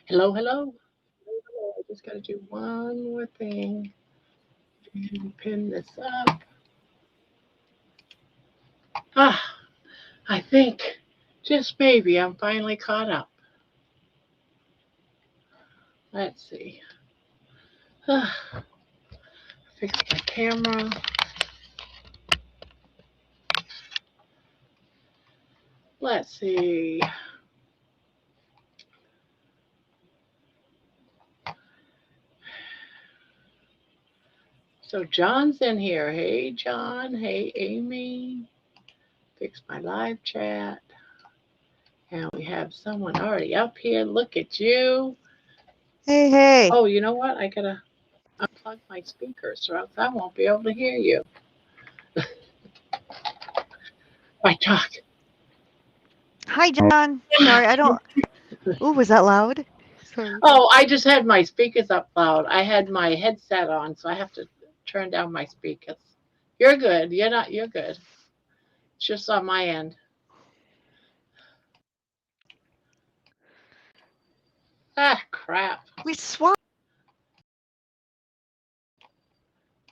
Hello, hello. I just got to do one more thing and pin this up. Ah, I think just maybe I'm finally caught up. Let's see. Ah, fix my camera. Let's see. So John's in here. Hey, John. Hey, Amy. Fix my live chat. And we have someone already up here. Look at you. Hey, hey. Oh, you know what? I gotta unplug my speakers or else I won't be able to hear you. I talk. Hi, John. Sorry, I don't. Ooh, was that loud? Sorry. Oh, I just had my speakers up loud. I had my headset on, so I have to turn down my speakers. You're good. You're not. You're good. It's just on my end. Ah, crap. We swapped. Oh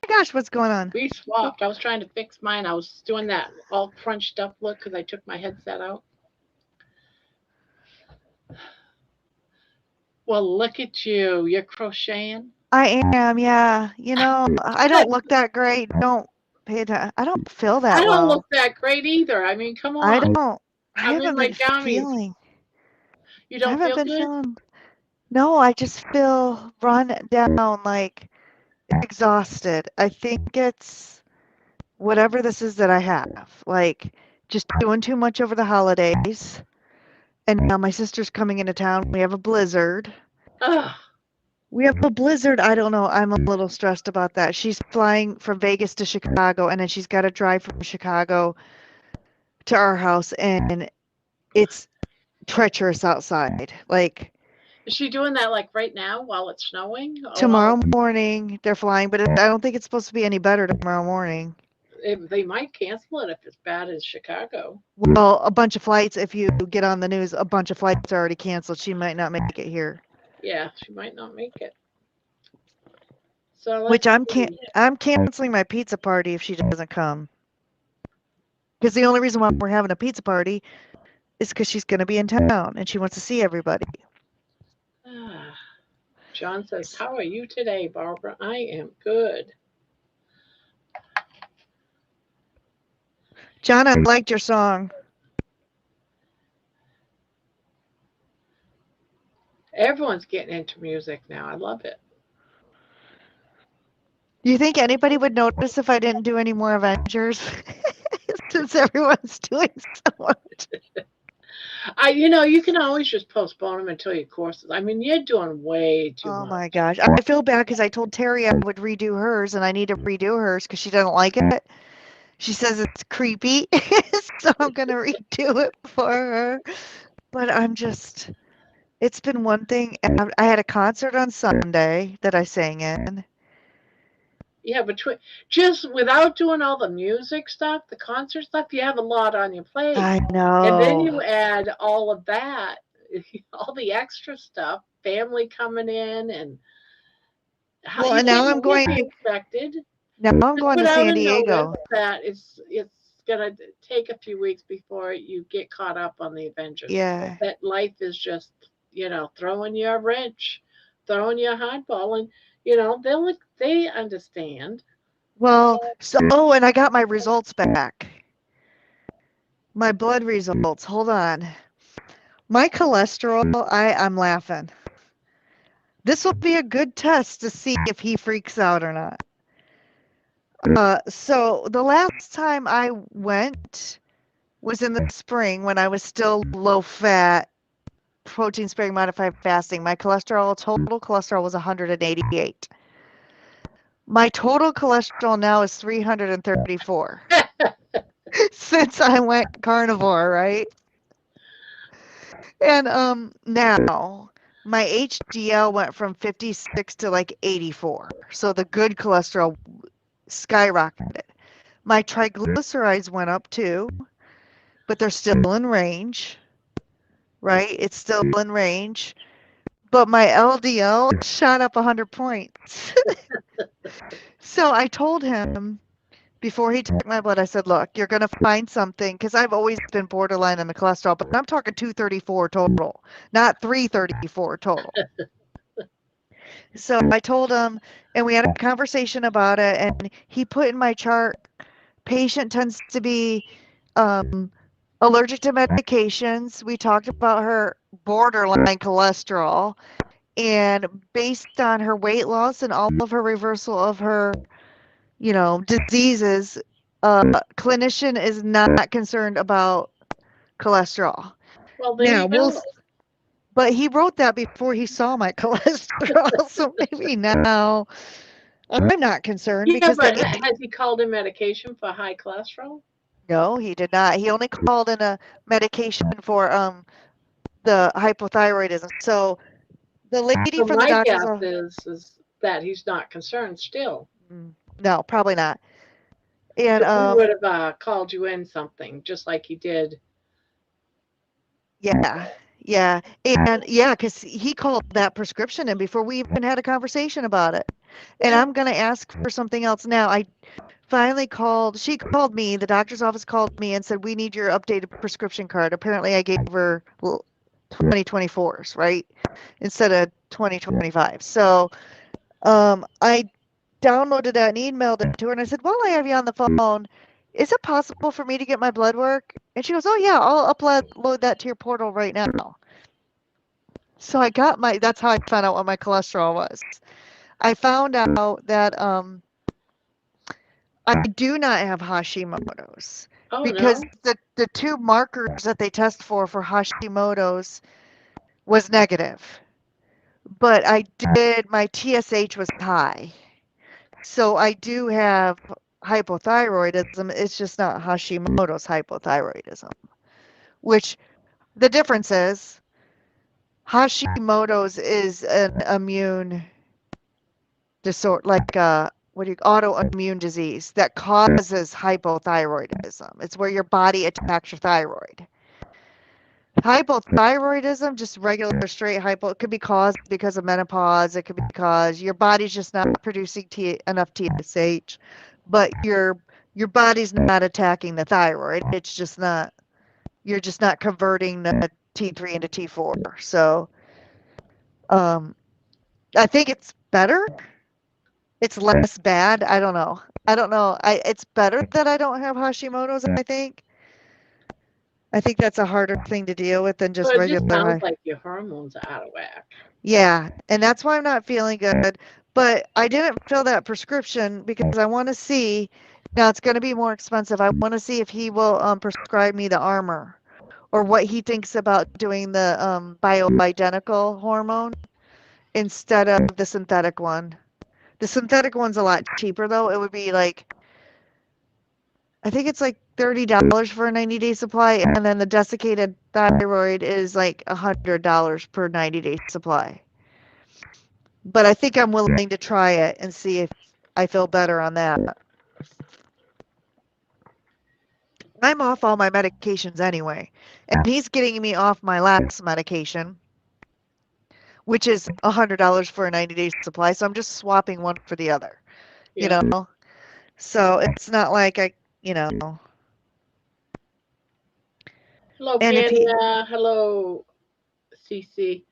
my gosh, what's going on? We swapped. I was trying to fix mine. I was doing that all crunched up look because I took my headset out. Well, look at you. You're crocheting. I am, yeah. I don't look that great. Don't pay attention. I don't feel I that don't look well. that great either. I mean, come I on. don't. I I'm in haven't my been jammies. feeling. You I don't haven't feel been good? feeling. No, I just feel run down, like exhausted. I think it's whatever this is that I have. Like just doing too much over the holidays. And now my sister's coming into town. We have a blizzard. Ugh. We have a blizzard. I don't know. I'm a little stressed about that. She's flying from Vegas to Chicago, and then she's got to drive from Chicago to our house, and it's treacherous outside. Like Is she doing that like right now while it's snowing? Oh, tomorrow morning, they're flying, but I don't think it's supposed to be any better tomorrow morning. they might cancel it if it's bad as Chicago. Well, a bunch of flights, if you get on the news, a bunch of flights are already canceled. She might not make it here. Yeah, she might not make it. So Which let's see. I'm canceling my pizza party if she doesn't come. Because the only reason why we're having a pizza party is because she's going to be in town and she wants to see everybody. Ah, John says, "How are you today, Barbara? I am good." John, I liked your song. Everyone's getting into music now. I love it. Do you think anybody would notice if I didn't do any more Avengers? Since everyone's doing so much. You can always just postpone them until your courses. I mean, you're doing way too Oh much. my gosh. I feel bad because I told Terry I would redo hers and I need to redo hers because she doesn't like it. She says it's creepy. So I'm going to redo it for her. But it's been one thing. I had a concert on Sunday that I sang in. Yeah, just without doing all the music stuff, the concert stuff, you have a lot on your plate. I And then know. you add all of that, all the extra stuff, family coming in, and how Well, you and now can't I'm be going expected. now I'm Just going put to out San a notice Diego. that it's gonna take a few weeks before you get caught up on the Avengers. Yeah. That life is just throwing you a wrench, throwing you a hardball, and they understand. Well, and I got my results back. My blood results. Hold on. My cholesterol, I'm laughing. This will be a good test to see if he freaks out or not. So the last time I went was in the spring when I was still low fat, protein sparing modified fasting. My total cholesterol was 188. My total cholesterol now is 334 since I went carnivore, right? And now my HDL went from 56 to like 84. So the good cholesterol skyrocketed. My triglycerides went up too, but they're still in range, right? It's still in range. but my LDL shot up 100 points. So I told him before he took my blood, I said, look, you're going to find something, because I've always been borderline on the cholesterol, but I'm talking 234 total, not 334 total. So I told him, and we had a conversation about it, and he put in my chart, patient tends to be allergic to medications. We talked about her borderline cholesterol, and based on her weight loss and all of her reversal of her, diseases, clinician is not concerned about cholesterol. Well, there Now, you go. but he wrote that before he saw my cholesterol, so maybe now I'm not concerned Yeah, because but then has he called in medication for high cholesterol? no, he did not. He only called in a medication for the hypothyroidism. So the lady So from the my doctor's guess office, is that he's not concerned still. no, probably not. And Because he would have called you in something just like he did. yeah, yeah, and yeah, because he called that prescription in before we even had a conversation about it. And Yeah. I'm gonna ask for something else now. I finally called. She called me. The doctor's office called me and said we need your updated prescription card. Apparently, I gave her 2024s, right, instead of 2025. So I downloaded that and emailed it to her, and I said, while I have you on the phone, is it possible for me to get my blood work? And she goes, oh yeah, I'll upload that to your portal right now. So I got that's how I found out what my cholesterol was. I found out that I do not have Hashimoto's Oh because no. the two markers that they test for Hashimoto's was negative. But my TSH was high. So I do have hypothyroidism. It's just not Hashimoto's hypothyroidism, which the difference is Hashimoto's is an immune disorder, like autoimmune disease that causes hypothyroidism. It's where your body attacks your thyroid. Hypothyroidism, just regular straight hypo, it could be caused because of menopause. It could be because your body's just not producing enough TSH, but your body's not attacking the thyroid. It's just not, you're just not converting the T3 into T4. So I think it's better. It's less bad. I don't know. I don't know. It's better that I don't have Hashimoto's, I think. I think that's a harder thing to deal with than So just it just regular sounds high. like your hormones are out of whack. Yeah, and that's why I'm not feeling good. But I didn't fill that prescription because I want to see. Now it's going to be more expensive. I want to see if he will prescribe me the armor or what he thinks about doing the bioidentical hormone instead of the synthetic one. The synthetic one's a lot cheaper though. It would be like, I think it's like $30 for a 90-day supply, and then the desiccated thyroid is like $100 per 90-day supply. But I think I'm willing to try it and see if I feel better on that. I'm off all my medications anyway, and he's getting me off my last medication, which is $100 for a 90-day supply. So I'm just swapping one for the other, you Yeah. know? So it's not like Hello, and if he, Kenya. Hello, Cece.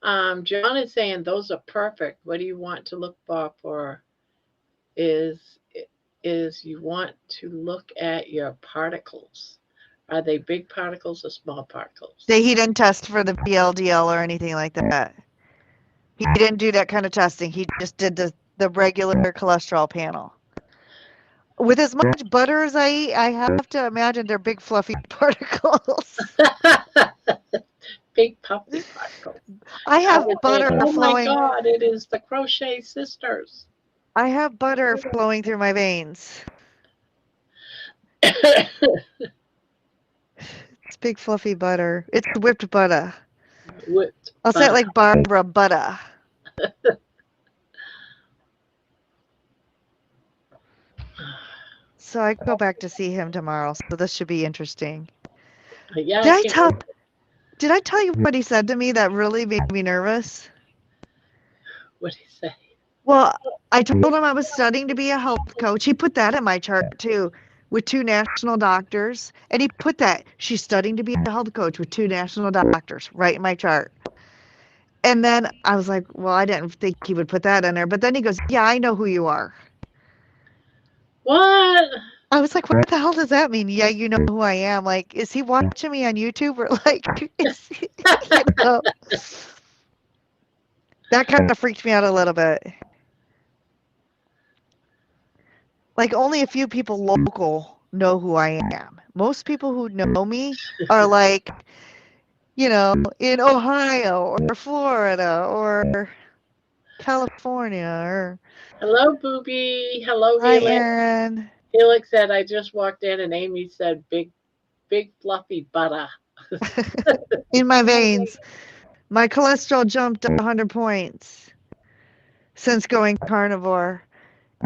John is saying those are perfect. What do you want to look for? Is is you want to look at your particles. Are they big particles or small particles? he didn't test for the VLDL or anything like that. He didn't do that kind of testing. He just did the regular cholesterol panel. With as much butter as I eat, I have to imagine they're big fluffy particles. Big puffy particles. I I have would say, butter oh my flowing. God, it is the Crochet sisters. I have butter flowing through my veins. It's big fluffy butter. It's whipped butter. Whipped I'll say it butter. like Barbara butter. So I go back to see him tomorrow. So this should be interesting. Yeah, Did I I can't tell wait. Did I tell you what he said to me that really made me nervous? What did he say? Well, I told him I was studying to be a health coach. He put that in my chart too, with 2 national doctors. And he put that, she's studying to be a health coach with 2 national doctors, right in my chart. And then I was like, well, I didn't think he would put that in there. But then he goes, yeah, I know who you are. What? I was like, what the hell does that mean? Yeah, you know who I am. Like, is he watching me on YouTube or like, you know, that kind of freaked me out a little bit. Like, only a few people local know who I am. Most people who know me are like, you know, in Ohio or Florida or California or Hello, Booby. Hello, hi, Helix. Aaron. Helix said, I just walked in and Amy said, big fluffy butter. In my veins. My cholesterol jumped 100 points since going carnivore.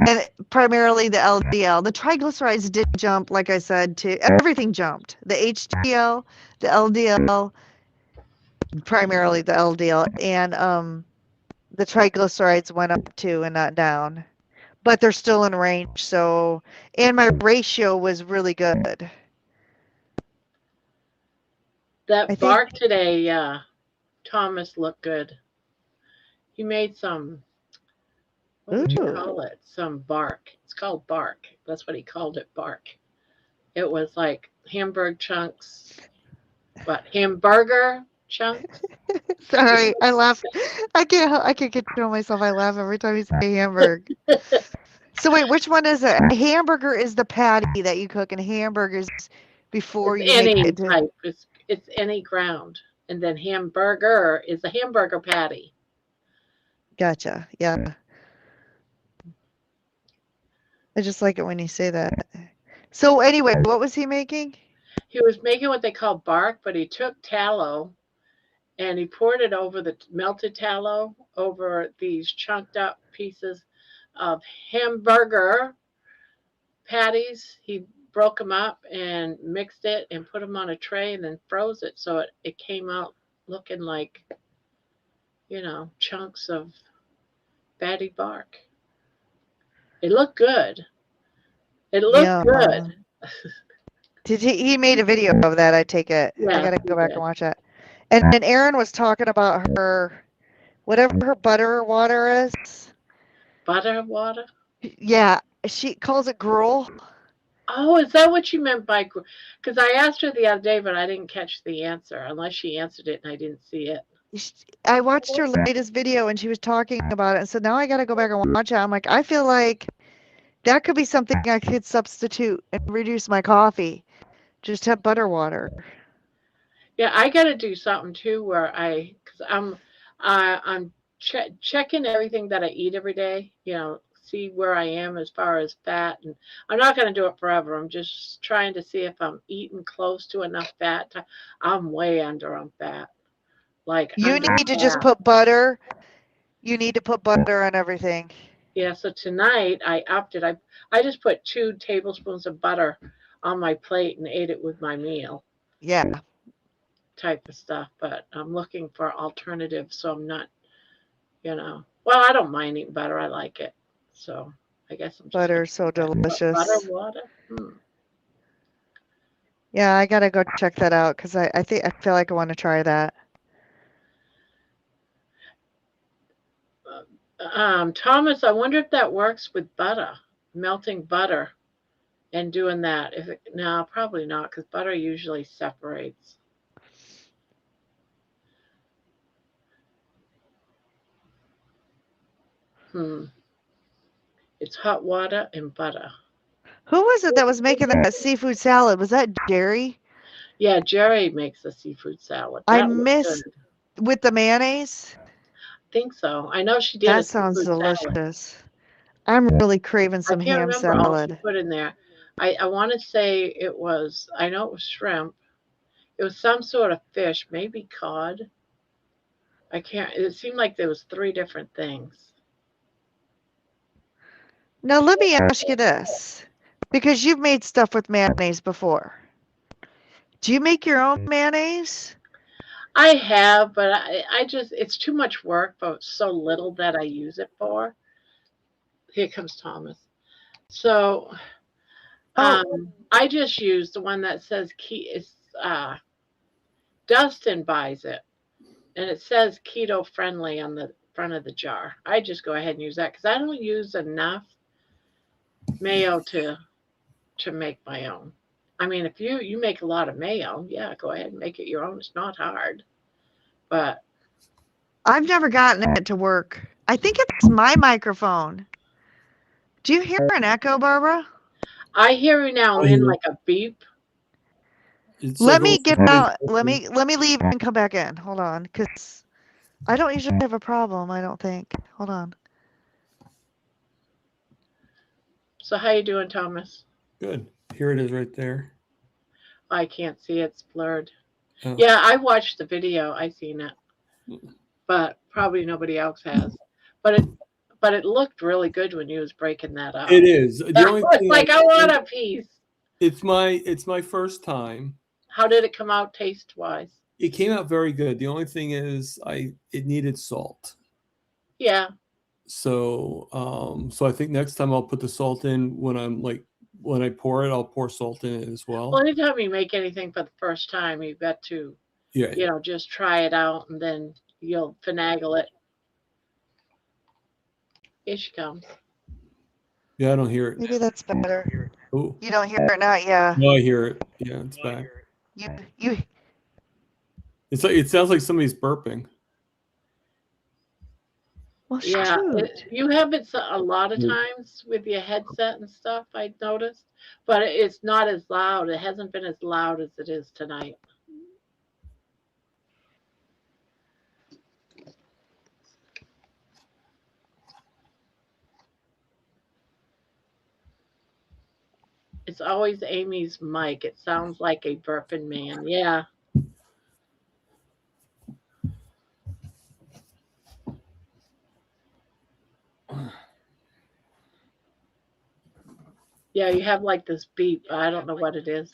And primarily the LDL. The triglycerides did jump, like I said, to everything jumped. The HDL, the LDL, primarily the LDL, and the triglycerides went up too and not down. But they're still in range, so and my ratio was really good. I That think bark today, Thomas looked good. He made some, what would you ooh. call it? Some bark. It's called bark. That's what he called it, bark. It was like hamburger chunks, what, hamburger chunks? Sorry, I laugh. I can't control myself. I laugh every time you say hamburger. So wait, which one is it? A hamburger is the patty that you cook, and hamburgers before It's you make it any into. type. It's any ground. And then hamburger is a hamburger patty. Gotcha. Yeah. I just like it when you say that. So anyway, what was he making? He was making what they call bark, but he took tallow and he poured it over the melted tallow over these chunked up pieces of hamburger patties. He broke them up and mixed it and put them on a tray and then froze it so it came out looking like, chunks of fatty bark. It looked good. It looked Yeah. good. Did he made a video of that, I take it. I Yes, gotta he go back and did. watch that. And then Erin was talking about her whatever her butter water is. Butter water. Yeah, she calls it gruel. Oh, is that what you meant by? Because I asked her the other day, but I didn't catch the answer unless she answered it and I didn't see it. I watched her latest video and she was talking about it, and so now I gotta go back and watch it. I'm like, I feel like that could be something I could substitute and reduce my coffee. Just have butter water. Yeah, I got to do something too where because I'm checking everything that I eat every day. See where I am as far as fat, and I'm not going to do it forever. I'm just trying to see if I'm eating close to enough fat. I'm way under on fat, like You under need to just half. put butter. You need to put butter on everything. Yeah, so tonight I upped it. I just put 2 tablespoons of butter on my plate and ate it with my meal Yeah, type of stuff. But I'm looking for alternatives, so I'm not, Well, I don't mind eating butter. I like it. So I guess I'm just butter gonna is do so that. But butter delicious. water. Yeah, I gotta go check that out because I think I feel like I want to try that. Thomas, I wonder if that works with butter, melting butter and doing that. No, probably not, because butter usually separates. Hmm. It's hot water and butter. Who was it that was making that seafood salad? Was that Jerry? Yeah, Jerry makes a seafood salad. I That looked good. miss with the mayonnaise. Think so. I know she did a That sounds seafood salad. delicious. I'm really craving I some can't ham remember all she salad. put in there. I want to say I know it was shrimp. It was some sort of fish, maybe cod. I can't, it seemed like there was 3 different things. Now let me ask you this, because you've made stuff with mayonnaise before. Do you make your own mayonnaise? I have, but I just, it's too much work for so little that I use it for. Here comes Thomas. So I just use the one that says Dustin buys it, and it says keto friendly on the front of the jar. I just go ahead and use that because I don't use enough mayo to make my own. I mean, if you make a lot of mayo, yeah, go ahead and make it your own. It's not hard, but I've never gotten it to work. I think it's my microphone. Do you hear an echo, Barbara? I hear you now and then like a beep. It's Let like me a- get out. Let me leave and come back in. Hold on, because I don't usually have a problem. I don't think. Hold on. So how you doing, Thomas? Good. Here it is right there. I can't see it's blurred. Oh. Yeah, I watched the video. I seen it, but probably nobody else has. But it looked really good when you was breaking that up. It is. The only It's thing like I want a piece. it's my first time. How did it come out taste wise? It came out very good. The only thing is it needed salt. Yeah. So so I think next time I'll put the salt in when I pour it, I'll pour salt in it as well. Well, anytime you make anything for the first time, you've got to, just try it out and then you'll finagle it. Here she comes. Yeah, I don't hear it. Maybe that's better. Oh. You don't hear it now, yeah. No, I hear it. Yeah, it's back. You. It's like it sounds like somebody's burping. Well, Yeah, shoot. you have it a lot of times with your headset and stuff, I noticed, but it's not as loud. It hasn't been as loud as it is tonight. It's always Amy's mic. It sounds like a burping man. Yeah. Yeah, you have like this beep. I don't know what it is.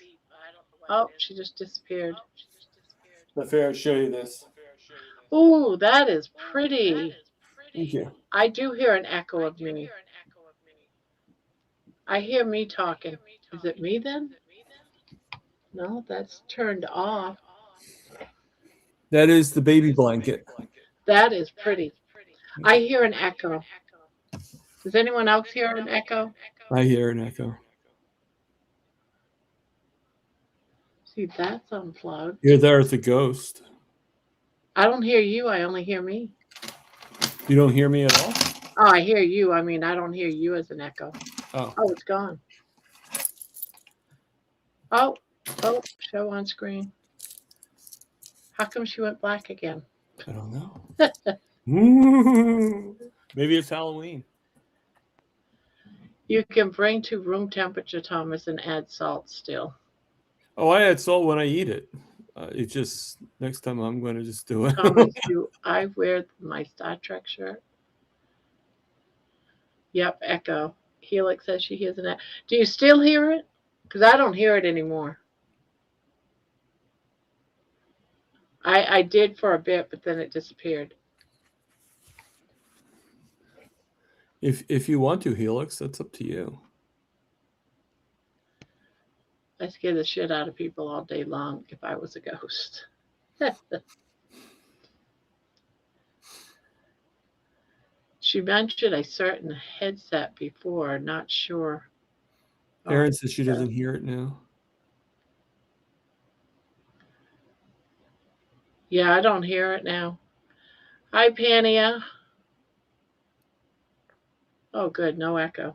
Oh, she just disappeared. I figure I'd show you this. Ooh, that is pretty. Thank you. I do hear an echo of me. I hear me talking. Is it me then? No, that's turned off. That is the baby blanket. That is pretty. I hear an echo. Does anyone else hear an echo? I hear an echo. See, that's unplugged. You're there as a ghost. I don't hear you. I only hear me. You don't hear me at all? Oh, I hear you. I mean, I don't hear you as an echo. Oh. Oh, it's gone. Oh, show on screen. How come she went black again? I don't know. Maybe it's Halloween. You can bring to room temperature, Thomas, and add salt still. Oh, I add salt when I eat it. It just next time I'm going to just do it. Thomas, I wear my Star Trek shirt. Yep, echo. Helix says she hears an echo. Do you still hear it? Because I don't hear it anymore. I did for a bit, but then it disappeared. If you want to, Helix, that's up to you. I scare the shit out of people all day long if I was a ghost. She mentioned a certain headset before, not sure. Erin says she doesn't hear it now. Yeah, I don't hear it now. Hi, Pania. Oh, good. No echo.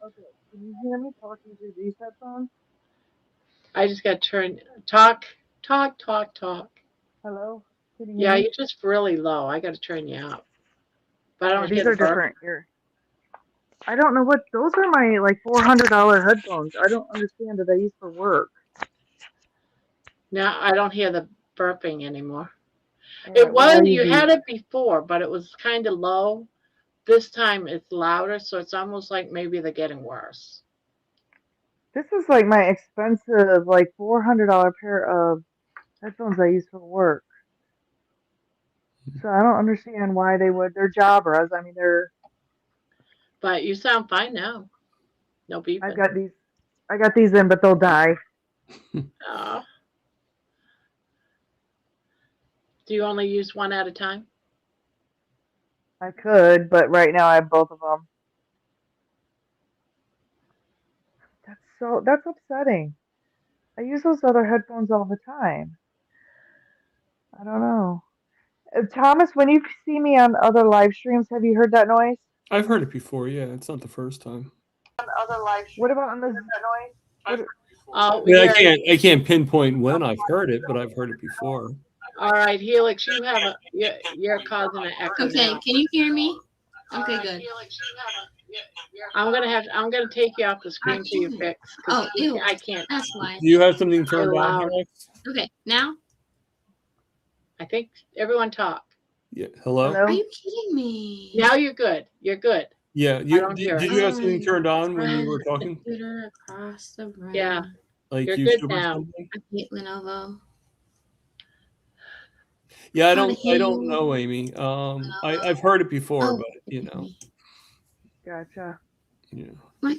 Okay, can you hear me talking through these headphones? I just got to turn. Talk. Hello? Can you hear Yeah, me? you're just really low. I got to turn you up. But I don't These hear are the burp. different here. I don't know what, those are my like $400 headphones. I don't understand that I use for work. Now I don't hear the burping anymore. Yeah, It was, you had it before, but it was kind of low. this time it's louder, so it's almost like maybe they're getting worse. This is like my expensive, like $400 pair of headphones I use for work. So I don't understand why they would. They're jobbers. I mean, But you sound fine now. No beeping. I got these in, but they'll die. Uh, do you only use one at a time? I could, but right now I have both of them. That's upsetting. I use those other headphones all the time. I don't know. Thomas, when you see me on other live streams, have you heard that noise? I've heard it before. Yeah, it's not the first time. What about on the noise? Oh, I mean, yeah. I can't pinpoint when I've heard it, but I've heard it before. All right, Helix, you have you're causing an echo. Okay, now. can you hear me? Okay, good. I'm gonna take you off the screen for you fix. Oh, ew. I can't. That's why. Do you have something turned on, Loud. Alex? Okay, now? I think everyone talk. Yeah. Hello? Are you kidding me? Now you're good. You're good. Yeah. don't hear Did it. you have something turned on when you were talking? Computer across the room. Yeah. Like You're YouTube good or now. something? I hate Lenovo. Yeah, I How don't the hell? know, Amy. I've heard it before, Oh, but you know. Gotcha. Yeah. Why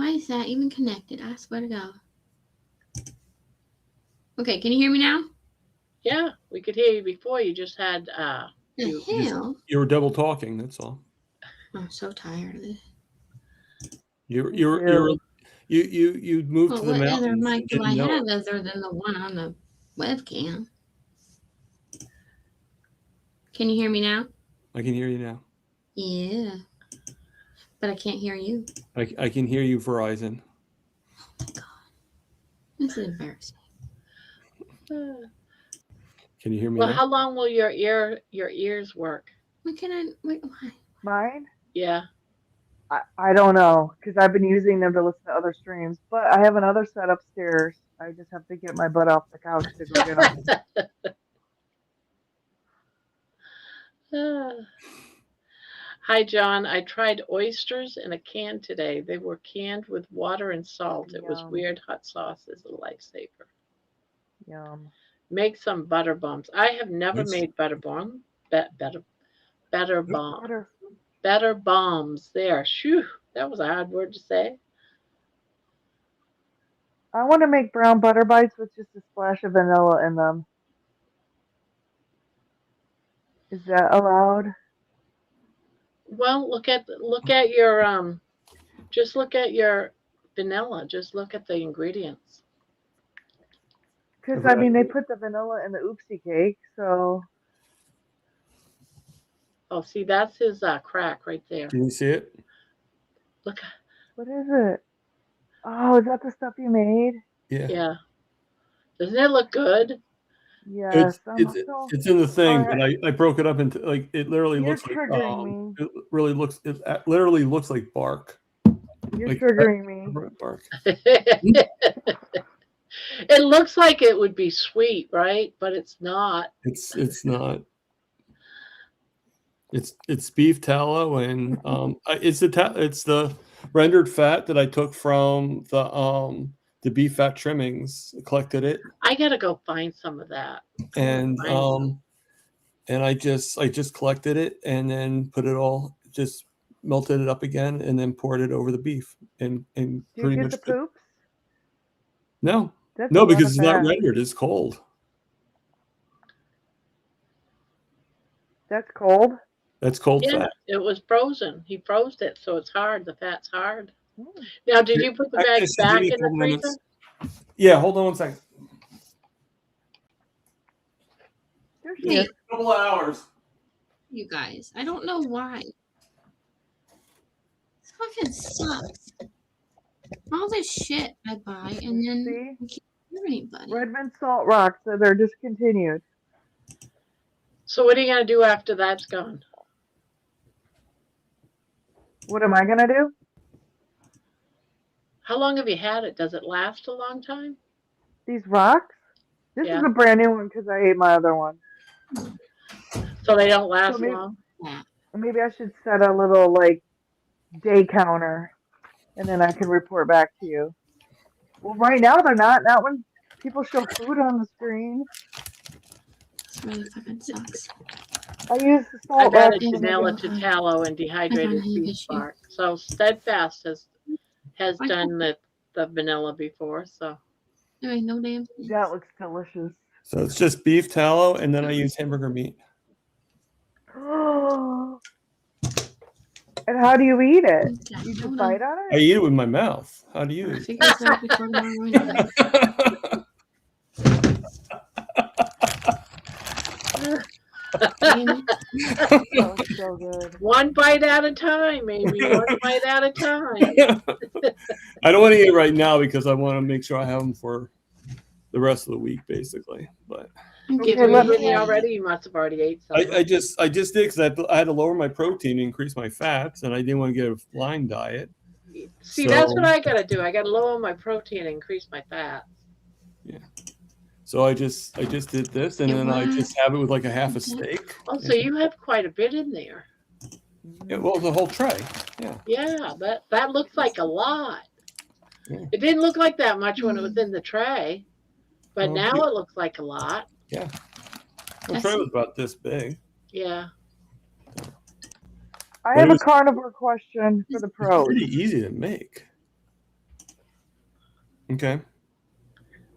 is that even connected? I swear to God. Okay, can you hear me now? Yeah, we could hear you before. You just had The You- hell? You were double talking, that's all. I'm so tired of this. You moved Well, to the what other mountains. mic and do I didn't know have it. other than the one on the webcam? Can you hear me now? I can hear you now. Yeah. But I can't hear you. I can hear you, Verizon. Oh my God. This is embarrassing. Can you hear me well, now? how long will your ears work? Why? Mine? Yeah. I don't know, because I've been using them to listen to other streams, but I have another set upstairs. I just have to get my butt off the couch to go get them. Hi, John. I tried oysters in a can today. They were canned with water and salt. It was Yum. weird. Hot sauce is a lifesaver. Yum. Make some butter bombs. I have never Nice. made butter bomb. Better bomb. Butter. Better bombs. There. Shoo. That was a hard word to say. I want to make brown butter bites with just a splash of vanilla in them. Is that allowed? Well, look at your just look at your vanilla. Just look at the ingredients. Because, I mean, they put the vanilla in the oopsie cake, so... Oh, see, that's his crack right there. Can you see it? Look. What is it? Oh, is that the stuff you made? Yeah. Yeah. Doesn't it look good? Yes. It's in the thing, but I broke it up into like it literally You're looks like triggering me. it literally looks like bark. You're like triggering me. Bark. It looks like it would be sweet, right? But it's not. It's not. It's beef tallow and it's the rendered fat that I took from the beef fat trimmings. Collected it. I gotta go find some of that. And I just collected it and then put it all, just melted it up again and then poured it over the beef and Do pretty you much get the poops? No. That's a No, lot because of it's not fat. rendered, it's cold. That's cold? That's cold Yeah, fat. it was frozen. He froze it, so it's hard. The fat's hard. Hmm. Now, did you put the Actually, bag so back give me a in the couple freezer? minutes. Yeah, hold on one second. There she Hey, is. A couple of hours. you guys. I don't know why. This fucking sucks. All this shit I buy and then See? I can't hear anybody. Redmond Salt Rock, so they're discontinued. So what are you gonna do after that's gone? What am I going to do? How long have you had it? Does it last a long time? These rocks? This Yeah. is a brand new one because I ate my other one. So they don't last maybe- long? Maybe I should set a little like day counter, and then I can report back to you. Well, right now they're not. Not when people show food on the screen. This really fucking sucks. I use the I've salt added wax. vanilla to tallow and I dehydrated found a beef issue. bark. So Steadfast has I done the vanilla before. So There ain't no damn thing. That looks delicious. So it's just beef tallow, and then I use hamburger meat. And how do you eat it? Okay, You just hold bite on. on I it? eat it with my mouth. How do you I eat? figured this out before tomorrow morning. Damn it. That was so good. one bite at a time, Amy. One bite at a time. I don't want to eat it right now because I want to make sure I have them for the rest of the week, basically. But I'm Okay, getting let you me- already. You must have already ate some. I just did because I had to lower my protein and increase my fats, and I didn't want to get a blind diet. See, that's So- what I gotta do. I gotta lower my protein and increase my fat. So I just did this, and It then I was- just have it with like a half a steak. Oh, so you have quite a bit in there. Yeah, well, the whole tray. Yeah. Yeah, that looks like a lot. Yeah. It didn't look like that much when it was in the tray, but Well, now yeah. it looks like a lot. The tray was about this big. Yeah. I But have it a was- carnivore question for the It's pros. pretty easy to make. Okay.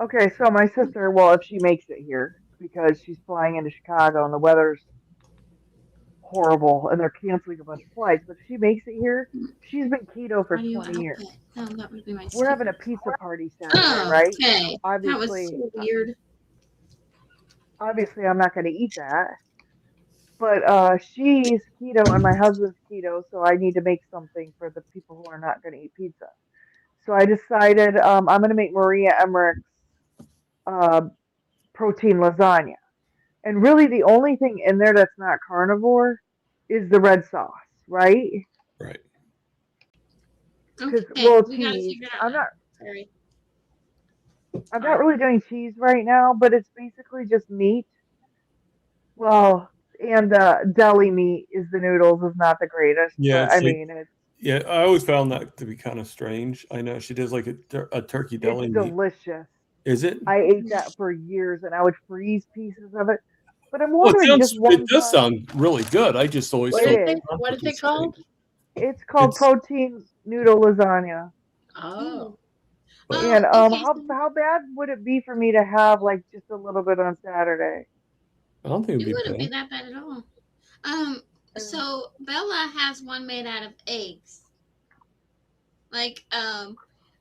Okay, so my sister, well, if she makes it here, because she's flying into Chicago and the weather's horrible and they're canceling a bunch of flights, but if she makes it here, she's been keto for How do you 20 years. output? No, that would be my We're having a sticker. pizza party Saturday, Oh, right? okay. That was Obviously, so weird. obviously I'm not going to eat that. But she's keto and my husband's keto, so I need to make something for the people who are not going to eat pizza. So I decided I'm going to make Maria Emmerich's protein lasagna. And really, the only thing in there that's not carnivore is the red sauce, right? Right. Because Okay, well, we gotta cheese. figure it out. I'm not. Sorry. I'm not really doing cheese right now, but it's basically just meat. Well, and deli meat is the noodles is not the greatest. Yeah, But, I it's like- mean, it's Yeah, I always found that to be kind of strange. I know she does like a turkey deli meat. delicious. Is it? I ate that for years, and I would freeze pieces of it. But I'm Well, wondering just one it does time. sound really good. I just always What felt is is. it? What is it it's called? It's called It's- protein noodle lasagna. Oh. And okay, how bad would it be for me to have like just a little bit on Saturday? I don't think it it'd be wouldn't be bad. that bad at all. So Bella has one made out of eggs. Like,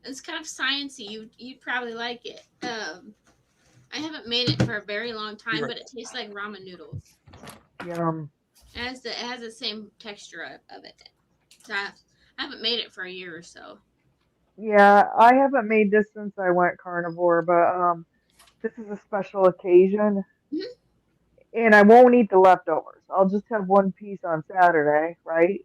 it's kind of sciencey. You'd probably like it. I haven't made it for a very long time, Right. but it tastes like ramen noodles. Yum. It has the same texture of it. So I haven't made it for a year or so. Yeah, I haven't made this since I went carnivore, but this is a special occasion, Mhm. and I won't eat the leftovers. I'll just have one piece on Saturday, right?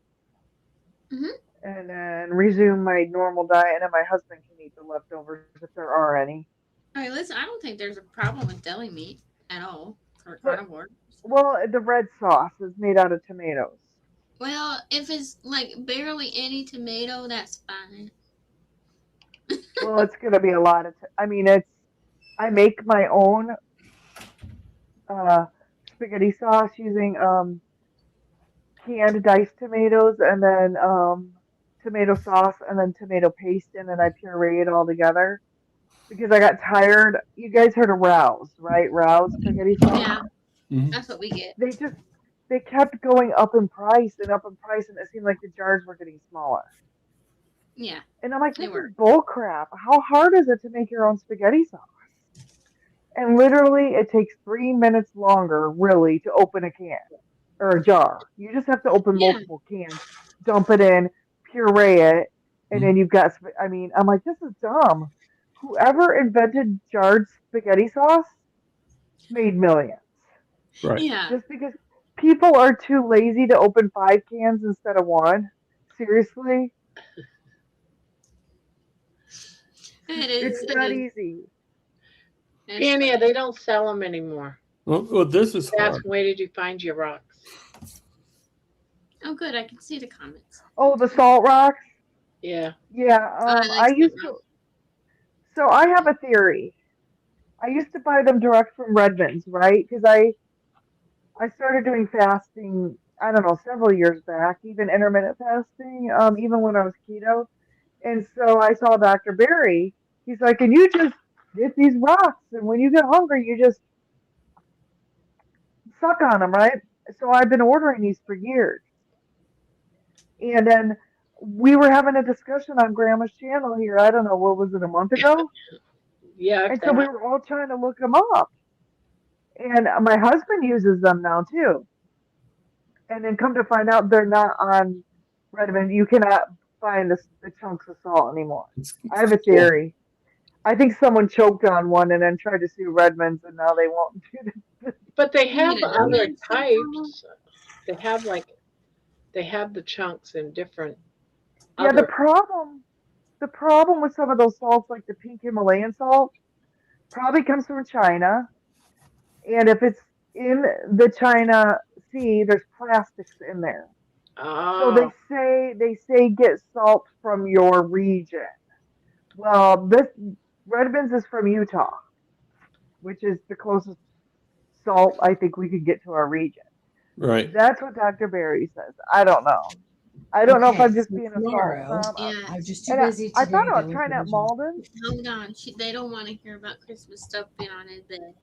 Mhm. And then resume my normal diet, and then my husband can eat the leftovers if there are any. All right, listen, I don't think there's a problem with deli meat at all for But- carnivore. Well, the red sauce is made out of tomatoes. Well, if it's like barely any tomato, that's fine. Well, it's gonna be a lot of. I mean, I make my own spaghetti sauce using canned diced tomatoes and then tomato sauce and then tomato paste and then I puree it all together because I got tired. You guys heard of Rouse, right? Rouse spaghetti sauce. Yeah, Mhm. that's what we get. They kept going up in price, and it seemed like the jars were getting smaller. Yeah. And I'm like, They this were. is bull crap. How hard is it to make your own spaghetti sauce? And literally, it takes 3 minutes longer, really, to open a can or a jar. You just have to open Yeah. multiple cans, dump it in, puree it, and then you've got. I mean, I'm like, this is dumb. Whoever invented jarred spaghetti sauce made millions. Right. Yeah. Just because people are too lazy to open 5 cans instead of 1. Seriously, It is. it's not easy. Annie, they don't sell them anymore. Well, this is Ask, hard. where did you find your rocks? Oh, good. I can see the comments. Oh, the salt rocks. Yeah. Yeah. I I like used that. to. So I have a theory. I used to buy them direct from Redmond's, right? Because I started doing fasting. I don't know, several years back, even intermittent fasting, even when I was keto. And so I saw Dr. Barry. He's like, and you just get these rocks, and when you get hungry, you just suck on them, right? So I've been ordering these for years. And then we were having a discussion on Grandma's channel here. I don't know, what was it, a month ago? Yeah. And so we were all trying to look them up. And my husband uses them now too. And then come to find out they're not on Redmond. You cannot find the chunks of salt anymore. I have a theory. I think someone choked on one and then tried to sue Redmond's, and now they won't do this. But they You have need a other numbing system. types. They have the chunks in different Yeah, other. the problem with some of those salts, like the pink Himalayan salt, probably comes from China. And if it's in the China Sea, there's plastics in there. So Oh. they say get salt from your region. Well, this Redmond's is from Utah, which is the closest salt I think we could get to our region. Right. That's what Dr. Barry says. I don't know. I don't know if I'm Okay, just so being a salt tomorrow, snob. Yeah. I'm just too And busy I today thought about dealing trying with out original. Malden. Hold on. They don't want to hear about Christmas stuff being on it then.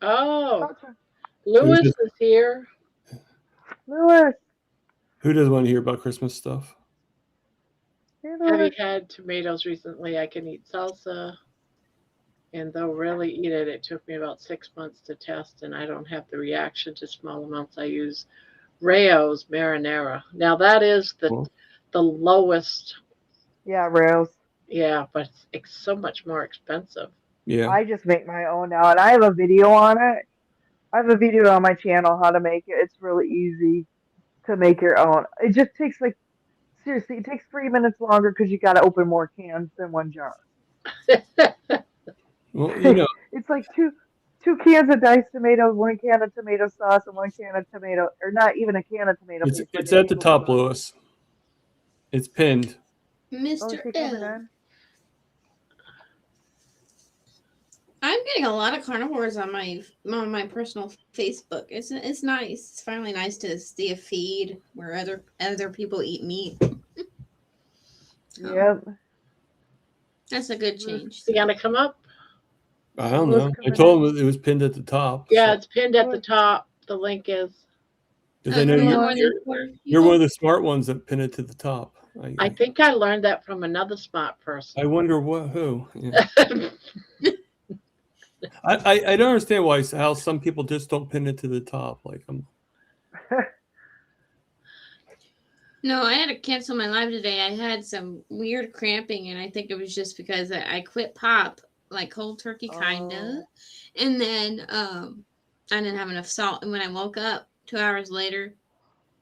Oh. Oh, Lewis just- is here. Lewis. Who doesn't want to hear about Christmas stuff? Hey, Have you Lewis. had tomatoes recently? I can eat salsa. And they'll really eat it. It took me about 6 months to test, and I don't have the reaction to small amounts. I use Rayo's marinara. Now that is Cool. the lowest, Yeah, Rails. yeah, but it's so much more expensive. Yeah. I just make my own now, and I have a video on it. I have a video on my channel how to make it. It's really easy to make your own. It just takes seriously, it takes 3 minutes longer because you got to open more cans than one jar. Well, you know, It's like two cans of diced tomatoes, 1 can of tomato sauce, and 1 can of tomato, or not even a can of tomato paste. it's like at the top, Lewis. It's pinned. Oh, Mr. is he coming L. in? I'm getting a lot of carnivores on my personal Facebook. It's nice. It's finally nice to see a feed where other people eat meat. Yep. That's a good change. You gonna come up? I don't Lewis know. I coming told him it was pinned at the top. Yeah, so- it's pinned at the Look. top. The link is. Because I know you have you're- more than 4 you're one of people? the smart ones that pin it to the top. I think I learned that from another smart I person. wonder who. Yeah. I don't understand how some people just don't pin it to the top. Like No, I had to cancel my live today. I had some weird cramping, and I think it was just because I quit pop, like cold turkey, kind of. Oh. And then I didn't have enough salt. And when I woke up 2 hours later,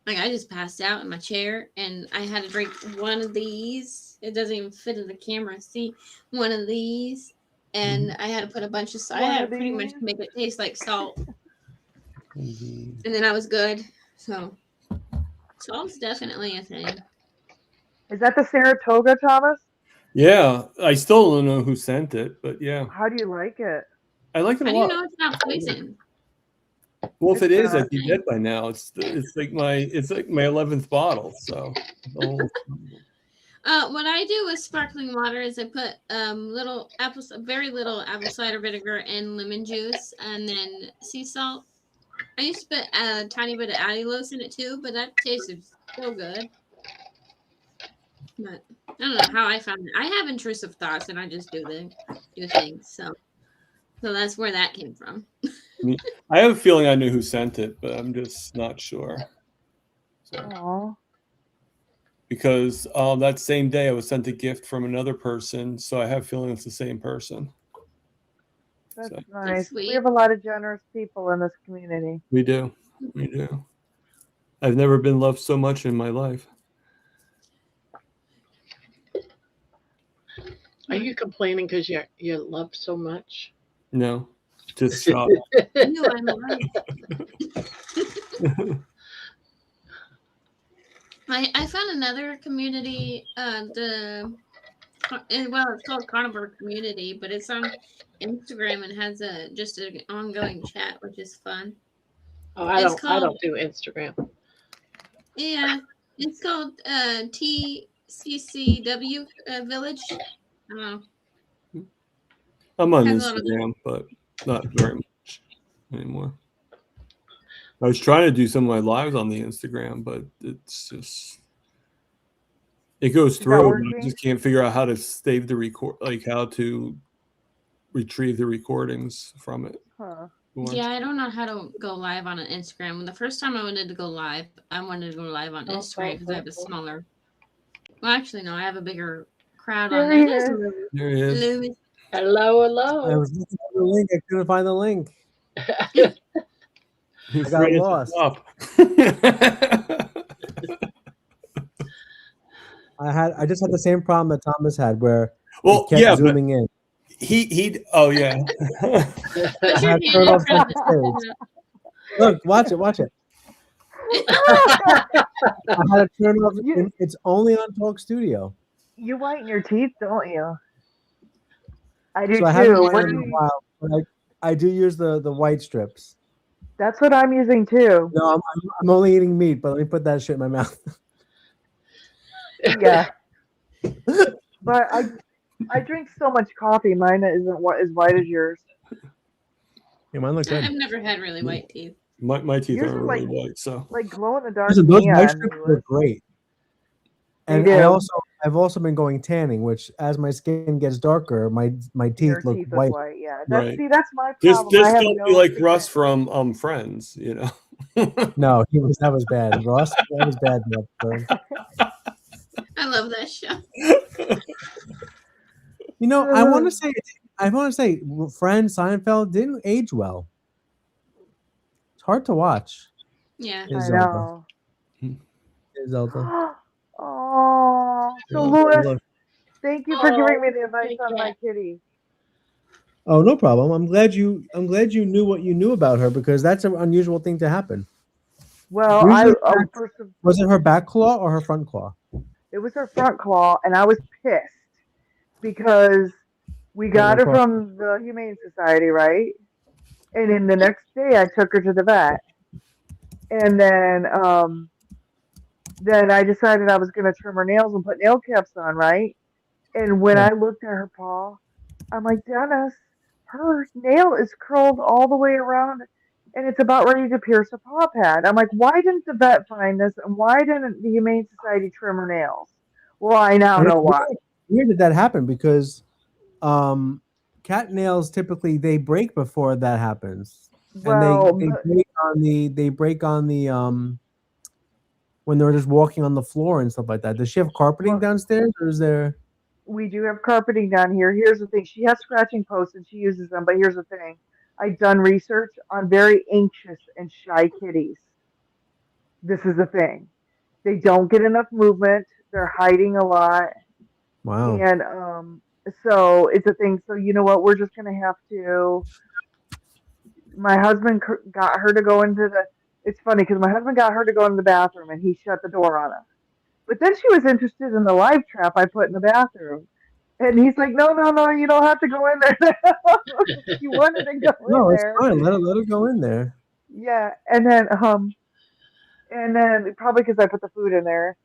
like I just passed out in my chair, and I had to drink one of these. It doesn't even fit in the camera. See, one of these, and I had to put a bunch of salt. I One had of to pretty much these? make it taste like salt, Mhm. and then I was good. So salt's definitely a thing. Is that the Saratoga, Thomas? Yeah, I still don't know who sent it, but yeah, How do you like it? I like it How a do you lot. know it's not poison? Well, if it It's is, not. I'd be dead by now. It's like my 11th bottle. So What I do with sparkling water is I put very little apple cider vinegar and lemon juice, and then sea salt. I used to put a tiny bit of allulose in it too, but that tasted so good. But I don't know how I found it. I have intrusive thoughts, and I just do things. So that's where that came from. I have a feeling I knew who sent it, but I'm just not sure. So, Aw. because that same day I was sent a gift from another person, so I have a feeling it's the same person. That's So- nice. sweet. We have a lot of generous people in this community. We do. I've never been loved so much in my life. Are you complaining because you're loved so much? No, just shocked. I knew I'm alive. I found another community. It's called Carnivore Community, but it's on Instagram and has just an ongoing chat, which is fun. Oh, I It's don't called do Instagram. it's called TCCW Village. I don't know. I'm on Has a lot of Instagram, but not very much anymore. I was trying to do some of my lives on the Instagram, but it's just it goes that through, but I working? just can't figure out how to save the record, like how to retrieve the recordings from it. Huh. Yeah, I don't know how to go live on an Instagram. When the first time I wanted to go live, I wanted to go live on Instagram because I have a smaller. Well, actually, no, I have a bigger crowd on There there. he There's is. There it is. Louis. Hello, I hello. was looking for the link. I couldn't find the link. He got forgot to lost. stop. I just had the same problem that Thomas had, where Well, it kept yeah, but zooming in. he. Oh yeah. Put I your had hand turned in off front of the stage. Look, watch it. I had to turn off. It's only on Talk Studio, You whiten your teeth, don't you? I do so I haven't too. used What it do in a you? while. But I do use the white strips. That's what I'm using too. No, I'm only eating meat, but let me put that shit in my mouth. Yeah. But I drink so much coffee. Mine isn't as white as yours. Yeah, mine look good. I've never had really white teeth. My teeth Yours aren't are really like- white, so Like glow in the dark Listen, those white neon. strips are great. They And do. I've also been going tanning, which as my skin gets darker, my teeth Your look teeth look white. white. Yeah. Right. That's my just problem. I have don't no be like pigment. Russ from Friends, you know. No, that was bad. Ross, that was bad. in the episode. I love that show. You know, I want to say Friends, Seinfeld didn't age well. It's hard to watch. Yeah. I Zelda. know. Zelda. Oh, so Yeah. Louis, Look. thank you for giving Oh, me the advice big on my cat. kitty. Oh, no problem. I'm glad you knew what you knew about her, because that's an unusual thing to happen. Well, Usually was it her back claw or her front claw? it was her front claw, and I was pissed because we Front got her claw. from the Humane Society, right? And then the next day, I took her to the vet, and then I decided I was going to trim her nails and put nail caps on, right? And when Yeah. I looked at her paw, I'm like, Dennis, her nail is curled all the way around and it's about ready to pierce her paw pad. I'm like, why didn't the vet find this? And why didn't the Humane Society trim her nails? Well, I now And know it's why. weird that that happened, because cat nails typically they break before that happens. Well, And they break on the when they're just walking on the floor and stuff like that. Does she have carpeting downstairs, or is there? we do have carpeting down here. Here's the thing. She has scratching posts and she uses them, but here's the thing. I've done research on very anxious and shy kitties. This is the thing. They don't get enough movement. They're hiding a lot. Wow. And so it's a thing. So you know what? We're just gonna have to. My husband got her to go into the. It's funny because my husband got her to go in the bathroom and he shut the door on us. But then she was interested in the live trap I put in the bathroom, and he's like, "No, no, no, you don't have to go in there." She wanted to go No, in it's there. fine. Let her go in there. Yeah, and then probably because I put the food in there.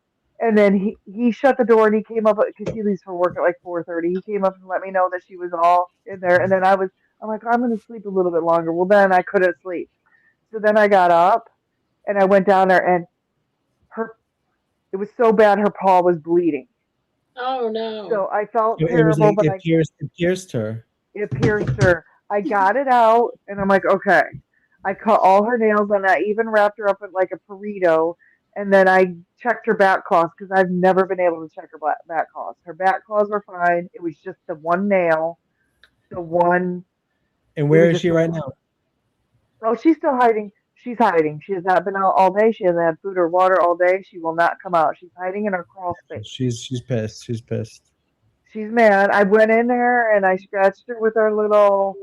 And then he shut the door and he came up because he leaves for work at like 4:30. He came up and let me know that she was all in there. And then I'm like, I'm gonna sleep a little bit longer. Well, then I couldn't sleep. So then I got up and I went down there and it was so bad her paw was bleeding. Oh no. So I felt It was terrible, like but it pierced her. it pierced her. I got it out and I'm like, okay. I cut all her nails and I even wrapped her up in like a burrito. And then I checked her back claws because I've never been able to check her back claws. Her back claws were fine. It was just the one nail, the one. And where was is she just right the now? Oh, she's still hiding. She's hiding. She has not been out all day. She hasn't had food or water all day. She will not come out. She's hiding in her crawl space. She's pissed. She's pissed. She's mad. I went in there and I scratched her with our little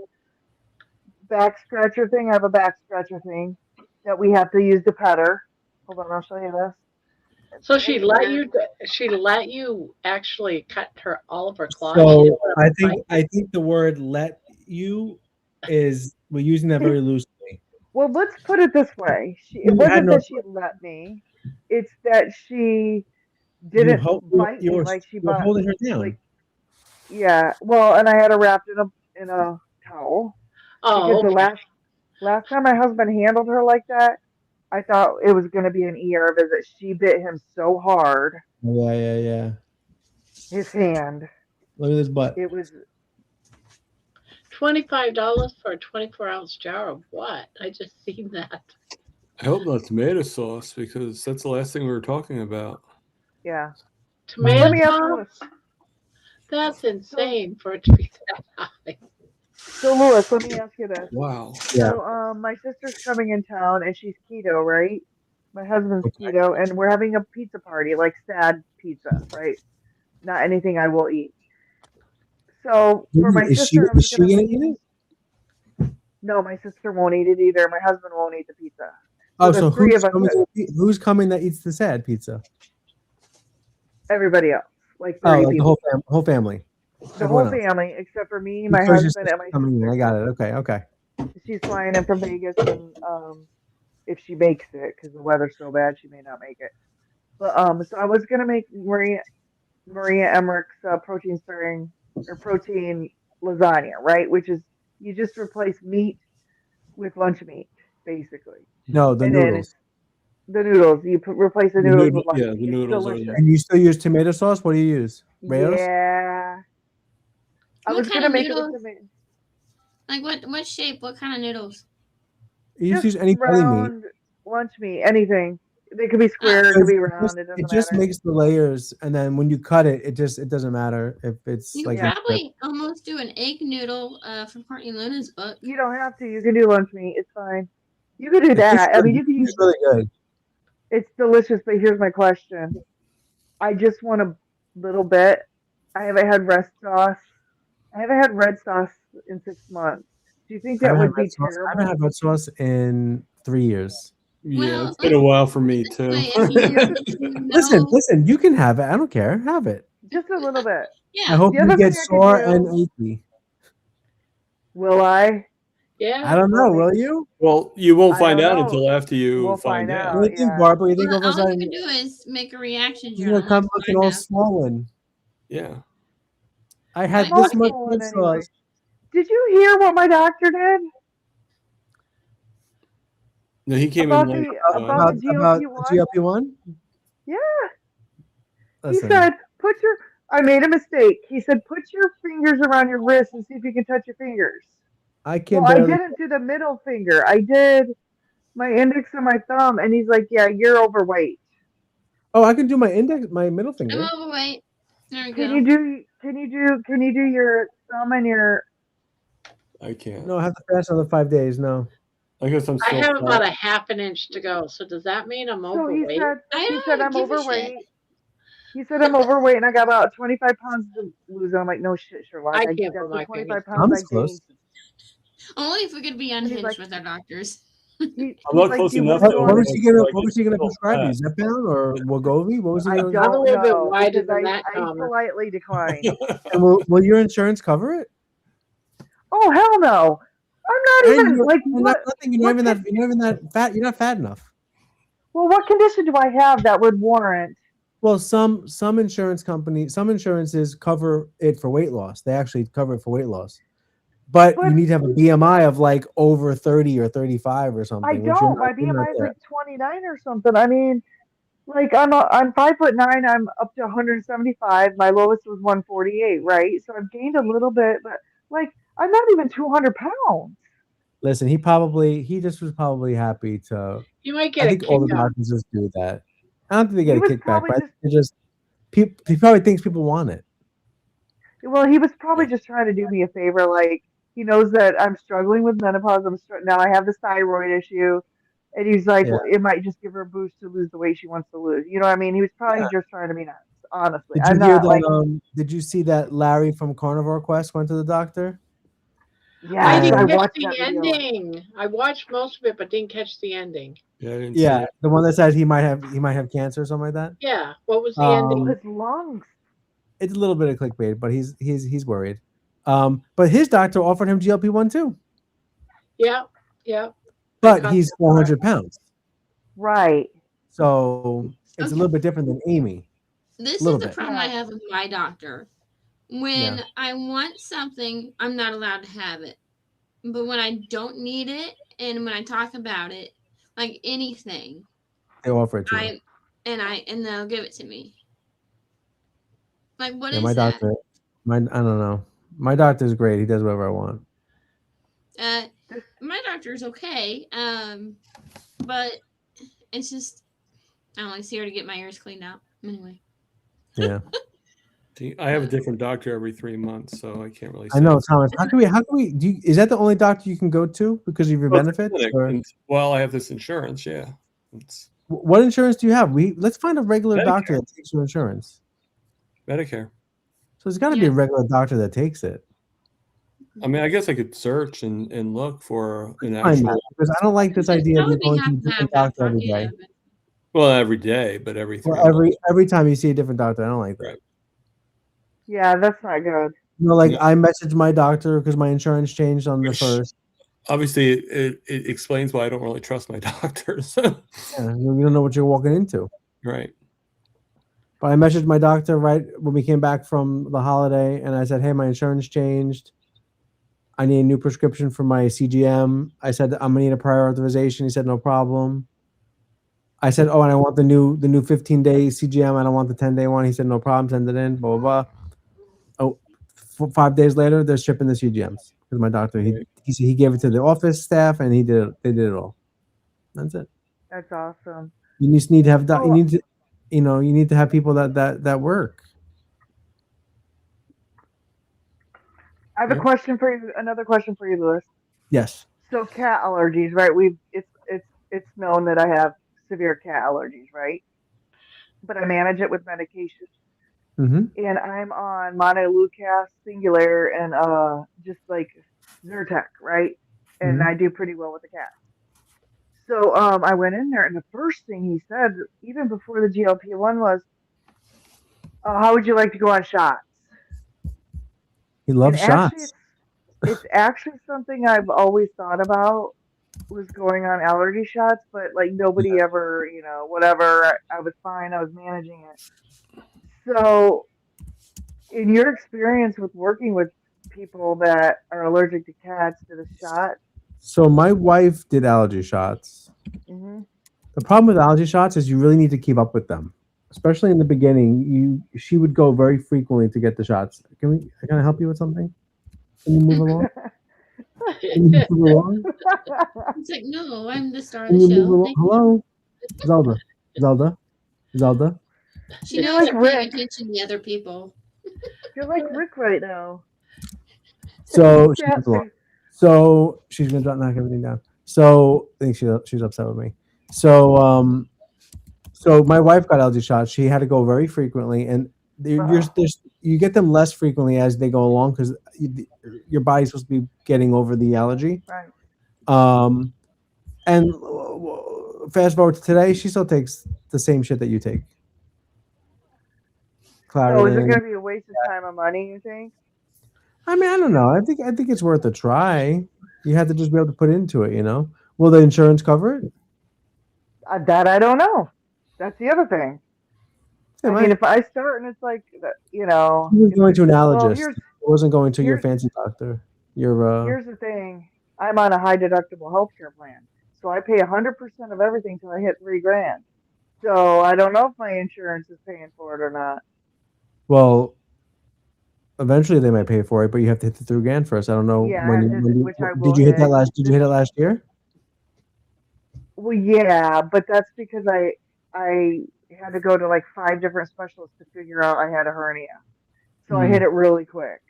back scratcher thing. I have a back scratcher thing. that we have to use to pet her. Hold on, I'll show you this. So she And let then- you. She let you actually cut all of her claws. She So didn't let I her think bite? the word "let you" is we're using that very loosely. Well, let's put it this way. It You had wasn't no that she let me. It's that she You didn't hold, bite you me were like she you were bought. holding her down. Like, yeah. Well, and I had her wrapped in a towel Oh, because the okay. last time my husband handled her like that, I thought it was going to be an ER visit. She bit him so hard, Yeah. his hand. Look at this butt. It was $25 for a 24-ounce jar of what? I just seen that. I hope not tomato sauce because that's the last thing we were talking about. yeah. Tomato Let me ask you sauce? this. That's insane for it to be that high. So Lewis, let me ask you this. Wow. Yeah. So my sister's coming in town and she's keto, right? My husband's Okay. keto, and we're having a pizza party, like sad pizza, right? Not anything I will eat. So for my Is she sister, I was gonna gonna make. eat it? No, my sister won't eat it either. My husband won't eat the pizza. Oh, the so three of us, who's coming that eats the sad pizza? everybody else, like Oh, 30 like the people. whole family. The Everyone whole else. family, except for me, my So it's just husband, and my coming in. sister. I got it. Okay. She's flying in from Vegas, and if she makes it, because the weather's so bad, she may not make it. But so I was gonna make Maria Emmerich's protein stirring or protein lasagna, right? Which is you just replace meat with lunch meat, basically. No, the And then noodles. the noodles, you replace the The noodles noodle- with lunch yeah, meat. the It's noodles are delicious. And you still use tomato sauce? What do you use? Rayo's? Yeah. I What was kind gonna of make it with noodles? tomato. Like what shape? What kind of noodles? You just Just use any belly meat. round lunch meat, anything. They could be square, it could be round. It doesn't just matter. makes the layers, and then when you cut it, it doesn't matter if it's You like could Yeah. probably almost do an egg noodle from Courtney Luna's book. You don't have to. You can do lunch meat. It's fine. You could do It's that. I mean, you good. can use. It's really good. It's delicious, but here's my question. I just want a little bit. I haven't had red sauce. I haven't had red sauce in 6 months. Do you think I that haven't had would be red sauce. I terrible? haven't had red sauce in 3 years. Yeah, Well, it's been a while for me this too. way, if you know, Listen, you can have it. I don't care. Have it. Just a little bit. I yeah, hope The you other get thing I could sore do- and achy. Will I? Yeah. I don't know. Well, Will you? Well, you won't I find don't out know. until after you We'll find find out. What do you think, yeah. Barbara? You think well, all of a all you sudden can do is make a reaction you're gonna journal. come That's what looking I all have. swollen? Yeah. I had I'm this much swollen red anyway. sauce. Did you hear what my doctor did No, he came about in late. the about the About GLP-1? the GLP-1? Yeah. Listen, He said, I made a mistake. He said, put your fingers around your wrist and see if you can touch your fingers. I can Well, I barely. didn't do the middle finger. I did my index and my thumb. And he's like, yeah, you're overweight. Oh, I can do my middle I'm finger. overweight. There we Can go. you do your thumb and your, I can't. No, I have to fast another 5 days. No. I guess I'm I still. have about a half an inch to go. So does that mean I'm so he overweight? said, I he don't said I'm give a shit. overweight. He said I'm overweight and I got about 25 pounds to lose. And I'm like, no shit, Sherlock. I I can't got put the my 25 fingers. pounds I'm I close. gained. Only if we could be he's unhinged like- with our doctors. He's I'm not like, close do you enough want to to go What on was a- he gonna Like, prescribe you? fat. Zepbound or Wegovy? What was he I gonna? don't a little bit know wider because than that I comment. politely declined. And will your insurance cover it? Oh hell no! I'm not even like and what? that's nothing. You're not even that fat. You're not fat enough. Well, what condition do I have that would warrant? Well, some insurance companies, some insurances cover it for weight loss. They actually cover it for weight loss, but you But- need to have a BMI of like over 30 or 35 or something. I which you're don't. not- My you're not BMI is there. like 29 or something. I mean, like I'm 5'9". I'm up to 175. My lowest was 148. Right, so I've gained a little bit, but like I'm not even 200 pounds. Listen, he just was probably happy to. You might I get a think all the kick out. doctors just do that. I don't think they get He a was kickback, probably but I think they just he probably thinks people want it. Well, he was probably just trying to do me a favor. Like he knows that I'm struggling with menopause. Now I have this thyroid issue, and he's like, Yeah. well, it might just give her a boost to lose the weight she wants to lose. You know what I mean? He was probably just trying to be nice. Honestly, Did you I'm hear not that? like. Did you see that Larry from Carnivore Quest went to the doctor? I Yes, didn't I catch watched the that video. ending. I watched most of it, but didn't catch the ending. Yeah, I didn't see Yeah, it. the one that says he might have cancer or something like that. Yeah. What was the Oh, ending? his lungs. It's a little bit of clickbait, but he's worried. But his doctor offered him GLP-1 too. Yeah. Yeah. But he's 400 pounds, Right. so it's a Okay. little bit different than Amy. This Little is the bit. problem I Yeah. have with my doctor. When Yeah. I want something, I'm not allowed to have it. But when I don't need it, and when I talk about it, like anything, They offer it to you. and they'll give it to me. Like, what Yeah, is my that? doctor. I don't know. My doctor's great. He does whatever I want. My doctor's okay. But it's just I only see her to get my ears cleaned out. Anyway. Yeah. See, I have a different doctor every 3 months, so I can't really say. I know, Thomas. How can we is that the only doctor you can go to because of your Well, it's a benefits? clinic, Or and- well, I have this insurance, yeah. It's what insurance do you have? Let's find a regular doctor Medicare. that takes your insurance. Medicare. So there's got to be a regular doctor that takes it. I mean, I guess I could search and look for an Find actual. that, because I don't like this idea of you Probably going to a have to different have that doctor every yeah, day. but- Well, every day, but every 3 Or months. every time you see a different doctor. I don't like that. Right. Yeah, that's not good. You know, like Yeah. I messaged my doctor because my insurance changed on the Which- 1st. Obviously, it explains why I don't really trust my doctors. Yeah, you don't know what you're walking into. Right. But I messaged my doctor right when we came back from the holiday, and I said, "Hey, my insurance changed. I need a new prescription for my CGM." I said, "I'm gonna need a prior authorization." He said, "No problem." I said, "Oh, and I want the new 15-day CGM. I don't want the 10-day one." He said, "No problem. Send it in." Blah blah blah. Oh, 5 days later, they're shipping the CGMs because my doctor he gave it to the office staff, and they did it all. That's it. That's awesome. You just need to have Well- you need to have people that work. I have a question for you. Another question for you, Lewis. Yes. So cat allergies, right? It's known that I have severe cat allergies, right? But I manage it with medication, Mm-hmm. and I'm on montelukast, Singular, and just like Zyrtec, right? And Mhm. I do pretty well with the cat. So I went in there, and the first thing he said, even before the GLP-1, was, "How would you like to go on shots?" He loves And actually, shots. it's actually something I've always thought about, was going on allergy shots, but like nobody ever, whatever. I was fine. I was managing it. So, in your experience with working with people that are allergic to cats, to the shot, So my wife did allergy shots. hmm The problem with allergy shots is you really need to keep up with them, especially in the beginning. She would go very frequently to get the shots. Can I help you with something? Can you move along? Can you move along? It's like, no, I'm the star of Can the you move show. along? Thank you. Hello, Zelda. She You're knows like I'm paying Rick. attention to other people. You're like Rick right now. So she Cat moves along. face. So she's gonna knock everything down. So I think she's upset with me. So my wife got allergy shots. She had to go very frequently, and you get them less frequently as they go along because your body's supposed to be getting over the allergy. Right. And fast forward to today, she still takes the same shit that you take. So is it Claritin. going to be a waste of time and money, you think? I mean, I don't know. I think it's worth a try. You have to just be able to put into it. Will the insurance cover it? That I don't know. That's the other thing. It I might. mean, if I start and it's like, She was going to an allergist. here's It wasn't going to your here's- fancy doctor. Your here's the thing. I'm on a high deductible healthcare plan, so I pay 100% of everything till I hit $3,000. So I don't know if my insurance is paying for it or not. well, eventually they might pay for it, but you have to hit the $3,000 first. I don't know Yeah, which I will did you hit that hit. last? Did you hit it last year? Well, yeah, but that's because I had to go to like 5 different specialists to figure out I had a hernia. So I hit it really quick.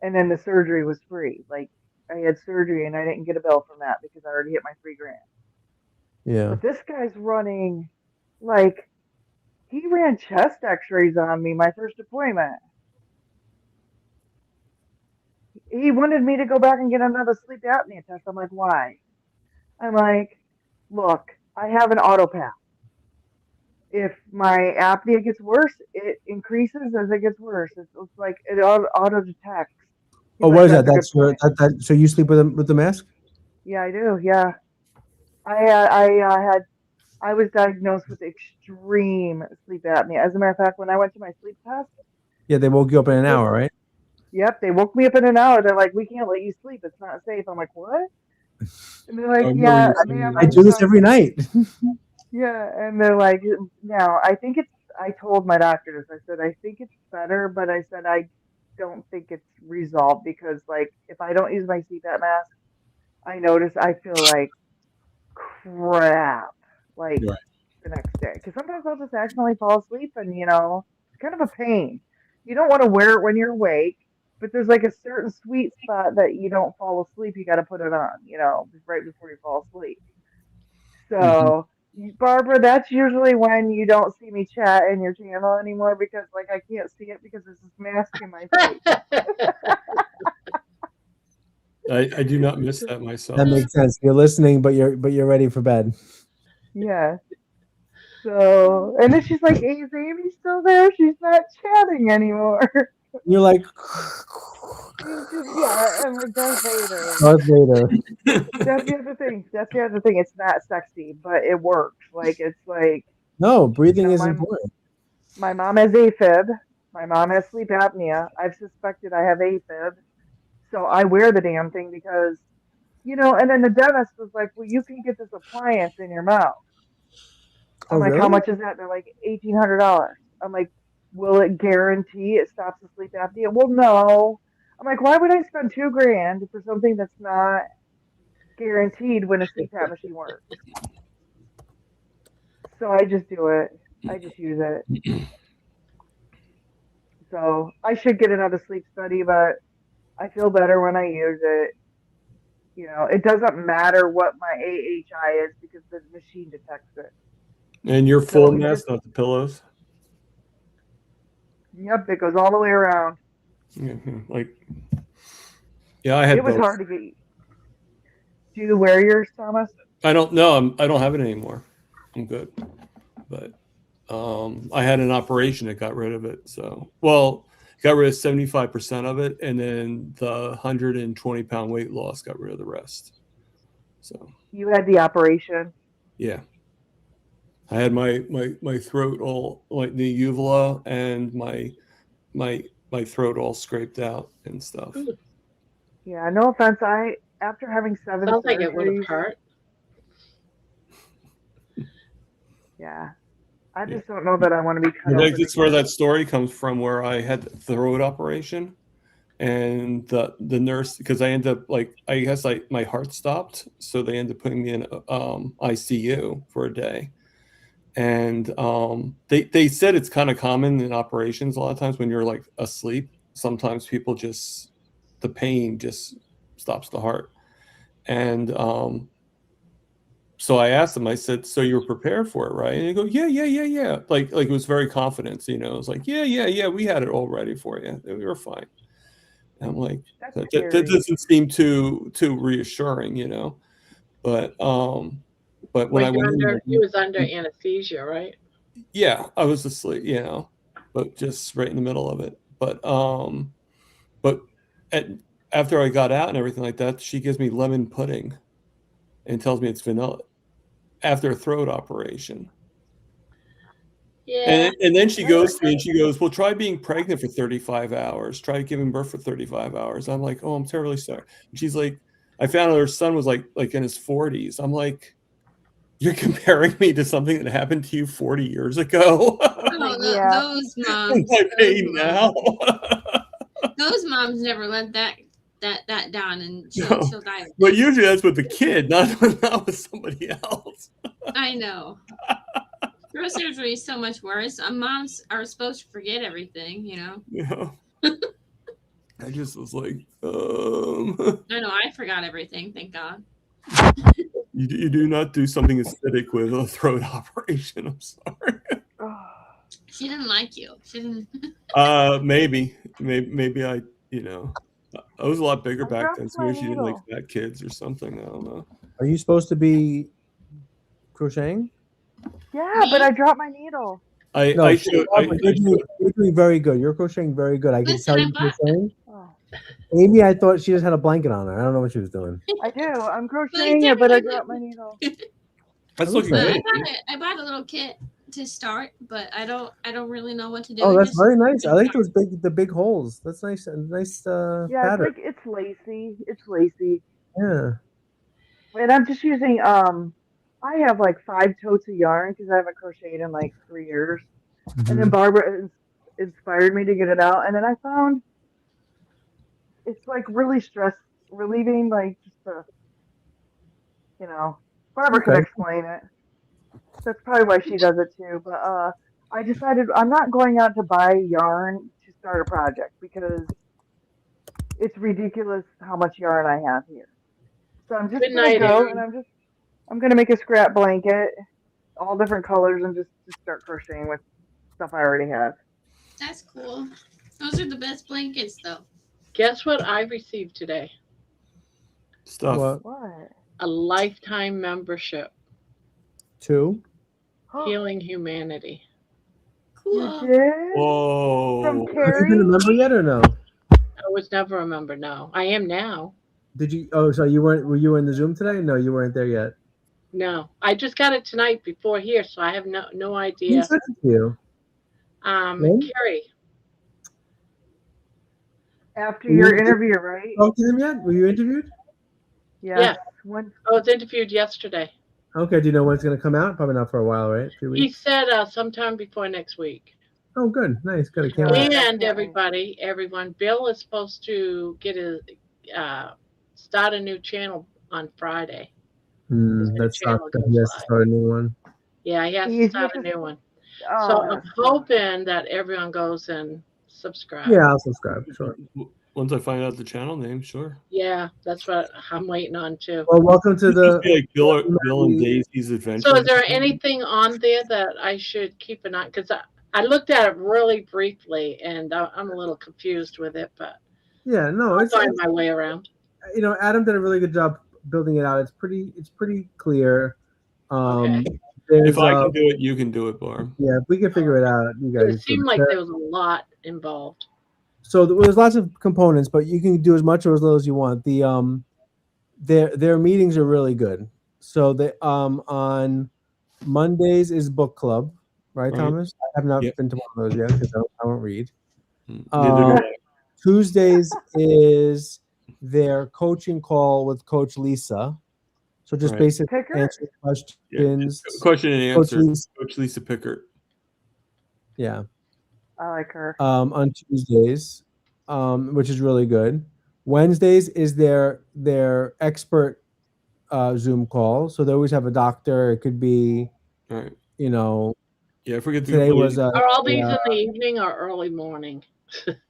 And then the surgery was free. Like I had surgery and I didn't get a bill from that because I already hit my $3,000. Yeah. But this guy's running like he ran chest x-rays on me my first appointment. he wanted me to go back and get another sleep apnea test. I'm like, why? I'm like, look, I have an auto pass. If my apnea gets worse, it increases as it gets worse. It's like it auto detects. Oh, what is that? That's your, so you sleep with the mask? Yeah, I do. Yeah, I was diagnosed with extreme sleep apnea. As a matter of fact, when I went to my sleep test, Yeah, they woke you up in an hour, right? yep, they woke me up in an hour. They're like, "We can't let you sleep. It's not safe." I'm like, "What?" And they're like, I "Yeah, remember ma'am, I I'm do this sorry." every night. Yeah, and they're like, "Now, I think it's." I told my doctor this. I said, "I think it's better," but I said, "I don't think it's resolved because, like, if I don't use my CPAP mask, I notice I feel like crap, like Right. the next day. Because sometimes I'll just accidentally fall asleep, and it's kind of a pain. You don't want to wear it when you're awake, but there's like a certain sweet spot that you don't fall asleep. You got to put it on, right before you fall asleep. Mhm. So, Barbara, that's usually when you don't see me chat in your channel anymore because, like, I can't see it because there's this mask in my face. I do not miss that That myself. makes sense. You're listening, but you're ready for bed. Yeah. So, and then she's like, "Is Amy still there? She's not chatting anymore." You're like Yeah, I'm like Darth Vader. Darth Vader. That's the other thing. That's the other thing. It's not sexy, but it works. Like it's like No, you breathing know, is my important. my mom has AFib. My mom has sleep apnea. I've suspected I have AFib, so I wear the damn thing because And then the dentist was like, "Well, you can get this appliance in your mouth." Oh, I'm like, "How really? much is that?" They're like, $1,800. I'm like, "Will it guarantee it stops the sleep apnea?" Well, no. I'm like, "Why would I spend $2,000 for something that's not guaranteed when a CPAP machine works?" So I just do it. I just use it. So I should get another sleep study, but I feel better when I use it. It doesn't matter what my AHI is because the machine detects it. And your full So it just, mask, not the pillows. yep, it goes all the way around. Like, yeah, I had It was both. hard to get. Do you wear yours, Thomas? I don't know. I don't have it anymore. I'm good. But I had an operation that got rid of it. So, well, got rid of 75% of it, and then the 120-pound weight loss got rid of the rest. So, You had the operation. yeah, I had my throat all like the uvula and my throat all scraped out and stuff. Yeah, no offense. After having 7 Sounds like it would have surgeries, hurt. yeah, I Yeah. just don't know that I want to be cut open That's where again. that story comes from, where I had the throat operation, and the nurse, because I ended up like I guess like my heart stopped, so they ended up putting me in ICU for a day, and they said it's kind of common in operations a lot of times when you're like asleep. Sometimes people just the pain just stops the heart, and so I asked him, I said, "So you were prepared for it, right?" And he go, "Yeah, yeah, yeah, yeah." Like it was very confident, It was like, "Yeah, yeah, yeah, we had it all ready for you. We were fine." And I'm like, That's that scary. doesn't seem too reassuring. But when Were I you went under? You in, was under anesthesia, right? yeah, I was asleep, but just right in the middle of it. But at, after I got out and everything like that, she gives me lemon pudding and tells me it's vanilla after a throat operation. Yeah. And then she That's goes to me and she goes, "Well, try being pregnant for 35 hours. Try giving birth for 35 hours." I'm like, "Oh, I'm terribly sorry." And she's like, I found out her son was like in his 40s. I'm like, "You're comparing me to something that happened to you 40 years ago?" Oh, Yeah. those In moms, my those pain moms, now. those moms never let that down, and No. she'll die. But usually that's with the kid, not with somebody else. I know. Throat surgery is so much worse. Moms are supposed to forget everything. Yeah. I just was like, I know. I forgot everything. Thank God. you do not do something acidic with a throat operation. I'm sorry. She didn't like you. She didn't. Maybe I, I was a lot bigger I back dropped then, so my maybe she didn't like needle. fat kids or something. I don't know. Are you supposed to be crocheting? Yeah, but Me? I dropped my needle. No, I showed Barbara, I showed you're doing very good. You're crocheting very good. I can Listen, tell I you're bought crocheting. Oh, Amy, I thought she just had a blanket on her. I don't know what she was doing. I do. I'm well, crocheting it, but I dropped my needle. that's looks looking like good. I bought a little kit to start, but I don't really know what to do. Oh, that's Just very nice. I like those big holes. That's nice. Nice Yeah, pattern. it's lacy. It's lacy. Yeah. And I'm just using I have like 5 totes of yarn because I haven't crocheted in like 3 years. And then Mhm. Barbara inspired me to get it out, and then I found it's like really stress relieving, like just to, you know, Barbara could Okay. explain it. That's probably why she does it too. But I decided I'm not going out to buy yarn to start a project because it's ridiculous how much yarn I have here. So I'm just Good gonna night, go Aaron. and I'm gonna make a scrap blanket, all different colors, and just start crocheting with stuff I already have. That's cool. Those are the best blankets, though. Guess what I received today? Stuff. What? What? A lifetime membership, 2? Healing Humanity. You Cool. did? From Whoa. Have you been a Carrie? member yet or no? I was never a member. No, I am now. Did you? Oh, so you weren't? Were you in the Zoom today? No, you weren't there yet. No, I just got it tonight before here, so I have no Who idea. sent it to you? When? Carrie. After Were your you interview, right? talk to them yet? Were you interviewed? Yes. Yeah. When? I was interviewed yesterday. Okay. Do you know when it's going to come out? Probably not for a while, right? A few He weeks. said sometime before next week. Oh, good. Nice. Good. I can't Good. wait. I And can't wait. everyone, Bill is supposed to get start a new channel on Friday. His new That sucks. channel He goes has to live. start a new one. Yeah, he has to He's start a just, new one. oh, So that I'm sucks. hoping that everyone goes and subscribe. Yeah, I'll subscribe. Sure. Once I find out the channel name, sure. Yeah, that's what I'm waiting on too. Well, welcome to It must the. be like Bill and Daisy's Adventure. So is there anything on there that I should keep an eye? Because I looked at it really briefly and I'm a little confused with it, but Yeah, no, I'll find my way around. Adam did a really good job building it out. It's pretty clear. Okay. If I can do it, you can do it, Barb. Yeah, if we can figure it out, you guys. It seemed like there was a lot involved. So there's lots of components, but you can do as much or as little as you want. Their meetings are really good. So on Mondays is book club, right, Thomas? I have not been to one of those yet because I won't read. Tuesdays is their coaching call with Coach Lisa. So just basic answer questions. Yeah. Question and answer. Coach Lisa Pickert. Yeah. I like her. On Tuesdays, which is really good. Wednesdays is their expert Zoom call. So they always have a doctor. It could be, you know. Yeah, I forget. Today was. Are all these in the evening or early morning?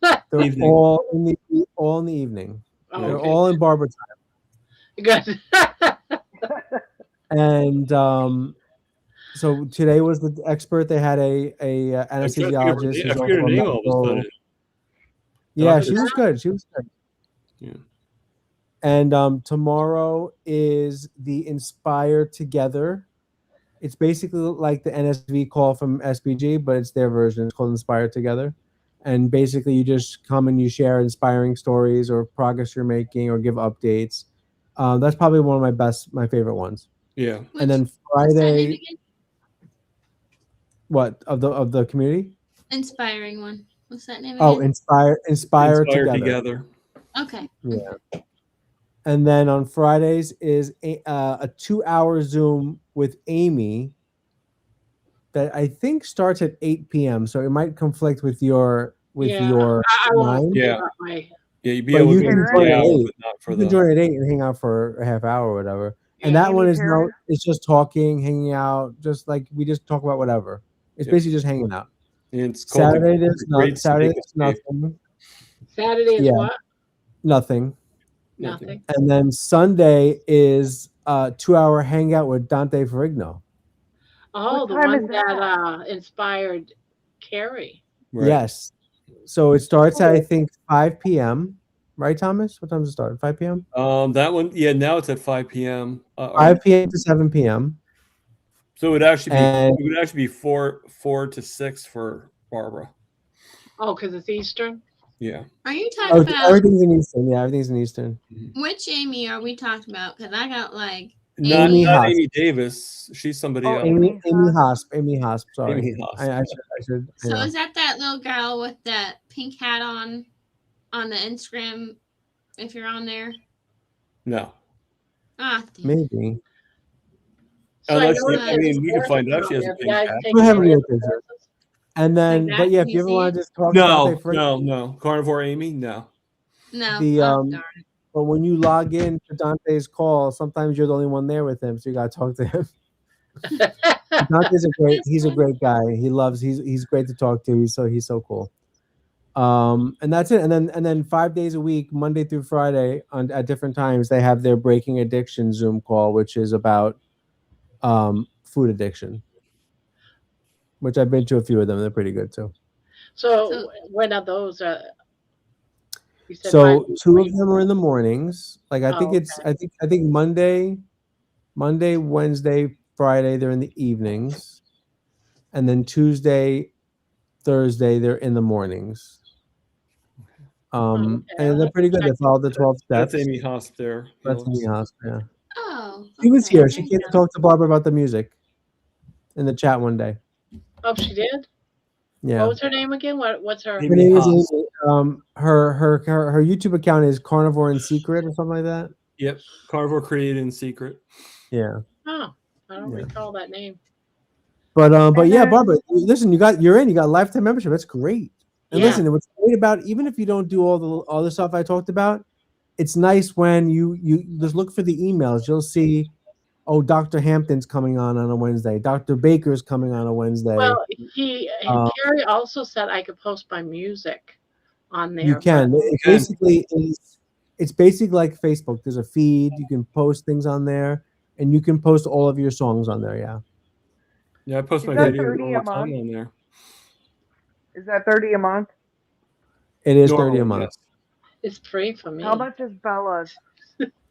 They're all in the evening. Oh, they're all in Barbara time. Good. And so today was the expert. They had a anesthesiologist. I forget her name all of a sudden. Yeah, she was good. She was good. Yeah. And tomorrow is the Inspire Together. It's basically like the NSV call from SBG, but it's their version. It's called Inspire Together. And basically you just come and you share inspiring stories or progress you're making or give updates. That's probably one of my favorite ones. Yeah. And then Friday, what of the community? Inspiring one. What's that name? Oh, again? Inspire together. Okay. Yeah. And then on Fridays is a 2-hour Zoom with Amy that I think starts at 8 p.m. So it might conflict with your mind. Yeah. Yeah, you'd be but able you to can join join at 8. You can join at 8 and hang out for a half hour or whatever. And that one is it's just talking, hanging out, just like we just talk about whatever. It's basically just hanging out. And it's Saturday is nothing. Saturday is what? Nothing. Nothing. And then Sunday is 2-hour hangout with Dante Ferrigno. Oh, the one that inspired Carrie. Right. Yes. So it starts at I think 5 p.m. right, Thomas? What time does it start? 5 p.m. That one, yeah. Now it's at 5 p.m. 5 p.m. to 7 p.m. So it would actually be And 4 to 6 for Barbara. Oh, because it's Eastern. Yeah. Are you talking about everything's in Eastern. Yeah, everything's in Eastern. which Amy are we talking about? Because I got like Not Amy not Haas. Amy Davis. She's somebody Oh, else. Amy Amy Haas. Hosp. Amy Hosp. Sorry. Amy Haas. I should. I So know. is that little girl with that pink hat on the Instagram? If you're on there, No. damn. Maybe. So I Unless know you, it I says mean, we can courses find out on she has a there. The pink guy's hat. taking We'll have any her of the picture. courses. And then, Like but that? yeah, Can if you you ever see want it? to just talk No, Dante Freight, no. Carnivore Amy? No. No. the Oh, darn. but when you log in to Dante's call, sometimes you're the only one there with him, so you gotta talk to him. Dante's he's a great guy. He's great to talk to. He's so cool. And that's it. And then 5 days a week, Monday through Friday, at different times, they have their Breaking Addiction Zoom call, which is about food addiction. Which I've been to a few of them. They're pretty good too. So when are those? You said So 5 two of weeks. them are in the mornings. Like I think Oh, it's I think Monday, Wednesday, Friday they're in the evenings, and then Tuesday, Thursday they're in the mornings. okay. And I'll they're have pretty to good. They check follow the 12 steps. That's Amy Hosp there. That's Amy Haas, yeah. Oh, She was okay. here. There She you came to go. talk to Barbara about the music in the chat one day. Oh, she did. Yeah. What was her name again? What's her? Her Amy name is Haas. Amy. Her YouTube account is Carnivore in Secret or something like that. Yep. Carnivore created in secret. Yeah. Oh, I don't Yeah. recall that name. But And yeah, then- Barbara, listen, you're in. You got lifetime membership. That's great. And Yeah. listen, what's great about, even if you don't do all the stuff I talked about, it's nice when you just look for the emails. You'll see, oh, Dr. Hampton's coming on a Wednesday. Dr. Baker's coming on a Wednesday. Well, Um, Carrie also said I could post my music on there. you can. but- It basically is. It's basically like Facebook. There's a feed. You can post things on there, and you can post all of your songs on there. Yeah. Yeah, I post Is my that videos 30 all a the time month? on there. Is that 30 a month? It is 30 a Normally, month. It's free for me. How much is Bella's?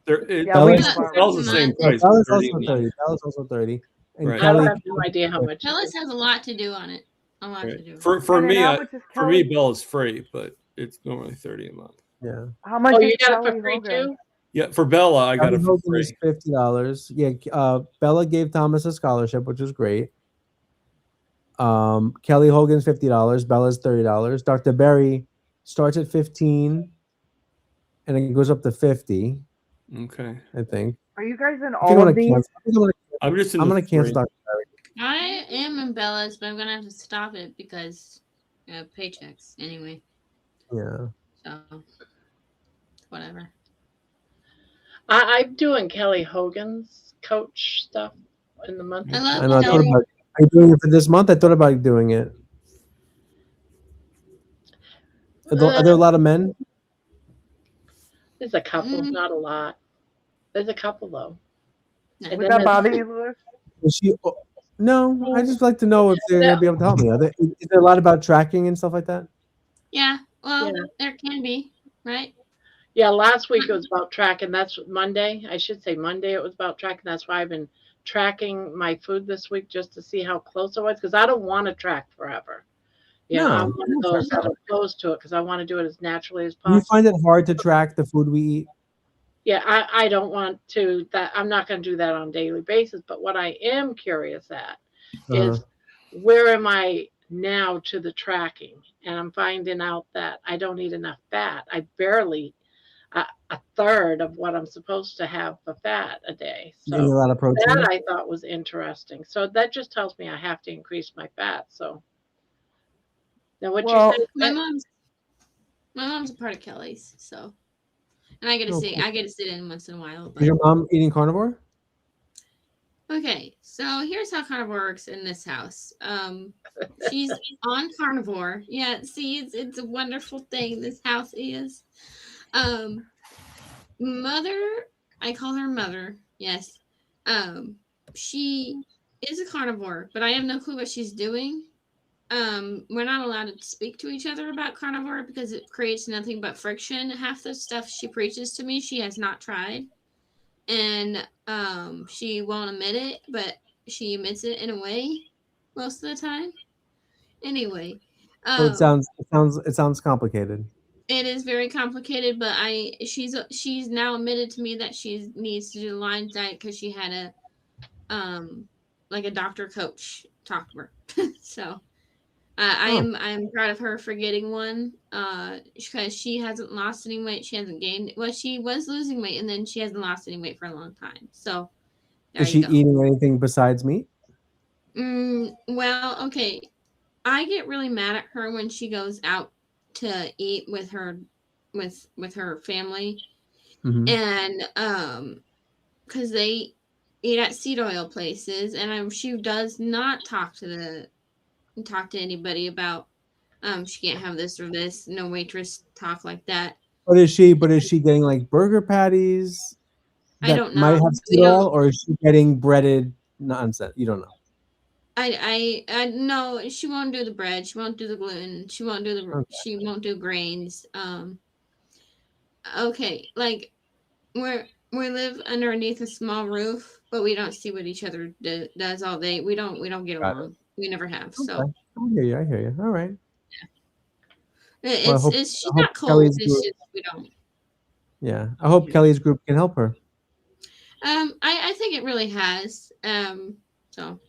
Bella- we Bella's- know Barbara. Bella's the same price. Bella's 30 also a month. 30. Bella's also 30. And Right. I Kelly, have no idea how much. Phyllis has a lot to do on it. A lot to Right. do. For And then me, how much is for me, Kelly? Bella's free, but it's normally 30 a month. yeah. How much Oh, is you got it Kelly for free Hogan? too? Yeah, for Bella, I got Kelly it for Hogan free. is $50. Yeah. Bella gave Thomas a scholarship, which was great. Kelly Hogan's $50. Bella's $30. Dr. Berry starts at 15, and it goes up to 50. Okay. I think. Are you guys in I think all of these? I'm just in I'm the gonna cancel three. Dr. Berry. I am in Bella's, but I'm gonna have to stop it because paychecks anyway. Yeah. So whatever. I'm doing Kelly Hogan's coach stuff in the month. I of love I know. I thought Kelly. about. Are you doing it for this month? I thought about doing it. Are there a lot of men? There's a couple, not a lot. There's a couple though. No. And Would then that there's- bother you, Louis? Is she? No, I just like to know if they're gonna be able to help me. Is there a lot about tracking and stuff like that? Yeah. Well, Yeah. there can be, right? Yeah, last week it was about tracking. That's Monday. I should say Monday it was about tracking. That's why I've been tracking my food this week just to see how close I was because I don't want to track forever. You know, I'm No, one of those that are close to it because I want to do it as naturally as Do you possible. find it hard to track the food we eat? Yeah, I don't want to that I'm not going to do that on a daily basis, but what I am curious at is where am I now to the tracking? And I'm finding out that I don't eat enough fat. I barely a third of what I'm supposed to have for fat a day. You eat a So lot of protein. that I thought was interesting. So that just tells me I have to increase my fat. So now what Well, you My said, mom's a part of Kelly's, so and I get to Okay. sit in once in a while. Is But your mom eating carnivore? okay, so here's how carnivore works in this house. She's on carnivore. Yeah, see, it's a wonderful thing. This house is. Mother, I call her mother. Yes. She is a carnivore, but I have no clue what she's doing. we're not allowed to speak to each other about carnivore because it creates nothing but friction. Half the stuff she preaches to me, she has not tried, and she won't admit it, but she admits it in a way most of the time. Anyway, So it sounds complicated. it is very complicated, but she's now admitted to me that she needs to do the Lions diet because she had a doctor coach talk to her. So I'm proud of her for getting one because she hasn't lost any weight. She hasn't gained. Well, she was losing weight, and then she hasn't lost any weight for a long time. So there Is she you go. eating anything besides meat? Well, okay. I get really mad at her when she goes out to eat with her family, and because they eat at seed oil places, and she does not talk to anybody about she can't have this or this, no waitress talk like that. But is she getting like burger patties I that don't know. might have seed oil, or is she getting breaded nonsense? You don't know. I no, she won't do the bread, she won't do the gluten, she won't do grains. Okay, like we live underneath a small roof, but we don't see what each other does all day. We don't get Got along. We never have. Okay. So I hear you. All right. it's she's I hope not cold. Kelly's It's group- just we don't. Yeah, I hope Kelly's group can help her. I think it really has. So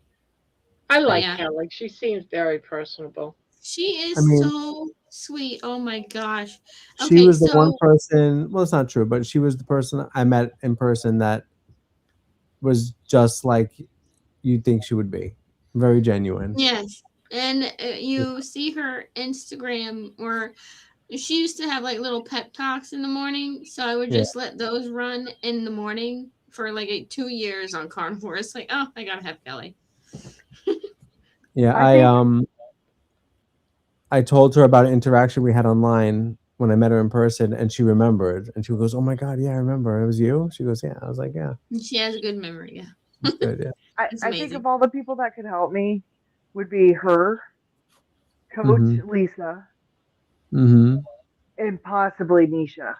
I like yeah. Kelly. She seems very personable. She is I mean- so sweet. Oh my gosh. She Okay, was the one so person. Well, it's not true, but she was the person I met in person that was just like you'd think she would be. Very genuine. yes, and you see her Instagram, or she used to have like little pep talks in the morning. So I would Yeah. just let those run in the morning for like 2 years on Carnivore. It's like, oh, I gotta have Kelly. Yeah, I I told her about an interaction we had online when I met her in person, and she remembered. And she goes, "Oh my God, yeah, I remember. It was you." She goes, "Yeah." I was like, "Yeah, And she has a good memory. Yeah, it's good." Yeah. it's I think amazing. of all the people that could help me would be her, Coach Mhm. Lisa, Mm-hmm. and possibly Nisha.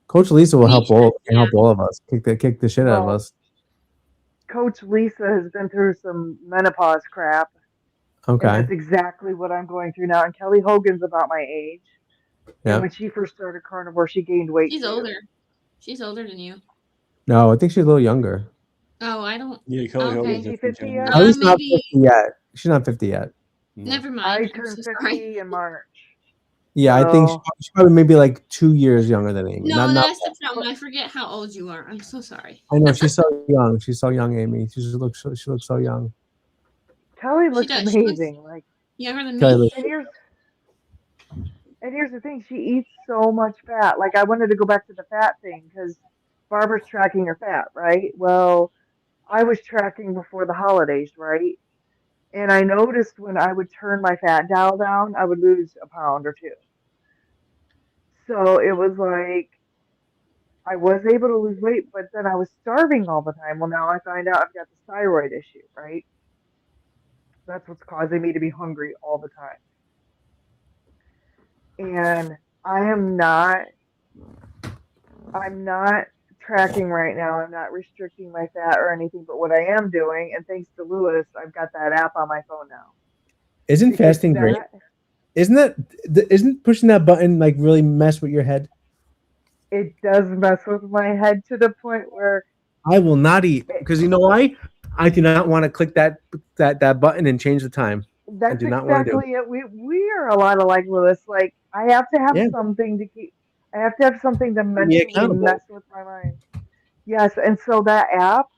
Coach Lisa will help Nisha, all of us. Kick the shit out of Well, us. Coach Lisa has been through some menopause crap, and Okay. that's exactly what I'm going through now. And Kelly Hogan's about my age. Yeah. And when she first started Carnivore, she gained weight she's too. older. She's older than you. No, I think she's a little younger. Oh, I don't. Yeah, Kelly Okay. Hogan's Is she different 50 than yet? At least not Maybe. 50 yet. She's not 50 yet. No. Never mind. I I'm turned so 50 sorry. in March. Yeah, I think So- she's probably maybe like 2 years younger than Amy. No, Not that's the problem. I forget how old you are. I'm so sorry. I know she's so young. She's so young, Amy. She looks so young. Kelly looks does. She looks- amazing. Like, Younger than Kelly me. looks- and here's the thing, she eats so much fat. Like, I wanted to go back to the fat thing because Barbara's tracking her fat, right? Well, I was tracking before the holidays, right? And I noticed when I would turn my fat dial down, I would lose a pound or two. So it was like I was able to lose weight, but then I was starving all the time. Well, now I find out I've got this thyroid issue, right? That's what's causing me to be hungry all the time. And I'm not tracking right now. I'm not restricting my fat or anything, but what I am doing, and thanks to Lewis, I've got that app on my phone now. Isn't Because fasting great? that- Isn't pushing that button like really mess with your head? It does mess with my head to the point where I will not eat because you know why? I do not want to click that button and change the time. that's do not wanna do exactly it. We are a lot alike, Lewis. Like I have to have Yeah. something to keep. I have to have something to Be mentally accountable. mess with my mind. Yes, and so that app,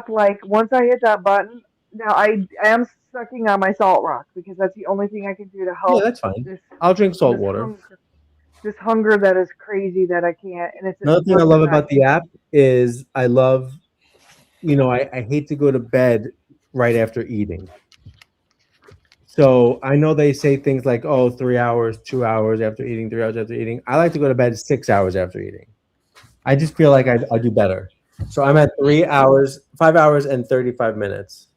like once I hit that button, now I am sucking on my salt rock because that's the only thing I can do to help. Yeah, that's fine. This, I'll drink salt this water. this hunger that is crazy that I can't. And it's Another thing I love about the app is I love, I hate to go to bed right after eating. So I know they say things like, oh, 3 hours, 2 hours after eating, 3 hours after eating. I like to go to bed 6 hours after eating. I just feel like I do better. So I'm at 3 hours, 5 hours and 35 minutes.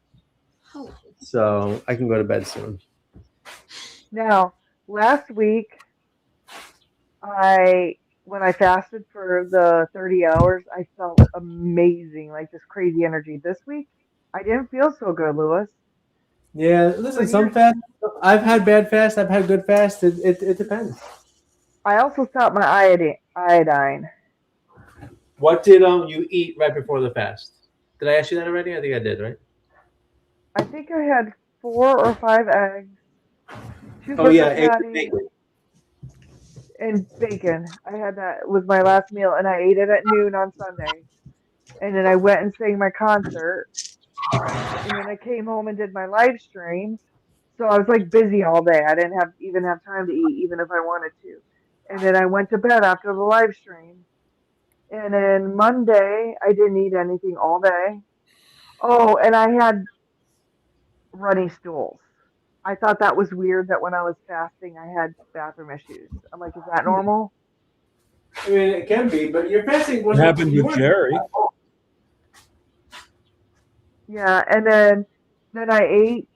Oh, so I can go to bed soon. Now, last week, when I fasted for the 30 hours, I felt amazing, like this crazy energy. This week, I didn't feel so good, Lewis. Yeah, listen, But some you're- fast. I've had bad fast. I've had good fast. It depends. I also stopped my iodine. What did you eat right before the fast? Did I ask you that already? I think I did, right? I think I had 4 or 5 eggs, 2 Oh yeah, breakfast eggs and patties, bacon. and bacon. I had that was my last meal, and I ate it at noon on Sunday. And then I went and sang my concert, and then I came home and did my live stream. So I was like busy all day. I didn't even have time to eat, even if I wanted to. And then I went to bed after the live stream. And then Monday, I didn't eat anything all day. Oh, and I had runny stools. I thought that was weird that when I was fasting, I had bathroom issues. I'm like, is that normal? I mean, it can be, but your fasting It wasn't. happened with Jerry. Yeah, and then I ate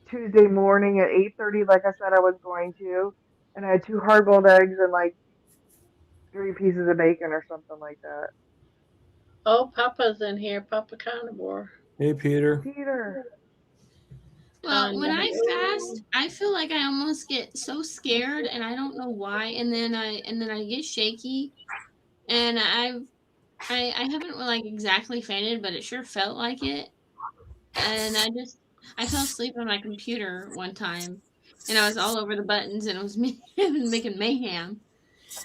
Tuesday morning at 8:30, like I said I was going to, and I had 2 hard-boiled eggs and like 3 pieces of bacon or something like that. Oh, Papa's in here. Papa Carnivore. Hey, Peter. Peter, Well, when I Carnivore. fast, I feel like I almost get so scared, and I don't know why. And then I get shaky, and I haven't like exactly fainted, but it sure felt like it. And I fell asleep on my computer one time, and I was all over the buttons, and it was it was making mayhem.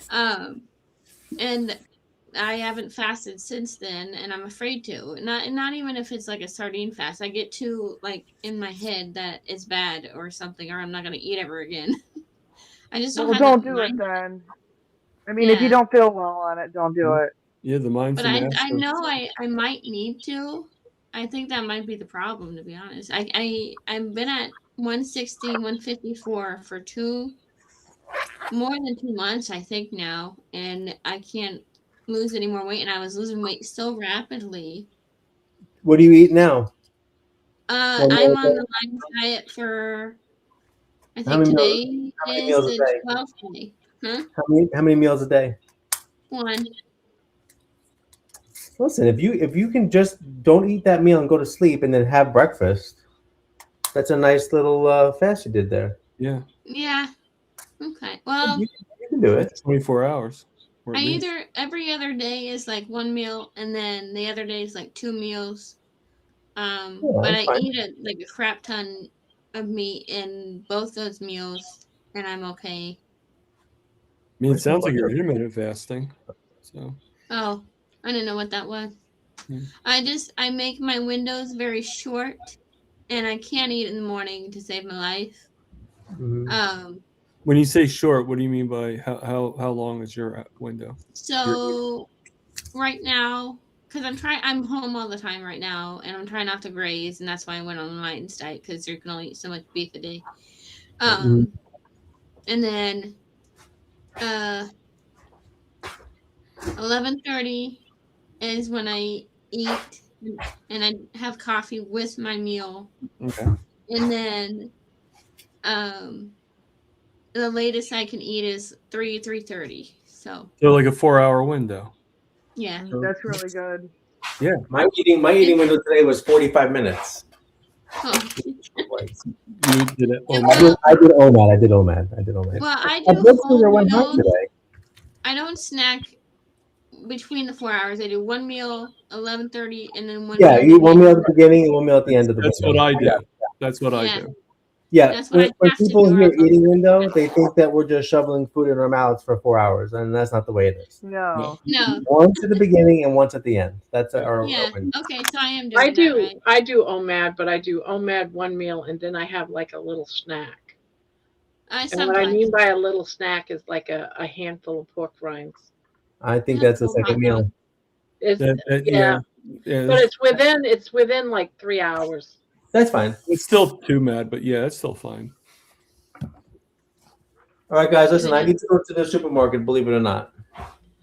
Um, and I haven't fasted since then, and I'm afraid to. Not even if it's like a sardine fast. I get too like in my head that it's bad or something, or I'm not gonna eat ever again. I just don't well, have don't that do it mind. then. I mean, if you Yeah, don't feel well on it, don't do it. Yeah, the mind's but the I master. know I might need to. I think that might be the problem, to be honest. I've been at 160, 154 for more than 2 months, I think now, and I can't lose any more weight, and I was losing weight so rapidly. What do you eat now? I'm on the line diet for, I How think many meals? today How many is meals a the day? 12th day. Huh? How many meals a day? One. Listen, if you can just don't eat that meal and go to sleep and then have breakfast, that's a nice little fast you did there. Yeah, Yeah. Okay. Well, You can do it. 24 hours. Or I at least. either every other day is like one meal, and then the other day is like 2 meals. Yeah, But that's I fine. eat like a crap ton of meat in both those meals, and I'm okay. I mean, it sounds like you're intermittent fasting. So, Oh, I didn't know what that was. Hmm. I make my windows very short, and I can't eat in the morning to save my life. Mhm. when you say short, what do you mean by how long is your window? So right now, because I'm home all the time right now, and I'm trying not to graze, and that's why I went on the Lions diet, because you can only eat so much beef a day. And then 11:30 is when I eat, and I have coffee with my meal, Okay. and then the latest I can eat is 3:30. So like a 4-hour window. yeah. That's really good. Yeah. My eating window today was 45 minutes. Oh. You did it. Yeah, I did OMAD. well, I My do blood whole sugar went high meals. today. I don't snack between the 4 hours. I do one meal, 11:30, and then one Yeah, meal. you eat one meal at the beginning and one meal at the end of the That's window. what I do. That's what I do. Yeah, That's what I when have to people do, or hear else I'll eating snack. window, they think that we're just shoveling food in our mouths for 4 hours, and that's not the way it is. No. No. Once at the beginning and once at the end. That's our Yeah. window. Okay, so I am doing that right. I do OMAD, but I do OMAD one meal and then I have like a little snack. And what I Sometimes. mean by a little snack is like a handful of pork rinds. I think that's the second meal. It's, Yeah. But it's within like 3 hours. That's fine. It's still too mad, but yeah, it's still fine. All right, guys, listen, I need to go to the supermarket, believe it or not.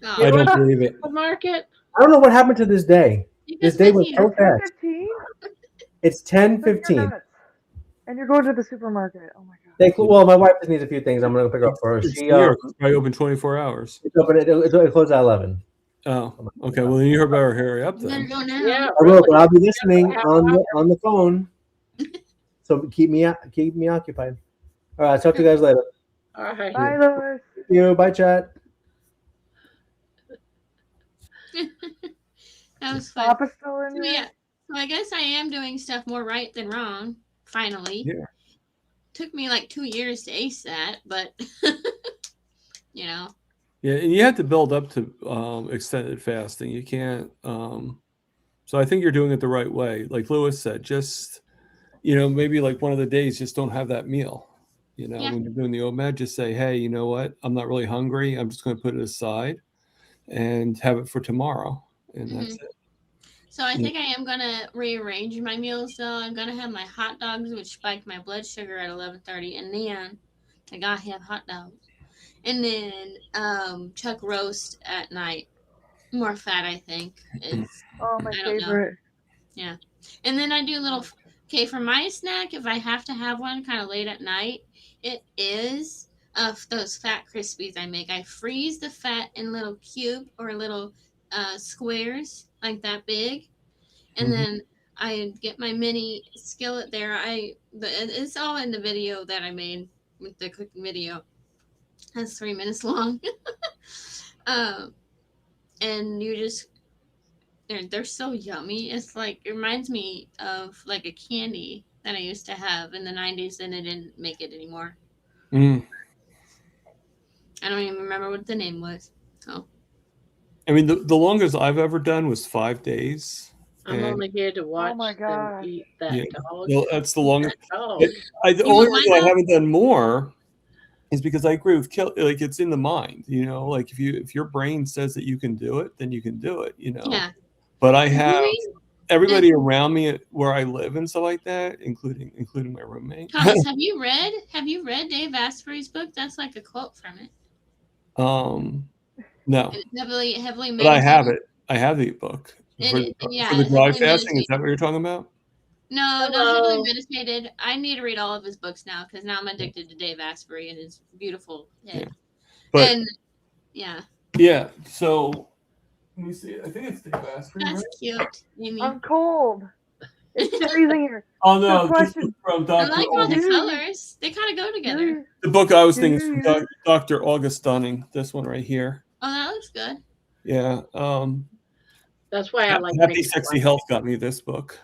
Oh. I don't believe it. Market? I don't know what happened to this day. This day was so fast. 10:15? It's 10:15. And you're going to the supermarket. Oh my god. Well, my wife just needs a few things. I'm gonna pick up for her. It's She New York. It's probably open 24 hours. it's open. It closes at 11. Oh, okay. Well, then you better hurry up You better then. go now. Yeah, I will, really. but I'll be listening Have on the phone. So keep me occupied. All right, I'll talk to you guys later. All right. Bye, Lois. Thank you. Bye, chat. That was fun. Papa's still in So here? yeah, so I guess I am doing stuff more right than wrong. Finally, Yeah. took me like 2 years to ace that, but you know, Yeah, and you have to build up to extended fasting. You can't. So I think you're doing it the right way. Like Lewis said, just maybe like one of the days, just don't have that meal. Yeah. When you're doing the OMAD, just say, hey, you know what? I'm not really hungry. I'm just going to put it aside and have it for tomorrow, and that's it. So I think I am gonna rearrange my meals though. I'm gonna have my hot dogs, which spike my blood sugar at 11:30, and then I gotta have hot dogs, and then chuck roast at night. More fat, I think. Is Oh, my I don't know. favorite. Yeah, and then I do little. Okay, for my snack, if I have to have one kind of late at night, it is those fat Krispies I make. I freeze the fat in little cube or little squares like that big, and Mhm. then I get my mini skillet there. It's all in the video that I made with the cooking video. That's 3 minutes long. And you just they're so yummy. It's like it reminds me of like a candy that I used to have in the 90s, and they didn't make it anymore. Mm. I don't even remember what the name was. So I mean, the longest I've ever done was 5 days. I'm and- only here to watch my them God. eat that Yeah. dog. Well, that's the longest. That dog. The You only want reason mine I now? haven't done more is because I agree with like it's in the mind. Like if your brain says that you can do it, then you can do it. yeah. But I Did you have read- everybody around me where I live and stuff like that, including my roommate. Thomas, have you read Dave Asprey's book? That's like a quote from it. No, It's heavily but I have meditated. it. I have the book And for yeah, the dry heavily fasting. Is meditated. that what you're talking about? No, Hello. heavily meditated. I need to read all of his books now because now I'm addicted to Dave Asprey and his beautiful head. Yeah. But And yeah, yeah, so let me see. I think it's Dave Asprey, that's right? cute, Amy. I'm cold. It's freezing here. Oh no, this question. is from I Dr. like all the August. colors. They kind of go together. The book I was thinking is from Dr. August Dunning. This one right here. Oh, that looks good. Yeah. That's why I like Happy making Sexy fun. Health got me this book.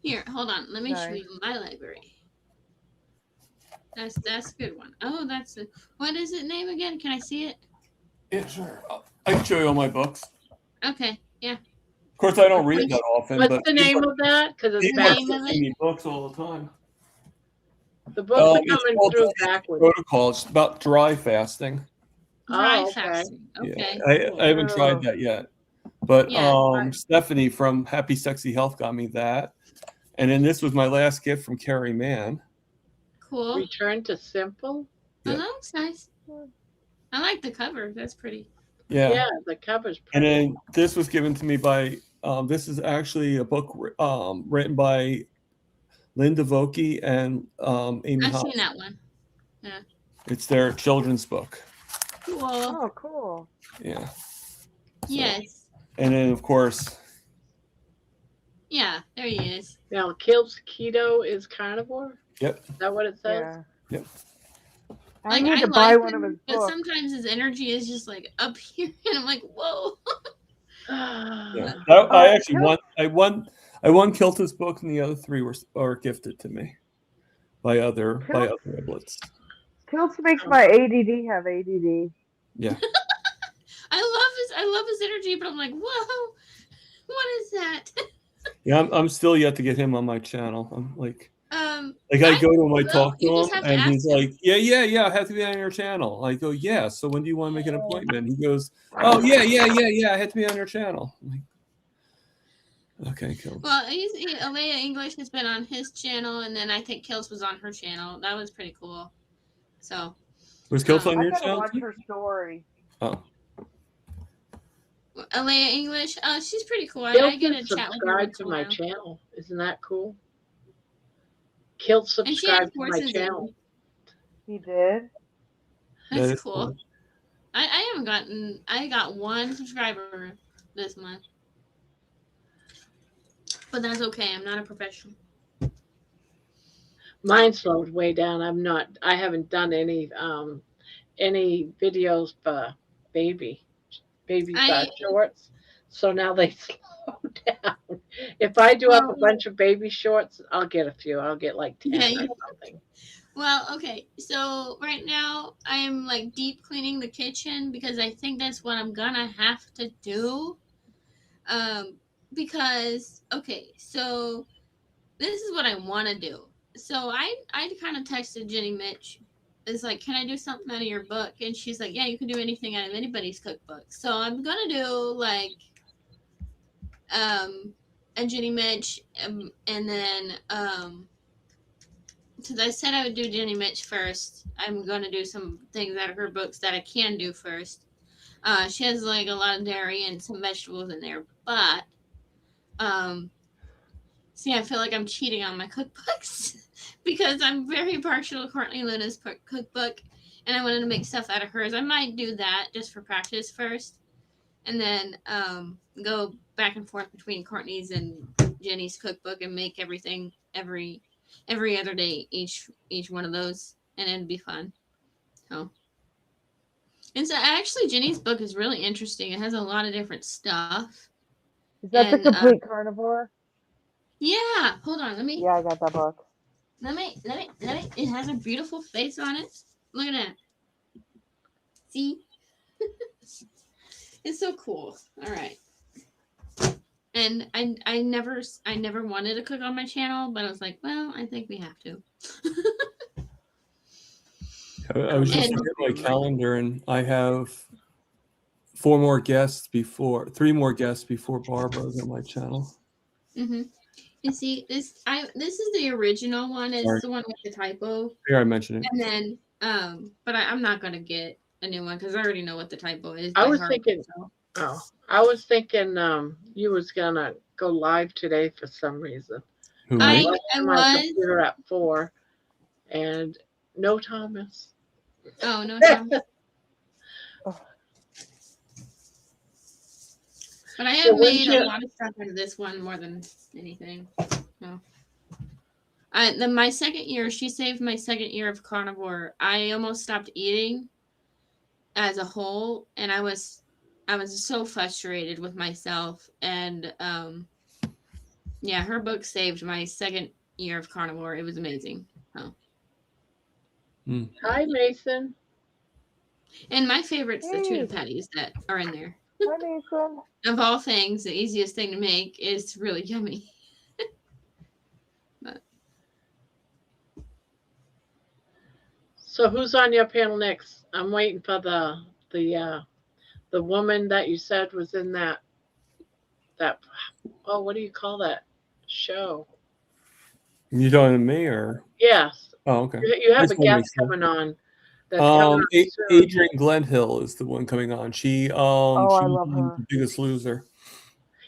Here, hold on. Let me show Nice. you my library. That's a good one. Oh, what is it name again? Can I see it? Yeah, sure. I can show you all my books. Okay, yeah. Of course, I don't read that often. What's but the name of that? Because it's people are name of sending me books all the time. the books are It's coming called through the backwards. Protocol. It's about dry fasting. Dry Oh, okay. fasting. Okay. Yeah, I haven't tried that yet. But Yeah. Stephanie from Happy Sexy Health got me that. And then this was my last gift from Carrie Mann. Cool. Return to simple. Yeah. Oh, that looks nice. I like the cover. That's pretty. Yeah. The cover's And pretty. then this was given to me by, this is actually a book written by Linda Vokey and Amy I've Hobbs. seen that one. It's their children's book. Cool. Oh, cool. Yeah. Yes. And then, of course, Yeah, there he is. Now, Kilt's Keto is Carnivore? Yep. Is that what it says? Yeah. Yep. I Like, need I to buy like one of him, his but books. sometimes his energy is just like up here, and I'm like, whoa. Yeah. I actually won. I won Kilta's book, and the other three were gifted to me by other outlets. Kilts makes my ADD have ADD. Yeah. I love his energy, but I'm like, whoa, what is that? Yeah, I'm still yet to get him on my channel. I'm like I I go to him, I will. talk to You just him, have to and ask he's him. like, yeah, I have to be on your channel. I go, yeah. So when do you want to make an appointment? He goes, oh yeah, I have to be on your channel. I'm like, okay, cool. Well, Alea English has been on his channel, and then I think Kills was on her channel. That was pretty cool. So Was Kilts on I your gotta channel? watch her story. Oh, Alea English, she's pretty cool. I get a chat with her. Subscribe to once in a my while. channel. Isn't that cool? Kilt And she has subscribed to my horses channel. in. He did. That That's is cool. fun. I got 1 subscriber this month. But that's okay. I'm not a professional. Mine slowed way down. I haven't done any videos for baby shorts. So now they slow down. If I do up a bunch of baby shorts, I'll get a few. I'll get like 10 Yeah, or something. Well, okay. So right now I am like deep cleaning the kitchen because I think that's what I'm gonna have to do. Because okay, so this is what I want to do. So I kind of texted Jenny Mitch. It's like, can I do something out of your book? And she's like, yeah, you can do anything out of anybody's cookbook. So I'm gonna do like a Jenny Mitch, and then since I said I would do Jenny Mitch first, I'm going to do some things out of her books that I can do first. She has like a lot of dairy and some vegetables in there, but see, I feel like I'm cheating on my cookbooks because I'm very partial to Courtney Luna's cookbook, and I wanted to make stuff out of hers. I might do that just for practice first, and then go back and forth between Courtney's and Jenny's cookbook and make everything every other day, each one of those, and it'd be fun. So, and so actually Jenny's book is really interesting. It has a lot of different stuff. Is that And the complete carnivore? yeah, hold on, let me Yeah, I got that book. it has a beautiful face on it. Look at that. See? It's so cool. All right. And I never wanted to cook on my channel, but I was like, well, I think we have to. I was just looking at my calendar, and I have 3 more guests before Barbara's on my channel. Mm-hmm. You see, this is the original one. It's Sorry. the one with the typo. Here I mentioned it. And then, but I'm not gonna get a new one because I already know what the typo is. I was thinking you was gonna go live today for some reason. Who, I me? Left was. my computer at 4, and no Thomas. Oh no, Tom. But I have made a lot of stuff out of this one more than anything. No. My second year, she saved my second year of carnivore. I almost stopped eating as a whole, and I was so frustrated with myself. And yeah, her book saved my second year of carnivore. It was amazing. Oh. Hi, Mason. And my favorite's the tuna patties that are in there. Hi, Mason. Of all things, the easiest thing to make is really yummy. But. So who's on your panel next? I'm waiting for the woman that you said was in that what do you call that show? You talking to me or? Yes. Oh, okay. You have a guest coming on. Adrian Glenhill is the one coming on. She I love her. The Biggest Loser.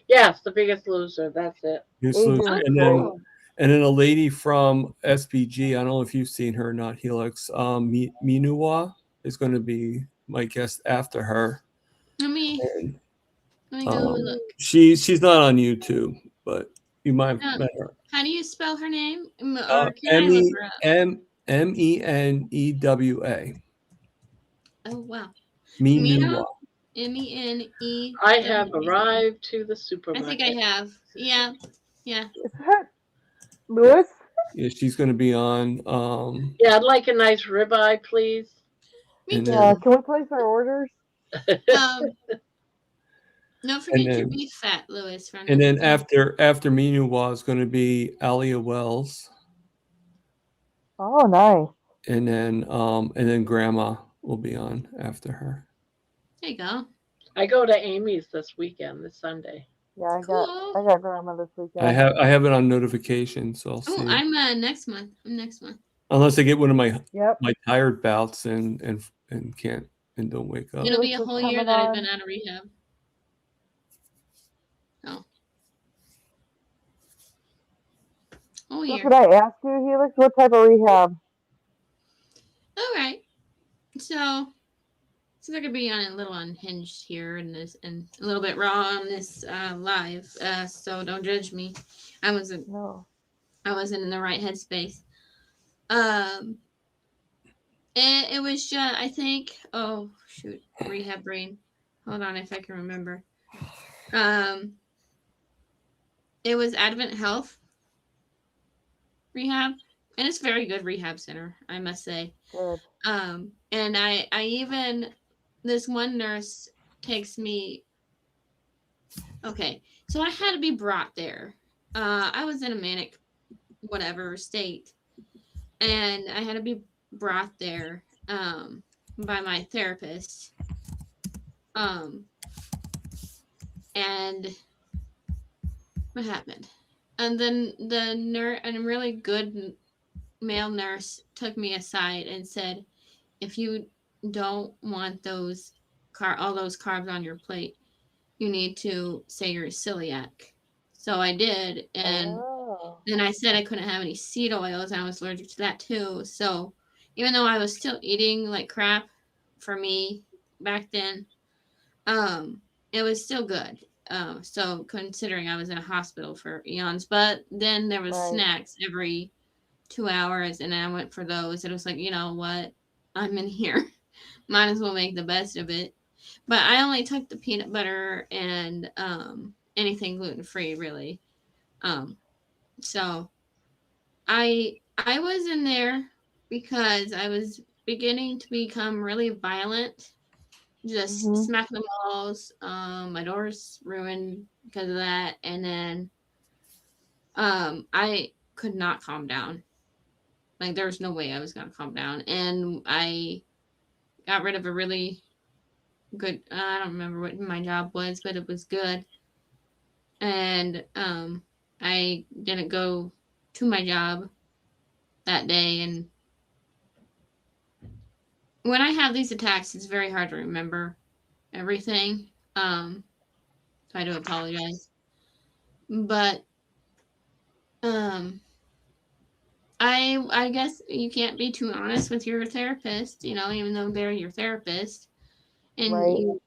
Yes, The Biggest Loser. That's it. Biggest Loser. And then a lady from SPG. I don't know if you've seen her or not. Helix. Minuwa is going to be my guest after her. Let me go look. She's not on YouTube, but you might have met her. How do you spell her name? Or can I look her up? Menewa. Oh wow. Menewa. MENE. I have arrived to the supermarket. I think I have. Yeah. Is that Lewis? Yeah, she's going to be on. Yeah, I'd like a nice ribeye, please. Me too. Yeah, can we place our orders? Don't forget your beef fat, Lewis. And then after Menewa is going to be Alia Wells. Oh, nice. And then Gramma will be on after her. There you go. I go to Amy's this Sunday. Yeah, I got Gramma this weekend. I have it on notification, so I'll see. Oh, I'm next month. Unless I get one of my tired bouts and can't and don't wake up. It'll be a whole year that I've been out of rehab. Oh. whole So year. could I ask you, Helix, what type of rehab? All right. So since I could be on a little unhinged here in this and a little bit raw on this live, so don't judge me. I wasn't No. in the right headspace. Um, it was just I think. Oh shoot, rehab brain. Hold on, if I can remember. Um, it was Advent Health Rehab, and it's a very good rehab center, I must say. Good. And I even this one nurse takes me. Okay, so I had to be brought there. I was in a manic whatever state, and I had to be brought there by my therapist. Um, and what happened? And then the nurse, and a really good male nurse, took me aside and said, "If you don't want all those carbs on your plate, you need to say you're a celiac." So I did, and Oh. then I said I couldn't have any seed oils. I was allergic to that too. So even though I was still eating like crap for me back then, it was still good. So considering I was in a hospital for eons, but then there was Right. snacks every 2 hours, and I went for those. It was like, you know what, I'm in here, might as well make the best of it. But I only took the peanut butter and anything gluten free, really. So I was in there because I was beginning to become really violent, just Mhm. smacking the walls. My door's ruined because of that, and then I could not calm down. Like there was no way I was gonna calm down, and I got rid of a really good. I don't remember what my job was, but it was good, and I didn't go to my job that day, and when I have these attacks, it's very hard to remember everything. So I do apologize. But um I guess you can't be too honest with your therapist, even though they're your therapist. And Right.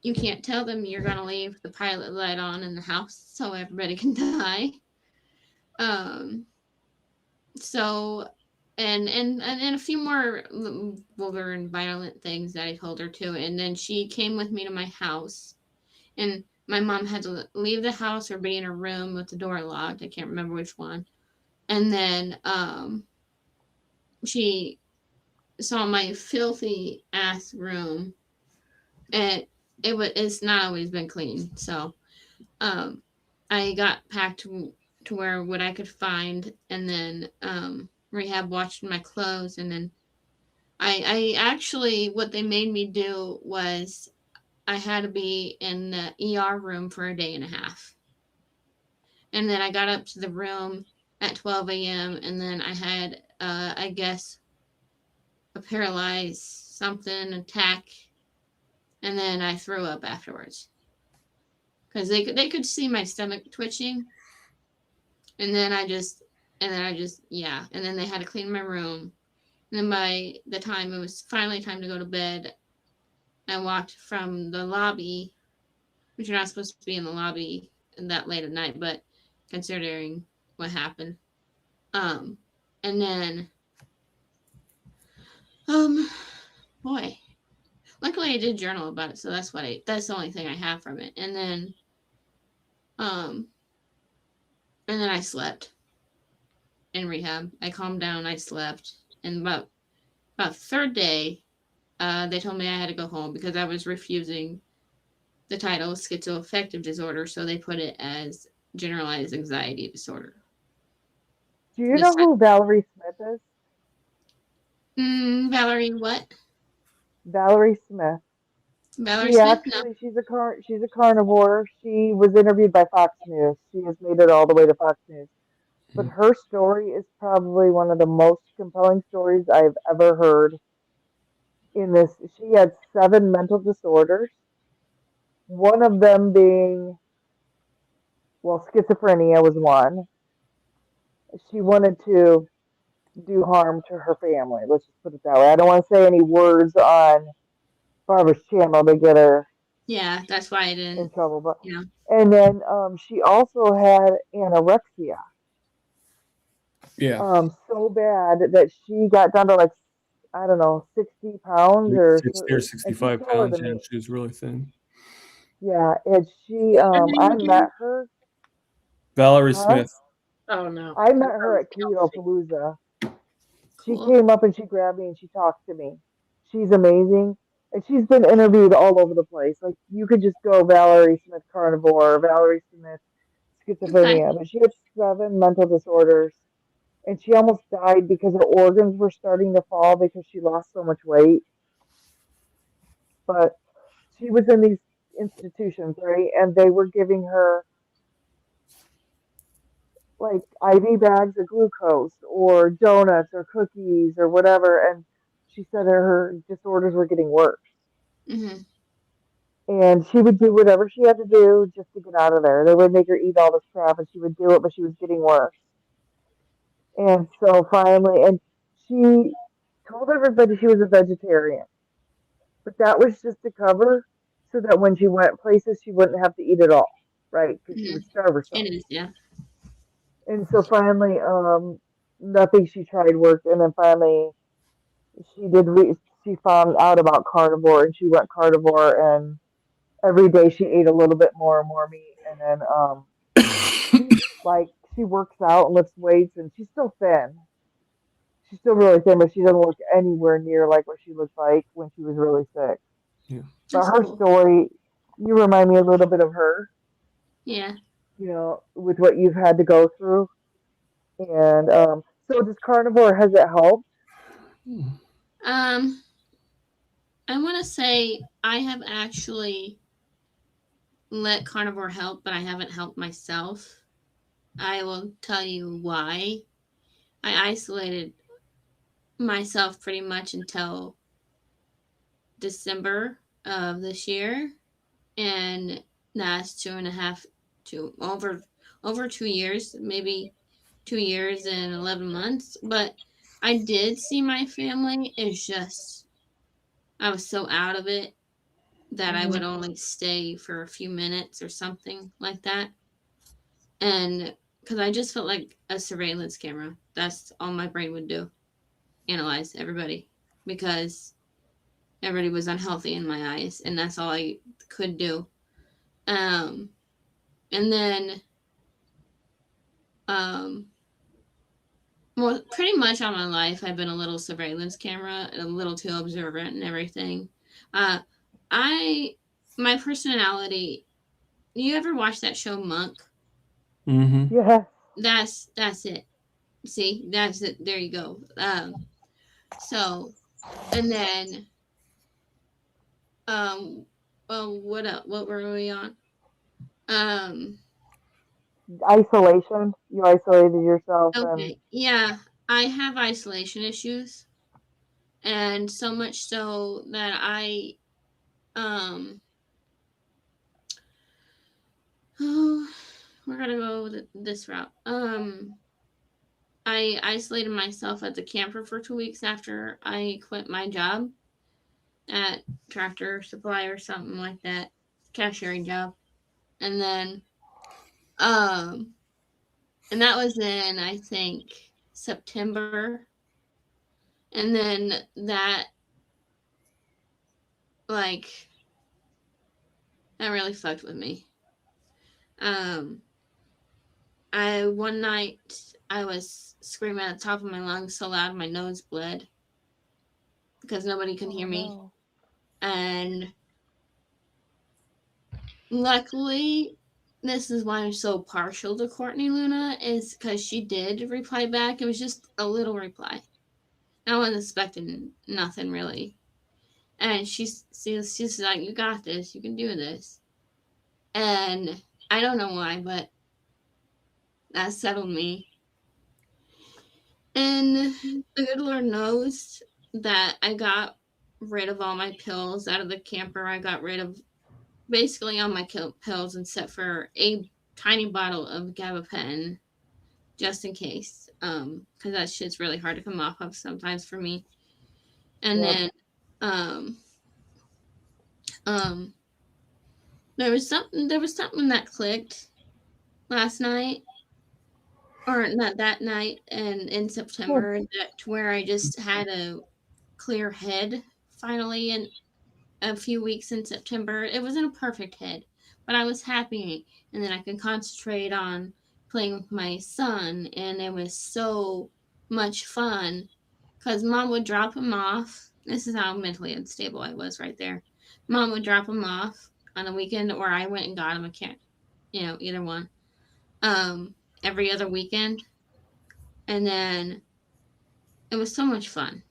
you can't tell them you're gonna leave the pilot light on in the house so everybody can die. Um so and a few more vulgar and violent things that I told her to. And then she came with me to my house, and my mom had to leave the house or be in her room with the door locked. I can't remember which one. And then she saw my filthy ass room, and it's not always been clean. So I got packed to where what I could find, and then rehab washed my clothes. And then I actually, what they made me do was I had to be in the ER room for a day and a half. And then I got up to the room at 12 a.m. and then I had, I guess, a paralyzed something attack, and then I threw up afterwards because they could see my stomach twitching, and then yeah, and then they had to clean my room. And then by the time it was finally time to go to bed, I walked from the lobby, which you're not supposed to be in the lobby that late at night, but considering what happened, and then boy, luckily I did journal about it, so that's the only thing I have from it. And then I slept in rehab. I calmed down, I slept, and about third day, they told me I had to go home because I was refusing the title schizoaffective disorder, so they put it as generalized anxiety disorder. Do you This know time. who Valerie Smith is? Valerie what? Valerie Smith. Valerie She Smith? No. actually she's a carnivore. She was interviewed by Fox News. She has made it all the way to Fox News. But her story is probably one of the most compelling stories I've ever heard in this. She had 7 mental disorders, one of them being, well, schizophrenia was one. she wanted to do harm to her family. Let's just put it that way. I don't want to say any words on Barbara's channel to get her Yeah, that's why I in didn't. trouble. But You know. and then she also had anorexia, Yeah, so bad that she got down to like I don't know 60 pounds or 60 or and she's 65 taller pounds. than Yeah, me. she was really thin. Yeah, and she What's her name I met again? her, Valerie huh? Smith. Oh no. I met I thought her it at Keto was Palooza. She Cool. came up and she grabbed me and she talked to me. She's amazing. And she's been interviewed all over the place. Like you could just go Valerie Smith Carnivore, Valerie Smith Okay. schizophrenia. But she had 7 mental disorders. And she almost died because her organs were starting to fall because she lost so much weight. But she was in these institutions, right? And they were giving her like IV bags of glucose or donuts or cookies or whatever. And she said her disorders were getting worse. Mhm. And she would do whatever she had to do just to get out of there. They would make her eat all this crap and she would do it, but she was getting worse. And so finally, and she told everybody she was a vegetarian, but that was just to cover so that when she went places, she wouldn't have to eat at all, right? Because she would Mhm. starve herself. It is. Yeah. And so finally, nothing she tried worked. And then finally, she did, she found out about carnivore and she went carnivore and every day she ate a little bit more and more meat. And then, she's like, she works out and lifts weights and she's still thin. She's still really thin, but she doesn't look anywhere near like what she looked like when she was really sick. Yeah. But That's her cool. story, you remind me a little bit of her, Yeah. with what you've had to go through. And so does carnivore, has it helped? Um, I want to say I have actually let carnivore help, but I haven't helped myself. I will tell you why. I isolated myself pretty much until December of this year, and that's 2.5 to over 2 years, maybe 2 years and 11 months. But I did see my family. It's just I was so out of it that I would Hmm. only stay for a few minutes or something like that. And because I just felt like a surveillance camera. That's all my brain would do. Analyze everybody. Because everybody was unhealthy in my eyes. And that's all I could do. Um, and then, um, well, pretty much all my life, I've been a little surveillance camera and a little too observant and everything. Uh, I, my personality, you ever watch that show Monk? Mm-hmm. Yes. That's it. See, that's it. There you go. So, and then, well, what else? What were we on? Um, Isolation. You isolated yourself and okay, yeah, I have isolation issues, and so much so that um, oh, we're gonna go this route. I isolated myself at the camper for 2 weeks after I quit my job at Tractor Supply or something like that, cashiering job. And then um and that was in I think September. And then that like that really fucked with me. Um I one night I was screaming at the top of my lungs so loud my nose bled because nobody could oh hear me. no. And luckily, this is why I'm so partial to Courtney Luna, is because she did reply back. It was just a little reply. I wasn't expecting nothing really. And she's like, "You got this. You can do this." And I don't know why, but that settled me. And the good Lord knows that I got rid of all my pills out of the camper. I got rid of basically all my pills except for a tiny bottle of gabapentin just in case, because that shit's really hard to come off of sometimes for me. And Yep. then um there was something that clicked last night, or not that night, and in September, that where I just had a clear head finally in a few weeks in September. It wasn't a perfect head, but I was happy, and then I could concentrate on playing with my son, and it was so much fun because mom would drop him off. This is how mentally unstable I was right there. Mom would drop him off on the weekend, or I went and got him. I can't, either one. Every other weekend, and then it was so much fun,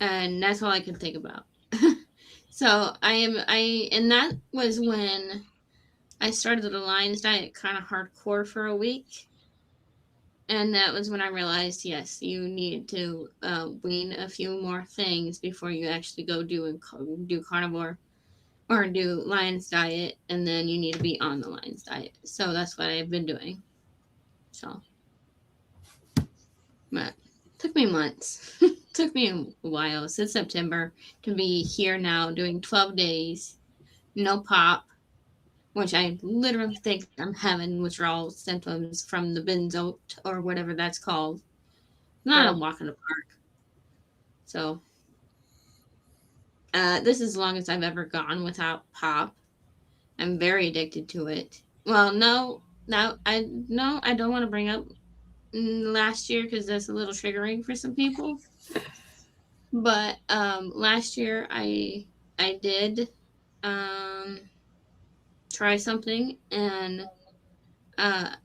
and that's all I could think about. So and that was when I started the Lions diet kind of hardcore for a week. And that was when I realized, yes, you need to wean a few more things before you actually go do carnivore or do Lions diet. And then you need to be on the Lions diet. So that's what I've been doing. So, but it took me months. Took me a while since September to be here now doing 12 days, no pop, which I literally think I'm having withdrawal symptoms from the benzoate or whatever that's called. Not a walk in the park. So this is as long as I've ever gone without pop. I'm very addicted to it. Well, no, I don't want to bring up last year because that's a little triggering for some people. But last year I did try something, and I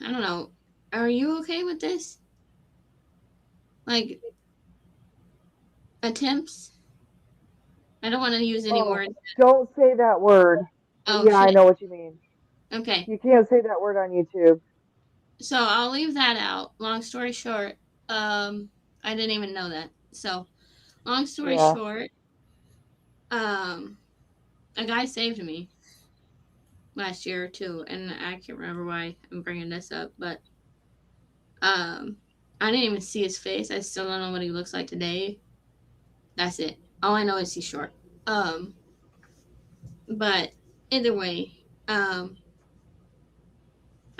don't know. Are you okay with this? Like attempts? I don't want to use any words. Don't say that word. Oh, yeah, shit. I know what you mean. Okay. You can't say that word on YouTube. So I'll leave that out. Long story short, I didn't even know that. So, long story short, a guy saved me last year too, and I can't remember why I'm bringing this up, but I didn't even see his face. I still don't know what he looks like today. That's it. All I know is he's short. But either way, I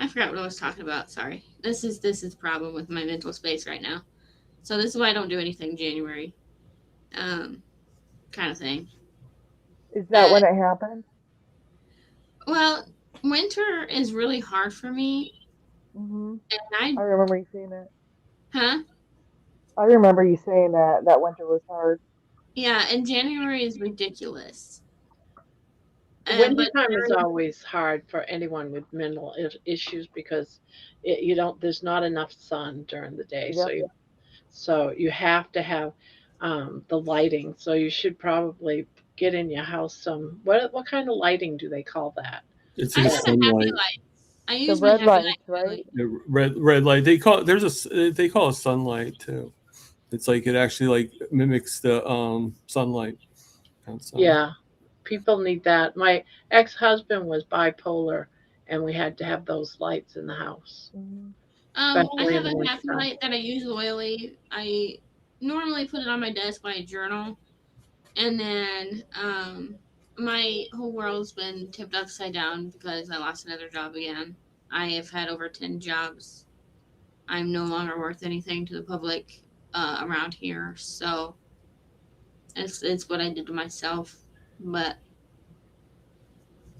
forgot what I was talking about. Sorry. This is the problem with my mental space right now. So this is why I don't do anything January. Kind of thing. Is that when it happened? Well, winter is really hard for me. Mm-hmm. And I remember you saying that. Huh? I remember you saying that winter was hard. Yeah, and January is ridiculous. Wintertime is always hard for anyone with mental issues because there's not enough sun during the day. Yep. So you have to have the lighting. So you should probably get in your house some. What kind of lighting do they call that? It's I like a have a happy sunlight. light. I use The my red happy lights, light. right? The red light. They call it sunlight too. It's like it actually like mimics the sunlight outside. Yeah, people need that. My ex-husband was bipolar, and we had to have those lights in the house. Mm-hmm. I Especially have in the a happy wintertime. light that I use oily. I normally put it on my desk when I journal. And then my whole world's been tipped upside down because I lost another job again. I have had over 10 jobs. I'm no longer worth anything to the public around here. So it's what I did to myself. But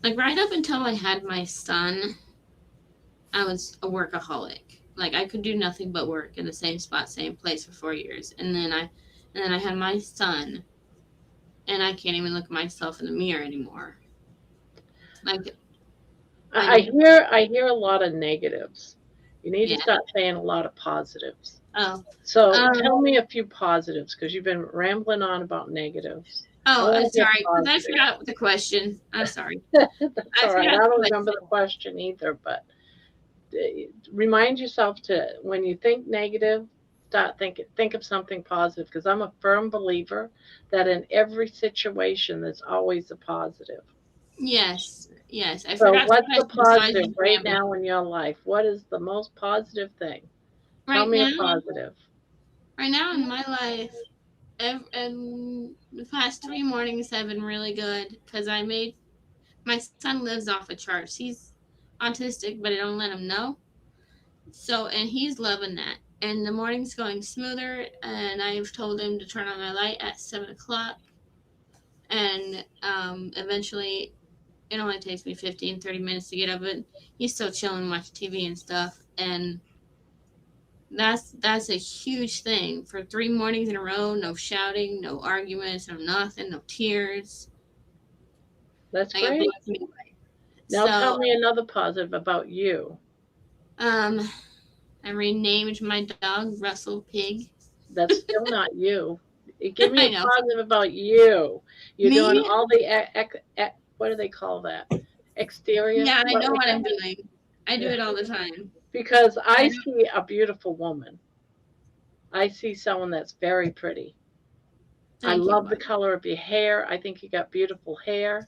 like right up until I had my son, I was a workaholic. Like I could do nothing but work in the same spot, same place for 4 years. And then I had my son, and I can't even look at myself in the mirror anymore. Like I hear a lot of negatives. You need to start saying a lot of positives. Oh. So tell me a few positives because you've been rambling on about negatives. Oh, I'm sorry. Because I forgot the question. I'm sorry. That's all right. I don't remember the question either, but remind yourself to, when you think negative, think of something positive, because I'm a firm believer that in every situation there's always a positive. Yes. I So forgot the what's the question, so I positive did right Gramma. now in your life? What is the most positive thing? Tell Right me a now, positive. in my life, the past 3 mornings have been really good because my son lives off a charts. He's autistic, but I don't let him know. So, and he's loving that. And the morning's going smoother, and I've told him to turn on my light at 7 o'clock. And eventually, it only takes me 15-30 minutes to get up, but he's still chilling, watching TV and stuff. And that's a huge thing. For 3 mornings in a row, no shouting, no arguments, no nothing, no tears. That's Like it great. blows me away. Now tell So, me another positive about you. I renamed my dog Russell Pig. That's still not you. Give me I a know. positive about you. You're doing Me? all the what do they call that? Exterior. Yeah, I What know was what I'm that? doing. I do it all the time. Because I I don't. see a beautiful woman. I see someone that's very pretty. I Thank you, love the bud. color of your hair. I think you got beautiful hair.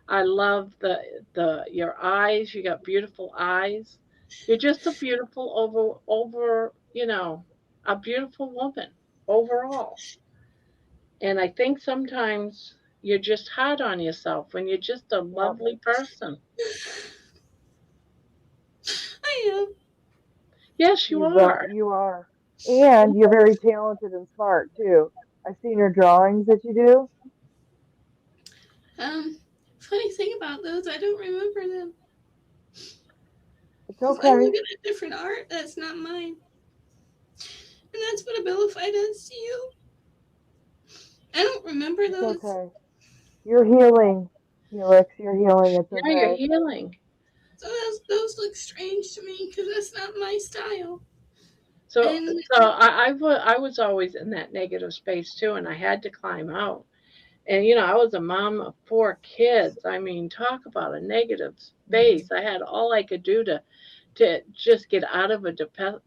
I love the your eyes. You got beautiful eyes. You're just a beautiful a beautiful woman overall. And I think sometimes you're just hard on yourself when you're just a Yep. lovely person. I am. Yes, you are. You are. And you're very talented and smart too. I've seen your drawings that you do. Funny thing about those, I don't remember them It's because I okay. look at different art that's not mine, and that's what Abilify does to you. I don't remember It's those, okay. You're healing, Felix. You're healing. It's Yeah, you're okay. healing. so those look strange to me because that's not my style. So, And I was always in that negative space too, and I had to climb out. And I was a mom of 4 kids. I mean, talk about a negative space. I had all I could do to just get out of a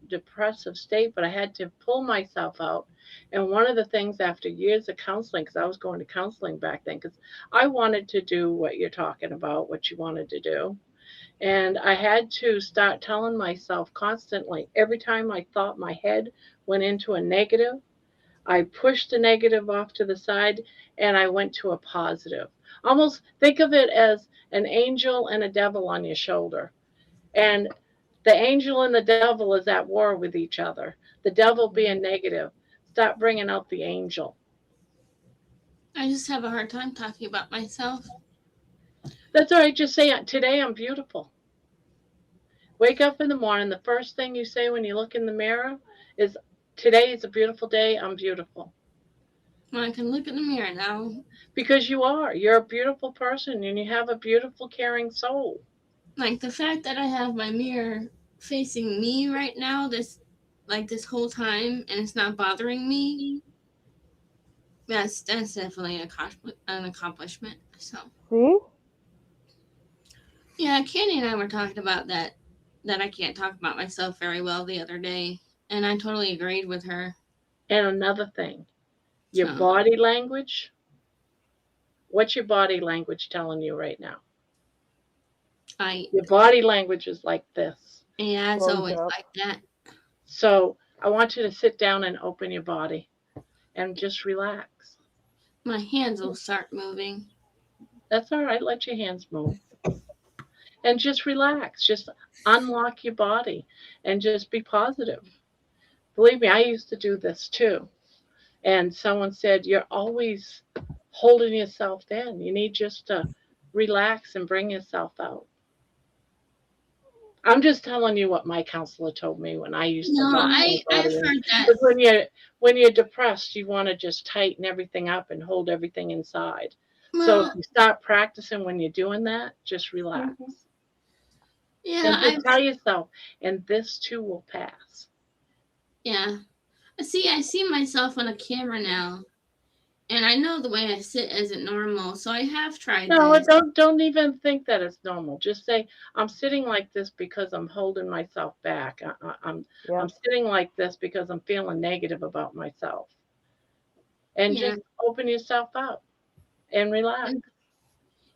depressive state, but I had to pull myself out. And one of the things after years of counseling, because I was going to counseling back then, because I wanted to do what you're talking about, what you wanted to do. And I had to start telling myself constantly, every time I thought my head went into a negative, I pushed the negative off to the side and I went to a positive. Almost think of it as an angel and a devil on your shoulder. And the angel and the devil is at war with each other. The devil being negative. Stop bringing out the angel. I just have a hard time talking about myself. That's all right. Just say, today I'm beautiful. Wake up in the morning. The first thing you say when you look in the mirror is, today is a beautiful day. I'm beautiful. When I can look in the mirror now, Because you are. You're a beautiful person and you have a beautiful, caring soul. like the fact that I have my mirror facing me right now, this whole time, and it's not bothering me. That's definitely an accomplishment. So See? yeah, Candy and I were talking about that I can't talk about myself very well the other day, and I totally agreed with her. And another thing, your So body language. What's your body language telling you right now? I Your body language is like this. yeah, it's Closed always up. like that. So I want you to sit down and open your body and just relax. My hands will start moving. That's all right. Let your hands move and just relax. Just unlock your body and just be positive. Believe me, I used to do this too. And someone said, you're always holding yourself in. You need just to relax and bring yourself out. I'm just telling you what my counselor told me when I used to No, lock my I've body in. heard that. Because when you're depressed, you want to just tighten everything up and hold everything inside. So if Well, you start practicing when you're doing that, just relax. yeah, And just tell yourself, and this too will pass. yeah. I see myself on a camera now, and I know the way I sit isn't normal. So I have tried No, this. don't even think that it's normal. Just say, I'm sitting like this because I'm holding myself back. I'm Yep. sitting like this because I'm feeling negative about myself. And Yeah, just open yourself up and relax.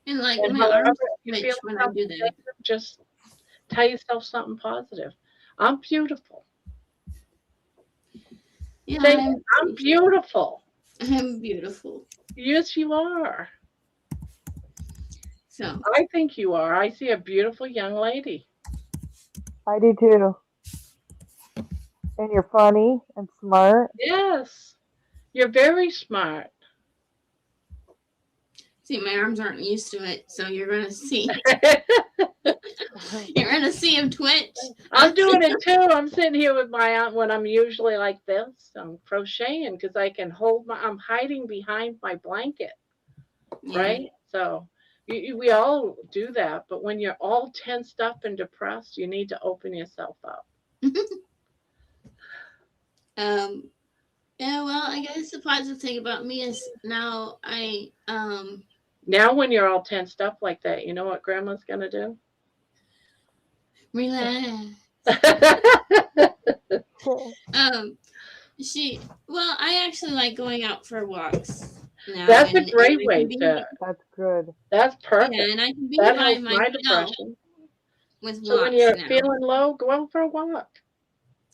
And like And my however arms you twitch feel when I do that. negative, just tell yourself something positive. I'm beautiful. Yeah, Say, I'm beautiful. I'm beautiful. Yes, you are. So I think you are. I see a beautiful young lady. I do too. And you're funny and smart. Yes, you're very smart. see, my arms aren't used to it, so you're gonna see you're gonna see him twitch. I'm doing it too. I'm sitting here with my aunt when I'm usually like this. I'm crocheting because I can I'm hiding behind my blanket, Yeah. right? So we all do that. But when you're all tensed up and depressed, you need to open yourself up. Yeah, well, I guess the positive thing about me is now Now, when you're all tensed up like that, you know what Grandma's going to do? relax. I actually like going out for walks now. That's a and great I way can be, to. That's good. That's perfect. yeah, and I can be That by helps my myself depression. with So when walks you're now. feeling low, go out for a walk.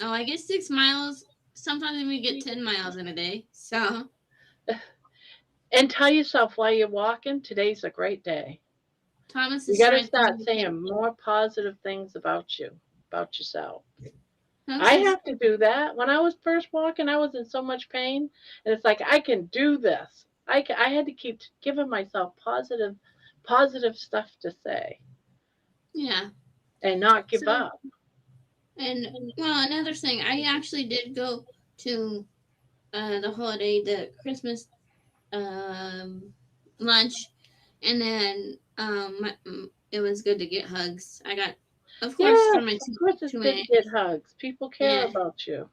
Oh, I get 6 miles. Sometimes we get 10 miles in a day. So And tell yourself while you're walking, today's a great day. Thomas You is got to trying start to saying more positive things about you, about yourself. Thomas I is- have to do that. When I was first walking, I was in so much pain, and it's like I can do this. I had to keep giving myself positive stuff to say, yeah. and not give up. And well, another thing, I actually did go to the Christmas lunch, and then it was good to get hugs. I got, of course, Yeah, from my of course it's two good to aunts. get hugs. People care Yeah. about you.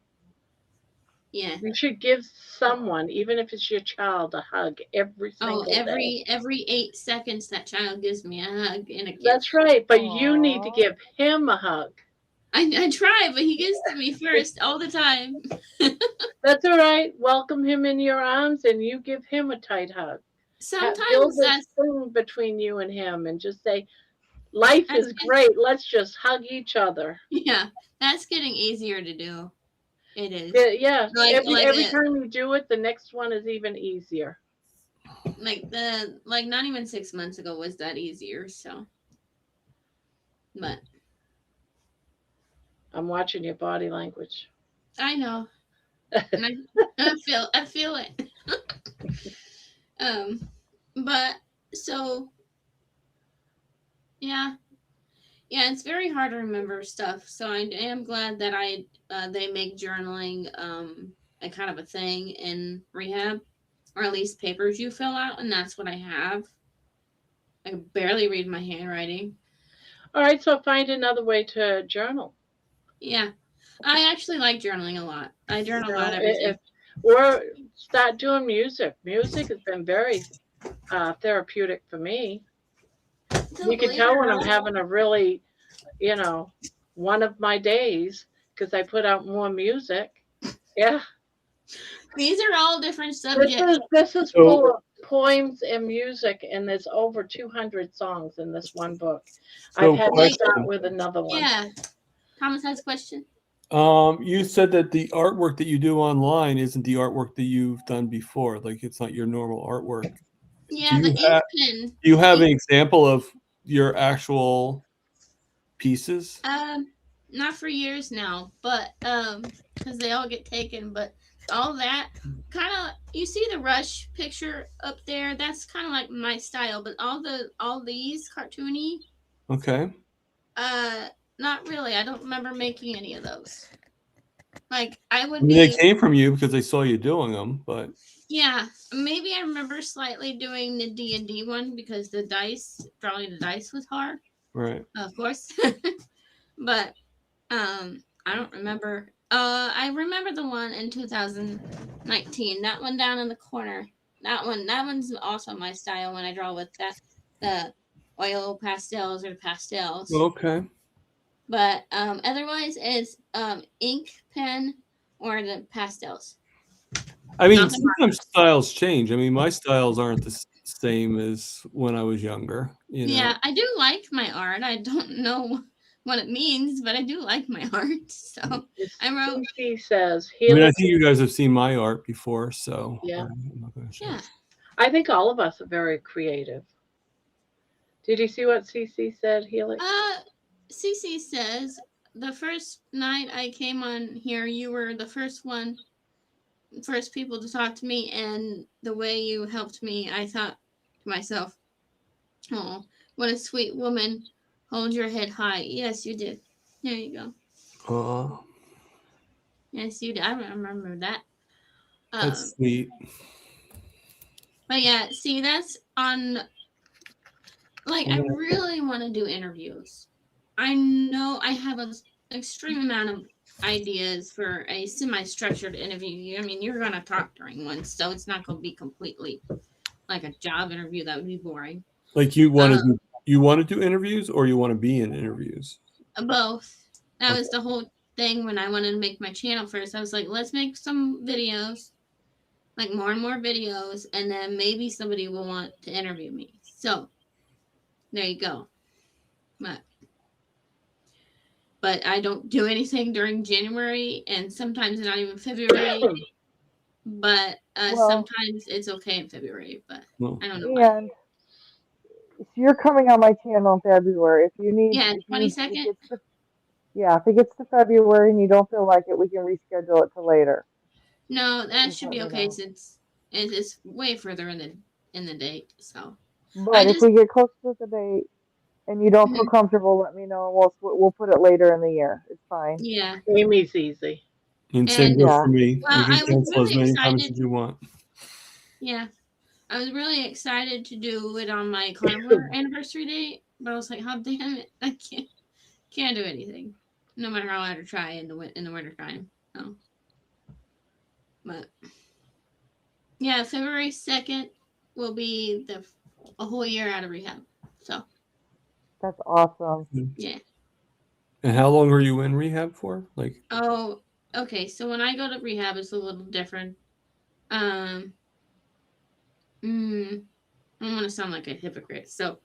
Yeah. You should give someone, even if it's your child, a hug every single day. Every 8 seconds that child gives me a hug and a kiss. That's right, but you need to Aww. give him a hug. I try, but he gives to me first all the time. That's all right. Welcome him in your arms, and you give him a tight hug. Build Sometimes this that's thing between you and him, and just say, "Life that's is great. Let's just hug each other." yeah, that's getting easier to do. It is. Yeah. Like Every time you do it, the next one is even easier. not even 6 months ago was that easier, so but I'm watching your body language. I know. And I feel it. But so yeah, it's very hard to remember stuff. So I am glad that they make journaling a kind of a thing in rehab, or at least papers you fill out, and that's what I have. I barely read my handwriting. All right, so find another way to journal. Yeah, I actually like journaling a lot. I journal about everything. Or start doing music. Music has been very therapeutic for me. You can tell when I'm having a really, one of my days because I put out more music. Yeah. These are all different subjects. This is full of poems and music, and there's over 200 songs in this one book. So I've had to question. start with another one. Yeah. Thomas has a question. You said that the artwork that you do online isn't the artwork that you've done before. Like it's not your normal artwork. Yeah, Do the you have- ink pen. Do you have an example of your actual pieces? Not for years now, but because they all get taken, but all that kind of, you see the Rush picture up there, that's kind of like my style, but all these cartoony, Okay. not really. I don't remember making any of those. Like They came from you because they saw you doing them, but yeah, maybe I remember slightly doing the D&D one because drawing the dice was hard. right. Of course. But I don't remember. I remember the one in 2019. That one down in the corner. That one's also my style when I draw with the oil pastels or the pastels. Okay. But otherwise it's ink pen or the pastels. I mean, Not the sometimes styles change. I mean, my styles aren't the same as when I was younger. You know. Yeah, I do like my art. I don't know what it means, but I do like my art. So I wrote. She says, I mean, I Helix. think you guys have seen my art before, so Yeah. I'm not going to show. Yeah. I think all of us are very creative. Did you see what CC said, Helix? Cece says the first night I came on here, you were the first people to talk to me, and the way you helped me, I thought to myself, oh, what a sweet woman. Hold your head high. Yes, you did. There you go. Yes, you did. I remember that. That's sweet. But yeah, see, that's on. Like, I really want to do interviews. I know I have an extreme amount of ideas for a semi-structured interview. I mean, you're going to talk during one, so it's not going to be completely like a job interview. That would be boring. Like you want to do interviews, or you want to be in interviews? Both. That was the whole thing when I wanted to make my channel first. I was like, let's make some videos, like more and more videos, and then maybe somebody will want to interview me. So there you go. But I don't do anything during January, and sometimes not even February. But sometimes it's okay in February. But I don't know. And so you're coming on my channel in February. If you need, Yeah, 22nd. If it gets to February and you don't feel like it, we can reschedule it to later. No, that Just should be let me okay know. since it's way further in the date. So. But if we get close to the date and you don't feel comfortable, let me know, and we'll put it later in the year. It's fine. Yeah. Amy's easy. And same goes for me. Well, you can I was cancel really as many excited. times as you want. Yeah. I was really excited to do it on my Carnivore anniversary date, but I was like, oh damn it, I can't do anything, no matter how hard I try in the winter time. So, but yeah, February 2nd will be a whole year out of rehab. So that's awesome. Yeah. And how long were you in rehab for? Like, oh, okay. So when I go to rehab, it's a little different. I don't want to sound like a hypocrite. So,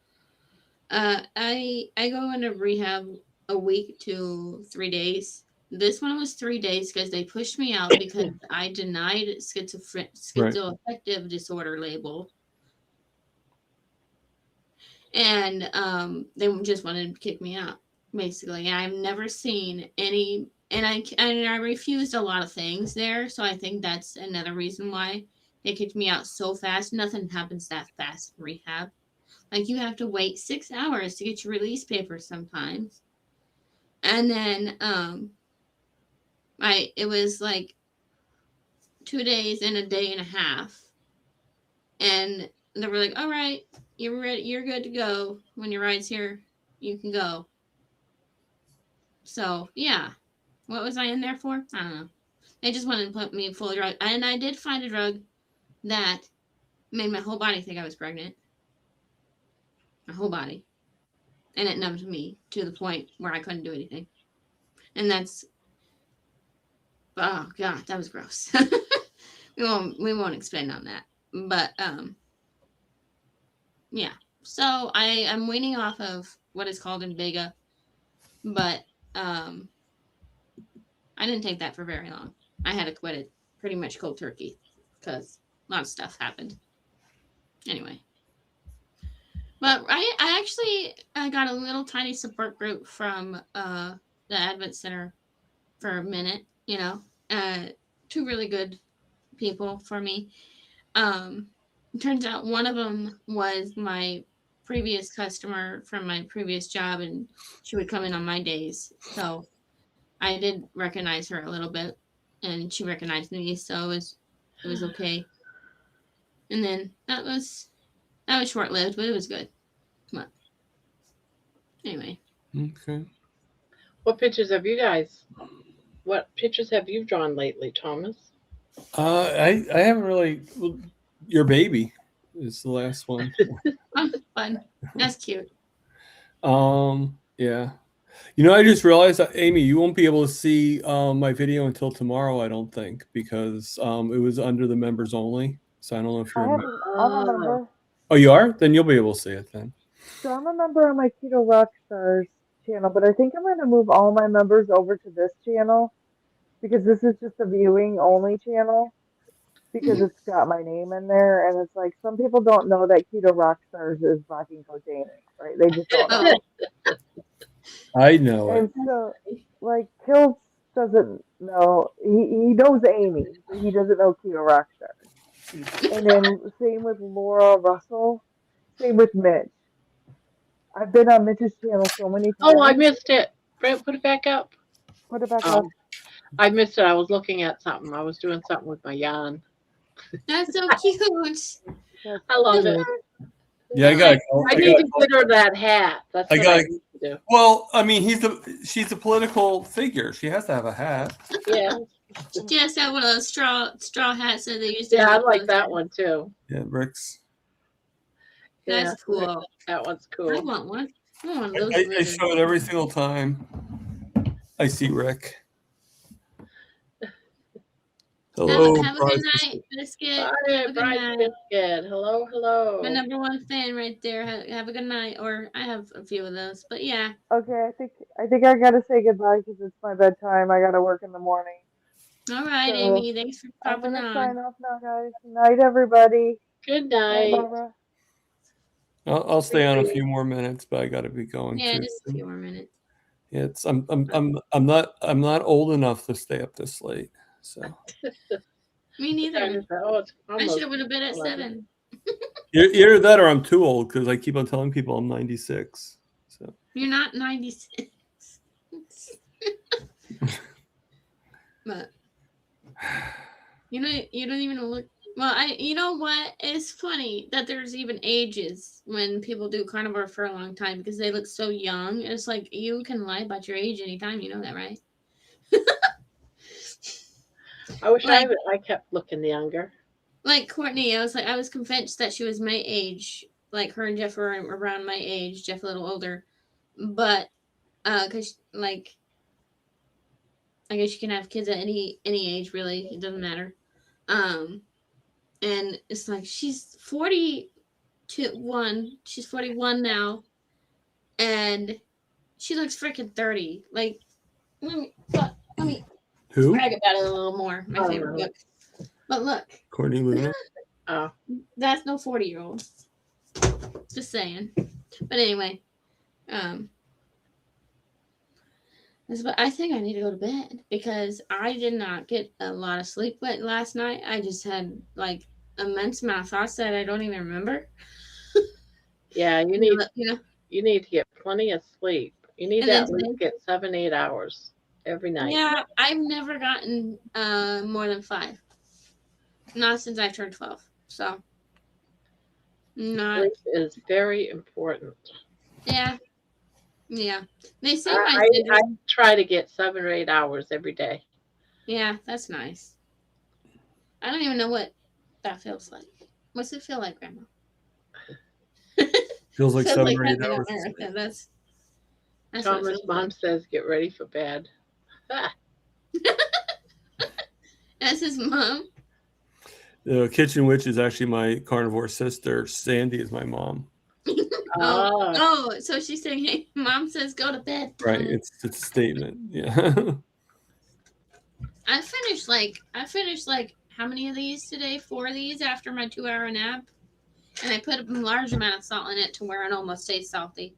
I go into rehab a week to 3 days. This one was 3 days because they pushed me out because I denied schizoaffective disorder label, and they just wanted to kick me out. Basically, I've never seen any, and I refused a lot of things there. So I think that's another reason why they kicked me out so fast. Nothing happens that fast in rehab. Like, you have to wait 6 hours to get your release paper sometimes. And then it was like 2 days and a day and a half. And they were like, all right, you're ready, you're good to go. When your ride's here, you can go. So yeah. What was I in there for? I don't know. They just wanted to put me full of drug. And I did find a drug that made my whole body think I was pregnant. My whole body. And it numbed me to the point where I couldn't do anything. And that's, oh God, that was gross. we won't expand on that. But yeah. So I'm weaning off of what is called Invega, but I didn't take that for very long. I had to quit it pretty much cold turkey because a lot of stuff happened. Anyway. But I actually got a little tiny support group from the Advent Center for a minute, you know. 2 really good people for me. It turns out one of them was my previous customer from my previous job, and she would come in on my days. So I did recognize her a little bit, and she recognized me, so it was okay. And then that was short-lived, but it was good. But anyway. Okay. What pictures have you drawn lately, Thomas? I haven't really. Well, your baby is the last one. Oh, fun. That's cute. Yeah. You know, I just realized that, Amy, you won't be able to see my video until tomorrow, I don't think, because it was under the members only. So I don't know if you're. I'm a member. Oh, you are? Then you'll be able to see it then. So I'm a member on my Keto Rockstars channel, but I think I'm going to move all my members over to this channel because this is just a viewing only channel because it's got my name in there. And it's like some people don't know that Keto Rockstars is rocking containing, right? They just don't know. Oh, I know it. And so, like, Kills doesn't know. He knows Amy, but he doesn't know Keto Rockstars. And then same with Laura Russell. Same with Mitch. I've been on Mitch's channel so many Oh, I times. missed it. Brent, put it back up. Put it back up. I missed it. I was looking at something. I was doing something with my yarn. that's so cute. That's I love cute. it. Yeah, I got. I need to get her that hat. That's I what got- I need to do. Well, I mean, she's a political figure. She has to have a hat. Yeah, She has to have one of those straw hats that they used to yeah, I have. like that one too. Yeah, Rick's. Yeah, That's cool. that one's I cool. want one. I want one of those. I lizards. show it every single time I see Rick. Hello, Have a Bryce. good night, Biscuit. Bye, Have a good Bryce night. Biscuit. Hello, hello. My number one fan right there. Have a good night. Or I have a few of those, but yeah. Okay, I think I gotta say goodbye because it's my bedtime. I gotta work in the morning. All right, So, Amy. Thanks for I'm popping gonna on. sign off now, guys. Night, everybody. Good Bye, night. Barbara. I'll stay on a few more minutes, but I got to be going. Yeah, too. just a few more minutes. Yeah, I'm not old enough to stay up this late. So Me neither. Oh, it's I almost should have went to bed at 11. 7. either that or I'm too old because I keep on telling people I'm 96. So You're not 96. But you don't even look. Well, you know what? It's funny that there's even ages when people do carnivore for a long time because they look so young. It's like you can lie about your age anytime. You know that, right? I wish Like- I kept looking younger. Like Courtney, I was convinced that she was my age. Like her and Jeff were around my age. Jeff a little older, but cause like I guess you can have kids at any age really. It doesn't matter. And it's like she's 41. She's 41 now, and she looks freaking 30. Like let me who? brag about it a little more. My Oh, favorite no. book. But look, Courtney Luna. Oh, that's no 40-year-old. Just saying. But anyway, but I think I need to go to bed because I did not get a lot of sleep last night. I just had like immense amount of thoughts that I don't even remember. yeah. You need to get plenty of sleep. You need And to then at least get 7-8 hours every night. Yeah, I've never gotten more than 5. Not since I turned 12. So not Sleep is very important. yeah. They say I try to get 7 or 8 hours every day. yeah, that's nice. I don't even know what that feels like. What's it feel like, Grandma? Feels like Feels 7 or 8 heaven on hours. earth. That's what it Thomas' feels mom like. says, "Get ready for bed." That's his mom. The Kitchen Witch is actually my carnivore sister. Sandy is my mom. Oh, So she's saying, "Hey, mom says go to bed." Right. It's a statement. Yeah. I finished like how many of these today? 4 of these after my 2-hour nap, and I put a large amount of salt in it to where it almost tastes salty.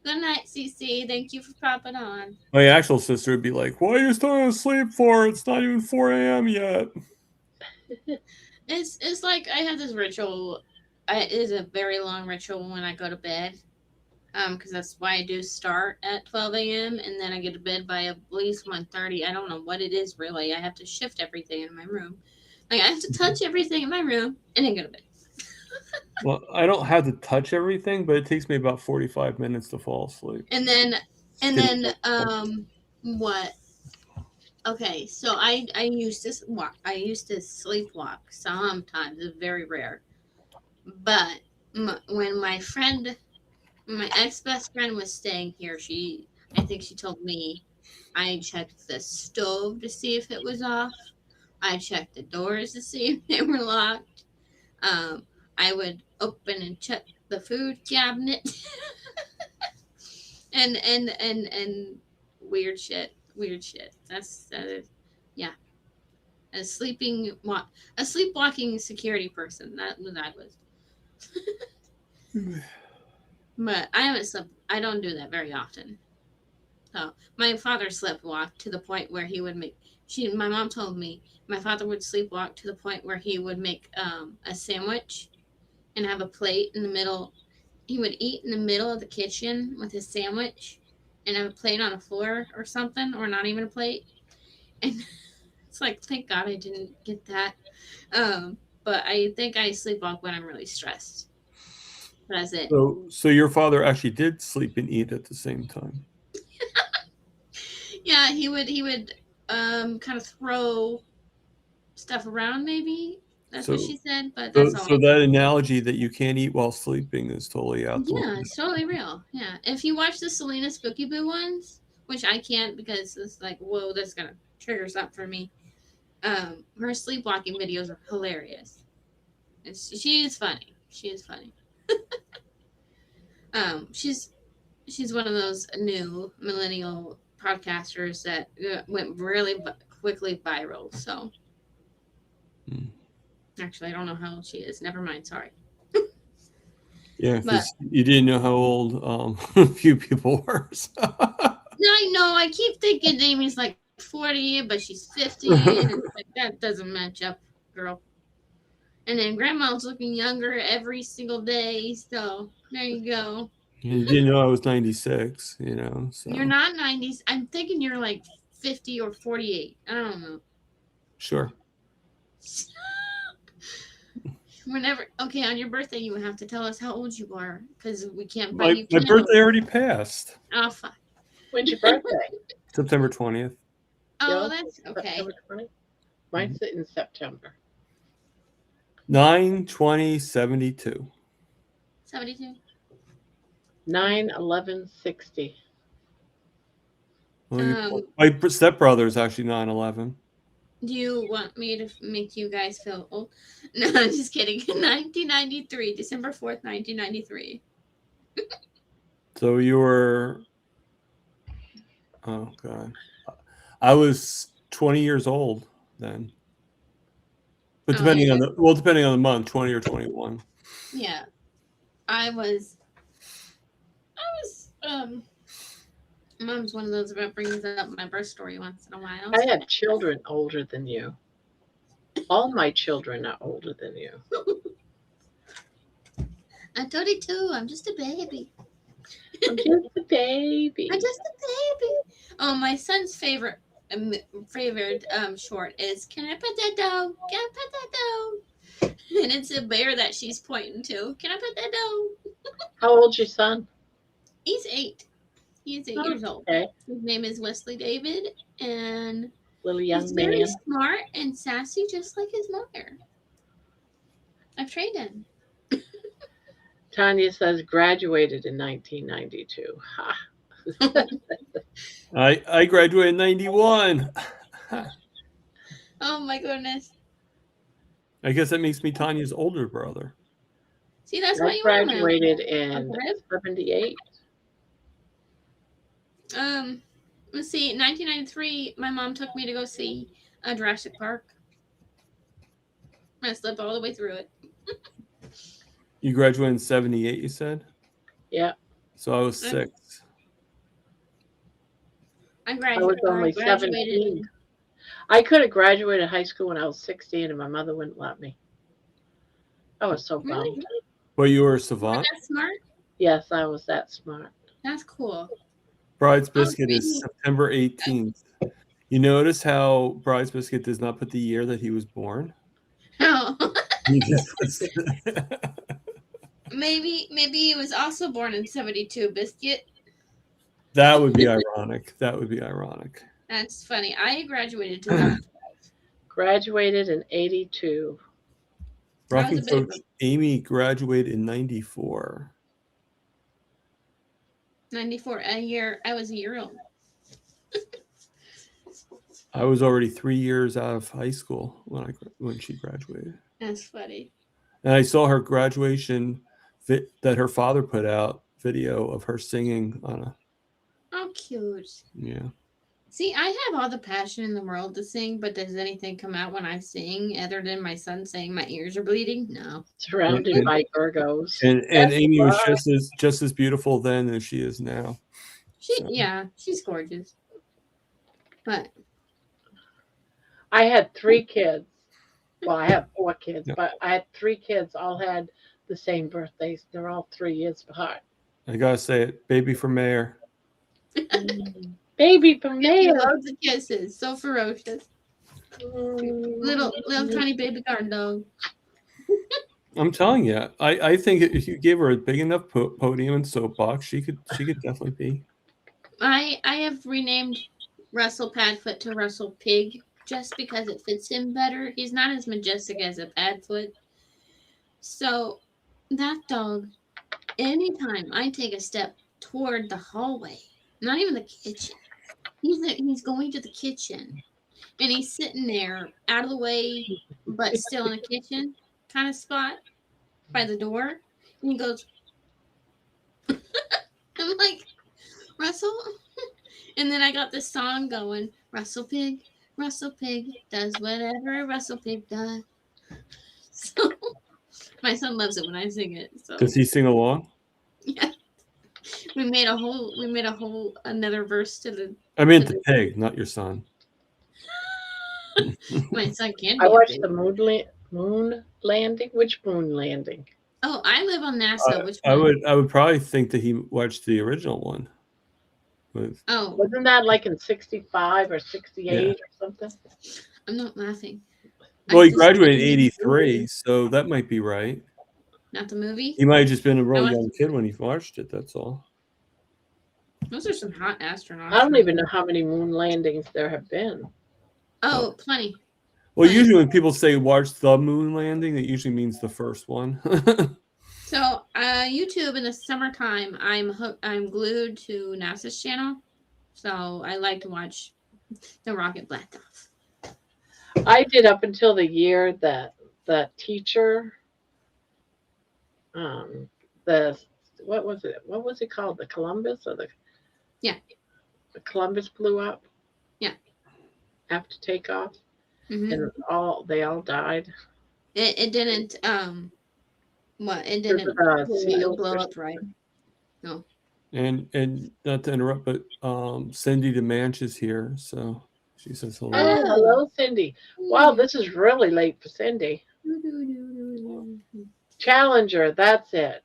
Good night, CC. Thank you for popping on. My actual sister would be like, "What are you still asleep for? It's not even 4 a.m. yet." It's like I have this ritual. It is a very long ritual when I go to bed. Because that's why I do start at 12 a.m. and then I get to bed by at least 1:30. I don't know what it is really. I have to shift everything in my room. Like I have to touch everything in my room and then go to bed. Well, I don't have to touch everything, but it takes me about 45 minutes to fall asleep. And then what? Okay, so I used to walk. I used to sleepwalk sometimes. It's very rare. But when my ex-best friend was staying here, I think she told me I checked the stove to see if it was off. I checked the doors to see if they were locked. I would open and check the food cabinet. and weird shit. That is, yeah. A sleepwalking security person. That was I was. But I haven't slept. I don't do that very often. So my father sleepwalked to the point where he would make. My mom told me my father would sleepwalk to the point where he would make a sandwich and have a plate in the middle. He would eat in the middle of the kitchen with his sandwich and have a plate on the floor or something, or not even a plate. And it's like, thank God I didn't get that. But I think I sleepwalk when I'm really stressed. That's it. So your father actually did sleep and eat at the same time. Yeah, he would kind of throw stuff around, maybe. That's what she said, but that's all. So that analogy that you can't eat while sleeping is totally out the window. Yeah, it's totally real. Yeah. If you watch the Selena Spooky Boo ones, which I can't because it's like, whoa, that's gonna trigger something for me. Her sleepwalking videos are hilarious. She is funny. She is funny. She's one of those new millennial podcasters that went really quickly viral. So actually, I don't know how old she is. Never mind. Sorry. Yeah, because you didn't know how old a few people were. So. I know. I keep thinking Amy's like 40, but she's 50. And it's like, that doesn't match up, girl. And then Grandma's looking younger every single day. So there you go. You didn't know I was 96, you know. So. You're not 90s. I'm thinking you're like 50 or 48. I don't know. Sure. Whenever, okay, on your birthday, you have to tell us how old you are because we can't buy you My candles. birthday already passed. Oh, fuck. When's your birthday? September 20th. Oh, that's okay. September 20th? Mine's in September. 9/20/72. 72. 9/11/60. Well, my stepbrother is actually 9/11. Do you want me to make you guys feel old? No, I'm just kidding. 1993, December 4th, 1993. So you were, oh God, I was 20 years old then. But depending on the month, 20 or 21. Yeah. I was Mom's one of those that brings up my birth story once in a while. I had children older than you. All my children are older than you. I'm 32. I'm just a baby. I'm just a baby. I'm just a baby. Oh, my son's favorite short is, can I put that down? Can I put that down? And it's a bear that she's pointing to. Can I put that down? How old's your son? He's 8. He's 8 years old. Okay. His name is Wesley David, and Little young he's man. very smart and sassy, just like his mother. I've trained him. Tanya says graduated in 1992. Ha. I graduated in 91. Oh my goodness. I guess that makes me Tanya's older brother. See, that's I why you graduated in 78. Let's see. 1993, my mom took me to go see Jurassic Park. I slept all the way through it. You graduated in 78, you said? Yeah. So I was 6. I was only 17. I could have graduated high school when I was 16 and my mother wouldn't let me. I was so bummed. Really? Well, you were a savant? That smart? Yes, I was that smart. That's cool. Bride's Biscuit is September 18th. You notice how Bride's Biscuit does not put the year that he was born? Oh. He just puts Maybe he was also born in 72, Biscuit. That would be ironic. That would be ironic. That's funny. I graduated 2005. Graduated in 82. Rocking Coach Amy graduated in 94. 94, I was a year old. I was already 3 years out of high school when she graduated. That's funny. And I saw her graduation that her father put out, video of her singing on a, Oh, cute. yeah. See, I have all the passion in the world to sing, but does anything come out when I sing other than my son saying my ears are bleeding? No. Surrounded And- by Virgos. And That's Amy was why. just as beautiful then as she is now. So. Yeah, she's gorgeous. But I had 3 kids. Well, I have 4 kids, Yeah. but I had 3 kids. All had the same birthdays. They're all 3 years apart. I gotta say it, baby for mayor. Baby from give you there. loads of kisses. So ferocious. Little tiny baby guard dog. I'm telling you, I think if you gave her a big enough podium and soapbox, she could definitely be. I have renamed Russell Padfoot to Russell Pig just because it fits him better. He's not as majestic as a Padfoot. So that dog, anytime I take a step toward the hallway, not even the kitchen, he's going to the kitchen, and he's sitting there out of the way, but still in the kitchen kind of spot by the door, and he goes. I'm like, Russell, and then I got this song going. Russell Pig does whatever Russell Pig does. So my son loves it when I sing it. So Does he sing along? yeah, we made a whole another verse to the. I mean the pig, not your son. My son can be. I a watched pig. the moon landing. Which moon landing? Oh, I live on NASA. Which one? I would probably think that he watched the original one. With, Oh, Wasn't that like in 65 or 68 or something? I'm not laughing. well, I he just- graduated in '83, so that might be right. Not the movie. He might have just been a real I young kid when he watched it. That's all. Those are some hot astronauts. I don't even know how many moon landings there have been. Oh, plenty. Well, Right. usually when people say watch the moon landing, it usually means the first one. So, YouTube in the summertime, I'm glued to NASA's channel, so I like to watch the rocket blast off. I did up until the year that the teacher, the what was it? What was it called? The Columbus or the Yeah. The Columbus blew up. Yeah. After takeoff, Hmm. and they all died. It didn't it didn't blow up right. No. and not to interrupt, but Cindy DeManch is here, so she says hello. Oh, hello, Cindy. Wow, this is really late for Cindy. Challenger, that's it.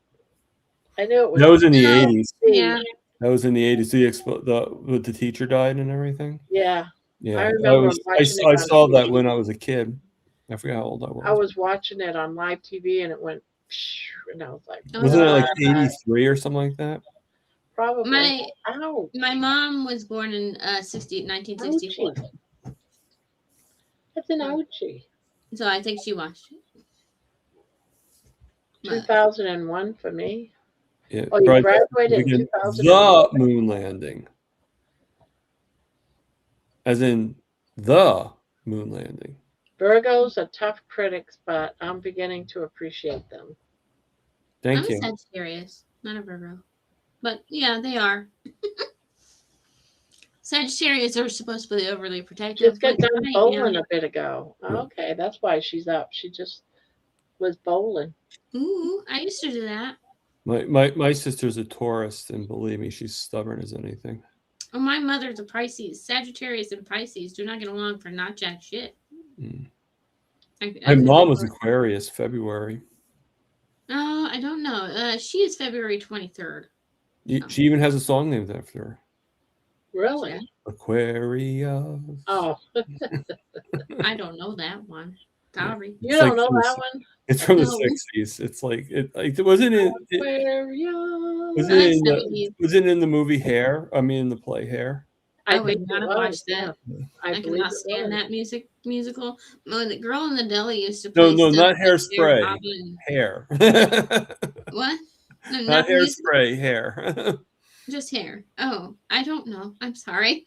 I knew it was. That was in the '80s. Yeah. That was in the '80s. The teacher died and everything. Yeah, Yeah, I remember watching it I on saw that TV. when I was a kid. I forgot how old I was. I was watching it on live TV and it went, and I was like, Wasn't it like "What?" '83 or something like that? Probably. My Ow. mom was born in 1964, Ouchie. That's an ouchie. so I think she watched it. But 2001 for me. Yeah. Oh, you right. graduated in Begin 2001. the moon landing, as in the moon landing. Virgos are tough critics, but I'm beginning to appreciate them. Thank I'm you. a Sagittarius, not a Virgo, but yeah, they are. Sagittarius are supposed to be overly protective. Just got but done I bowling am. a bit ago. Yeah. Okay, that's why she's up. She just was bowling. Ooh, I used to do that. My sister's a Taurus, and believe me, she's stubborn as anything. Oh, my mother's a Pisces. Sagittarius and Pisces do not get along for not jack shit. Mm. I My mom was could- Aquarius, February. Oh, I don't know. She is February 23rd. She even has a song named after her. Really? Aquarius. Oh, I don't know that one. Sorry. you It's don't like know from that one? It's from the No. '60s. It's like it wasn't in it, Aquarius. was it in the movie Hair? I mean, in the play Hair. I would think not it have watched was, that. yeah. I believe cannot it stand was. that musical. When the girl in the deli used to play No, stuff not like Hairspray. Bobbin. Hair. What? No, Not the music- Hairspray. Hair. Just hair. Oh, I don't know. I'm sorry.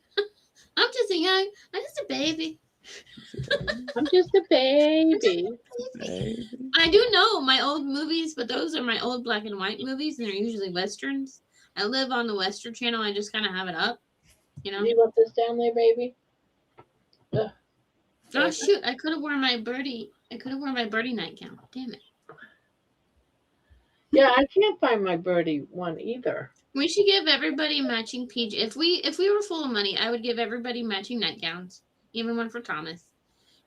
I'm just a baby. I'm just a baby. I do know my old movies, but those are my old black and white movies, and they're usually westerns. I live on the Western Channel. I just kind of have it up, you know. You want this down there, baby? Ugh. Oh shoot! I could have worn my birdie. I could have worn my birdie nightgown. Damn it! Yeah, I can't find my birdie one either. We should give everybody matching PJ. If we were full of money, I would give everybody matching nightgowns, even one for Thomas.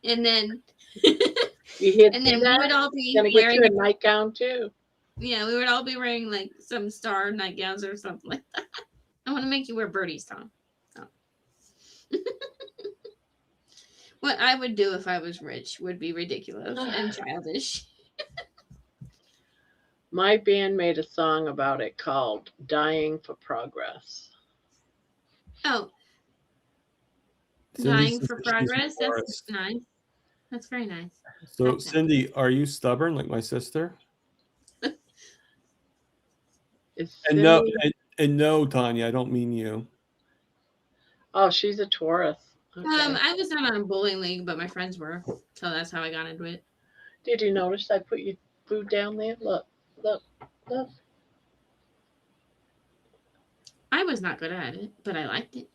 And then, You hear and then we that? would all be Gonna get wearing. you a nightgown too. Yeah, we would all be wearing like some star nightgowns or something like that. I want to make you wear birdies, Tom. Oh. What I would do if I was rich would be ridiculous and childish. My band made a song about it called "Dying for Progress." Oh, Cindy dying says for that she's progress. That's embarrassed. nice. That's very nice. So, Okay. Cindy, are you stubborn like my sister? It's And no, Cindy. and no, Tanya, I don't mean you. Oh, she's a Taurus. Okay. I was not on a bowling league, but my friends were, so that's how I got into it. Did you notice I put your food down there? Look. I was not good at it, but I liked it.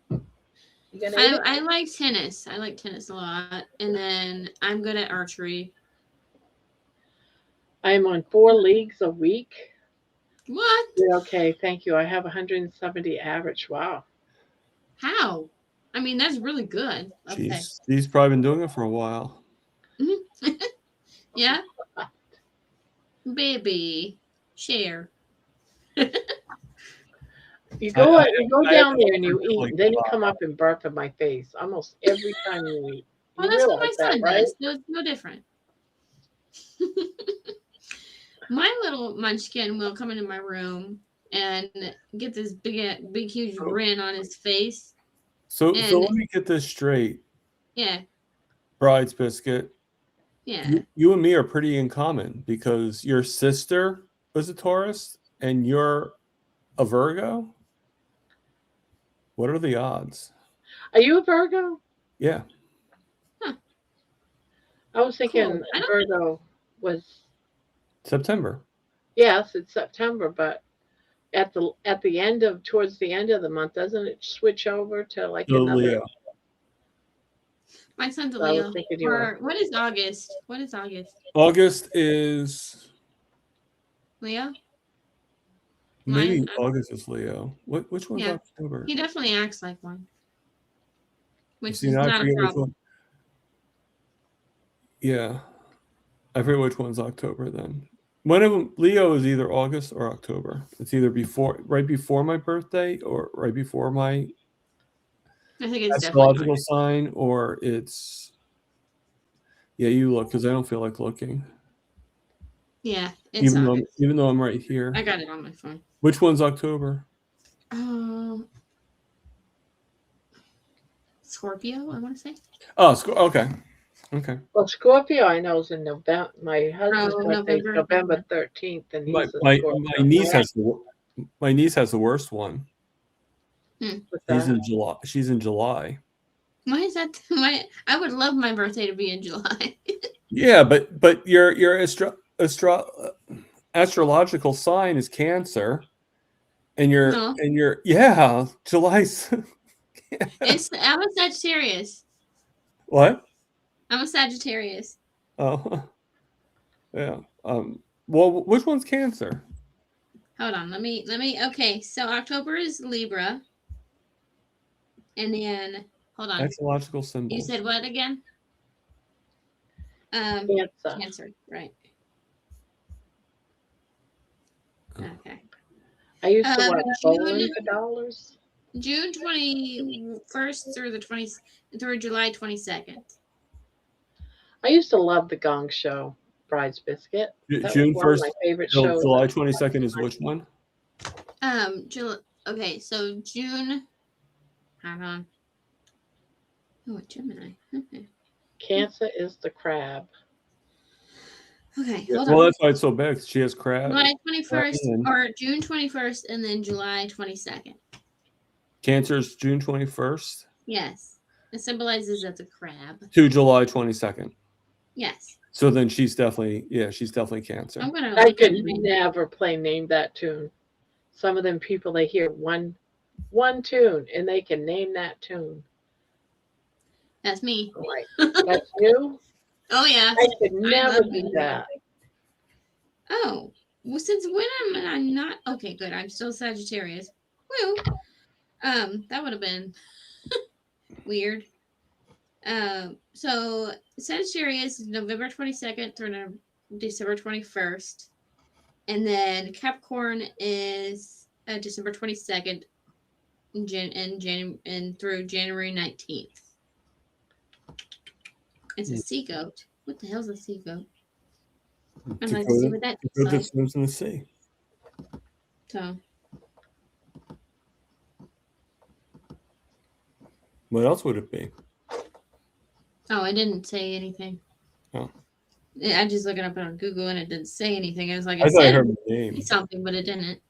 You gonna eat it? I like tennis. I like tennis a lot, and then I'm good at archery. I'm on 4 leagues a week. What? Yeah, okay, thank you. I have 170 average. Wow. How? I mean, that's really good. Okay. She's probably been doing it for a while. Yeah. Baby, share. You go I down have there and you to eat, like then you come up and burp in my face almost every time you eat. Well, You that's what my realize that, son right? does. No, it's no different. My little munchkin will come into my room and get this big, huge grin on his face. So And- let me get this straight, Yeah, Bride's Biscuit. yeah. You and me are pretty in common because your sister was a Taurus and you're a Virgo. What are the odds? Are you a Virgo? Yeah. I was thinking Cool. I don't- Virgo was, September. yes, it's September, but towards the end of the month, doesn't it switch over to like So another? Leo. My son's a I was Leo. thinking you were. Or what is August? What is August? August is Leo? maybe Mine- August is Leo. Which one's Yeah. October? He definitely acts like one. Which See, is now I not a forget which problem. one. Yeah. I forget which one's October then. One of them, Leo, is either August or October. It's either right before my birthday or right before my I think it's definitely astrological August. sign, or it's you look because I don't feel like looking. Yeah, it's August. Even though I'm right here. I got it on my phone. Which one's October? Scorpio, I want to say. Oh, okay. Well, Scorpio, I know is in November. My husband's Oh, birthday is November. November 13th, and he's My a Scorpio. my niece has the worst one. What's She's that? in July. She's in July. Why is that? I would love my birthday to be in July. Yeah, but your astrological sign is Cancer, and No. your July's. I'm a Sagittarius. What? I'm a Sagittarius. Oh, yeah. Well, which one's Cancer? Hold on. Let me. Okay, so October is Libra, and then hold on. Astrological symbol. You said what again? Cancer. Cancer, right? Okay. I used to watch June- bowling for dollars. June 21st through July 22nd. I used to love the Gong Show, Bride's Biscuit. That June was one of 1st my favorite till shows. July 22nd is which one? Okay, so June. Hold on. Oh, Gemini. Okay. Cancer is the crab. Okay, Yeah, hold well, on. that's why it's so big. She has crab. July 21st in. or June 21st and then July 22nd. Cancer's June 21st. Yes. It symbolizes as a crab. To July 22nd. Yes. So then she's definitely Cancer. I'm gonna. I look could at it. never play Name That Tune. Some of them people, they hear one tune and they can name that tune. That's me. I'm like, that's you? Oh yeah. I could I never love do it. that. Oh, well, since when am I not? Okay, good. I'm still Sagittarius. Well, that would have been weird. So Sagittarius is November 22nd through December 21st, and then Capricorn is December 22nd and through January 19th. It's a sea goat. What the hell's a sea goat? I'd like to see what that looks Dakota like. swims in the sea. So, What else would it be? oh, I didn't say anything. Oh. I just looked it up on Google and it didn't say anything. I was like, I it thought I said heard my name. something, but it didn't.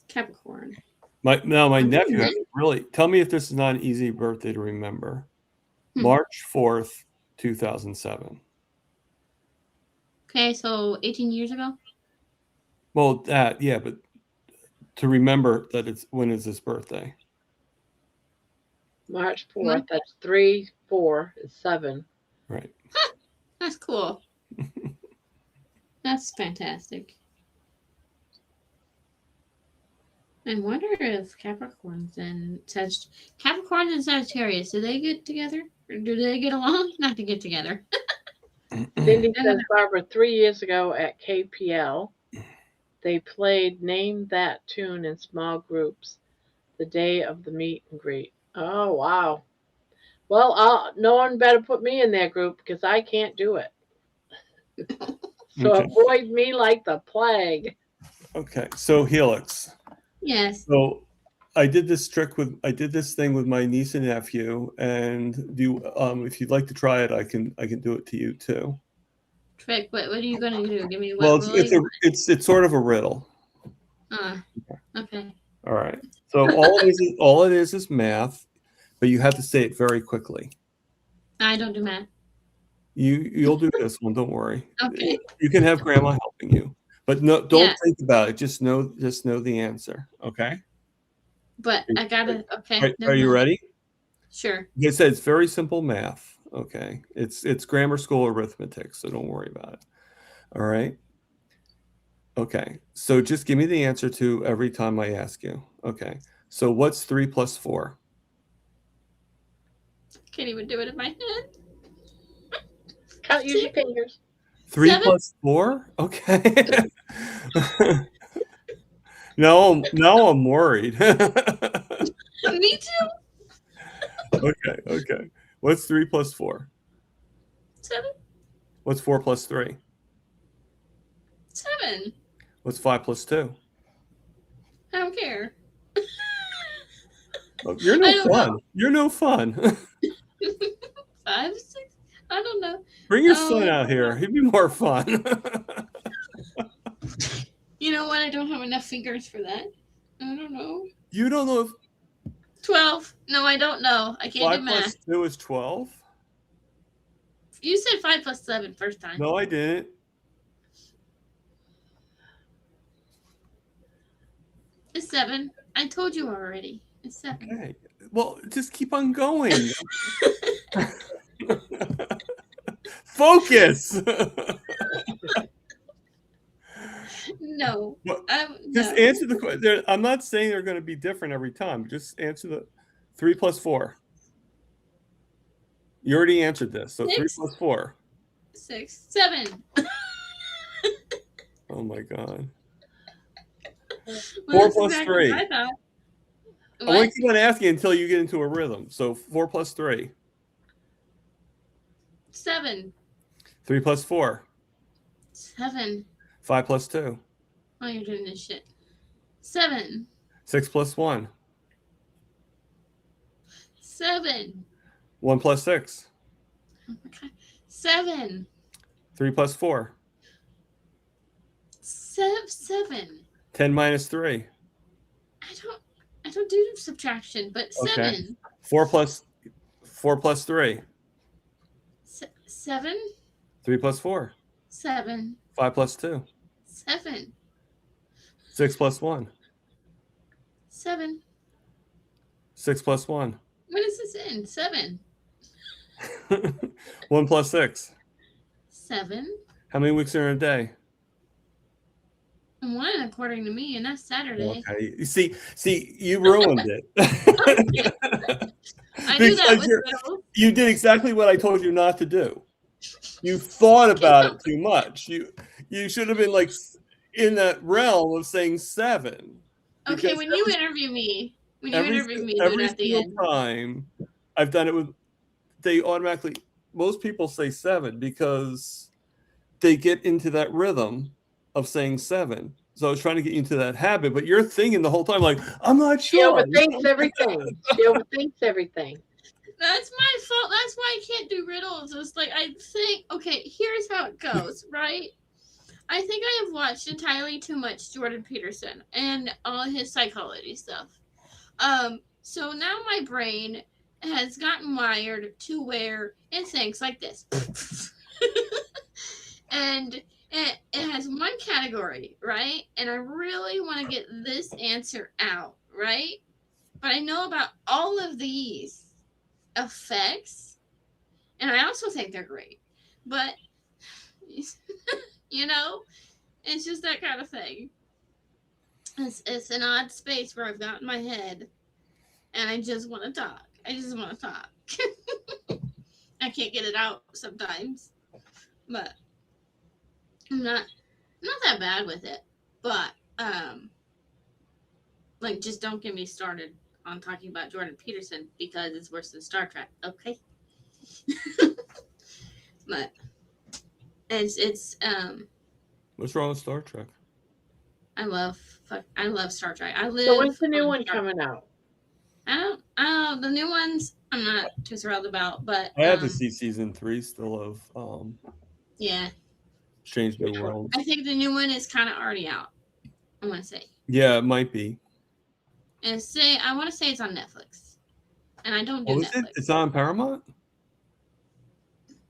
Capricorn. My nephew has really. Tell me if this is not an easy birthday to remember. March 4th, 2007. Okay, so 18 years ago? Well, but to remember that when is his birthday? March 4th, that's 3, 4, is 7. Right. That's cool. That's fantastic. I wonder if Capricorns and Sagittarius, do they get together? Or do they get along? Not to get together. Cindy says, Barbara, 3 years ago at KPL, they played Name That Tune in small groups the day of the meet and greet. Oh, wow. Well, no one better put me in their group because I can't do it. So avoid me like the plague. Okay, so Helix. Yes. So I did this thing with my niece and nephew, and if you'd like to try it, I can do it to you too. Trick. What are you gonna do? Give me what? Well, it's sort of a riddle. Okay. All right. So all it is math, but you have to say it very quickly. I don't do math. You'll do this one. Don't worry. Okay. You can have Grandma helping you, but don't think about it. Just know the answer. Okay. But I gotta. Okay. Right, are you ready? Sure. Like I said, it's very simple math. Okay. It's grammar school arithmetic, so don't worry about it. All right. Okay. So just give me the answer to every time I ask you. Okay. So what's 3 plus 4? Can't even do it in my head. Use your fingers. 3 7? plus 4? Okay. No, I'm worried. Me too. Okay. What's 3 plus 4? 7. What's 4 plus 3? 7. What's 5 plus 2? I don't care. Oh, you're no fun. Know. You're no fun. 5, 6. I don't know. Bring your son out here. He'd be more fun. You know what? I don't have enough fingers for that. I don't know. You don't know if 12. No, I don't know. I can't do math. 5 plus 2 is 12? You said 5 plus 7 first time. No, I didn't. It's 7. I told you already. It's 7. Okay. Well, just keep on going. Focus. No. Just answer the question. I'm not saying they're going to be different every time. Just answer the 3 plus 4. You already answered this. So 6. 3 plus 4. 6. 7. Oh my God. Well, 4 plus 3. I thought. I want to keep on asking until you get into a rhythm. So 4 plus 3. 7. 3 plus 4. 7. 5 plus 2. Oh, you're doing this shit. 7. 6 plus 1. 7. 1 plus 6. Oh my God. 7. 3 plus 4. 7. 10 minus 3. I don't do subtraction, but 7. 4 plus 3. 7. 3 plus 4. 7. 5 plus 2. 7. 6 plus 1. 7. 6 plus 1. When is this in? 7. 1 plus 6. 7. How many weeks are in a day? 1 according to me, and that's Saturday. Okay. You see, you ruined it. I do that Because with riddles. you did exactly what I told you not to do. You thought about it too much. You should have been like in that realm of saying 7. Okay, Because when you interview me, do it every at the single end. time I've done it with, they automatically, most people say 7 because they get into that rhythm of saying 7. So I was trying to get you into that habit, but you're thinking the whole time like, I'm not She sure. overthinks everything. She overthinks everything. That's my fault. That's why I can't do riddles. It's like I think, okay, here's how it goes, right? I think I have watched entirely too much Jordan Peterson and all his psychology stuff. So now my brain has gotten wired to where it thinks like this. And it has one category, right? And I really want to get this answer out, right? But I know about all of these effects, and I also think they're great. But, you know, it's just that kind of thing. It's an odd space where I've got in my head, and I just want to talk. I can't get it out sometimes, but I'm not that bad with it. But like, just don't get me started on talking about Jordan Peterson because it's worse than Star Trek. Okay. But it's What's wrong with Star Trek? I love Star Trek. I live. So when's the new on one Star coming out? The new ones I'm not too thrilled about, but I have to see season 3 still of yeah. Strange New Worlds. I think the new one is kind of already out. I want to say. Yeah, it might be. And I want to say it's on Netflix, and I don't do Oh, is Netflix. it? It's on Paramount?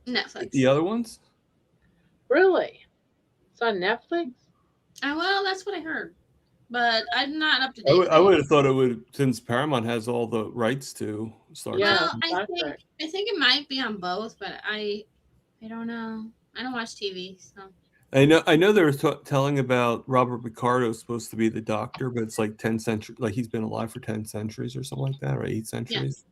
Netflix. The other ones? Really? It's on Netflix? Well, that's what I heard, but I'm not up to date. I would have thought it would, since Paramount has all the rights to Star Trek. Yeah. Well, I think it might be on both, but I don't know. I don't watch TV, so. I know they were telling about Robert Picardo is supposed to be the Doctor, but it's like 10 centuries, like he's been alive for 10 centuries or something like that, or 8 centuries.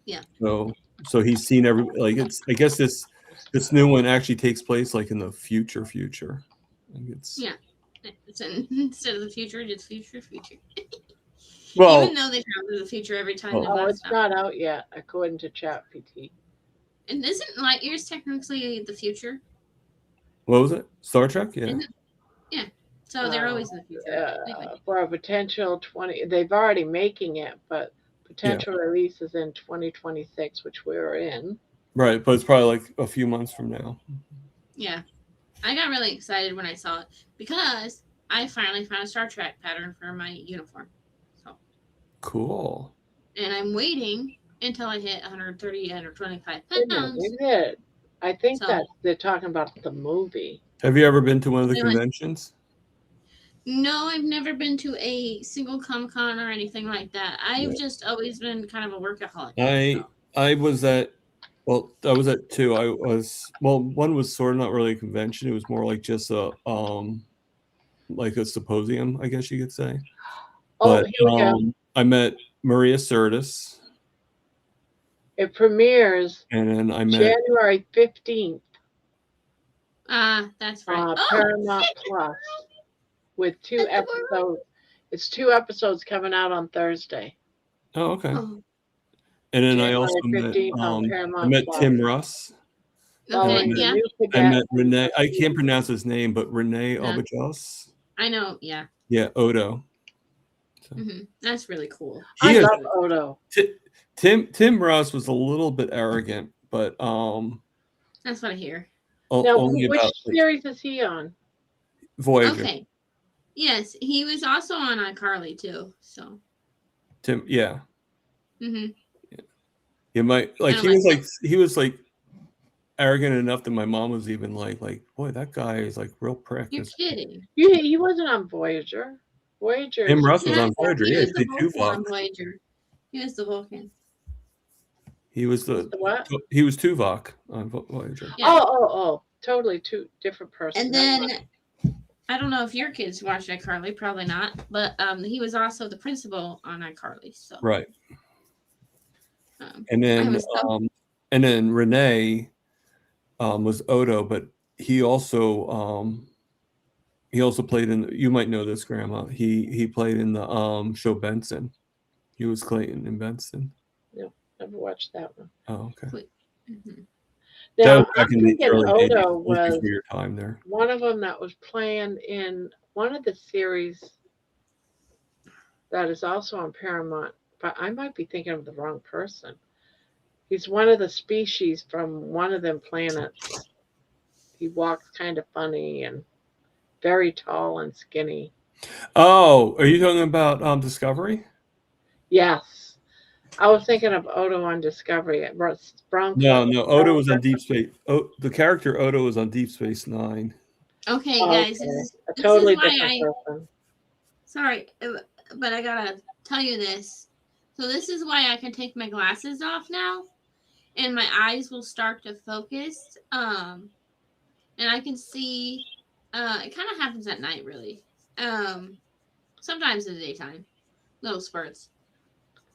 Yeah. So he's seen like it's. I guess this new one actually takes place like in the future. Like it's, yeah. It's instead of the future, it's future. Well, even though they travel to the future every time. Oh, it's not out yet, according to ChatGPT. And isn't light years technically the future? what was it? Star Trek? Yeah. Yeah. So they're always in the future. Anyway. For a potential 20, they've already making it, but potential release is in 2026, which we're in. Right, but it's probably like a few months from now. Yeah. I got really excited when I saw it because I finally found a Star Trek pattern for my uniform. So Cool. And I'm waiting until I hit 130, 125 pounds. I think that they're talking about the movie. Have you ever been to one of the conventions? No, I've never been to a single Comic-Con or anything like that. I've just always been kind of a workaholic. I was at 2. One was sort of not really a convention. It was more like just a like a symposium, I guess you could say. Oh, here we go. I met Maria Sirtis. It premieres and then I met January 15th. That's right. Paramount Plus with 2 episodes. It's 2 episodes coming out on Thursday. Oh, okay. And then January I also 15th met Tim Russ. Okay, yeah. I met Renee. I can't pronounce his name, but Renee Auberjoss. I know. Yeah. Yeah, Odo. So. That's really cool. I love Odo. Tim Russ was a little bit arrogant, but that's what I hear. Now, which series is he on? Voyager. Okay. Yes, he was also on iCarly too. So. Tim, yeah. Yeah. You might like And I'm he was like arrogant enough that my mom was even like, boy, that guy is like real prick. You're kidding. He wasn't on Voyager. Voyager. Tim is- Russ was Yeah, on Voyager. he Yeah, was the he played Vulcan on Tuvok. Voyager. He was the Vulcan. He was The what? he was Tuvok on Voyager. Yeah. Oh. Totally two different persons. And then I don't know if your kids watched iCarly, probably not, but he was also the principal on iCarly. So Right. um, And I then was so- and then Renee was Odo, but he also played in, you might know this, Grandma. He played in the show Benson. He was Clayton in Benson. Never watched that one. Oh, okay. Mhm. That Now, was back in the I'm thinking early Odo 80s. This was was your time there. one of them that was playing in one of the series that is also on Paramount, but I might be thinking of the wrong person. He's one of the species from one of them planets. He walks kind of funny and very tall and skinny. Oh, are you talking about Discovery? Yes. I was thinking of Odo on Discovery. No. Odo was on Deep Space. Oh, the character Odo was on Deep Space Nine. Okay, Oh, guys, okay. this A totally is why different person. sorry, but I gotta tell you this. So this is why I can take my glasses off now, and my eyes will start to focus. And I can see. It kind of happens at night, really. Sometimes in the daytime, little spurts,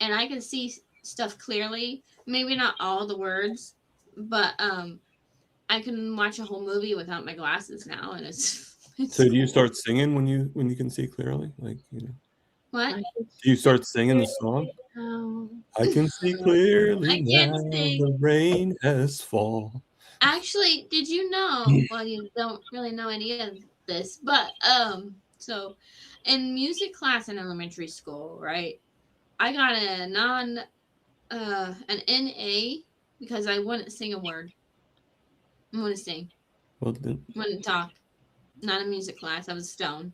and I can see stuff clearly. Maybe not all the words, but I can watch a whole movie without my glasses now, and it's So do you start singing when you can see clearly? Like, what? do you start singing the song? I can see clearly I can't now sing. the rain has fallen. Actually, did you know? Well, you don't really know any of this, but so in music class in elementary school, right? I got an NA because I wouldn't sing a word. I wouldn't sing, Well, then, wouldn't talk. Not in music class. I was stoned,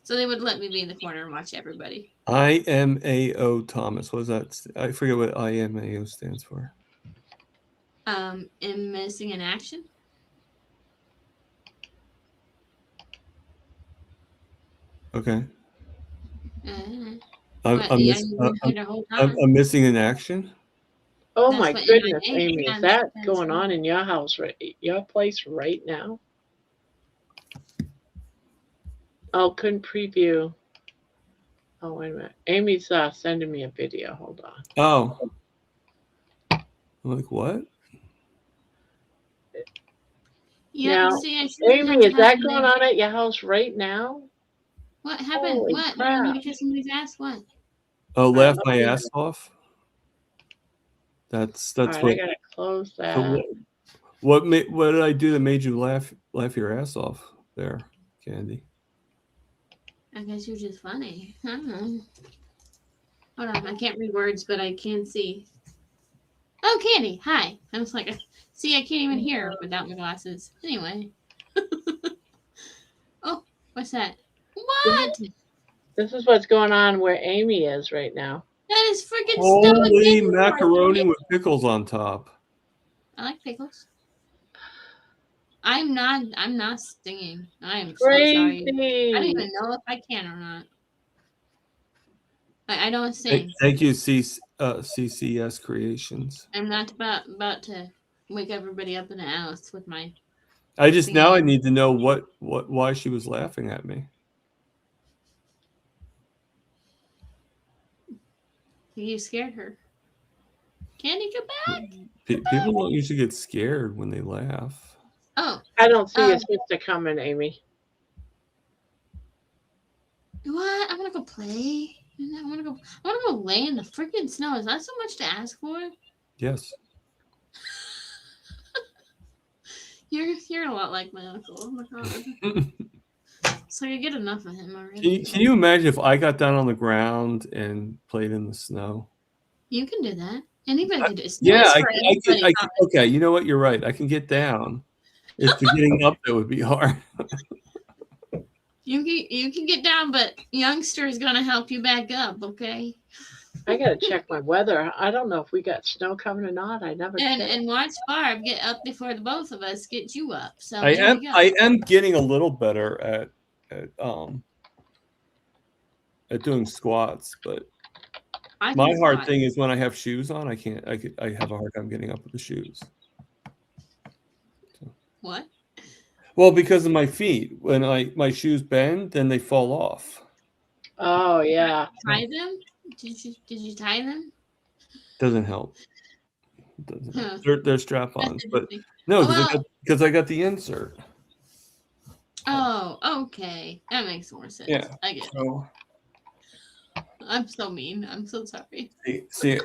so they would let me be in the corner and watch everybody. IMAO Thomas. What is that? I forget what IMAO stands for. In missing in action. Okay. But yeah, you were here the whole time. I'm missing in action. Oh That's my what goodness, NIA Amy, is stands that for. going on in your house, your place right now? Oh, couldn't preview. Oh, wait a minute. Amy's sending me a video. Hold on. Oh. I'm like, what? Yeah, Now, see, I shouldn't Amy, have is that had going on at your house right now? What happened? Holy What? crap. You kiss somebody's ass? What? Oh, laugh don't my know. ass off. That's All right, what. I gotta close that. So what did I do that made you laugh your ass off there, Candy? I guess you're just funny. I don't know. Hold on, I can't read words, but I can see. Oh, Candy, hi. I was like, see, I can't even hear without my glasses. Anyway. Oh, what's that? What? This is what's going on where Amy is right now. That is freaking Holy stomach. macaroni with pickles on top. I like pickles. I'm not singing. I am so sorry. I don't even know if I can or not. I don't sing. Thank you, CCS Creations. I'm not about to wake everybody up in the house with my. I need to know why she was laughing at me. You scared her. Candy, come back. People don't usually get scared when they laugh. Oh. I don't see your sister coming, Amy. What? I want to go play. I want to go lay in the freaking snow. Is that so much to ask for? Yes. You're a lot like my uncle. Oh my god. So you get enough of him already. Can you imagine if I got down on the ground and played in the snow? You can do that. Anybody can do it. Yeah, okay, you know what? You're right. I can get down. It's the getting up that would be hard. You can get down, but youngster is gonna help you back up. Okay. I gotta check my weather. I don't know if we got snow coming or not. I never checked. And watch Barb get up before the both of us get you up. So I there you go. am getting a little better at doing squats, but I my can hard squat. thing is when I have shoes on, I have a hard time getting up with the shoes. What? Well, because of my feet. When my shoes bend, then they fall off. Oh yeah. Tie them? Did you tie them? Doesn't help. Doesn't Huh. help. They're strap-ons, but interesting. no, Oh, because I got the insert. Oh, okay. That makes more sense. Yeah. I get it. So I'm so mean. I'm so sorry. see,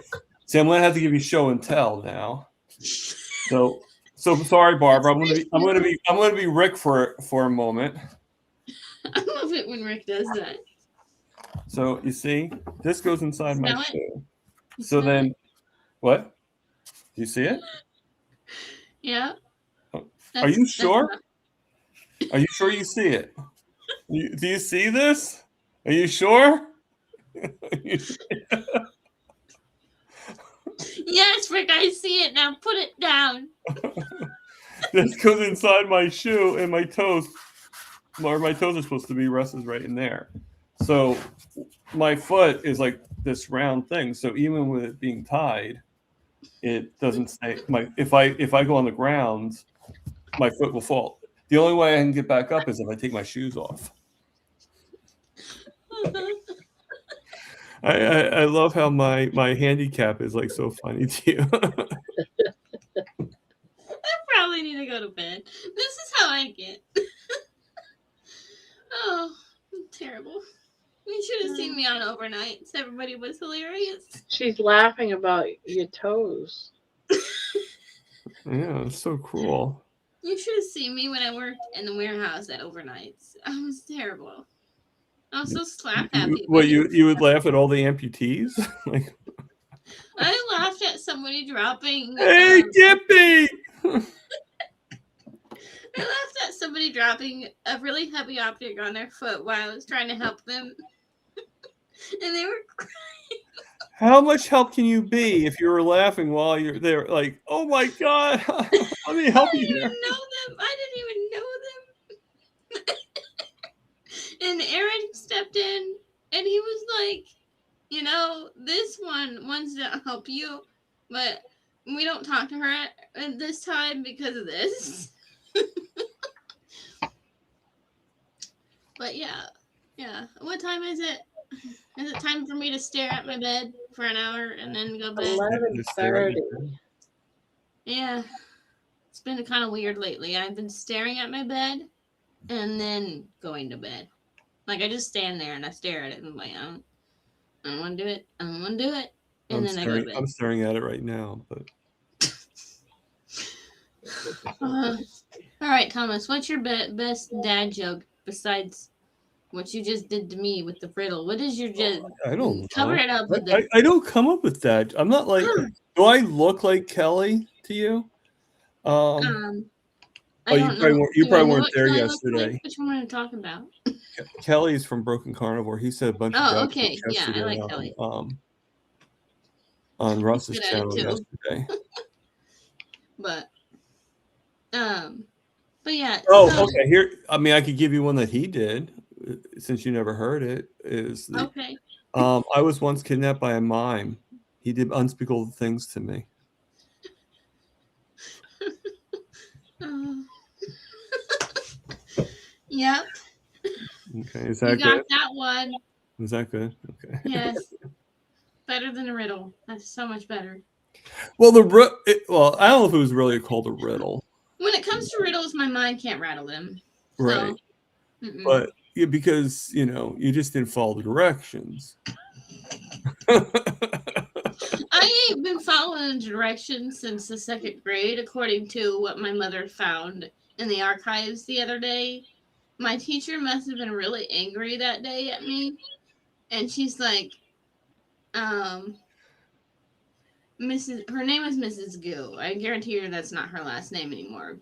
I'm gonna have to give you show and tell now. So sorry, Barbara. I'm gonna be Rick for a moment. I love it when Rick does that. So you see, this goes inside my Smell it? shoe. You So smell then, it? what? Do you see it? Yeah. Are you sure? Are you sure you see it? Do you see this? Are you sure? Yes, Rick, I see it. Now put it down. This goes inside my shoe and my toes. Or my toes are supposed to be rested right in there. So my foot is like this round thing. So even with it being tied, it doesn't stay. If I go on the ground, my foot will fall. The only way I can get back up is if I take my shoes off. I love how my handicap is like so funny to you. I probably need to go to bed. This is how I get. Oh, I'm terrible. You should have seen me on overnights. Everybody was hilarious. She's laughing about your toes. Yeah, it's so cruel. You should have seen me when I worked in the warehouse at overnights. I was terrible. I was so slap happy. What you would laugh at all the amputees? Like, I laughed at somebody dropping. hey, Gippy! I laughed at somebody dropping a really heavy object on their foot while I was trying to help them, and they were crying. How much help can you be if you were laughing while you're there? Like, oh my god, let me help you here. I didn't even know them. And Aaron stepped in, and he was like, "You know, this one wants to help you, but we don't talk to her at this time because of this." But yeah. What time is it? Is it time for me to stare at my bed for an hour and then go to bed? 11:30. Yeah. It's been kind of weird lately. I've been staring at my bed and then going to bed. Like I just stand there and I stare at it and I'm like, I don't want to do it. I don't want to do it. And then I go to bed. I'm staring at it right now, but All right, Thomas, what's your best dad joke besides what you just did to me with the riddle? What is your just? I don't know. Cover it up with I don't come up with that. I'm not like. Do I look like Kelly to you? I you don't probably, know. you probably weren't What there Kelly looks yesterday. like? Which one are you talking about? Kelly's from Broken Carnivore. He said a bunch of Oh, jokes okay. Yeah, I yesterday like Kelly. On Russ's good at it channel too. yesterday. But yeah. Oh, okay. Here, I mean, I could give you one that he did, since you never heard it. Okay. I was once kidnapped by a mime. He did unspeakable things to me. Yep. Okay, is that You got good? that one. Is that good? Okay. Yes. Better than a riddle. That's so much better. Well, I don't know if it was really called a riddle. When it comes to riddles, my mind can't rattle them. So, Right. But because, you just didn't follow the directions. I ain't been following the directions since the second grade, according to what my mother found in the archives the other day. My teacher must have been really angry that day at me. And she's like, her name was Mrs. Goo. I guarantee you that's not her last name anymore.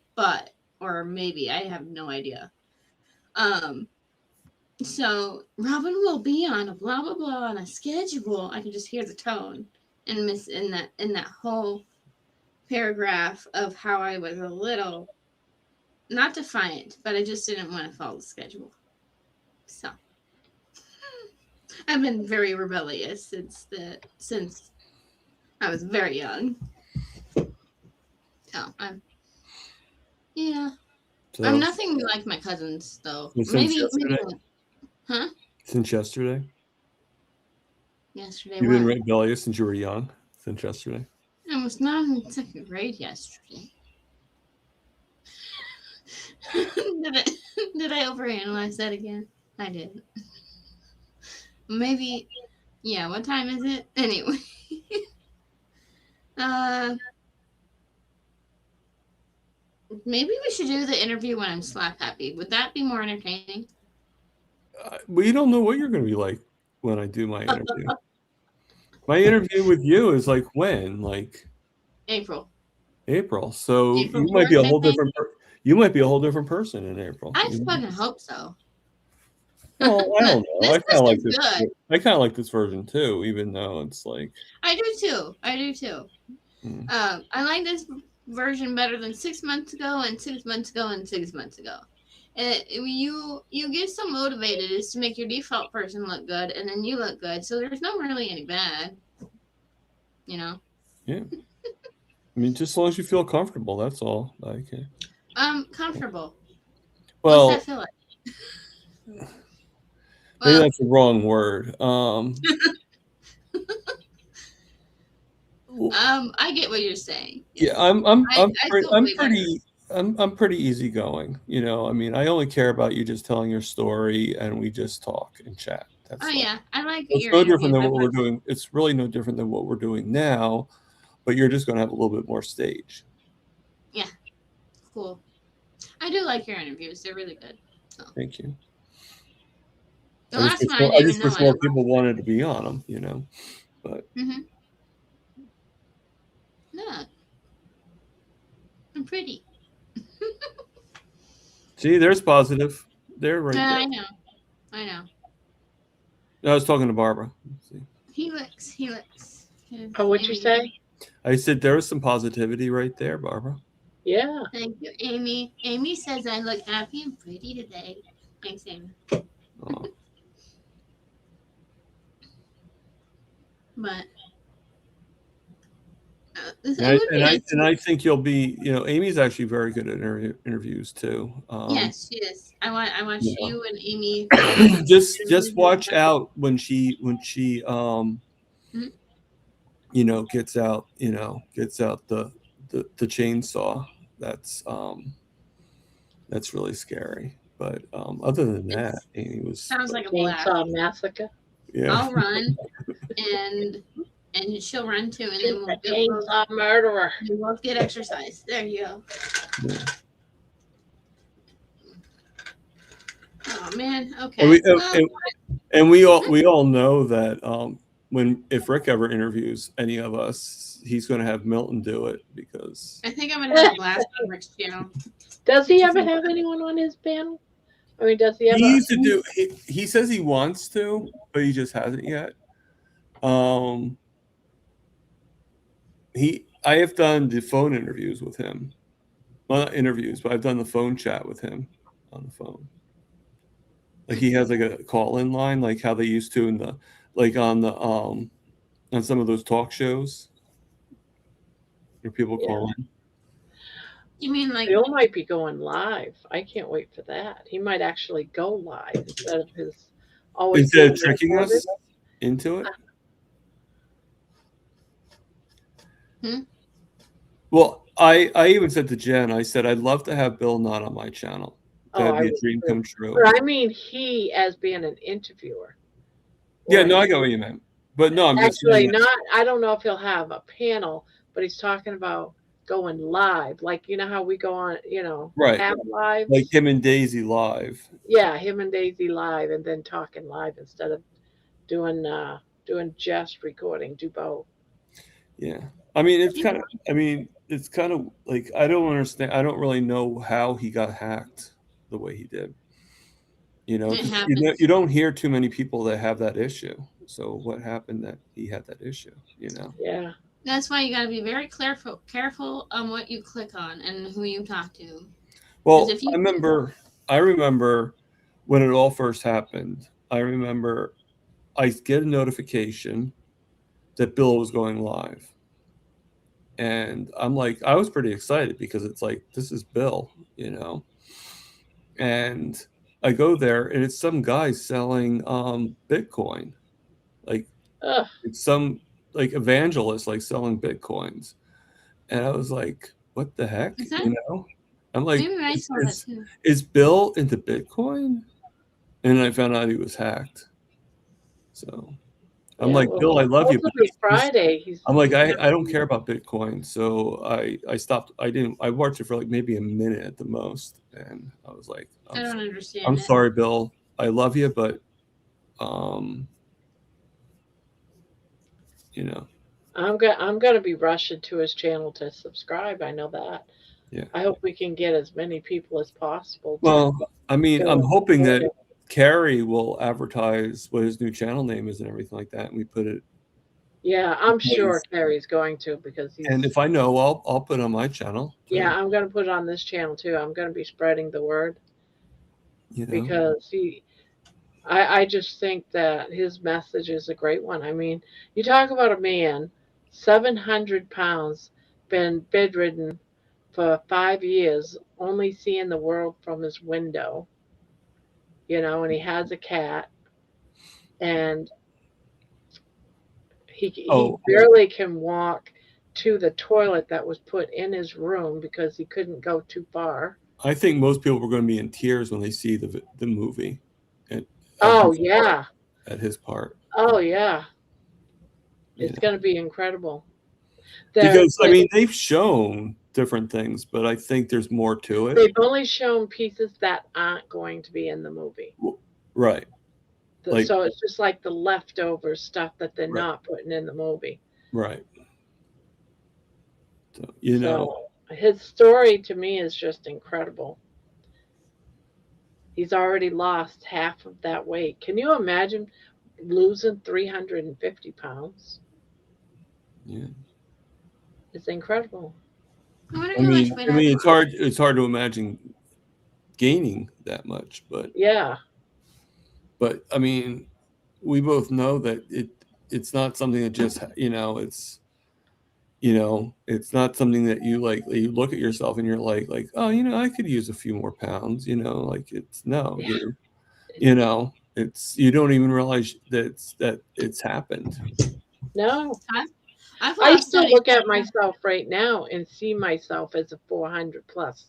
Or maybe, I have no idea. So Robin will be on a blah blah blah on a schedule. I can just hear the tone and miss in that whole paragraph of how I was a little not defiant, but I just didn't want to follow the schedule. So I've been very rebellious since I was very young. So I'm So, I'm nothing like my cousins though. Since Maybe yesterday? huh? Since yesterday? Yesterday You've been what? rebellious since you were young? Since yesterday? I was not in second grade yesterday. did I overanalyze that again? I did. Maybe yeah, what time is it? Anyway. Maybe we should do the interview when I'm slap happy. Would that be more entertaining? Well, you don't know what you're going to be like when I do my interview. My interview with you is like when? Like April. April. So April you might be a 4th, I whole think. different you might be a whole different person in April. I You know? fucking hope so. Well, I don't know. This I kind of like is this. good. I kind of like this version too, even though it's like. I do too. Hmm. I like this version better than 6 months ago and 6 months ago and 6 months ago. You get so motivated is to make your default person look good, and then you look good. So there's not really any bad, you know. Yeah. I mean, just as long as you feel comfortable, that's all. Okay. Comfortable. Well, What's that feel like? maybe that's the wrong word. I get what you're saying. Yeah, I'm pretty easygoing. You know, I mean, I only care about you just telling your story, and we just talk and chat. That's all. Yeah, I like It's your no different interview. than what we're doing. It's really no different than what we're doing now, but you're just going to have a little bit more stage. Yeah, cool. I do like your interviews. They're really good. So. Thank you. The last one I just wish more people wanted to be on them, you know. But no, I'm pretty. See, there's positive. There, right there. I know. I was talking to Barbara. See. Helix. Oh, what'd you say? I said there was some positivity right there, Barbara. Yeah. Thank you, Amy. Amy says I look happy and pretty today. Thanks, Amy. Oh. But and I think you'll be, you know, Amy's actually very good at interviews too. Yes, she is. I want you and Amy. just watch out when she you know, gets out the chainsaw. That's really scary. But other than that, Amy was sounds like a blast. Chainsaw Massacre. Yeah. I'll run and she'll run too, and then we'll chainsaw murderer. We both get exercise. There you go. Yeah. Oh man, okay. And we all know that if Rick ever interviews any of us, he's going to have Milton do it because I think I'm going to have a blast on Rick's channel. Does he ever have anyone on his panel? I mean, does he ever? He used to do. He says he wants to, but he just hasn't yet. I have done the phone interviews with him. Well, not interviews, but I've done the phone chat with him on the phone. Like he has like a call-in line, like how they used to in the on some of those talk shows where people call in. You mean like Bill might be going live? I can't wait for that. He might actually go live instead of instead of tricking us into it. Well, I even said to Jen, I said I'd love to have Bill not on my channel. That'd be a dream come true. But I mean, he as being an interviewer. Yeah, no, I got what you meant. But no, I'm actually not. I don't know if he'll have a panel, but he's talking about going live, like you know how we go on, right, have live, like him and Daisy live. Yeah, him and Daisy live, and then talking live instead of doing just recording. Do both. Yeah, I mean it's kind of like I don't understand. I don't really know how he got hacked the way he did. You know, It 'cause happens. you don't hear too many people that have that issue. So what happened that he had that issue? You know. Yeah. That's why you got to be very careful on what you click on and who you talk to. Well, if you I remember when it all first happened. I remember I get a notification that Bill was going live. And I'm like, I was pretty excited because it's like, this is Bill, you know. And I go there and it's some guy selling Bitcoin. Like Ugh. it's some like evangelist like selling Bitcoins. And I was like, what the heck? Is that- You know? I'm like, maybe I saw that too. is Bill into Bitcoin? And I found out he was hacked. So I'm Yeah, like, well, Bill, I love you, but supposedly Friday. I'm like, he's I gonna don't be- care about Bitcoin. So I stopped. I watched it for like maybe a minute at the most. And I was like, I don't understand I'm it. sorry, Bill. I love you, but, um, you know, I'm gonna be rushing to his channel to subscribe. I know that. yeah. I hope we can get as many people as possible. Well, I mean, go I'm and hoping support that him. Carrie will advertise what his new channel name is and everything like that. And we put it, Yeah, I'm sure because- Carrie's going to because he's. and if I know, I'll put it on my channel. too, Yeah, I'm gonna put it on this channel too. I'm gonna be spreading the word you know, because I just think that his message is a great one. I mean, you talk about a man, 700 pounds, been bedridden for 5 years, only seeing the world from his window, and he has a cat, and he Oh, barely can walk to the toilet that was put in his room because he couldn't go too far. I think most people were going to be in tears when they see the movie. At, Oh his yeah. part, at his part. Oh yeah. You It's know. going to be incredible. Because I mean, they've shown different things, but I think there's more to it. They've only shown pieces that aren't going to be in the movie. Right. Like, So it's just like the leftover stuff that they're Right. not putting in the movie. right. So, you know, So his story to me is just incredible. He's already lost half of that weight. Can you imagine losing 350 pounds? yeah. Oh, It's incredible. I wonder I how mean, much weight I mean, I it's hard. It's hard to imagine gaining that much, but Yeah. I mean, we both know that it's not something that just it's it's not something that you like. You look at yourself and you're like oh, I could use a few more pounds. Like it's no, Yeah. it's you don't even realize that it's happened. No. I've I lost still 30 look at pounds. myself right now and see myself as a 400 plus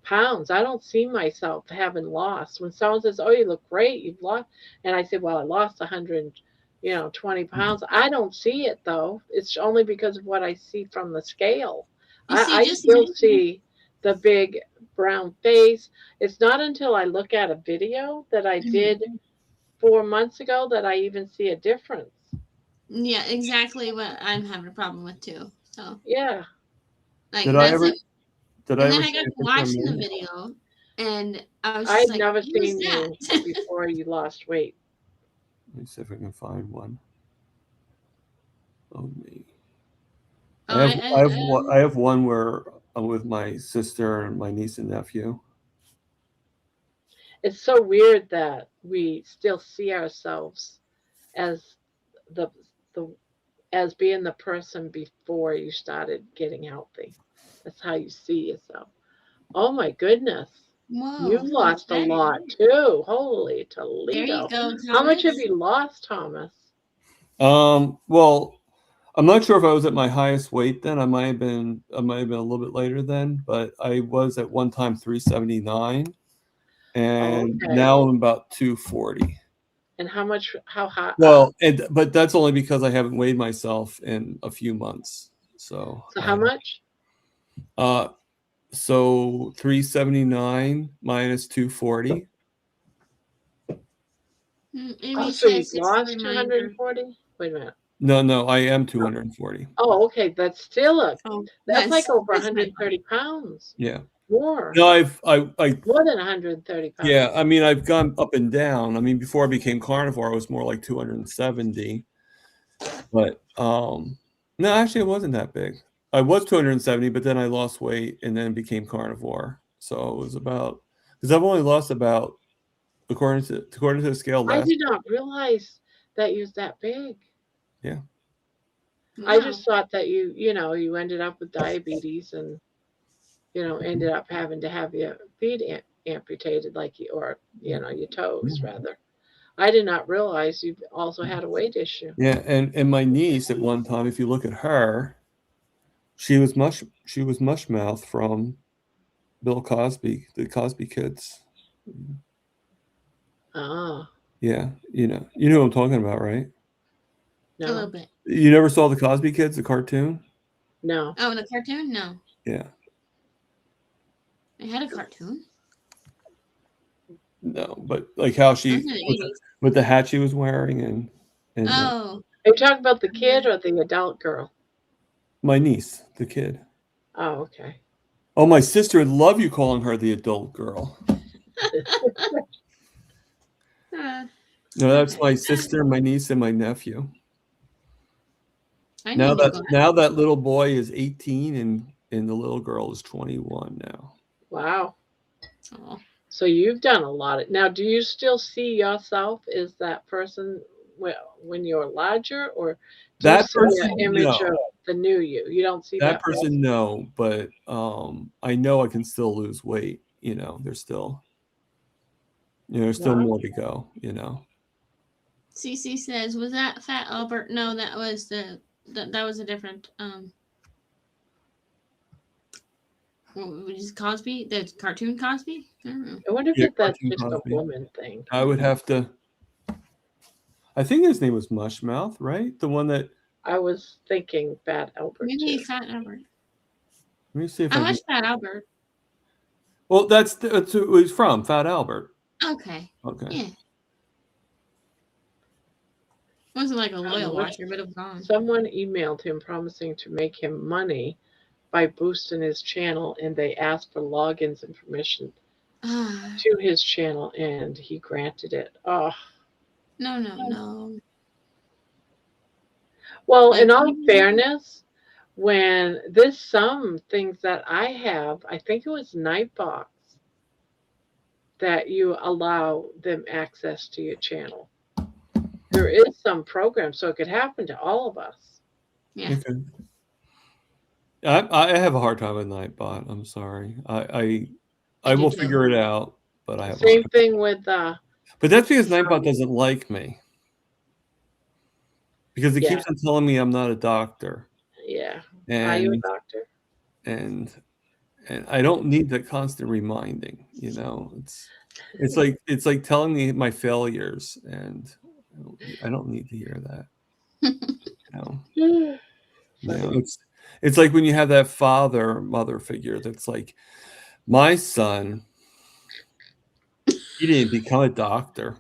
pounds. I don't see myself having lost. When someone says, "Oh, you look great, you've lost," and I say, "Well, I lost 120 pounds." I don't see it though. It's only because of what I see from the scale. You see, I just still imagine- see the big brown face. It's not until I look at a video that I did 4 months ago that I even see a difference. Yeah, exactly what I'm having a problem with too. So, Yeah. like, Did I that's ever? like, Did and I then ever I see got a to picture of watching the me? video, and I was I just had like, never "Who is seen you that?" before you lost weight. Let me see if I can find one. Oh me. Oh, I have one where I'm with my sister and my niece and nephew. It's so weird that we still see ourselves as the the as being the person before you started getting healthy. That's how you see yourself. Oh my goodness. Whoa, You've lost a okay. lot too. Holy There you Toledo. go, How much have Thomas. you lost, Thomas? Well, I'm not sure if I was at my highest weight then. I might have been a little bit later then, but I was at one time 379, and Okay. now I'm about 240. And how high? Well, but that's only because I haven't weighed myself in a few months. So So how much? So 379 minus 240. Amy So you've says, just a lost reminder. 240? Wait a minute. No, I am 240. Oh, okay. That's still Oh, that's like over that's my 130 pounds. Yeah. More. No, I More than 130 pounds. yeah. I mean, I've gone up and down. I mean, before I became carnivore, I was more like 270. But no, actually, it wasn't that big. I was 270, but then I lost weight and then became carnivore. So it was about, because I've only lost about, according to the scale I last. did not realize that you was that big. Yeah. I Wow. just thought that you ended up with diabetes and, ended up having to have your feet amputated, or your toes rather. I did not realize you also had a weight issue. Yeah, and my niece at one time, if you look at her, she was mush mouth from Bill Cosby, the Cosby Kids. Ah, Yeah, you know who I'm talking about, right? A little no, bit. You never saw the Cosby Kids, the cartoon? no. Oh, the cartoon? No. Yeah. They had a cartoon. No, but like how Those she are the 80s. with the hat she was wearing and Oh. Are you talking about the kid or the adult girl? my niece, the kid. Oh, okay. Oh, my sister would love you calling her the adult girl. No, that's Okay. my sister, my niece, and my nephew. I Now need to go. that little boy is 18 and the little girl is 21 now. Wow. Oh. So you've done a lot. Now, do you still see yourself as that person when you're larger, or do you That see person, an image no. of the new you? You don't see That that person, no. But I know I can still lose weight. There's still, there's still Wow. more to go. CC says, was that Fat Albert? No, that was that was a different what is Cosby? The cartoon Cosby? I don't know. I wonder if Yeah, that's cartoon just Cosby. a woman thing. I would have to. I think his name was Mushmouth, right? The one that. I was thinking Fat Albert Maybe too. Fat Albert. Let me see if I I. watched Fat Albert. Well, that's who he's from, Fat Albert. Okay. Okay. Yeah. Wasn't like a loyal watcher, but it was on. Someone emailed him promising to make him money by boosting his channel, and they asked for logins and permission to his channel, and he granted it. Oh, No. well, Like, in all fairness, when there's some things that I have, I think it was Nightbox, that you allow them access to your channel. There is some program, so it could happen to all of us. yeah. Okay. I have a hard time with Nightbot. I'm sorry. I do will too. figure it out, but I have. Same thing with But that's because Nightbot doesn't like me. Because it Yeah. keeps on telling me I'm not a doctor. yeah. Are you a And doctor? and I don't need that constant reminding. It's like telling me my failures, and I don't need to hear that. It's like when you have that mother figure that's like, my son, he didn't become a doctor.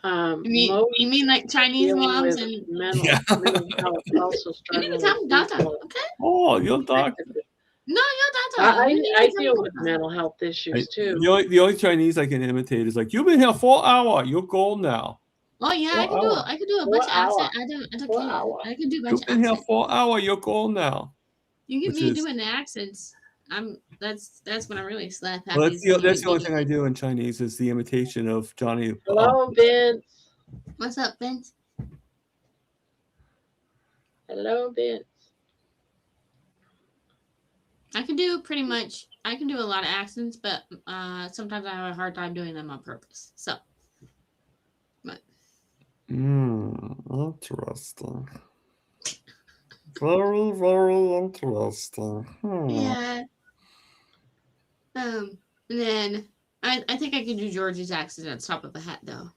You mean like Chinese dealing moms with and mental, Yeah. mental health also struggling with doctor, people okay? Oh, you're a doctor. No, you're doctor. I deal with mental health issues too. The only Chinese I can imitate is like, you've been here 4 hours. You're gold now. Oh yeah, I can do a bunch of accent. I don't care. I can do a bunch You've of been here accents. 4 hours. You're gold now. You get Which me is- doing the accents. That's when I really slap happy. Well, that's the only thing I do in Chinese is the imitation of Johnny. Hello, Vince. What's up, Vince? Hello, Vince. I can do a lot of accents, but sometimes I have a hard time doing them on purpose. So, but Interesting. Very, very interesting. yeah. And then I think I can do George's accent at the top of the hat though.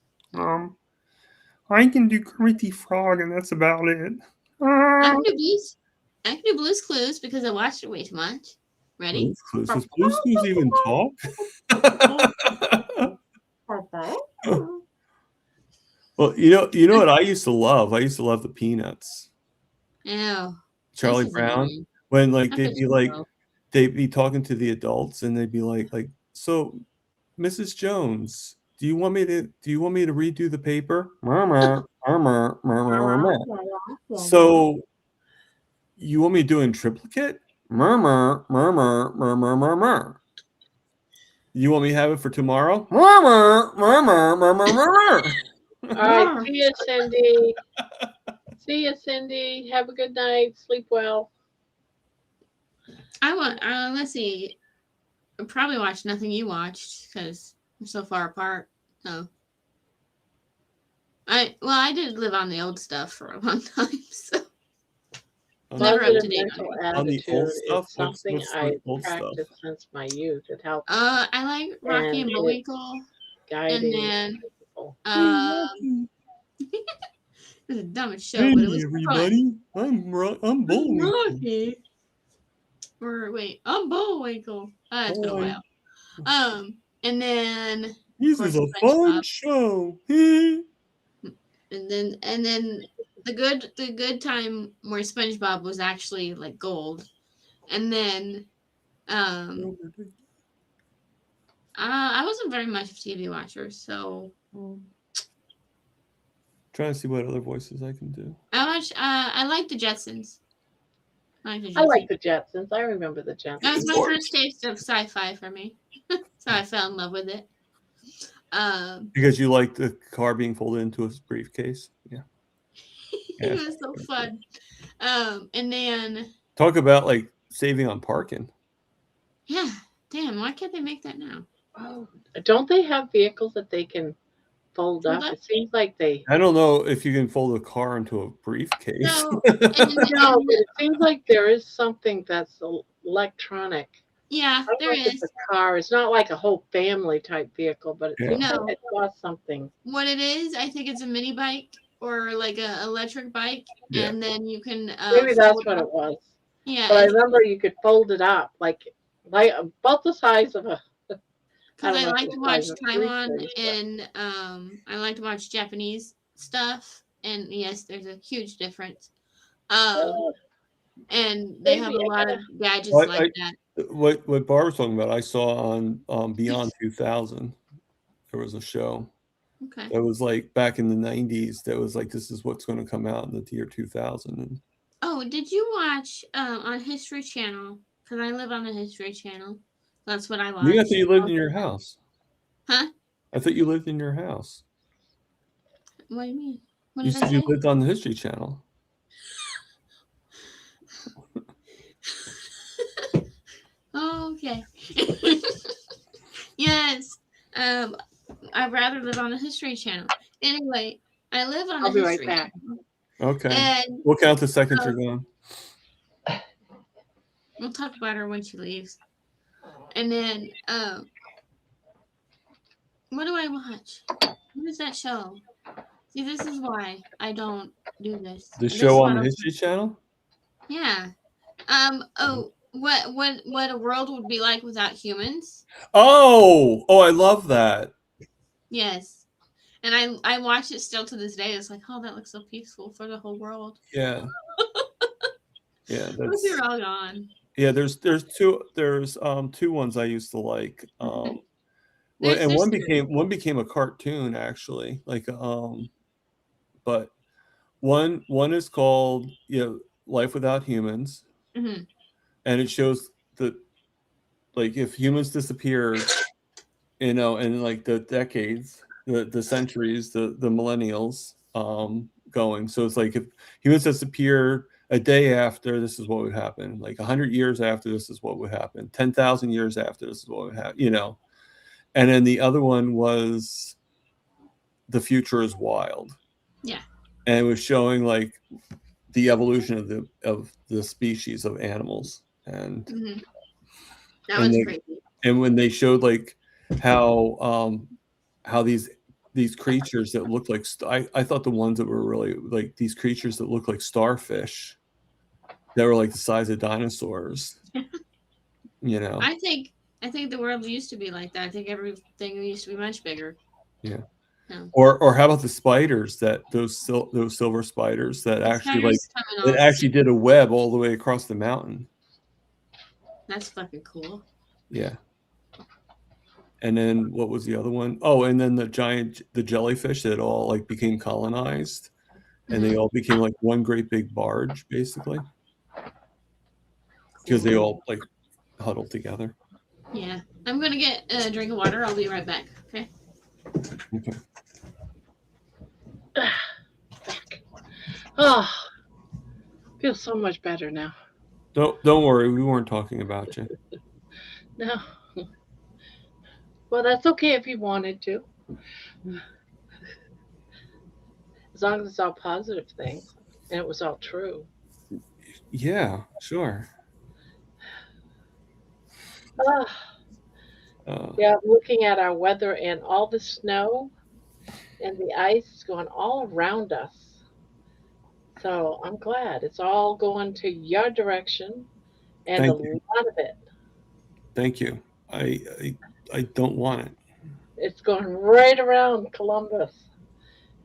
I can do Gritty Frog, and that's about it. I can do Blue's Clues because I watched it way too much. Ready? Blue's Clues. Does Blue's Clues even talk? Well, you know what I used to love? I used to love the Peanuts. Oh, Charlie this is Brown. annoying. When like I they'd bet be you like, will. they'd be talking to the adults, and they'd be like, so, Mrs. Jones, do you want me to redo the paper? So, you want me to do it in triplicate? Murmur, murmur, murmur, murmur. You want me to have it for tomorrow? Murmur, murmur, murmur, murmur. All right, see you, Cindy. See you, Cindy. Have a good night. Sleep well. I want. Let's see. I probably watched nothing you watched because we're so far apart. So I did live on the old stuff for a long time. So never up to date on the old stuff. It's something What's the I old practiced stuff? since my youth. It helps I like Rocky and Bullwinkle, guiding and then people. it was the dumbest show, Hey, but it was everybody! I'm Bullwinkle. Rocky. Or wait, I'm Bullwinkle. It's been a while. And then This is a fun show. and then the good time where SpongeBob was actually like gold, and then I wasn't very much of a TV watcher, so trying to see what other voices I can do. I like the Jetsons. I like the Jetsons. I remember the Jetsons. That was my first taste of sci-fi for me, so I fell in love with it. Because you like the car being folded into a briefcase. Yeah. It was so fun. And then talk about like saving on parking. Yeah, damn, why can't they make that now? Oh, don't they have vehicles that they can fold up? It seems like they. I don't know if you can fold a car into a briefcase. No, but it seems like there is something that's electronic. Yeah, there is. It's a car. It's not like a whole family type vehicle, but it seems like it costs something. What it is, I think it's a mini bike or like an electric bike, and then you can. Maybe that's what it was. Yeah, but I remember you could fold it up like about the size of a. Because I like to watch Taiwan and I like to watch Japanese stuff, and yes, there's a huge difference. And they have a lot of gadgets like that. What Barbara's talking about, I saw on Beyond 2000. There was a show. Okay. That was like back in the 90s. That was like, this is what's going to come out in the year 2000. And oh, did you watch on History Channel? Because I live on the History Channel. That's what I watch. I thought you lived in your house. Huh? I thought you lived in your house. What do you mean? You said you lived on the History Channel. Okay. Yes. I'd rather live on the History Channel. Anyway, I live on the History Channel. Okay. And, we'll count the seconds you're gone. We'll talk about her when she leaves. And then, what do I watch? What is that show? See, this is why I don't do this. The show on the History Channel? Yeah. What a world would be like without humans? Oh, I love that. Yes. And I watch it still to this day. It's like, oh, that looks so peaceful for the whole world. Yeah. Yeah. They're all gone. Yeah, there's two ones I used to like. And one became a cartoon actually. Like but one is called Life Without Humans. Mm-hmm. And it shows that like if humans disappear, in like the decades, the centuries, the millennials going. So it's like if humans disappear a day after, this is what would happen. Like 100 years after, this is what would happen. 10,000 years after, this is what would happen. And then the other one was The Future is Wild. Yeah. And it was showing like the evolution of the species of animals. And that was crazy. And when they showed like how these creatures that look like I thought the ones that were really like these creatures that look like starfish that were like the size of dinosaurs. I think the world used to be like that. I think everything used to be much bigger. Yeah. Or how about the spiders, those silver spiders that actually did a web all the way across the mountain? That's fucking cool. Yeah. And then what was the other one? Oh, and then the jellyfish that all like became colonized, and they all became like one great big barge, basically, because they all like huddled together. Yeah. I'm gonna get a drink of water. I'll be right back. Okay. Okay. Oh, feels so much better now. Don't worry, we weren't talking about you. No. Well, that's okay if you wanted to. As long as it's all positive things and it was all true. Yeah, sure. Oh, Uh, yeah, looking at our weather and all the snow and the ice is going all around us. So I'm glad it's all going to your direction and a Thank you. lot of it. Thank you. I, I I don't want it. It's going right around Columbus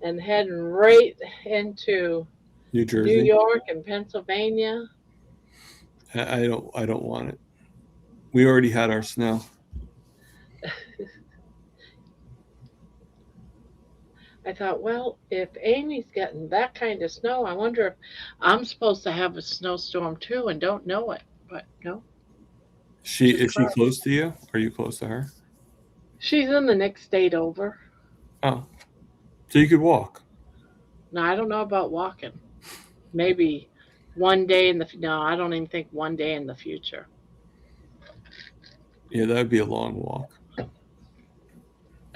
and heading right into New New Jersey. York and Pennsylvania. I don't want it. We already had our snow. I thought, well, if Amy's getting that kind of snow, I wonder if I'm supposed to have a snowstorm too and don't know it. But no, Is she close to you? Are you close to her? she's in the next state over. Oh, so you could walk. Now, I don't know about walking. Maybe one day in the, no, I don't even think one day in the future. Yeah, that would be a long walk.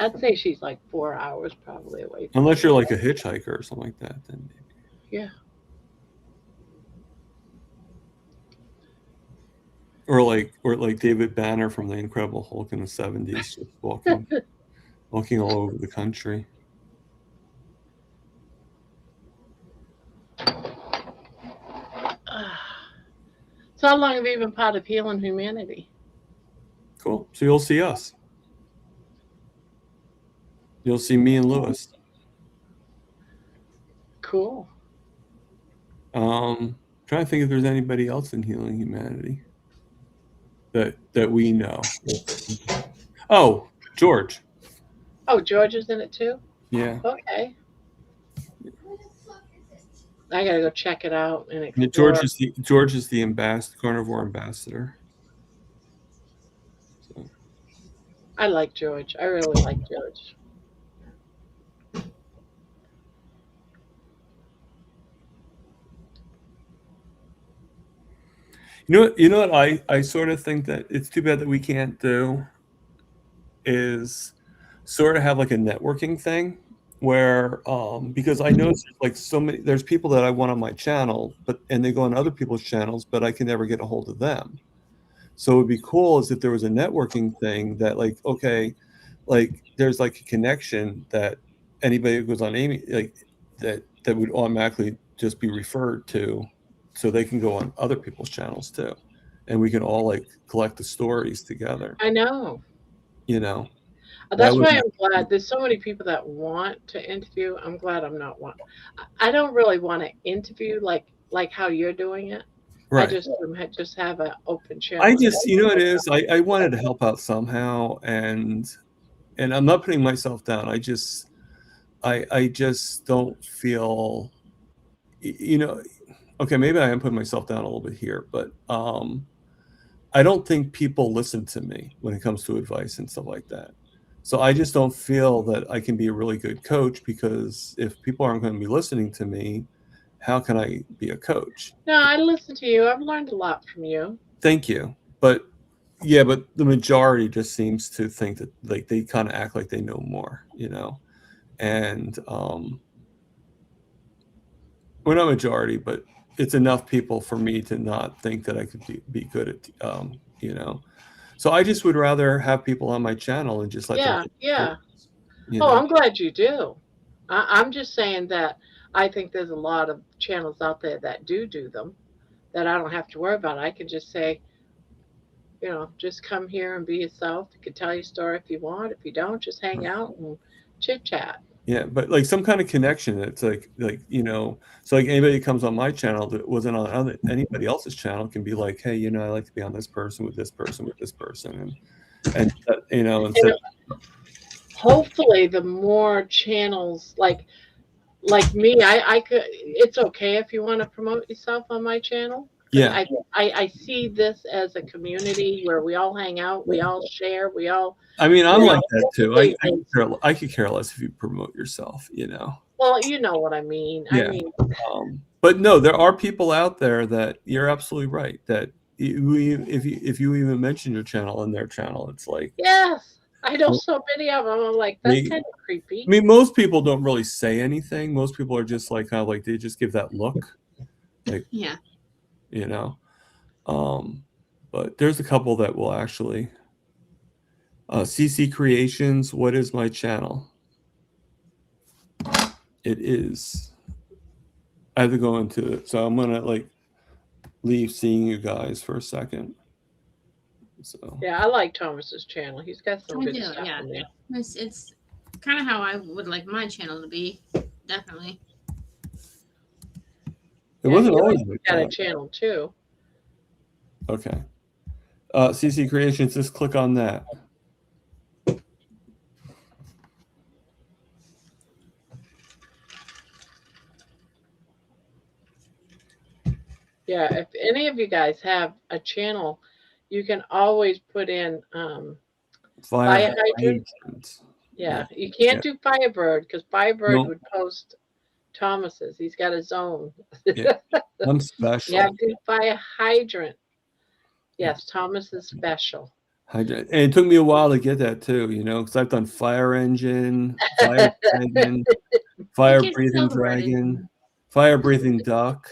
I'd say she's like 4 hours probably away from Unless me. you're like a hitchhiker or something like that, then maybe. Yeah. Or like David Banner from The Incredible Hulk in the 70s, just walking all over the country. So how long have you been part of Healing Humanity? Cool. So you'll see us. You'll see me and Lewis. Cool. Trying to think if there's anybody else in Healing Humanity that we know. Oh, George. Oh, George is in it too? Yeah. Okay. I gotta go check it out and Yeah, explore. George is the Carnivore ambassador. So. I like George. I really like George. You know what I sort of think that it's too bad that we can't do is sort of have like a networking thing where because I notice like there's people that I want on my channel and they go on other people's channels, but I can never get a hold of them. So it would be cool is if there was a networking thing that like, okay, like there's like a connection that anybody who goes on Amy like that would automatically just be referred to, so they can go on other people's channels too, and we can all like collect the stories together. I know. You know, That's why I'm glad there's so many people that want to interview. I'm glad I'm not one. I don't really want to interview like how you're doing it. right? I just have an open channel. I just, you know, what it is. I wanted to help out somehow, and I'm not putting myself down. I just don't feel, you know. Okay, maybe I am putting myself down a little bit here, but I don't think people listen to me when it comes to advice and stuff like that. So I just don't feel that I can be a really good coach, because if people aren't going to be listening to me, how can I be a coach? No, I listen to you. I've learned a lot from you. Thank you. But yeah, but the majority just seems to think that like they kind of act like they know more, you know, and we're not majority, but it's enough people for me to not think that I could be good at, you know. So I just would rather have people on my channel and just let them. Yeah. You Oh, know? I'm glad you do. I'm just saying that I think there's a lot of channels out there that do them, that I don't have to worry about. I can just say, you know, just come here and be yourself. You can tell your story if you want. If you don't, just hang out and chit chat. Yeah, but like some kind of connection. It's like so like anybody that comes on my channel that wasn't on anybody else's channel can be like, hey, I like to be on this person with this person with this person, and instead. Hopefully, the more channels like me, I could. It's okay if you want to promote yourself on my channel. Yeah. I see this as a community where we all hang out, we all share, we all. I mean, I'm like that too. I could care less if you promote yourself, Well, you know what I mean. Yeah. I mean, but no, there are people out there that you're absolutely right that if you even mention your channel in their channel, it's like yes, I know so many of them. I'm like, that's kind of creepy. I mean, most people don't really say anything. Most people are just like kind of like they just give that look, like Yeah. But there's a couple that will actually. CC Creations, what is my channel? It is. I have to go into it, so I'm gonna like leave seeing you guys for a second. So yeah, I like Thomas's channel. He's got some good stuff in there. It's kind of how I would like my channel to be. Definitely. It wasn't always got a channel too. Okay. CC Creations, just click on that. Yeah, if any of you guys have a channel, you can always put in fire hydrant. Yeah, you can't do Firebird because Firebird would post Thomas's. He's got his own. Yeah, I'm special. You have to do fire hydrant. Yes, Thomas is special. Hydrant. And it took me a while to get that too, because I've done fire engine, fire dragon, fire breathing dragon, fire breathing duck.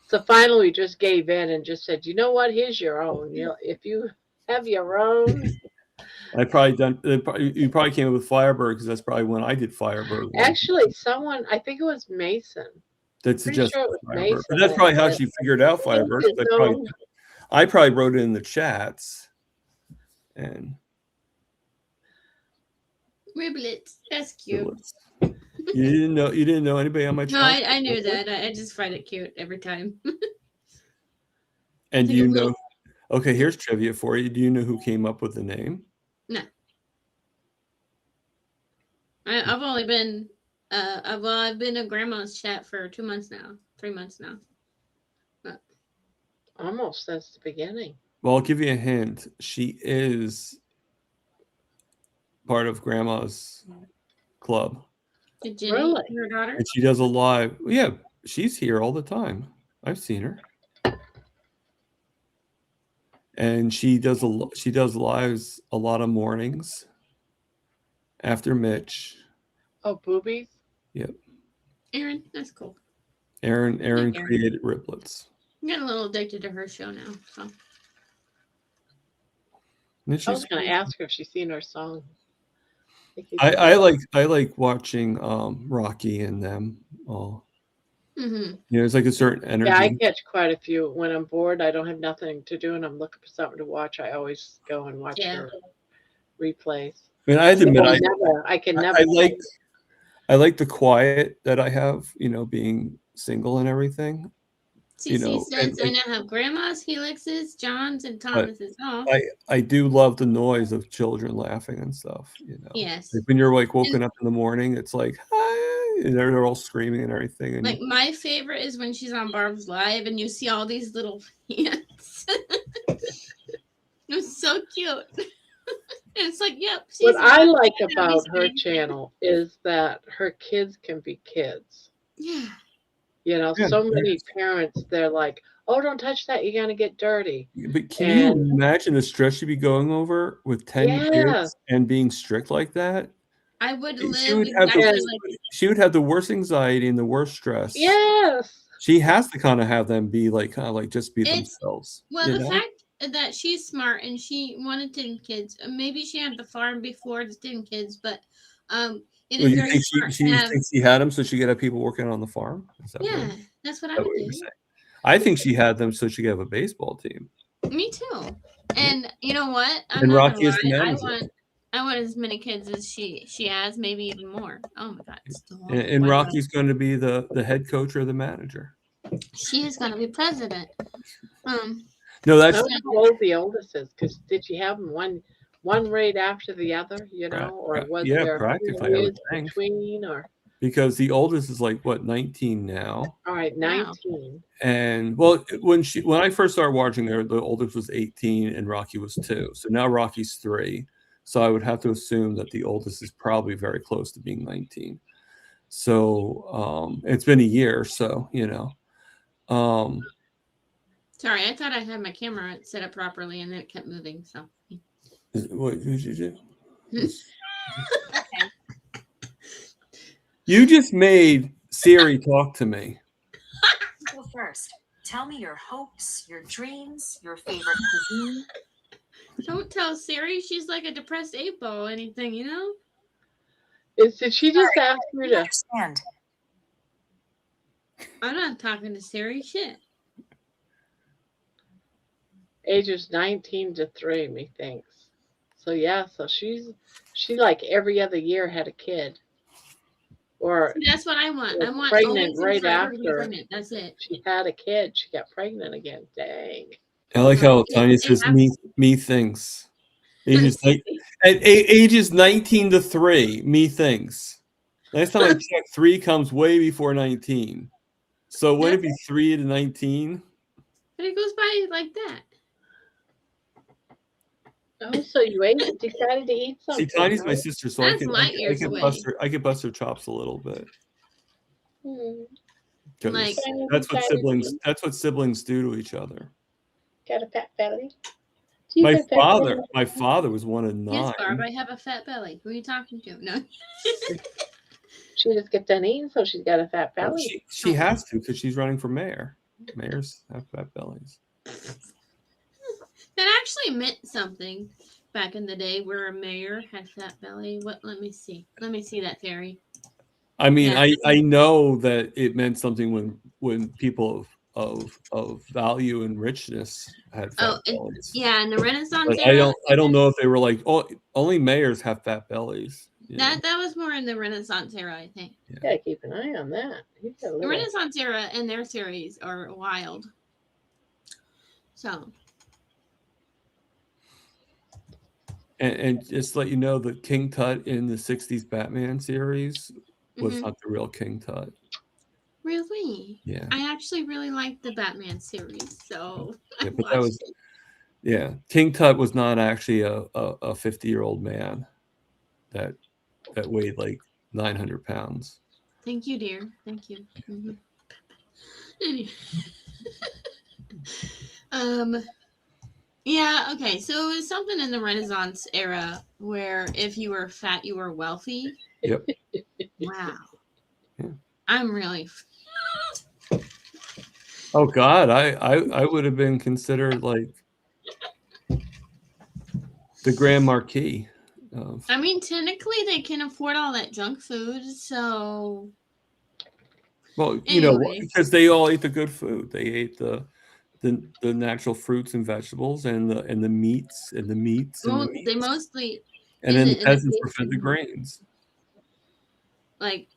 So finally, we just gave in and just said, you know what? Here's your own. If you have your own. You probably came up with Firebird because that's probably when I did Firebird. Actually, someone, I think it was Mason. That suggested Firebird. But that's probably how she figured out Firebird. I probably wrote it in the chats. And Riblets, that's cute. You didn't know anybody on my channel? No, I knew that. I just find it cute every time. And okay, here's trivia for you. Do you know who came up with the name? No. I've only been I've been in Grandma's chat for 2 months now, 3 months now. But almost since the beginning. Well, I'll give you a hint. She is part of Grandma's club. Did Jenny, her daughter? And she does a live. Yeah, she's here all the time. I've seen her. And she does lives a lot of mornings after Mitch. Oh, boobies? Yep. Aaron, that's cool. Aaron created Riblets. I'm getting a little addicted to her show now. So. I was going to ask her if she's seen our song. I like watching Rocky and them all. Mm-hmm. It's like a certain energy. Yeah, I catch quite a few. When I'm bored, I don't have nothing to do, and I'm looking for something to watch. I always go and watch her replays. I mean, I have to admit, I can never. I like the quiet that I have. Being single and everything. CC says I now have Grandma's, Helix's, John's, and Thomas's. I do love the noise of children laughing and stuff. Yes. Like when you're like woken up in the morning, it's like hi, and they're all screaming and everything. And like my favorite is when she's on Barb's Live and you see all these little hands. It's so cute. It's like, yep. What I like about her channel is that her kids can be kids. Yeah. So many parents, they're like, oh, don't touch that. You're going to get dirty. But can you imagine the stress she'd be going over with 10 kids and being strict like that? I would live she would have the worst anxiety and the worst stress. Yes. She has to kind of have them be like, kind of like just be themselves. Well, the fact that she's smart and she wanted 10 kids, maybe she had the farm before the 10 kids, but it is very smart. She thinks she had them so she could have people working on the farm? That's what I would do. I think she had them so she could have a baseball team. Me too. And you know what? And Rocky is the manager. I want as many kids as she has, maybe even more. Oh my God. And Rocky's going to be the head coach or the manager. She is going to be president. No, that's How old the oldest is? Because did you have them one right after the other? You know, or was there a few practically, I would years think. between? Or Because the oldest is like what, 19 now. all right, 19. And well, when I first started watching her, the oldest was 18 and Rocky was 2. So now Rocky's 3. So I would have to assume that the oldest is probably very close to being 19. So it's been a year, so you know. Sorry, I thought I had my camera set up properly and then it kept moving. So What did you do? okay. You just made Siri talk to me. Go first. Tell me your hopes, your dreams, your favorite cuisine. Don't tell Siri. She's like a depressed 8-ball. Anything, you know? Did she just ask you to? Understand. I'm not talking to Siri. Shit. Ages 19 to 3, methinks. So yeah, so she like every other year had a kid. Or See, that's what I want. I want pregnant always right forever to be after. pregnant. That's it. She had a kid. She got pregnant again. Dang. I like how It- Tanya it says happens. me thinks. At ages 19 to 3, me thinks. Last time I checked, 3 comes way before 19. So wouldn't it be 3 to 19? But it goes by like that. Oh, so you decided to eat something. See, Tanya's huh? my sister, so That's light years away. I can bust her chops a little bit. Hmm. 'Cause Like- that's what siblings do to each other. Got a fat belly? My father was one of 9. Yes, Barb, I have a fat belly. Who are you talking to? No. She just got done eating, so she's got a fat belly. She has to because she's running for mayor. Mayors have fat bellies. That actually meant something back in the day where a mayor had fat belly. What? Let me see. Let me see that theory. I mean, Yeah. I know that it meant something when people of value and richness had fat bellies. Yeah, in the Renaissance But era. I don't know if they were like, oh, only mayors have fat bellies. You know? That was more in the Renaissance era, I think. You gotta keep an eye on that. He's got a The little- Renaissance era and their series are wild. So And just to let you know, the King Tut in the 60s Batman series was Mhm. not the real King Tut. really, Yeah. I actually really liked the Batman series. So I Yeah, but that was watched it. yeah. King Tut was not actually a 50-year-old man that weighed like 900 pounds. Thank you, dear. Thank you. Mhm. Anyway. Yeah, okay. So it was something in the Renaissance era where if you were fat, you were wealthy. Yep. Wow. Yeah. I'm really Oh God, I would have been considered like the Grand Marquis. I mean, technically they can afford all that junk food, so Well, you know, Anyway. because they all ate the good food. They ate the natural fruits and vegetables and the meats and the meats and, well, the meats. they mostly And in then the- the in the peasants were fed the kitchen. grains. like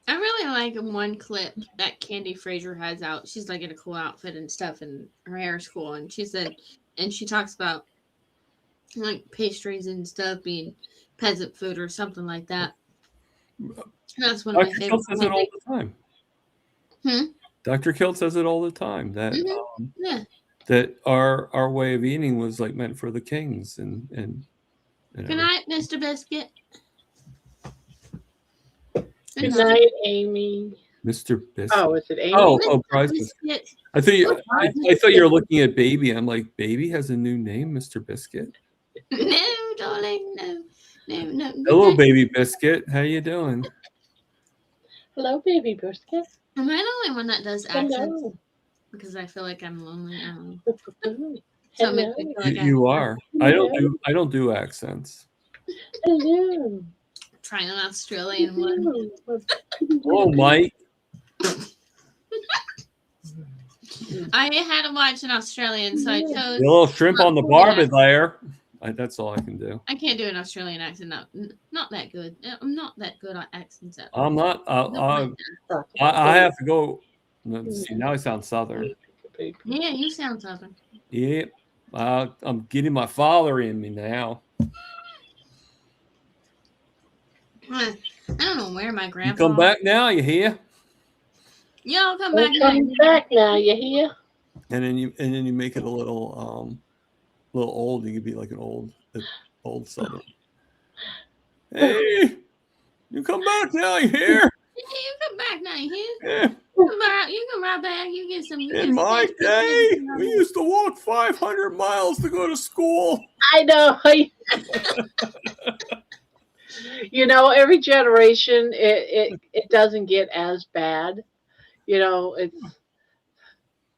I really like one clip that Candy Fraser has out. She's like in a cool outfit and stuff, and her hair is cool. And she said, and she talks about like pastries and stuff being peasant food or something like that. That's one of my Dr. favorite. Kilt says it all the time. Hmm? Dr. Kilt says it all the time that Mhm. Yeah. that our way of eating was like meant for the kings and Good night, Mr. Biscuit. Good night, Amy. Mr. Biscuit. Oh, is it Amy? Oh, Bryce Biscuit. Biscuit. I thought you were looking at Baby. I'm like, Baby has a new name, Mr. Biscuit. No, darling, no. Good Hello, night. Baby Biscuit. How you doing? Hello, baby biscuit. Am I the only one that does accents? Hello. Because I feel like I'm lonely. I don't know. Hello. So it makes me feel like You are. I don't do accents. Hello. trying an Australian one. Hello, Mike. I had to watch an Australian, so I chose. A little shrimp on the barbie there. That's all I can do. I can't do an Australian accent. Not that good. I'm not that good on accents. I'm not. Not like I have to go. See, now I sound southern. that. Yeah, you sound southern. Yep. I'm getting my father in me now. I don't know where my You grandpa. come back now, you hear? Yeah, I'll come We're back. coming back now, you hear? And then you make it a little old. You could be like an old southern. Hey, you come back now, you hear? Yeah, you come back now. You hear? Yeah. You come right back. You get some. In my day, we used to walk 500 miles to go to school. I know. You know, every generation it doesn't get as bad. You know, it's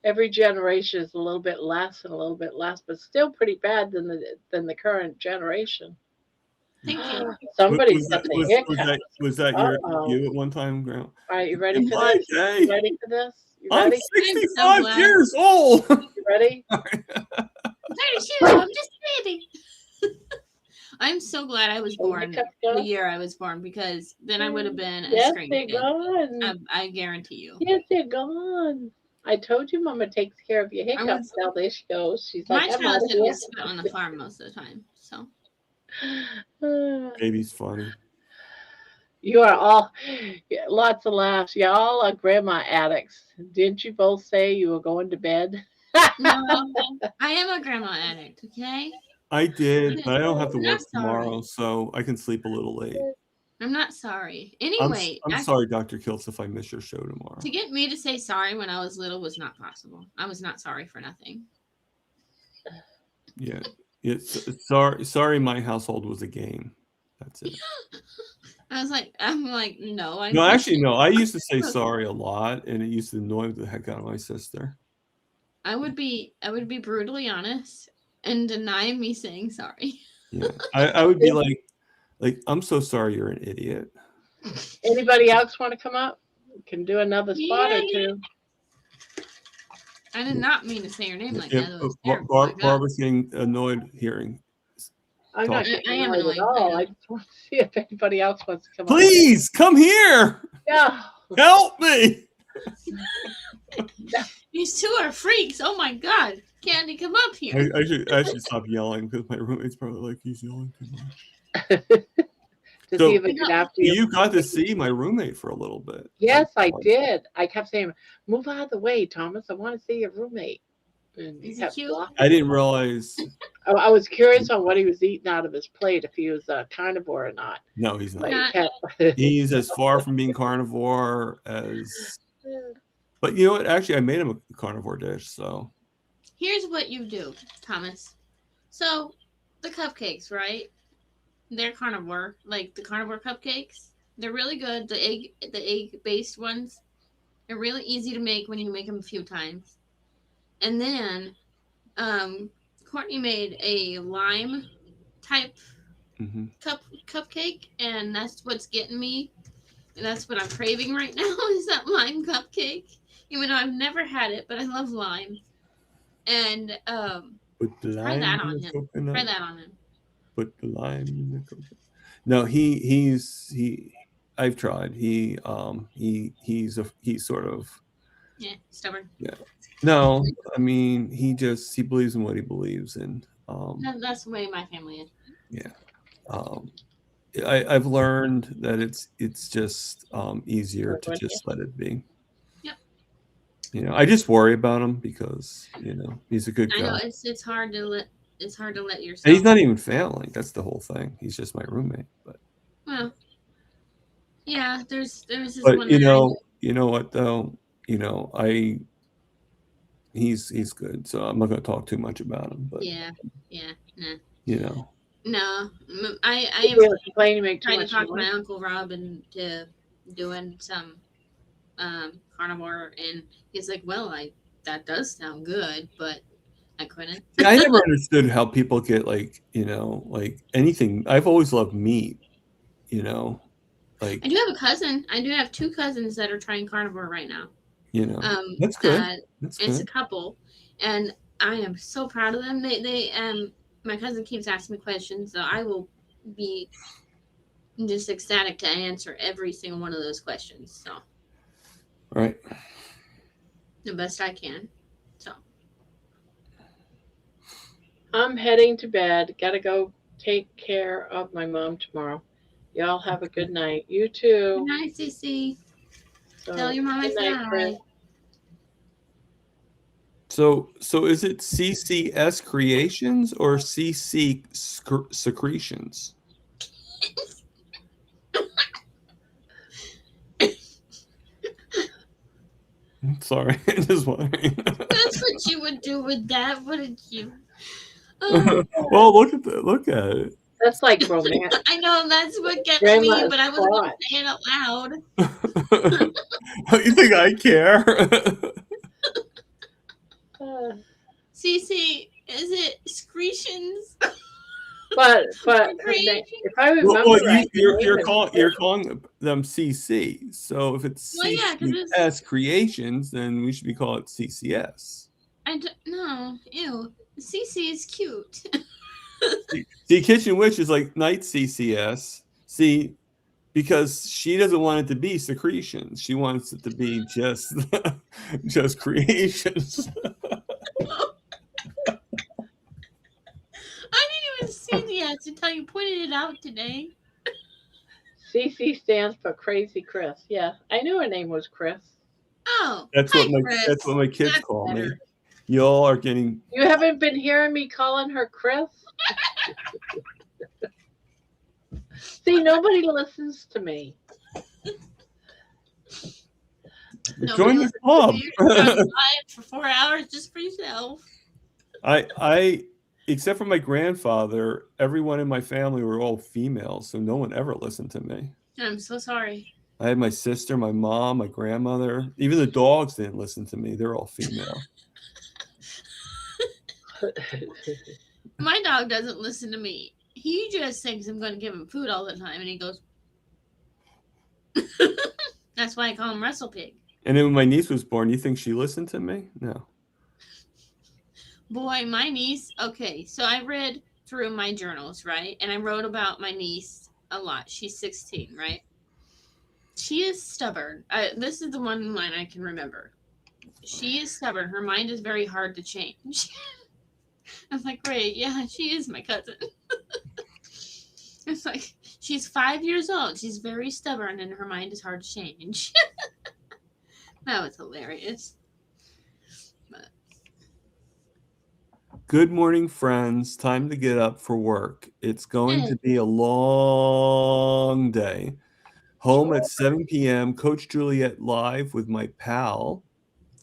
every generation is a little bit less and a little bit less, but still pretty bad than the current generation. Thank you. Somebody's got the hiccups. Was that you at one time, Grandma? All right, you ready In for my this? day, You ready for this? You I'm ready? 65 glad. years old. You ready? 32. I'm just a baby. I'm so glad I was born hiccups the go? year I was born, because then I would have been a Yes, string they're kid. gone. I guarantee you. Yes, they're gone. I told you Mama takes care of your hiccups. was- Now there she goes. She's My like, I'm out of childhood here. was spent on the farm most of the time. So Baby's funny. You are all lots of laughs. You all are grandma addicts. Didn't you both say you were going to bed? no, I am a grandma addict. Okay, I did, but I don't have to I'm work not sorry. tomorrow, so I can sleep a little late. I'm not sorry. I'm Anyway, sorry, Dr. Kiltz, if I miss your show tomorrow. to get me to say sorry when I was little was not possible. I was not sorry for nothing. Yeah. Sorry, my household was a game. That's it. I'm like, no. No, actually, no. I used to say sorry a lot, and it used to annoy the heck out of my sister. I would be brutally honest and deny me saying sorry. Yeah, I would be like, I'm so sorry, you're an idiot. Anybody else want to come up? Can do another spot or Yeah. two. I did not mean to say your name like Yeah, that. That was terrible. My God. Barbara's getting annoyed hearing. I'm not Talk. getting I am annoyed at annoyed. all. I just want to see if anybody else wants to come up. Please come here. Yeah. Help me. These two are freaks. Oh my God. Candy, come up here. I should stop yelling because my roommate's probably like, he's yelling too much. To So, see if it could after you. You got to see my roommate for a little bit. Yes, I Like, did. I kept saying, "Move out of the way, Thomas. I want to see your roommate." And he Is he kept cute? blocking. I didn't realize. I was curious on what he was eating out of his plate, if he was a carnivore or not. No, he's But not. he kept. He's as far from being carnivore as. But you know what? Actually, I made him a carnivore dish. So Here's what you do, Thomas. So the cupcakes, right? They're carnivore, like the carnivore cupcakes. They're really good. The egg based ones. They're really easy to make when you make them a few times. And then, Courtney made a lime type cupcake, and that's what's getting me. And that's what I'm craving right now is that lime cupcake. Even though I've never had it, but I love lime. And put the try lime that in on the him. coconut. Try that on him. Put the lime in the coconut. No, he's I've tried. He's sort of Yeah, stubborn. yeah. No, I mean he believes in what he believes in. That's the way my family is. Yeah. I've learned that it's just easier to just let it be. Yep. You know, I just worry about him because he's a good guy. I know it's hard to let yourself. And he's not even family. That's the whole thing. He's just my roommate. But well, yeah. There's this but one. you know what though? He's good. So I'm not going to talk too much about him. But Yeah. Nah. No. I You am were complaining you make too trying to much talk to noise. my Uncle Rob into doing some carnivore, and he's like, well, that does sound good, but I couldn't. I never understood how people get like anything. I've always loved meat, like I do have a cousin. I do have two cousins that are trying carnivore right now. that's good. That's It's a good. couple, and I am so proud of them. They my cousin keeps asking me questions, so I will be just ecstatic to answer every single one of those questions. So Right. the best I can. So I'm heading to bed. Gotta go take care of my mom tomorrow. Y'all have a good night. You good too. night, Cece. So, Tell your mom I good said night, Chris. hi. So is it CCS Creations or CC Secretions? Sorry, just wondering. That's what you would do with that, wouldn't you? Oh, Well, look at it. That's like romance. I know that's what gets Grandma me, is but I wasn't going to crotch. say it out loud. You think I care? Cece, is it secretions? But her Secretion? name, if I remember well, right, her name you're is calling them CC. So if it's Well, yeah, 'cause it's- CCS Creations, then we should be calling it CCS. No, ew. Cece is cute. See, Kitchen Witch is like Night CCS. See, because she doesn't want it to be secretions. She wants it to be just just creations. I didn't even see the ads until you pointed it out today. CC stands for Crazy Chris. Yeah, I knew her name was Chris. Oh, That's hi, what my Chris. that's what my kids That's call me. better. Y'all are getting. You haven't been hearing me calling her Chris? See, nobody listens to me. Join the listens to club. you. You're on live for 4 hours just for yourself. I except for my grandfather, everyone in my family were all females, so no one ever listened to me. I'm so sorry. I had my sister, my mom, my grandmother. Even the dogs didn't listen to me. They're all female. My dog doesn't listen to me. He just thinks I'm going to give him food all the time, and he goes. That's why I call him Wrestle Pig. And then when my niece was born, you think she listened to me? No. Boy, my niece. Okay, so I read through my journals, right? And I wrote about my niece a lot. She's 16, right? She is stubborn. This is the one line I can remember. She is stubborn. Her mind is very hard to change. I was like, great, yeah, she is my cousin. It's like, she's 5 years old. She's very stubborn and her mind is hard to change. That was hilarious. But Good morning, friends. Time to get up for work. It's going to be a long day. Home at 7 p.m. Coach Juliet live with my pal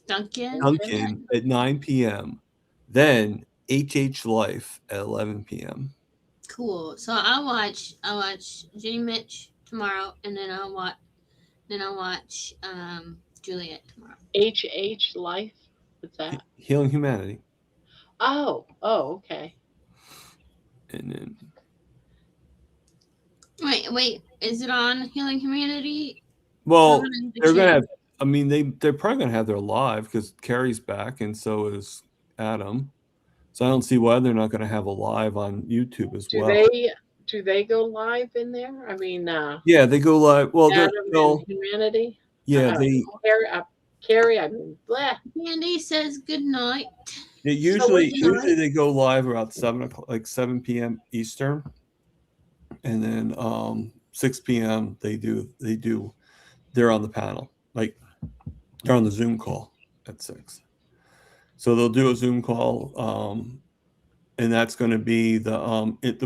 Duncan at 9 p.m. Then HH Life at 11 p.m. Cool. So I'll watch Jenny Mitch tomorrow, and then I'll watch Juliet tomorrow. HH Life? What's that? Healing Humanity. Oh, okay. And then Wait, is it on Healing Humanity? well, they're gonna have. I mean, they're probably gonna have their live because Carrie's back, and so is Adam. So I don't see why they're not gonna have a live on YouTube as well. Do they go live in there? I mean, Yeah, they go live. Well, Adam they'll and Humanity. yeah, Carrie. I mean, blah. Andy says good night. Usually they go live about 7 o'clock, like 7 p.m. Eastern, and then 6 p.m. They're on the panel, like they're on the Zoom call at 6. So they'll do a Zoom call, and that's going to be the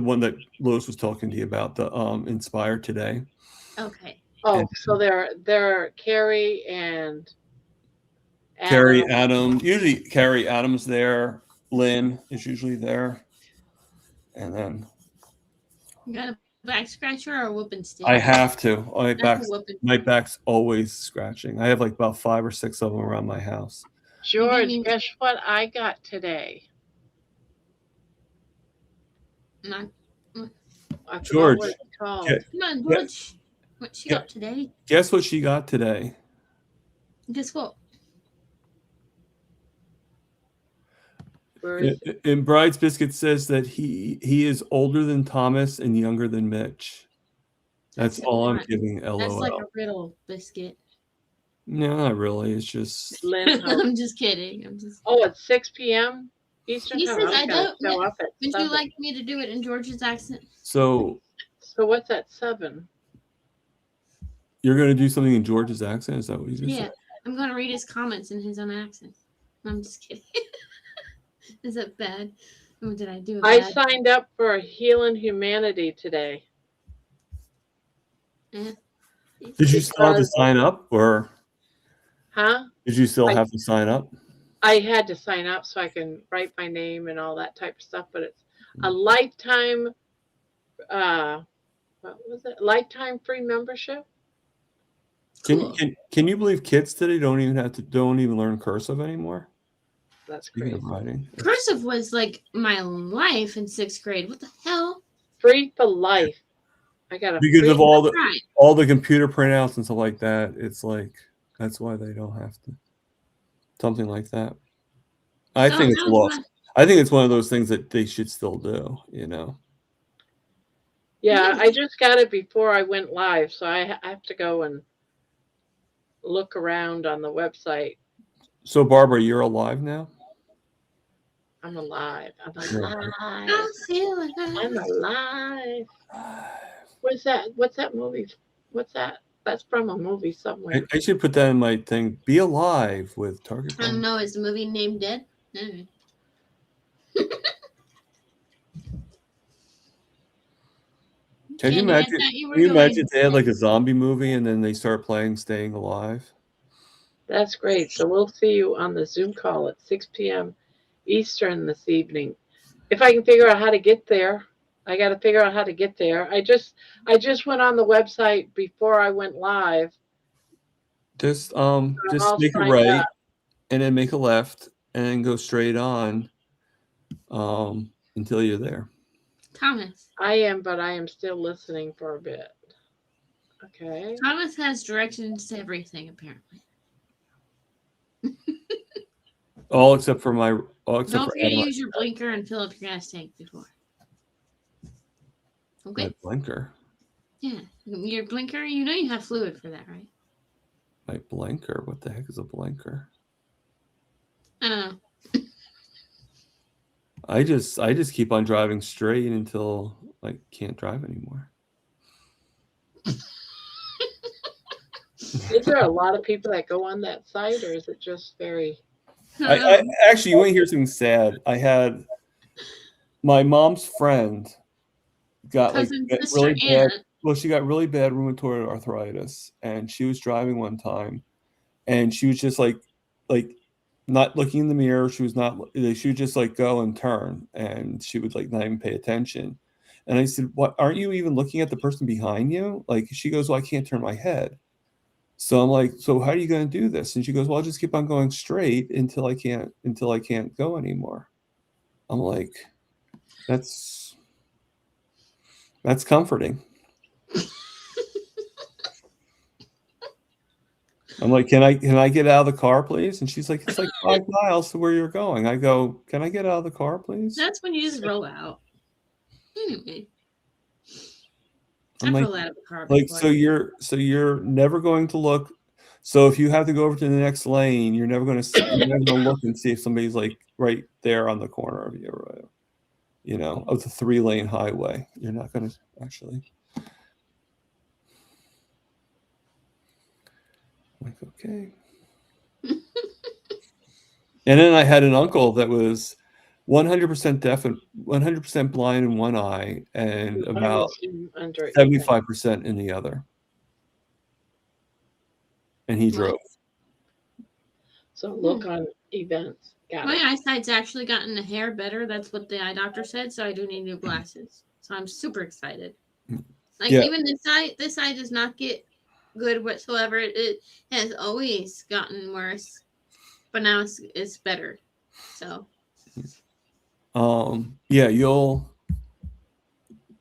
one that Lois was talking to you about, the Inspire Today. Okay. Oh, so they're Carrie and Adam. Carrie, Adam. Usually Carrie, Adam's there. Lynn is usually there, and then You got a back scratcher or a whooping stick? I have to. My back's always scratching. I have like about 5 or 6 of them around my house. George, guess what I got today? I forgot George, what it's called. Come on, George. What she got today? Guess what she got today? Guess what? Where is it? And Bride's Biscuit says that he is older than Thomas and younger than Mitch. That's all I'm not- giving. That's LOL. like a riddle biscuit. No, not really. It's just Lynn Hope. I'm just kidding. I'm just. Oh, it's 6 p.m. Eastern He time. says I was I gonna don't. show up at Would 7. you like me to do it in George's accent? so. So what's at 7? You're going to do something in George's accent? Is that what you just Yeah, said? I'm going to read his comments in his own accent. I'm just kidding. Is that bad? Or did I do it I bad? signed up for Healing Humanity today. Yeah. Did you still have to Because- sign up, or Huh? did you still I- have to sign up? I had to sign up so I can write my name and all that type of stuff, but it's a lifetime, what was it? Lifetime free membership. Cool. Can you believe kids today don't even learn cursive anymore? That's Speaking crazy. of writing, Cursive was like my life in 6th grade. What the hell? Free for life. I got a because free, of all Right. the computer printouts and stuff like that, it's like that's why they don't have to. Something like that. I So think it's that was lost. I think it's one of those things that they should still do. You know. yeah, I just got it before I went live, so I have to go and look around on the website. So Barbara, you're alive now. I'm alive. I'm Yeah. alive. I feel like I'm alive. What's that? What's that movie? What's that? That's from a movie somewhere. I should put that in my thing. Be alive with Target. I don't know. Is the movie named Dead? Anyway. Can you Candy, I imagine? thought you were Can you going imagine if they had like a zombie movie and then they start playing Staying Alive? That's great. So we'll see you on the Zoom call at 6 p.m. Eastern this evening. If I can figure out how to get there, I got to figure out how to get there. I just went on the website before I went live. Just all make a signed right up. and then make a left and then go straight on until you're there. Thomas. I am, but I am still listening for a bit. Okay. Thomas has directions to everything, apparently. All except for my. All except Don't for forget to Adam. use your blinker and fill up your gas tank before. Okay. My blinker. Yeah. Your blinker, you know you have fluid for that, right? My blinker. What the heck is a blinker? I don't know. I just keep on driving straight until I can't drive anymore. Is there a lot of people that go on that site, or is it just very? I actually, you want to hear something sad? I had my mom's friend got like Cousin, sister, really bad. aunt. Well, she got really bad rheumatoid arthritis, and she was driving one time, and she was just like not looking in the mirror. She was not. She would just like go and turn, and she would like not even pay attention. And I said, "What? Aren't you even looking at the person behind you?" Like she goes, "Well, I can't turn my head." So I'm like, "So how are you going to do this?" And she goes, "Well, I'll just keep on going straight until I can't go anymore." I'm like, "That's comforting." I'm like, can I get out of the car, please? And she's like, it's like 5 miles to where you're going. I go, can I get out of the car, please? That's when you just roll out. Anyway. I'm I've like, rolled out of the car before. so you're never going to look. So if you have to go over to the next lane, you're never going to look and see if somebody's like right there on the corner of you, right? You know, of the 3-lane highway. You're not going to actually. Like, okay. And then I had an uncle that was 100% deaf and 100% blind in one eye and about Under 75% in the other. And he drove. So look on events. Got My it. eyesight's actually gotten a hair better. That's what the eye doctor said. So I do need new glasses. So I'm super excited. Like Yeah. even this eye does not get good whatsoever. It has always gotten worse, but now it's better. So Yeah,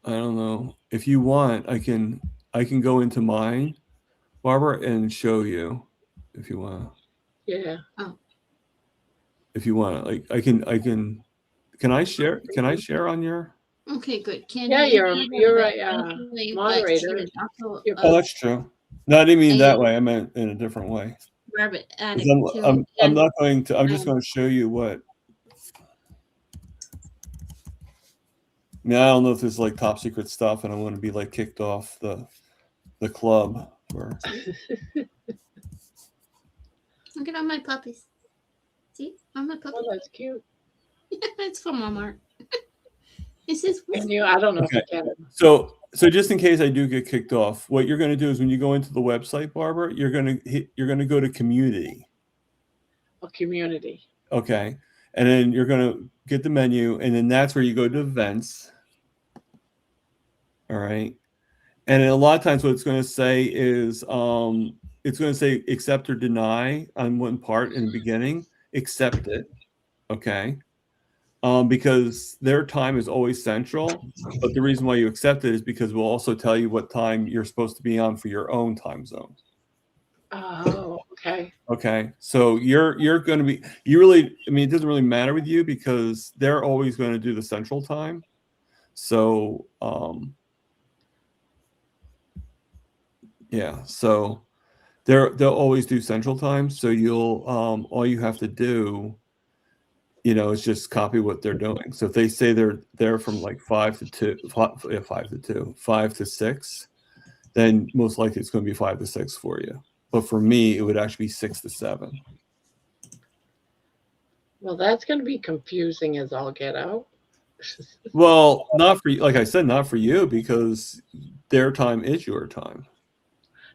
I don't know. If you want, I can go into mine, Barbara, and show you if you want. Yeah. If you want, like I can Can I share? Can I share on your? Okay, good. Candy. Yeah, is you're part of right, it, actually, but moderator. she was also You're Oh, that's true. No, I didn't mean a that way. I meant in a different way. rabbit 'Cause addict too. I'm And not going to. I'm just I'm- going to show you what. I mean, I don't know if this is like top secret stuff, and I want to be like kicked off the club. Or Look at all my puppies. See, all my Oh, puppies. that's cute. It's from Walmart. This is And you, I don't know Okay. if you get it. so just in case I do get kicked off, what you're going to do is when you go into the website, Barbara, you're going to go to community. A community. Okay. And then you're going to get the menu, and then that's where you go to events. All right. And then a lot of times what it's going to say is it's going to say accept or deny on one part in the beginning. Accept it. Okay. Because their time is always central. But the reason why you accept it is because we'll also tell you what time you're supposed to be on for your own time zone. Oh, okay. Okay, so you're going to be, I mean, it doesn't really matter with you because they're always going to do the central time. So yeah, so they'll always do central time. So you'll all you have to do, is just copy what they're doing. So if they say they're from like 5 to 2, 5 to 6, then most likely it's going to be 5 to 6 for you. But for me, it would actually be 6 to 7. Well, that's going to be confusing as all get out. Well, not for you. Like I said, not for you because their time is your time.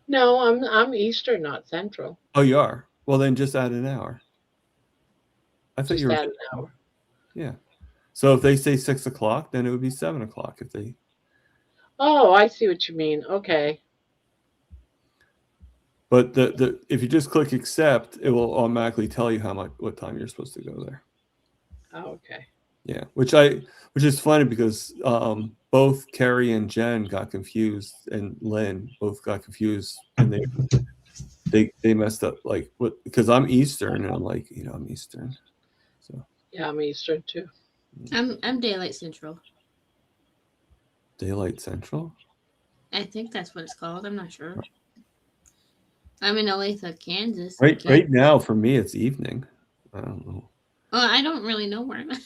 No, I'm Eastern, not Central. Oh, you are? Well, then just add an hour. I thought Just you were. add an hour. Yeah. So if they say 6 o'clock, then it would be 7 o'clock if they. Oh, I see what you mean. Okay. But the if you just click accept, it will automatically tell you what time you're supposed to go there. Oh, okay. Yeah, which is funny because both Carrie and Jen got confused, and Lynn both got confused, and they messed up like what, because I'm Eastern and I'm like, I'm Eastern. So Yeah, I'm Eastern too. I'm Daylight Central. Daylight Central? I think that's what it's called. I'm not sure. I'm in Olathe, Kansas. Right now for me it's evening. I don't know. Well, I don't really know where I'm at.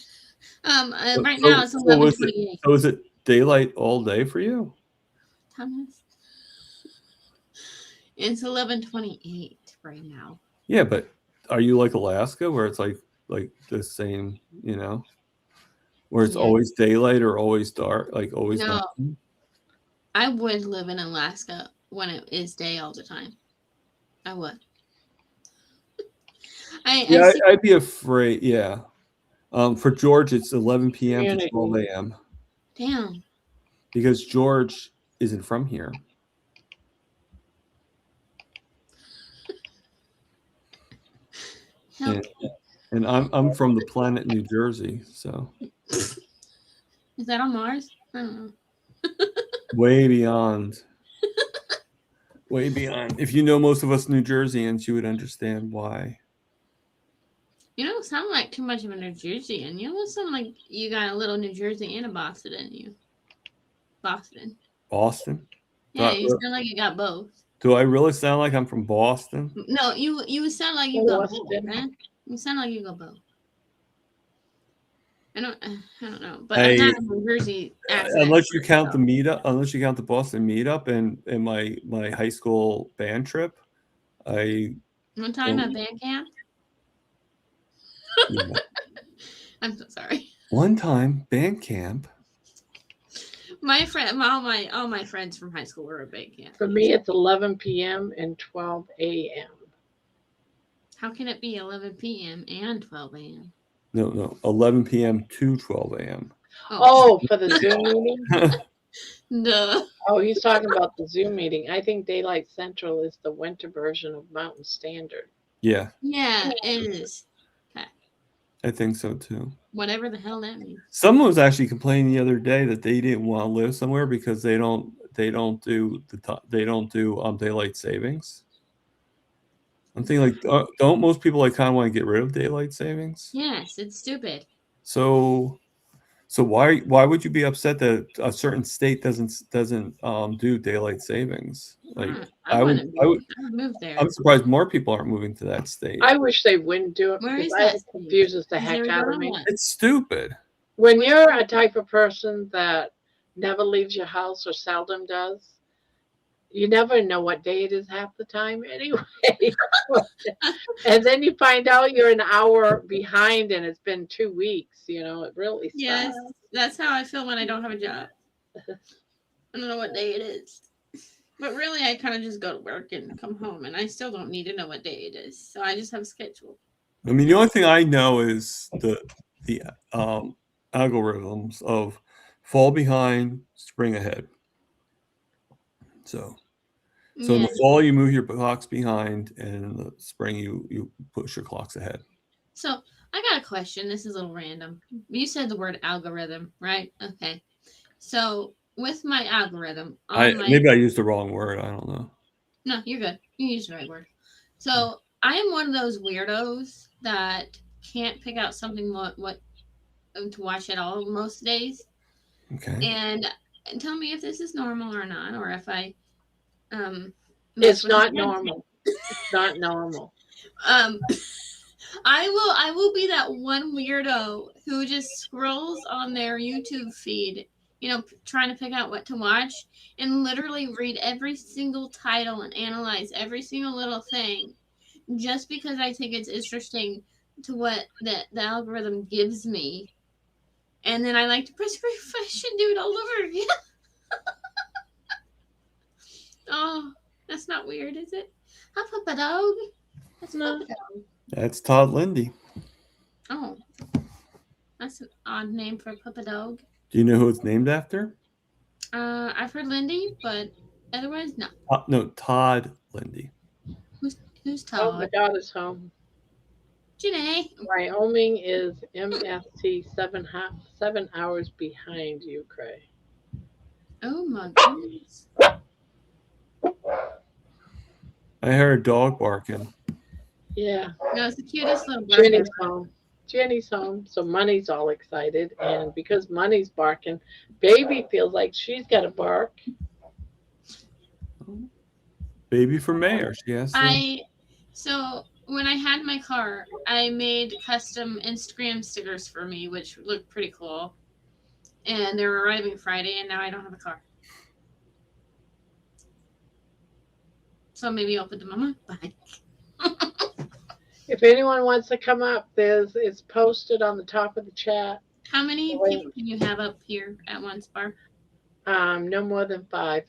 Right now it's 11:28. So is it daylight all day for you? Thomas. It's 11:28 right now. Yeah, but are you like Alaska where it's like the same, where it's always daylight or always dark, like always No. night? I would live in Alaska when it is day all the time. I would. I'd be afraid. Yeah. For George, it's 11 p.m. to 12 a.m. Damn. Because George isn't from here. And I'm from the planet New Jersey, so. Is that on Mars? I don't know. Way beyond. Way beyond. If you know most of us New Jerseyans, you would understand why. You don't sound like too much of a New Jerseyan. You almost sound like you got a little New Jersey and a Boston in you. Boston. Yeah, you sound like you got both. Do I really sound like I'm from Boston? No, you sound like you got both, man. You sound like you got both. I don't know, but I'm not a New Jersey accent. Unless you count the meetup, unless you count the Boston meetup and my high school band trip, One time at band camp. Yeah. I'm so sorry. One time band camp. My friend, all my friends from high school were at band camp. For me, it's 11 p.m. and 12 a.m. How can it be 11 p.m. and 12 a.m.? No, 11 p.m. to 12 a.m. Oh, for the Zoom meeting? Duh. Oh, he's talking about the Zoom meeting. I think Daylight Central is the winter version of Mountain Standard. Yeah. Yeah, it is. Okay. I think so too. Whatever the hell that means. Someone was actually complaining the other day that they didn't want to live somewhere because they don't do daylight savings. I'm thinking like, don't most people like kind of want to get rid of daylight savings? Yes, it's stupid. So So why would you be upset that a certain state doesn't do daylight savings? Like I wouldn't. I would move there. I'm surprised more people aren't moving to that state. I wish they wouldn't do it Where because is it that? confuses the Is heck there out of a me. one? It's stupid. When Where's you're that? a type of person that never leaves your house or seldom does, you never know what day it is half the time anyway. And then you find out you're an hour behind and it's been 2 weeks. It really sucks. Yes, that's how I feel when I don't have a job. I don't know what day it is. But really, I kind of just go to work and come home, and I still don't need to know what day it is. So I just have a schedule. I mean, the only thing I know is the algorithms of fall behind, spring ahead. So in the fall you move your clocks behind, and in the spring you push your clocks ahead. So I got a question. This is a little random. You said the word algorithm, right? Okay. So with my algorithm, maybe I used the wrong word. I don't know. No, you're good. You used the right word. So I am one of those weirdos that can't pick out something what to watch at all most days. Okay. And tell me if this is normal or not, or if I It's not normal. It's not normal. I will be that one weirdo who just scrolls on their YouTube feed, trying to pick out what to watch, and literally read every single title and analyze every single little thing, just because I think it's interesting to what the algorithm gives me. And then I like to press refresh and do it all over again. Oh, that's not weird, is it? Hi, Papa Dog. That's Papa Dog. That's Todd Lindy. Oh, that's an odd name for a Papa Dog. Do you know who it's named after? I've heard Lindy, but otherwise, no. No, Todd Lindy. Who's Todd? Oh, my daughter's home. Janae. Wyoming is MST 7 hours behind you, Cray. Oh my goodness. I heard a dog barking. Yeah. No, it's the cutest little barker. Jenny's home. So Money's all excited. And because Money's barking, Baby feels like she's got to bark. Baby for mayor, she asked. So when I had my car, I made custom Instagram stickers for me, which looked pretty cool. And they're arriving Friday, and now I don't have a car. So maybe I'll put them on my bike. If anyone wants to come up, it's posted on the top of the chat. How many people can you have up here at once, Barb? No more than 5.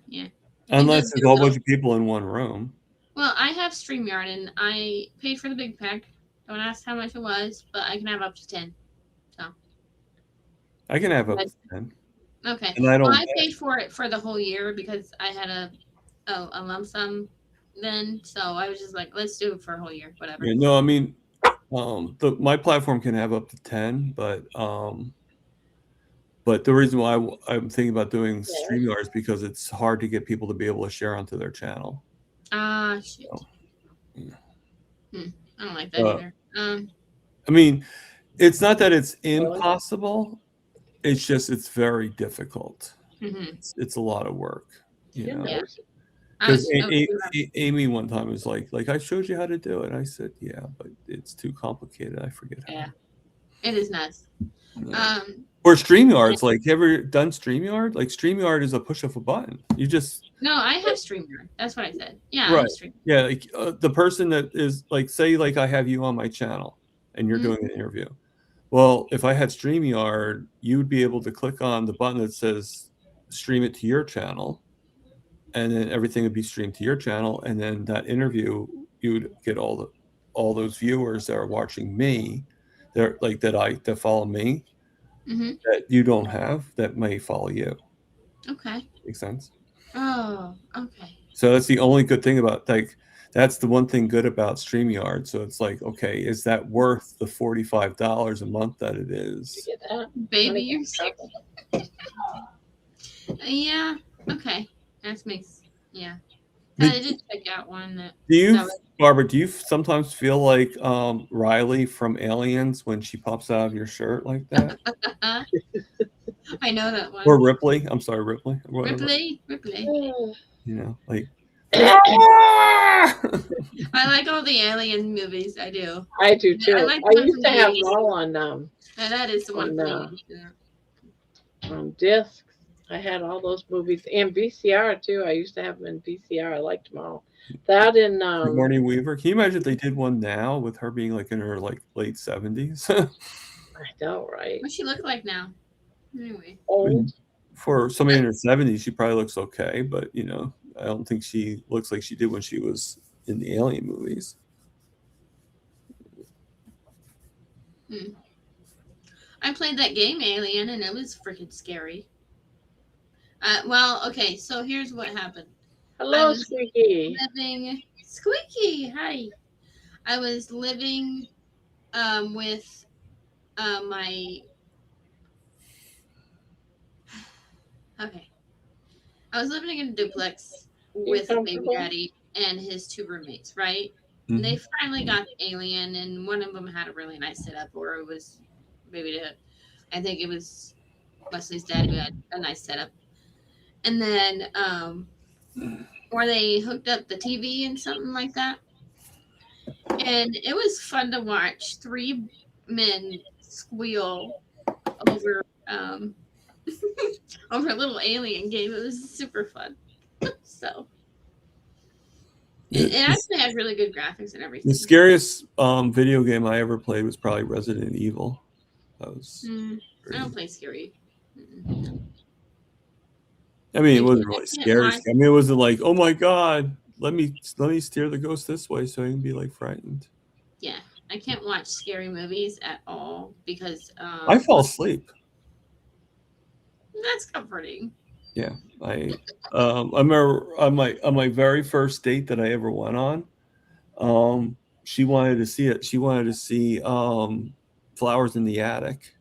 Yeah. Unless there's a whole bunch of people in one room. Well, I have StreamYard, and I paid for the big pack. Don't ask how much it was, but I can have up to 10. So I can have up to 10. Okay. And I paid for it for the whole year because I had a lump sum then, so I was just like, let's do it for a whole year, whatever. Yeah, no, I mean, my platform can have up to 10, but the reason why I'm thinking about doing StreamYard is because it's hard to get people to be able to share onto their channel. Shit. So, yeah. I don't like that either. I mean, it's not that it's impossible. It's just it's very difficult. Mm-hmm. It's a lot of work. Yeah. Because Amy one time was like I showed you how to do it. I said, yeah, but it's too complicated. I forget how. Yeah, it is nuts. Yeah. Or StreamYard's like, you ever done StreamYard? Like StreamYard is a push of a button. You just I have StreamYard. That's what I said. Yeah, right. I have StreamYard. Yeah, like the person that is like, say, like I have you on my channel and you're doing an interview. Well, if I had StreamYard, you would be able to click on the button that says stream it to your channel, and then everything would be streamed to your channel, and then that interview, you would get all those viewers that are watching me, that follow me, that you don't have, that may follow you. Okay. Makes sense? Oh, okay. So that's the only good thing about, like, that's the one thing good about StreamYard. So it's like, okay, is that worth the $45 a month that it is? Baby, you're sick. Yeah. Okay. That makes, yeah. I did check out one that. Do you Barbara, do you sometimes feel like Riley from Aliens when she pops out of your shirt like that? I know that one. Or Ripley? I'm sorry, Ripley. Ripley. You know, like. I like all the Alien movies. I do. I do too. I I, like the one used from to the have 80s. them all on And that is the one from the on, 80s. Yeah. discs. I had all those movies and VCR too. I used to have them in VCR. I liked them all. That and Sigourney Weaver. Can you imagine if they did one now with her being like in her like late 70s? I know, right? What she look like now? Anyway. Old. For somebody in her 70s, she probably looks okay, but you know, I don't think she looks like she did when she was in the Alien movies. I played that game Alien, and it was freaking scary. Well, okay, so here's what happened. Hello, Squeaky. Squeaky, hi. I was living with my. Okay. I was living in a duplex with baby comfortable? daddy and his two roommates, right? And they finally got the Alien, and one of them had a really nice setup, or it was maybe I think it was Wesley's dad who had a nice setup. And then or they hooked up the TV and something like that. And it was fun to watch three men squeal over over a little alien game. It was super fun. So it actually had really good graphics and everything. The scariest video game I ever played was probably Resident Evil. That was. I don't play scary. I mean, it wasn't really scary. I mean, it wasn't like, oh my god, let me steer the ghost this way so I can be like frightened. Yeah, I can't watch scary movies at all because I fall asleep. That's comforting. Yeah, I remember on my very first date that I ever went on, she wanted to see it. She wanted to see Flowers in the Attic.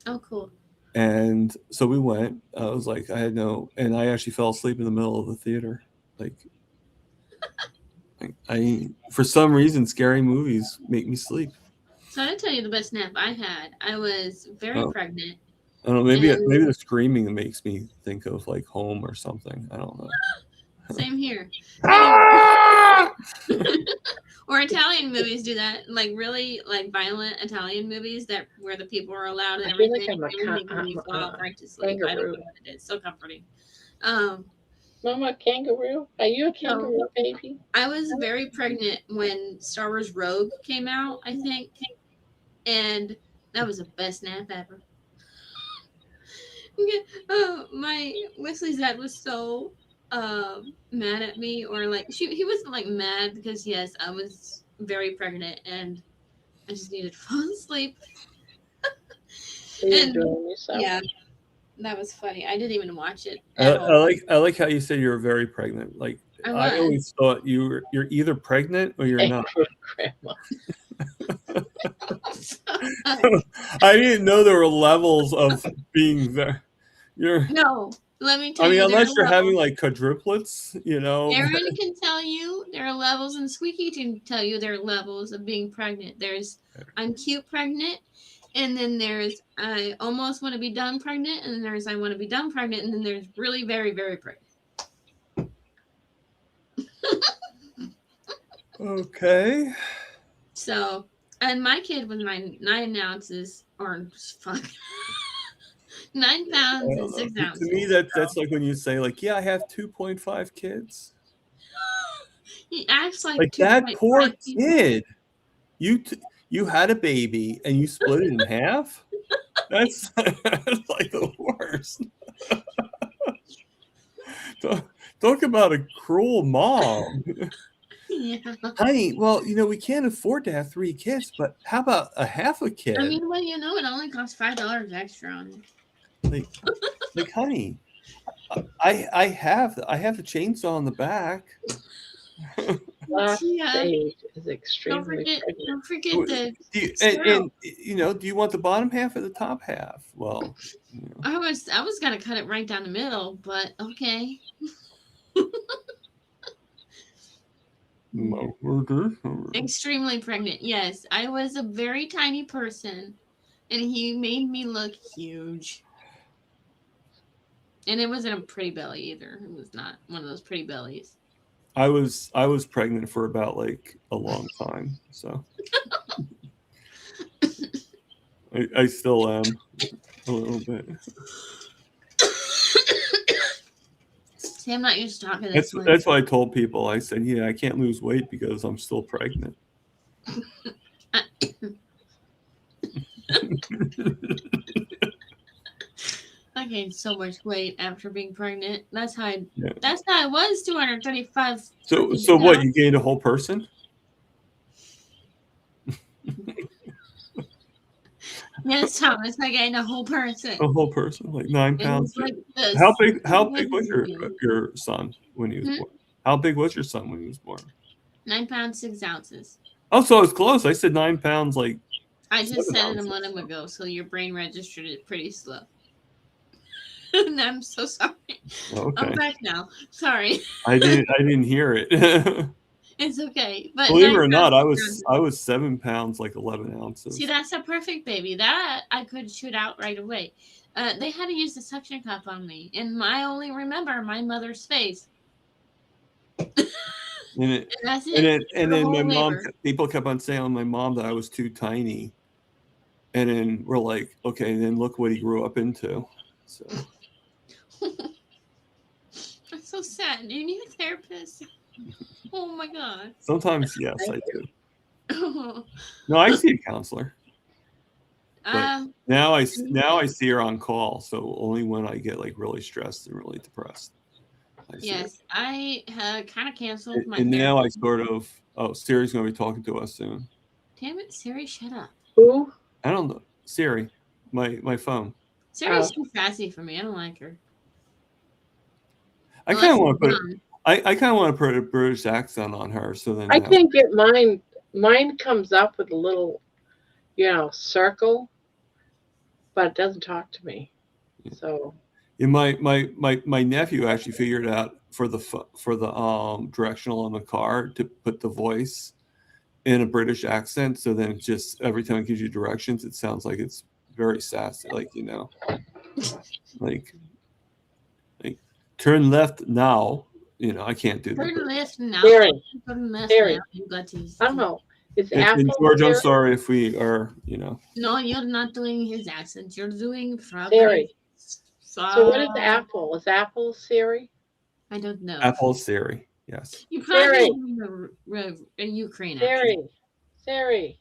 Oh, cool. And so we went. I was like, and I actually fell asleep in the middle of the theater. Like, I for some reason, scary movies make me sleep. So I tell you the best nap I had. I was very pregnant. I don't know. Maybe the screaming makes me think of like Home or something. I don't know. Same here. Or Italian movies do that, like really like violent Italian movies where the people are allowed and everything. Everything you fall right to sleep. I don't know what it is. So comforting. Mama, kangaroo? Are you a kangaroo baby? I was very pregnant when Star Wars Rogue came out, I think, and that was the best nap ever. My Wesley's dad was so mad at me, or like he wasn't like mad because yes, I was very pregnant and I just needed to fall asleep. And yeah, that was funny. I didn't even watch it. I like how you said you were very pregnant. Like I always thought you're either pregnant or you're not. Grandma. I didn't know there were levels of being there. No, let me tell you. I mean, unless you're having like quadruplets, you know. Aaron can tell you there are levels, and Squeaky can tell you there are levels of being pregnant. There's I'm cute pregnant, and then there's I almost want to be done pregnant, and then there's I want to be done pregnant, and then there's really very, very pregnant. Okay. So, and my kid was 9 ounces, or fuck. 9 pounds and 6 ounces. To me, that's like when you say, like, yeah, I have 2.5 kids. He acts like that poor kid. You had a baby and you split it in half. That's like the worst. Talk about a cruel mom. Yeah. Honey, well, we can't afford to have 3 kids, but how about a half a kid? I mean, well, it only costs $5 extra on it. Like, honey, I have the chainsaw on the back. Last stage is extremely. Don't forget that. Do you want the bottom half or the top half? Well, I was gonna cut it right down the middle, but okay. Extremely pregnant. Yes, I was a very tiny person, and he made me look huge. And it wasn't a pretty belly either. It was not one of those pretty bellies. I was pregnant for about like a long time, so I still am a little bit. See, I'm not used to talking this way. That's what I told people. I said, yeah, I can't lose weight because I'm still pregnant. I gained so much weight after being pregnant. That's how I was 235. So what, you gained a whole person? Yes, Thomas, I gained a whole person. A whole person, like 9 pounds. Like this. How big was your son when he was born? How big was your son when he was born? 9 pounds 6 ounces. Oh, so it's close. I said 9 pounds, like I just said it a minute ago, so your brain registered it pretty slow. I'm so sorry. Okay. I'm back now. Sorry. I didn't hear it. It's okay. But believe it or not, I was 7 pounds, like 11 ounces. See, that's a perfect baby. That I could shoot out right away. They had to use the suction cup on me, and I only remember my mother's face. And that's it. And then my mom, people kept on saying on my mom that I was too tiny. And then we're like, okay, then look what he grew up into. So that's so sad. Do you need a therapist? Oh my God. Sometimes, yes, I do. No, I see a counselor. But now I see her on call, so only when I get like really stressed and really depressed. Yes, I kind of canceled my. And now I sort of. Oh, Siri's going to be talking to us soon. Damn it, Siri, shut up. Who? I don't know. Siri, my phone. Siri's too sassy for me. I don't like her. I kind of want to put. I kind of want to put a British accent on her, so then I can't get mine. Mine comes up with a little, circle, but it doesn't talk to me. So. Yeah, my nephew actually figured out for the directional on the car to put the voice in a British accent, so then it just every time it gives you directions, it sounds like it's very sassy, like like turn left now. I can't do that. Turn left now. Siri. Turn left Siri. now. I don't know. It's Apple. George, I'm sorry if we are, No, you're not doing his accent. You're doing Siri. So what is Apple? Is Apple Siri? I don't know. Apple Siri. Yes. You probably doing a Ukraine accent. Siri.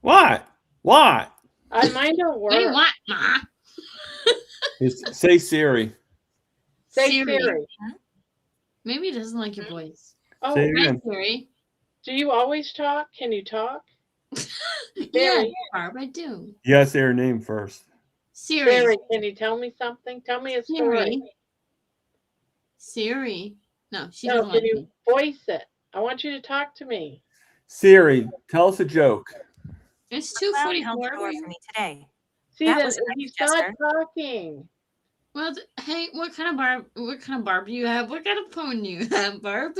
What? Mine don't work. Wait, what, Ma? Say Siri. Say Siri. Maybe he doesn't like your voice. Oh, say it again. Siri. Do you always talk? Can you talk? Yeah, Barb, I do. You gotta say her name first. Siri, can you tell me something? Tell me a story. Siri. No, she doesn't like you me. Voice it. I want you to talk to me. Siri, tell us a joke. It's 2:44 for me today. See, That that was a nice he's gesture. not talking. Well, hey, what kind of Barb do you have? What kind of phone do you have, Barb?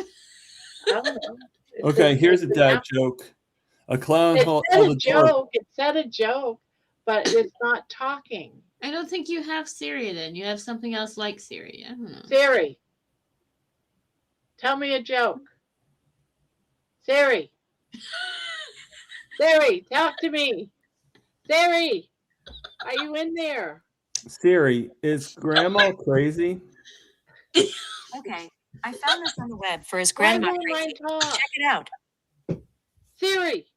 I don't know. Okay, here's a dad joke. A clown It held said a a joke. It said a joke, but it's not talking. I don't think you have Siri then. You have something else like Siri. I don't know. Siri, tell me a joke. Siri, talk to me. Siri, are you in there? Siri, is Grandma crazy? Okay, I found this on the web for his grandma. Why won't I talk? Check it out. Siri.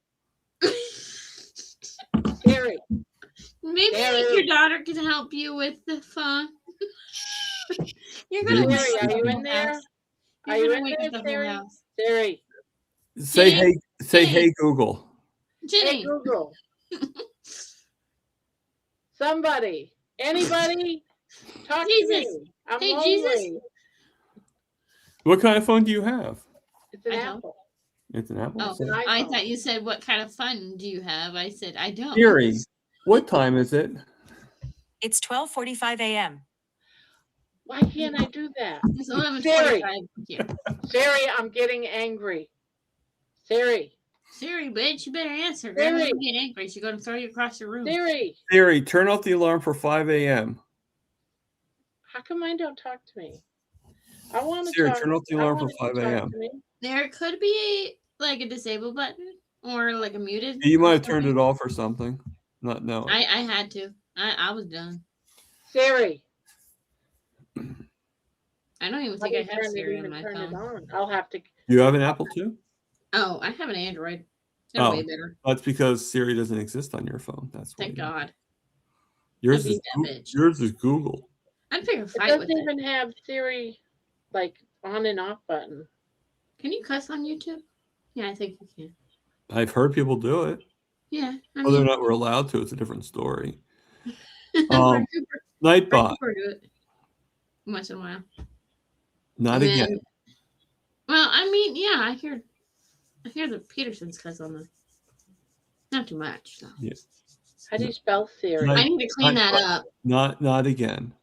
Maybe your daughter can help you with the phone. You're gonna Siri, are you in there? Are you in there, Siri? Siri. Say hey Google. Jenny. Hey Google. Somebody. Anybody? Talk to me. I'm lonely. Jesus. What kind of phone do you have? It's an Apple. It's an Apple. Oh, I thought you said, what kind of fun do you have? I said, I don't. Siri, what time is it? It's 12:45 a.m. Why can't I do that? It's 11:45 here. Siri, I'm getting angry. Siri, Siri, bitch, you better answer. Grandma's Siri. gonna get angry. She's gonna throw you across the room. Siri. Siri, turn off the alarm for 5 a.m. How come mine don't talk to me? I want to Siri, talk. turn off the I alarm for want it to 5 talk a.m. to me. There could be like a disable button or like a muted. You might have turned it off or something. Not knowing. I had to. I was done. Siri. I don't even How think do I you have turn it, Siri on even my turn it phone. on? I'll have to. You have an Apple too? Oh, I have an Android. They're Oh. way better. That's because Siri doesn't exist on your phone. That's why. Thank God. Yours I is beat that bitch. yours is Google. I'd pick a It fight with doesn't it. even have Siri, like on and off button. Can you cuss on YouTube? Yeah, I think you can. I've heard people do it. Yeah, I Whether or mean, not we're allowed to, it's a different story. Fred Cooper Nightbot, do it once in a while. not And again. then- well, I mean, yeah, I hear the Petersons cuss on them. Not too much, though. Yeah. How do you spell Siri? Night- I need to clean that up. Not again.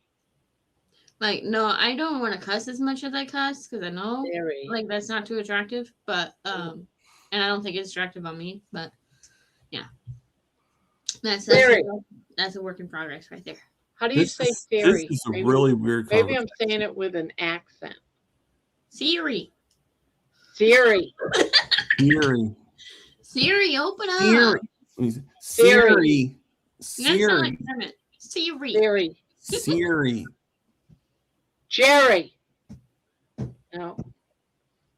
Like, no, I don't want to cuss as much as I cuss because I know Siri. like that's not too attractive. But and I don't think it's attractive on me. But yeah, that's Siri. that's a work in progress right there. How do you say Siri? This is a Maybe- really weird Maybe conversation. I'm saying it with an accent. Siri, Siri. Siri, open up. Siri. Siri. That sound like Kermit. Siri. Siri. Siri. Jerry. No.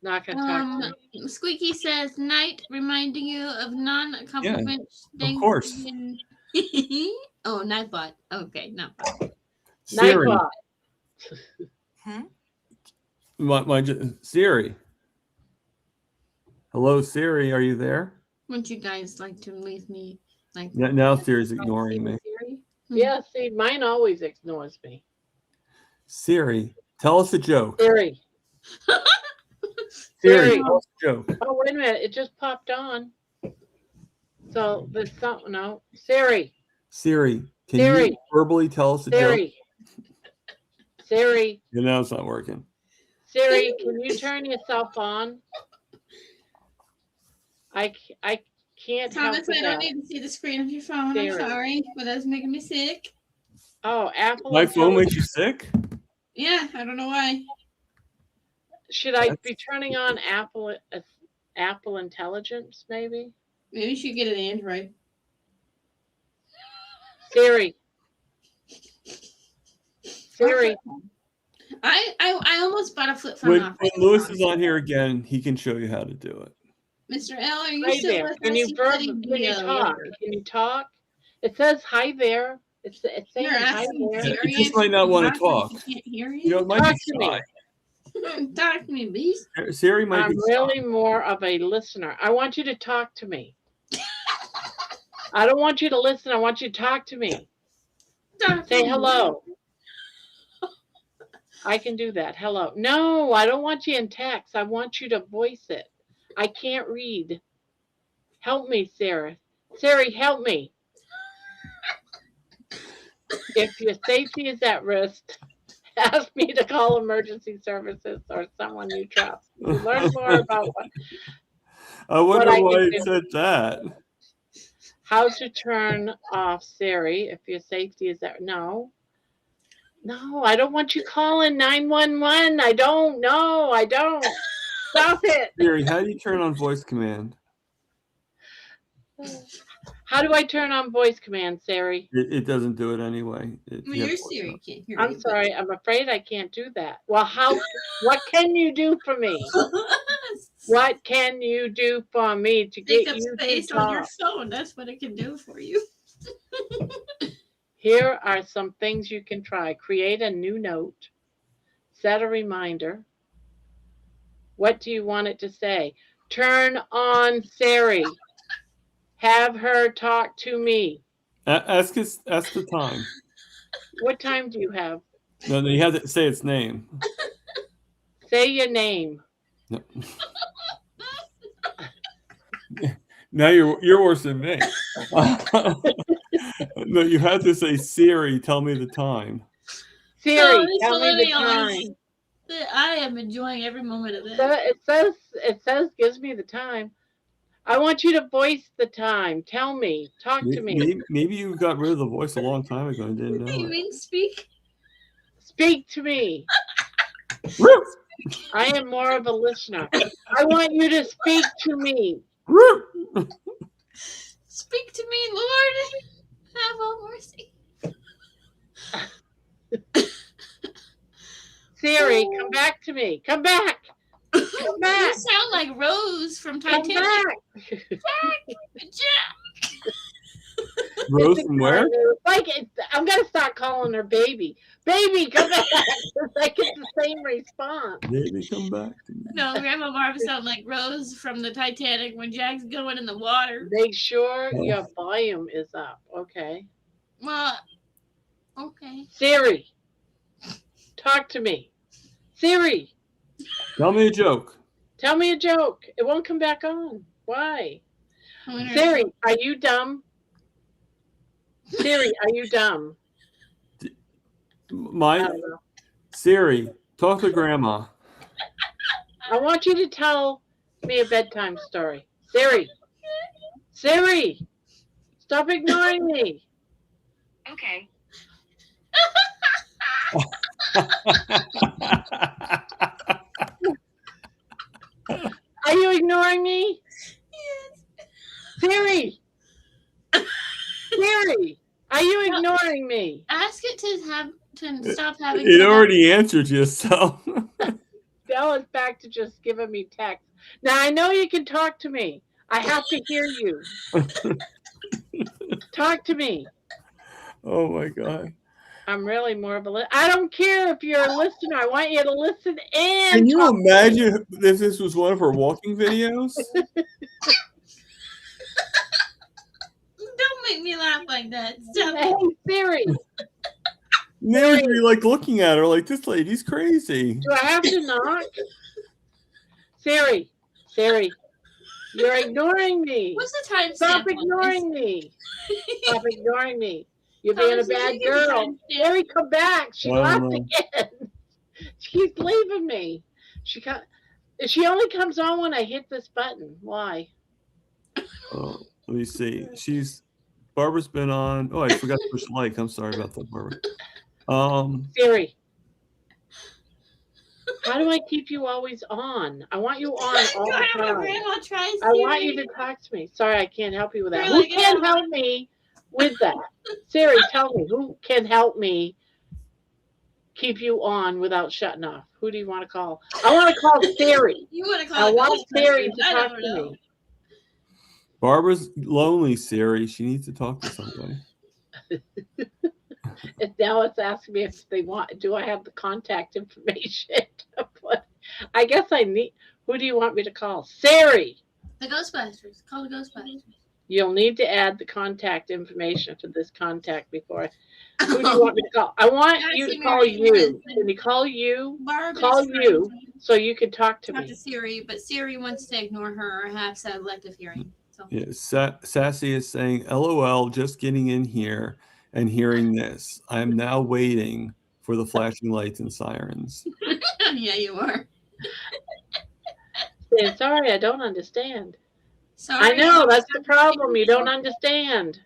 Not gonna talk to me. Squeaky says night, reminding you of non-compliment things. course. Oh, Nightbot. Okay, Nightbot. Siri. Nightbot. Siri. Hello, Siri. Are you there? Wouldn't you guys like to leave me like Now Siri's ignoring me. Siri? Yeah, see, mine always ignores me. Siri, tell us a joke. Siri. Siri, Siri. tell us a joke. Oh, wait a minute. It just popped on. So there's something. No. Siri. Siri, can Siri. you verbally tell us a joke? Siri. Siri. Yeah, now it's not working. Siri, can you turn yourself on? I can't help Thomas, with I don't that. need to see the screen of your phone. Siri. I'm sorry, but that's making me sick. Oh, Apple. My phone Intelligence. makes you sick? Yeah, I don't know why. Should I be turning on Apple Intelligence? Maybe. Maybe you should get an Android. Siri. Siri. I almost bought a flip phone When off. Lewis is on here again, he can show you how to do it. Mr. L, are you Hi still there. with Can us? you You said can you'd be, you talk? later. Can you talk? It says hi there. It's saying You're hi asking there. Siri You just if might she not can wanna but talk. She can't hear You know, you. it might Talk be to me. shy. Talk to me, please. Siri might I'm be really more of a listener. I want you to talk to me. I don't want you to listen. I want you to talk to me. Talk to Say me. hello. I can do that. Hello. No, I don't want you in text. I want you to voice it. I can't read. Help me, Sarah. Siri, help me. If your safety is at risk, ask me to call emergency services or someone you trust. To learn more about I wonder I why can it do. said that. how to turn off Siri if your safety is at no. No, I don't want you calling 911. I don't. No, I don't. Stop it. Siri, how do you turn on voice command? How do I turn on voice command, Siri? It doesn't do it anyway. Well, your Siri can't hear I'm you. sorry. I'm afraid I can't do that. Well, what can you do for me? What can you do for me to Take get up you to space on your talk? phone. That's what it can do for you. Here are some things you can try. Create a new note. Set a reminder. What do you want it to say? Turn on Siri. Have her talk to me. Ask the time. What time do you have? No, you have to say its name. Say your name. No. Now you're worse than me. No, you have to say Siri, tell me the time. Siri, this tell me the millennial is- time. I am enjoying every moment of this. So it says gives me the time. I want you to voice the time. Tell me. Talk to me. Maybe you got rid of the voice a long time ago and didn't know You it. mean speak? Speak to me. I am more of a listener. I want you to speak to me. Speak to me, Lord. Have all mercy. Siri, come back to me. Come back. Come You back. sound like Rose from Come Titanic. back. Jack. Rose from where? I'm gonna start calling her baby. Baby, come back. I get the same response. Baby, come back to me. No, Grandma Barb sound like Rose from the Titanic when Jack's going in the water. Make sure your volume is up. Okay. Well, okay. Siri, talk to me. Siri, Tell me a joke. tell me a joke. It won't come back on. Why? I wonder- Siri, are you dumb? Siri, are you dumb? I My don't know. Siri, talk to Grandma. I want you to tell me a bedtime story. Siri, Siri, stop ignoring me. Okay. Are you ignoring me? Siri, Siri, are you ignoring me? Ask it to stop having. It already answered you, so. Now it's back to just giving me text. Now I know you can talk to me. I have to hear you. Talk to me. Oh my God. I'm really more of a I don't care if you're a listener. I want you to listen and Can you talk to me. imagine if this was one of her walking videos? Don't make me laugh like that. Stop Hey, it. Siri, They would be like looking at her like, this lady's crazy. do I have to knock? Siri, you're ignoring me. What's the time Stop stamp on ignoring me. Stop ignoring me. You're being a Thomas, bad did you give the girl. timestamp? Siri, come back. She I don't left know. again. She's leaving me. She only comes on when I hit this button. Why? Oh, let me see. Barbara's been on. Oh, I forgot to push like. I'm sorry about that, Barbara. Siri, how do I keep you always on? I want you on all Go the ahead, my time. grandma tries I want you Siri. to talk to me. Sorry, I can't help you with that. You're Who like, can yeah. help me with that? Siri, tell me, who can help me keep you on without shutting off? Who do you want to call? I want to call Siri. You want to call I it want Siri Ghostbusters. to I talk don't to know. me. Barbara's lonely, Siri. She needs to talk to somebody. And now it's asking me if they want. Do I have the contact information? But I guess I need. Who do you want me to call? Siri. The Ghostbusters. Call the Ghostbusters. You'll need to add the contact information for this contact before. Who do you want me to call? I want Gotta you see to call Mary you. Ann. Can you call you? Barb Call is trying you. to So you can talk to talk me. to Siri, but Siri wants to ignore her or have selective hearing. So Yeah, Sassy is saying, LOL, just getting in here and hearing this. I am now waiting for the flashing lights and sirens. yeah, you are. Saying, sorry, I don't understand. Sorry. I know, that's the problem. You don't understand.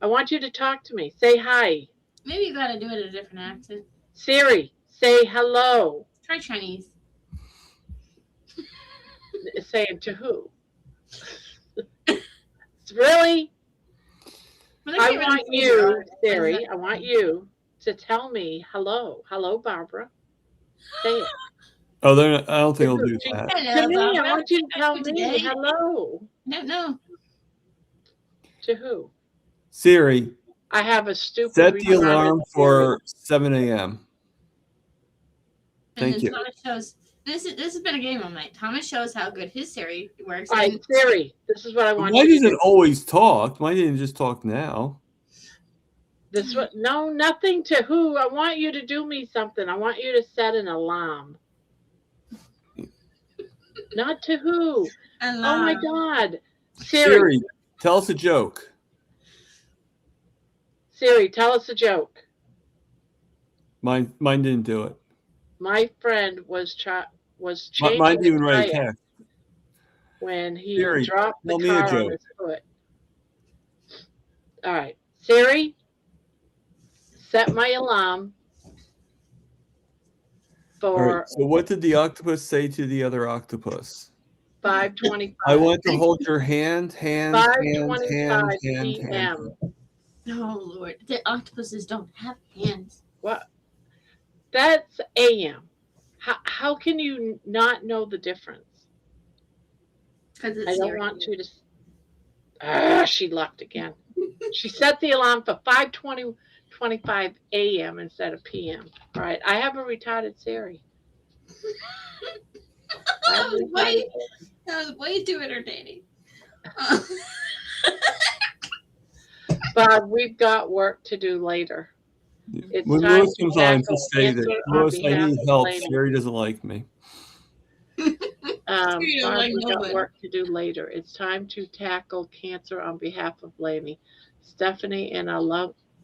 I want you to talk to me. Say hi. Maybe you got to do it in a different accent. Siri, say hello. Try Chinese. Saying to who? Really? Well, I can't really want say you, her. Siri, I want you to tell me hello. Hello, Barbara. Say it. Oh, I don't think I'll do that. Hello, To me, I Barbara. want you to tell Today. me hello. No. To who? Siri, I have a stupid set the retarded alarm for 7 a.m. And Thank then you. Thomas shows. This has been a game all night. Thomas shows how good his Siri works. All right, and Siri, this is what I want Why you to does it do. always talk? Why didn't it just talk now? This what? No, nothing to who. I want you to do me something. I want you to set an alarm. Not to who. Oh my God. Siri, tell us a joke. Siri, tell us a joke. Mine didn't do it. My friend was changing Mine didn't even the write a tire text. when he Siri, dropped the tell me a car on joke. his foot. All right, Siri, set my alarm All right. for So what did the octopus say to the other octopus? 5:25. I want to hold your hand, hand, hand, 5:25 hand, hand, p.m. hand. Oh Lord, the octopuses don't have hands. What? That's AM. How can you not know the difference? Because it's I don't Siri. want you to. She left again. She set the alarm for 5:25 a.m. instead of p.m. All right. I have a retarded Siri. That was way too entertaining. Bob, we've got work to do later. It's When time Lewis to comes on, tackle just say that. cancer on Lewis, I behalf need of help. Laney. Sherry doesn't like me. Bob, You don't like we've got nobody. work to do later. It's time to tackle cancer on behalf of Laney, Stephanie, and our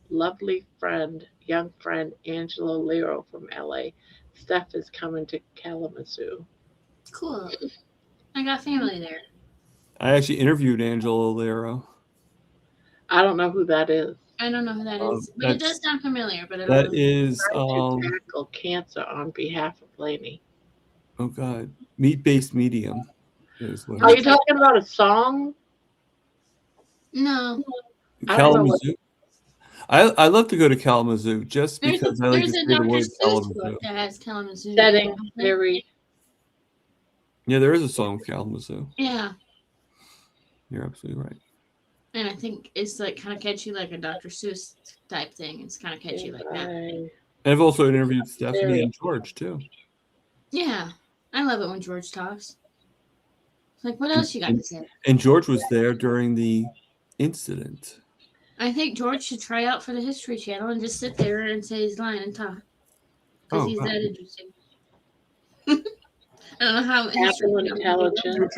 lovely friend, young friend, Angela Lero from LA. Steph is coming to Kalamazoo. Cool. I got family there. I actually interviewed Angela Lero. I don't know who that is. I don't know who that is, but it does sound familiar. But I don't That know. is, To tackle cancer on behalf of Laney. oh God, meat-based medium. Is what Are you talking about a song? No. I don't know what- Kalamazoo. I love to go to Kalamazoo just There's because I like to a say the Dr. word Seuss Kalamazoo. book that has Kalamazoo. Setting very. Yeah, there is a song with Kalamazoo. Yeah, You're absolutely right. and I think it's like kind of catchy, like a Dr. Seuss type thing. It's kind of catchy like that. And I've also interviewed Stephanie and George too. Yeah, I love it when George talks. It's like, what else you got to say? And George was there during the incident. I think George should try out for the History Channel and just sit there and say his line and talk. Because he's that interesting. I don't know how History Channel intelligent.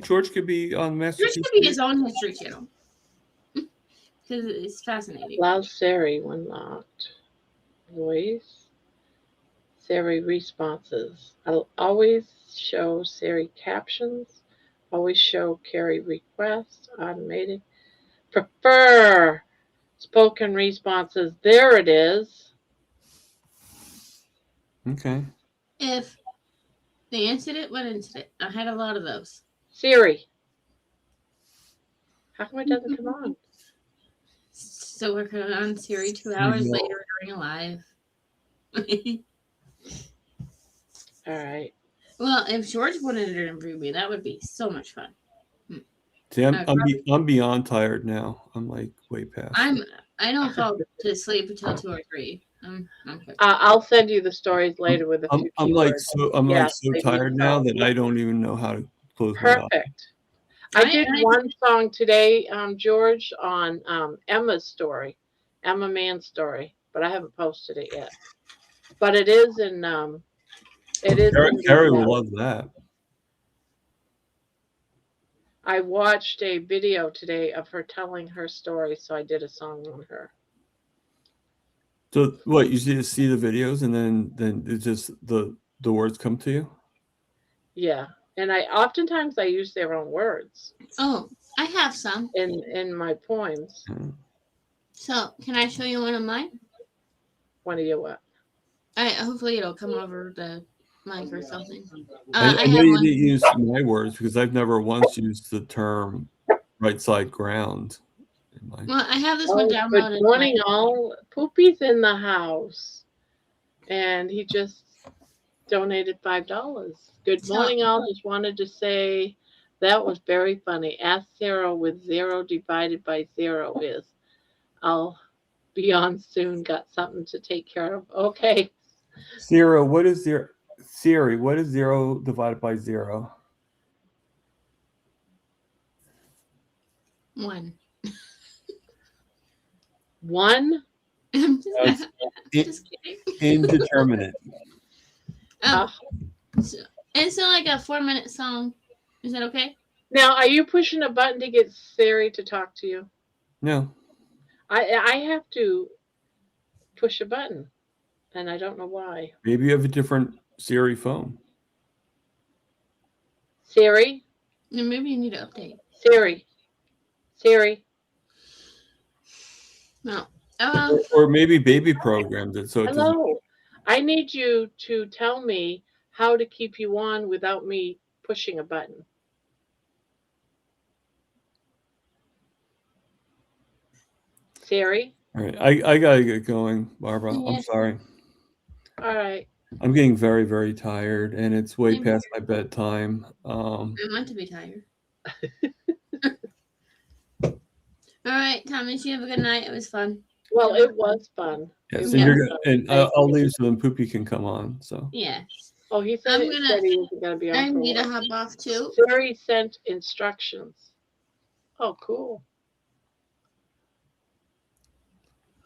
George could be on Master George could be his own History Channel. Because it's fascinating. Allow Siri when locked. Voice. Siri responses. I'll always show Siri captions. Always show Carrie requests. Automated. Prefer spoken responses. There it is. Okay. If the incident, what incident? I had a lot of those. Siri. How come it doesn't come on? So we're going on Siri 2 hours later during a live. All right. Well, if George wanted to interview me, that would be so much fun. See, I'm beyond tired now. I'm like way past. I don't fall to sleep until 2 or 3. I'm good. I'll send you the stories later with a few I'm like keywords. so tired now that I don't even know how to close my eyes. Perfect. I did one song today, George, on Emma's story, Emma Mann's story, but I haven't posted it yet. But it is in Carrie will love that. I watched a video today of her telling her story, so I did a song on her. So what, you just see the videos and then it's just the words come to you? Yeah. And oftentimes I use their own words. Oh, I have some in my poems. So can I show you one of mine? One of your what? Hopefully it'll come over the mic or something. I know you didn't use my words because I've never once used the term right side ground. Well, I have this one downloaded. Good morning, all. Poopy's in the house, and he just donated $5. Good morning, all. Just wanted to say that was very funny. Ask Sarah what 0 divided by 0 is. I'll be on soon. Got something to take care of. Okay. Siri, what is 0 divided by 0? 1. 1? Just kidding. Indeterminate. It's like a 4-minute song. Is that okay? Now, are you pushing a button to get Siri to talk to you? No. I have to push a button. and I don't know why. Maybe you have a different Siri phone. Siri, And maybe you need to update. Siri, Siri. No. Oh, Or maybe baby programmed it so it doesn't. Hello. I need you to tell me how to keep you on without me pushing a button. Siri. All right, I gotta get going, Barbara. I'm Yeah. sorry. All right. I'm getting very, very tired, and it's way Same past my bedtime. I want to be tired. All right, Thomas, you have a good night. It was fun. Well, it was fun. Yeah, It so was you're fun. and Thank I'll you. leave so then Poopy can come on. So Yes. Oh, he said, I'm gonna- he wasn't going to be on I for a need to while. hop off too. Siri sent instructions. Oh, cool.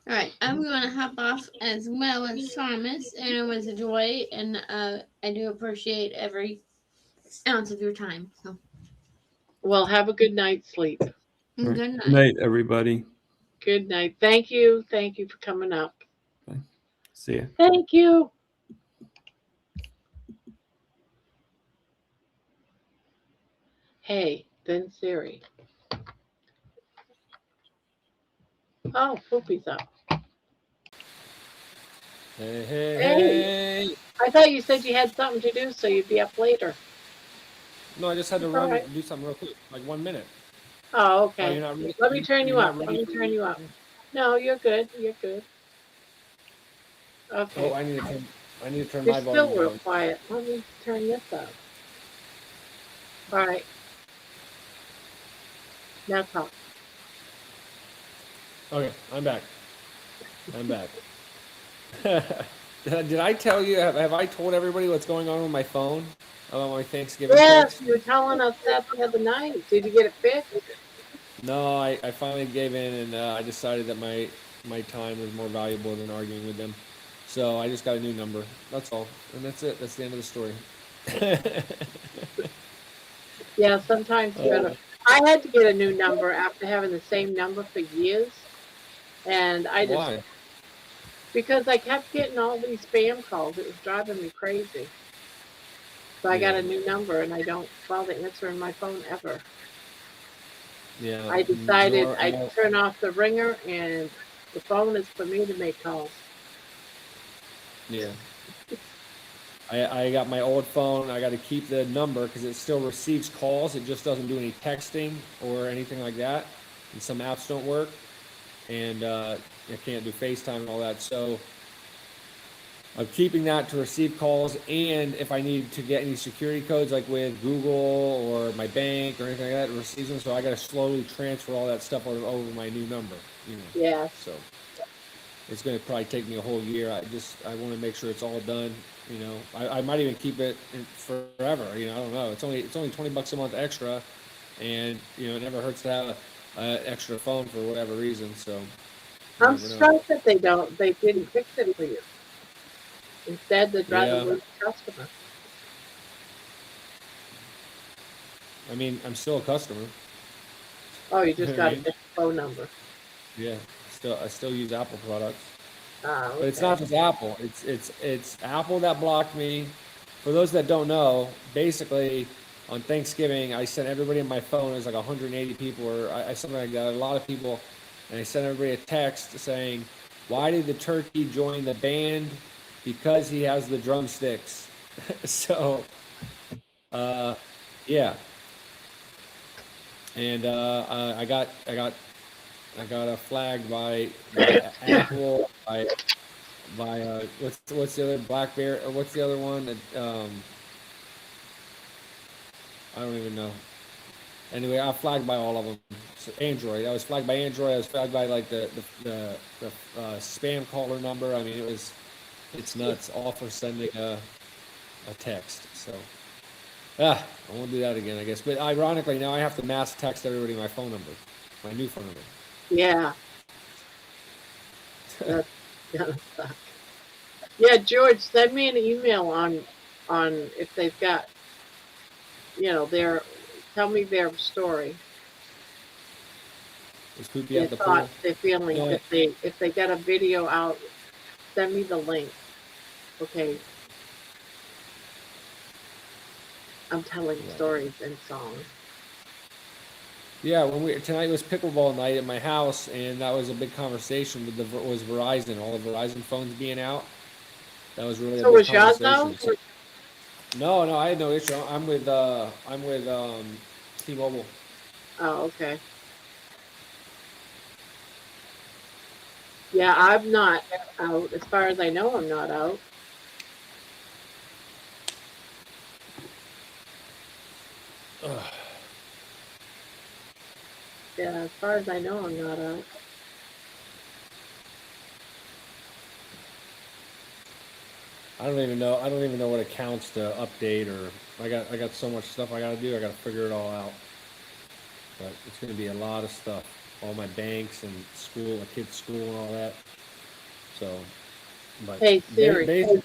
All right, I'm going to hop off as well as Thomas, and it was a joy, and I do appreciate every ounce of your time. So, Well, have a good night's sleep. all right. good night. Good night, everybody. Good night. Thank you. Thank you for coming up. See ya. Thank you. Hey, then Siri. Oh, Poopy's up. Hey, hey, Hey. hey. I thought you said you had something to do, so you'd be up later. No, I just had to It's run all right. and do something real quick, like 1 minute. Oh, Oh, okay. you're not ready? Let me turn you You're up. not Let ready me for turn me? you up. No, you're good. You're good. Oh, Okay. I need to turn You're my still volume real down. quiet. Let me turn this up. All right. Now talk. Okay, I'm back. I'm back. Did I tell you? Have I told everybody what's going on with my phone about my Thanksgiving Yes, text? you were telling us that the other night. Did you get it fixed? No, I finally gave in, and I decided that my time was more valuable than arguing with them. So I just got a new number. That's all, and that's it. That's the end of the story. Yeah, sometimes you gotta. I had to get a new number after having the same number for years, and I just Why? because I kept getting all these spam calls. It was driving me crazy. So I got Yeah. a new number, and I don't bother answering my phone ever. Yeah. I decided nor- I'd turn off the ringer, and the phone is for me to make calls. Yeah. I got my old phone. I got to keep the number because it still receives calls. It just doesn't do any texting or anything like that. And some apps don't work. And I can't do FaceTime and all that. So I'm keeping that to receive calls. And if I need to get any security codes, like with Google or my bank or anything like that, it receives them. So I got to slowly transfer all that stuff over my new number. You know. Yeah. So it's going to probably take me a whole year. I want to make sure it's all done. You know, I might even keep it forever. You know, I don't know. It's only $20 a month extra, and you know, it never hurts to have an extra phone for whatever reason. So you I'm never know. shocked that they didn't fix it for you. Instead, they'd rather Yeah. lose the customer. I mean, I'm still a customer. Oh, you just I got a mean, different phone number. Yeah, I still use Apple products. Ah, But it's okay. not just Apple. It's Apple that blocked me. For those that don't know, basically on Thanksgiving, I sent everybody on my phone. It was like 180 people, or I something like that. A lot of people, and I sent everybody a text saying, "Why did the turkey join the band? Because he has the drumsticks." So, yeah, and I got a flag by Apple by what's the other BlackBerry or what's the other one that I don't even know. Anyway, I flagged by all of them. So Android. I was flagged by Android. I was flagged by like the spam caller number. I mean, it's nuts. All for sending a text. So I won't do that again, I guess. But ironically, now I have to mass text everybody my phone number, my new phone number. Yeah. That's gonna suck. Yeah, George, send me an email on if they've got, tell me their story, Is Poopy their at the pool? thoughts, their feelings. Yeah. If they got a video out, send me the link. Okay. I'm telling stories and songs. Yeah, tonight was pickleball night at my house, and that was a big conversation with was Verizon, all the Verizon phones being out. That was really a So big was yours conversation. out? No, I had no issue. I'm with T-Mobile. Oh, okay. Yeah, I'm not out. As far as I know, I'm not out. Ugh. Yeah, as far as I know, I'm not out. I don't even know what accounts to update, or I got so much stuff I gotta do. I gotta figure it all out. But it's gonna be a lot of stuff. All my banks and school, my kids' school and all that. So, but Hey, Siri.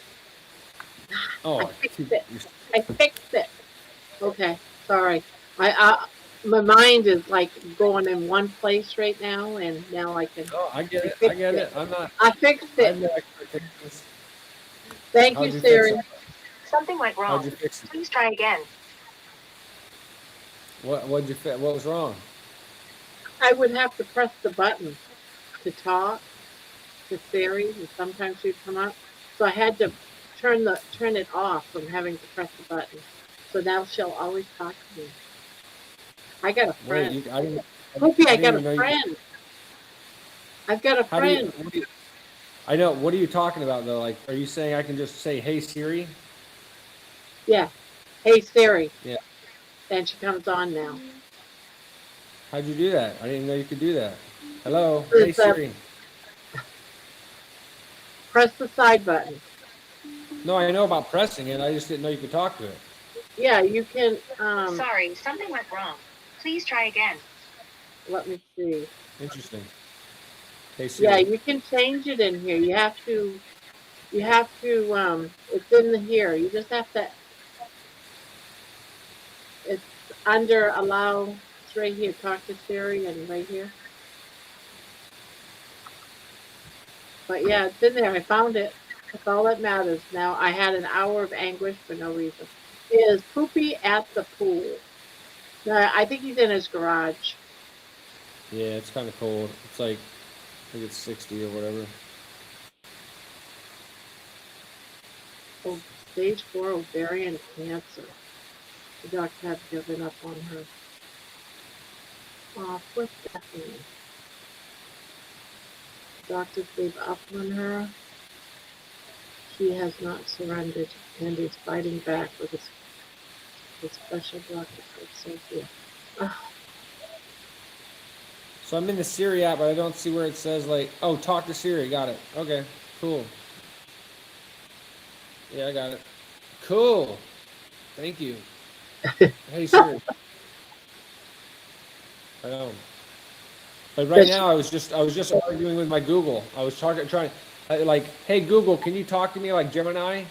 oh, I fixed it. Okay, sorry. My mind is like going in one place right now, and now I can. oh, I get it. I fixed I have it. no expectations. Thank How'd you, you fix Siri. it? Something went How'd wrong. you fix it? Please try again. What was wrong? I would have to press the button to talk to Siri, and sometimes she'd come up. So I had to turn it off from having to press the button. So now she'll always talk to me. I got a friend. Wait, Hoopy, I got even a know you- friend. I've got a How do you? friend. I know. What are you talking about though? Like, are you saying I can just say, "Hey Siri"? Yeah. Hey, Siri. Yeah. And she comes on now. How'd you do that? I didn't know you could do that. Hello, hey It's, Siri. Press the side button. No, I know about pressing it. I just didn't know you could talk to it. Yeah, you can. Sorry, something went wrong. Please try again. Let me see. Interesting. Hey Siri. Yeah, you can change it in here. You have to. It's in here. You just have to. It's under allow. It's right here. Talk to Siri, and right here. But yeah, it's in there. I found it. That's all that matters. Now I had an hour of anguish for no reason. Is Poopy at the pool? No, I think he's in his garage. Yeah, it's kind of cold. It's like, I think it's 60 or whatever. Oh, stage 4 ovarian cancer. The doctor had given up on her. Oh, poor Stephanie. Doctors gave up on her. She has not surrendered and is fighting back with a special doctor called Sophia. Oh, So I'm in the Siri app, but I don't see where it says like, oh, talk to Siri. Got it. Okay, cool. Yeah, I got it. Cool. Thank you. Hey Siri. I know. But right now, I was just arguing with my Google. I was trying, like, hey Google, can you talk to me like Gemini?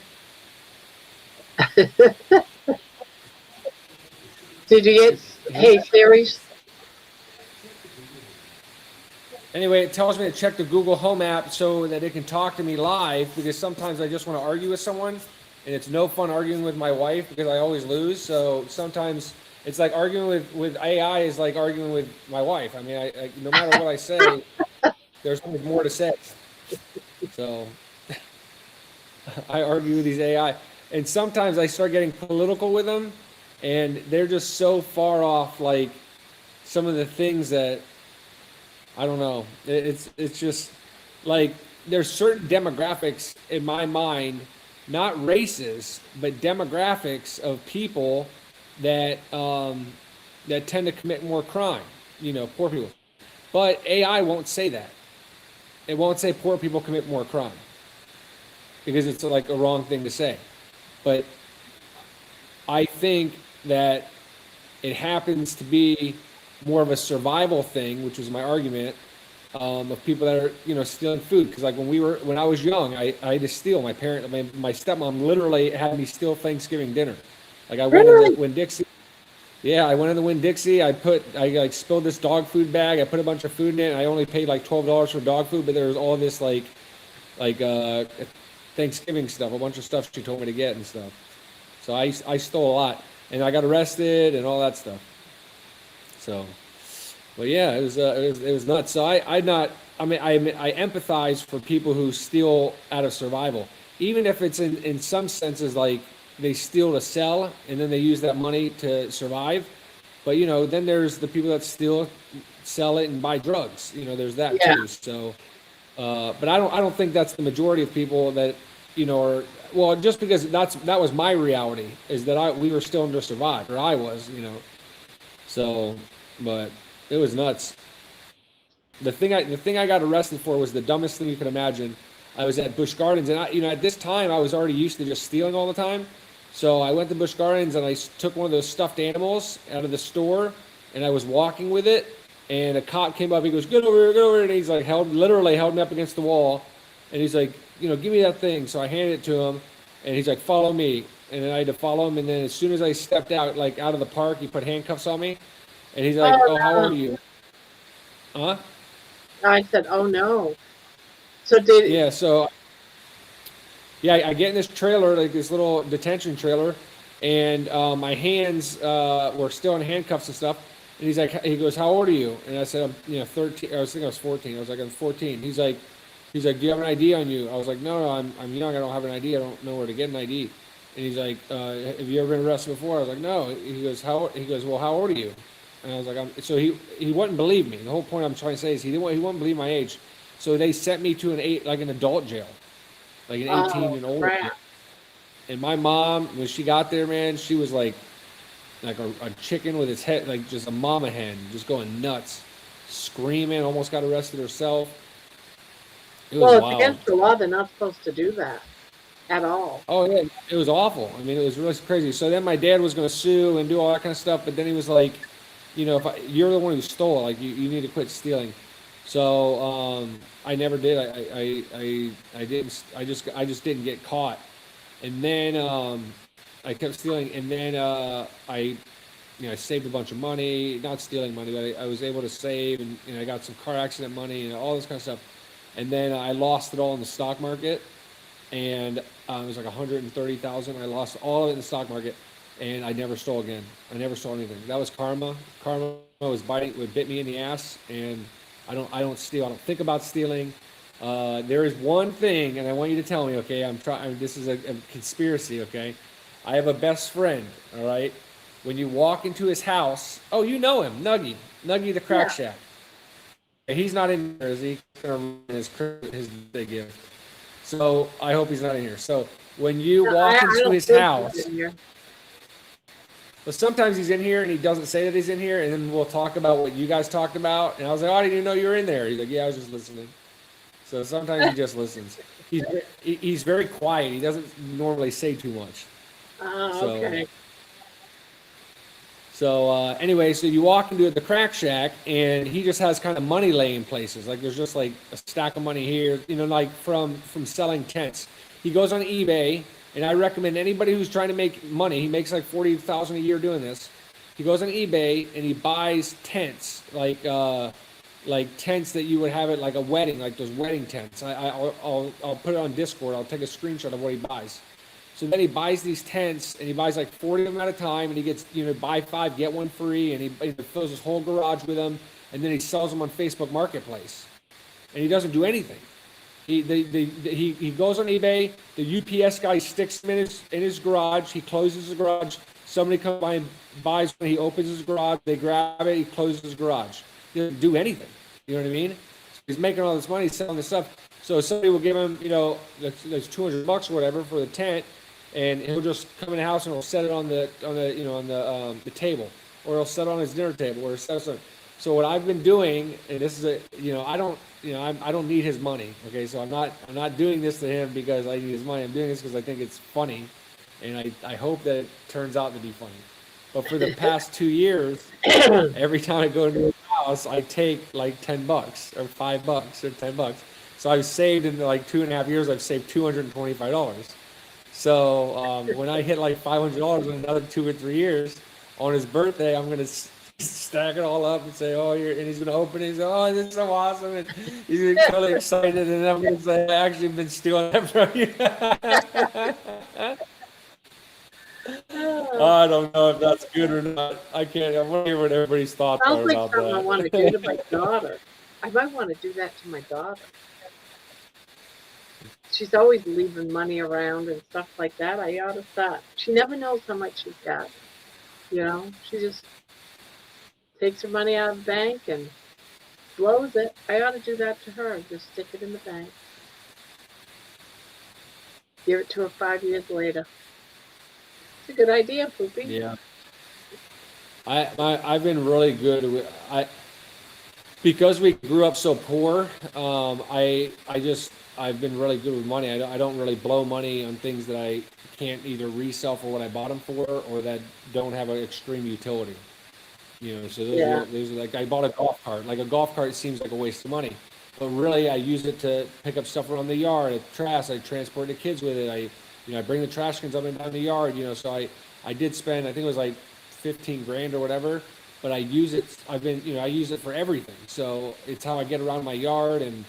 did you get Hey Siri? Anyway, it tells me to check the Google Home app so that it can talk to me live, because sometimes I just want to argue with someone, and it's no fun arguing with my wife because I always lose. So sometimes it's like arguing with AI is like arguing with my wife. I mean, I no matter what I say, there's always more to say. So I argue with these AI, and sometimes I start getting political with them, and they're just so far off, like some of the things that I don't know. It's just like there's certain demographics in my mind, not races, but demographics of people that that tend to commit more crime. You know, poor people. But AI won't say that. It won't say poor people commit more crime because it's like a wrong thing to say. But I think that it happens to be more of a survival thing, which was my argument, of people that are, stealing food. Because like when I was young, I had to steal. My stepmom literally had me steal Thanksgiving dinner. Like I went in the Winn-Dixie. Yeah, I went in the Winn-Dixie. I like spilled this dog food bag. I put a bunch of food in it. And I only paid like $12 for dog food, but there was all this like Thanksgiving stuff, a bunch of stuff she told me to get and stuff. So I stole a lot, and I got arrested and all that stuff. So, but yeah, it was nuts. So I empathize for people who steal out of survival, even if it's in some senses like they steal to sell and then they use that money to survive. But you know, then there's the people that steal, sell it, and buy drugs. You know, there's that too. So, but I don't think that's the majority of people that, you know, are, well, just because that was my reality, is that we were still to survive, or I was, you know. So, but it was nuts. The thing I got arrested for was the dumbest thing you could imagine. I was at Busch Gardens, and you know, at this time I was already used to just stealing all the time. So I went to Busch Gardens and I took one of those stuffed animals out of the store, and I was walking with it, and a cop came up. He goes, "Get over here," and he's like literally held me up against the wall, and he's like, you know, "Give me that thing." So I handed it to him, and he's like, "Follow me," and then I had to follow him. And then as soon as I stepped out, like out of the park, he put handcuffs on me, and he's like, "Oh, how old are you?" Huh? I said, "Oh no." So did Yeah, so I get in this trailer, like this little detention trailer, and my hands were still in handcuffs and stuff. And he goes, "How old are you?" And I said, "I'm, you know, 13." I was thinking I was 14. I was like, "I'm 14." He's like, "Do you have an ID on you?" I was like, "No, I'm young. I don't have an ID. I don't know where to get an ID." And he's like, "Have you ever been arrested before?" I was like, "No." He goes, "Well, how old are you?" And I was like, so he wouldn't believe me. The whole point I'm trying to say is he wouldn't believe my age. So they sent me to an adult jail, like an 18 and older. And my mom, when she got there, man, she was like a chicken with its head, like just a mama hen, just going nuts, screaming, almost got arrested herself. It was wild. It's against the law. They're not supposed to do that at all. Oh yeah, it was awful. I mean, it was really crazy. So then my dad was going to sue and do all that kind of stuff, but then he was like, you know, you're the one who stole it, like you need to quit stealing. So I never did. I didn't. I just didn't get caught. And then I kept stealing. And then I saved a bunch of money. Not stealing money, but I was able to save, and I got some car accident money and all this kind of stuff. And then I lost it all in the stock market, and it was like $130,000. I lost all of it in the stock market, and I never stole again. I never stole anything. That was karma. Karma bit me in the ass, and I don't steal. I don't think about stealing. There is one thing, and I want you to tell me, okay? This is a conspiracy, okay? I have a best friend, all right? When you walk into his house, oh, you know him, Nuggy the Crack Shack. He's not in here, is he? He's gonna ruin his big gift. So I hope he's not in here. So when you walk into his house, but sometimes he's in here and he doesn't say that he's in here, and then we'll talk about what you guys talked about. And I was like, "Oh, I didn't even know you were in there." He's like, "Yeah, I was just listening." So sometimes he just listens. He's very quiet. He doesn't normally say too much. Okay. So anyway, so you walk into the Crack Shack, and he just has kind of money laying places. Like there's just like a stack of money here, you know, like from selling tents. He goes on eBay, and I recommend anybody who's trying to make money. He makes like $40,000 a year doing this. He goes on eBay and he buys tents, like tents that you would have at like a wedding, like those wedding tents. I'll put it on Discord. I'll take a screenshot of what he buys. So then he buys these tents, and he buys like 40 of them at a time, and he gets, buy 5, get 1 free, and he fills his whole garage with them, and then he sells them on Facebook Marketplace. And he doesn't do anything. He goes on eBay, the UPS guy sticks him in his garage, he closes his garage, somebody comes by and buys when he opens his garage, they grab it, he closes his garage. He doesn't do anything. You know what I mean? So he's making all this money selling this stuff. So somebody will give him, that's $200 or whatever for the tent, and he'll just come in the house and he'll set it on the table, or he'll set it on his dinner table, or set it on. So what I've been doing, and this is I don't need his money. Okay, so I'm not doing this to him because I need his money. I'm doing this because I think it's funny, and I hope that it turns out to be funny. But for the past 2 years, every time I go to his house, I take like $10 or $5 or $10. So I've saved in like 2.5 years. I've saved $225. So when I hit like $500 in another 2 or 3 years, on his birthday, I'm gonna stack it all up and say, "Oh, you're," and he's gonna open it. He's like, "Oh, this is so awesome!" And he's gonna be totally excited. And I'm gonna say, "I actually been stealing that from you." I don't know if that's good or not. I can't. I want to hear what everybody's thoughts Sounds are like about something I that. want to do to my daughter. I might want to do that to my daughter. She's always leaving money around and stuff like that. I ought to start. She never knows how much she's got. You know, she just takes her money out of the bank and blows it. I ought to do that to her. Just stick it in the bank. Give it to her 5 years later. It's a good idea, Poopy. Yeah. I've been really good with because we grew up so poor. I've been really good with money. I don't really blow money on things that I can't either resell for what I bought them for or that don't have an extreme utility. You know, so those are like, I bought a golf cart. Like a golf cart seems like a waste of money, but really I use it to pick up stuff around the yard. Trash. I transport the kids with it. I bring the trash cans up and down the yard. You know, so I did spend, I think it was like 15 grand or whatever, but I use it. I use it for everything. So it's how I get around my yard, and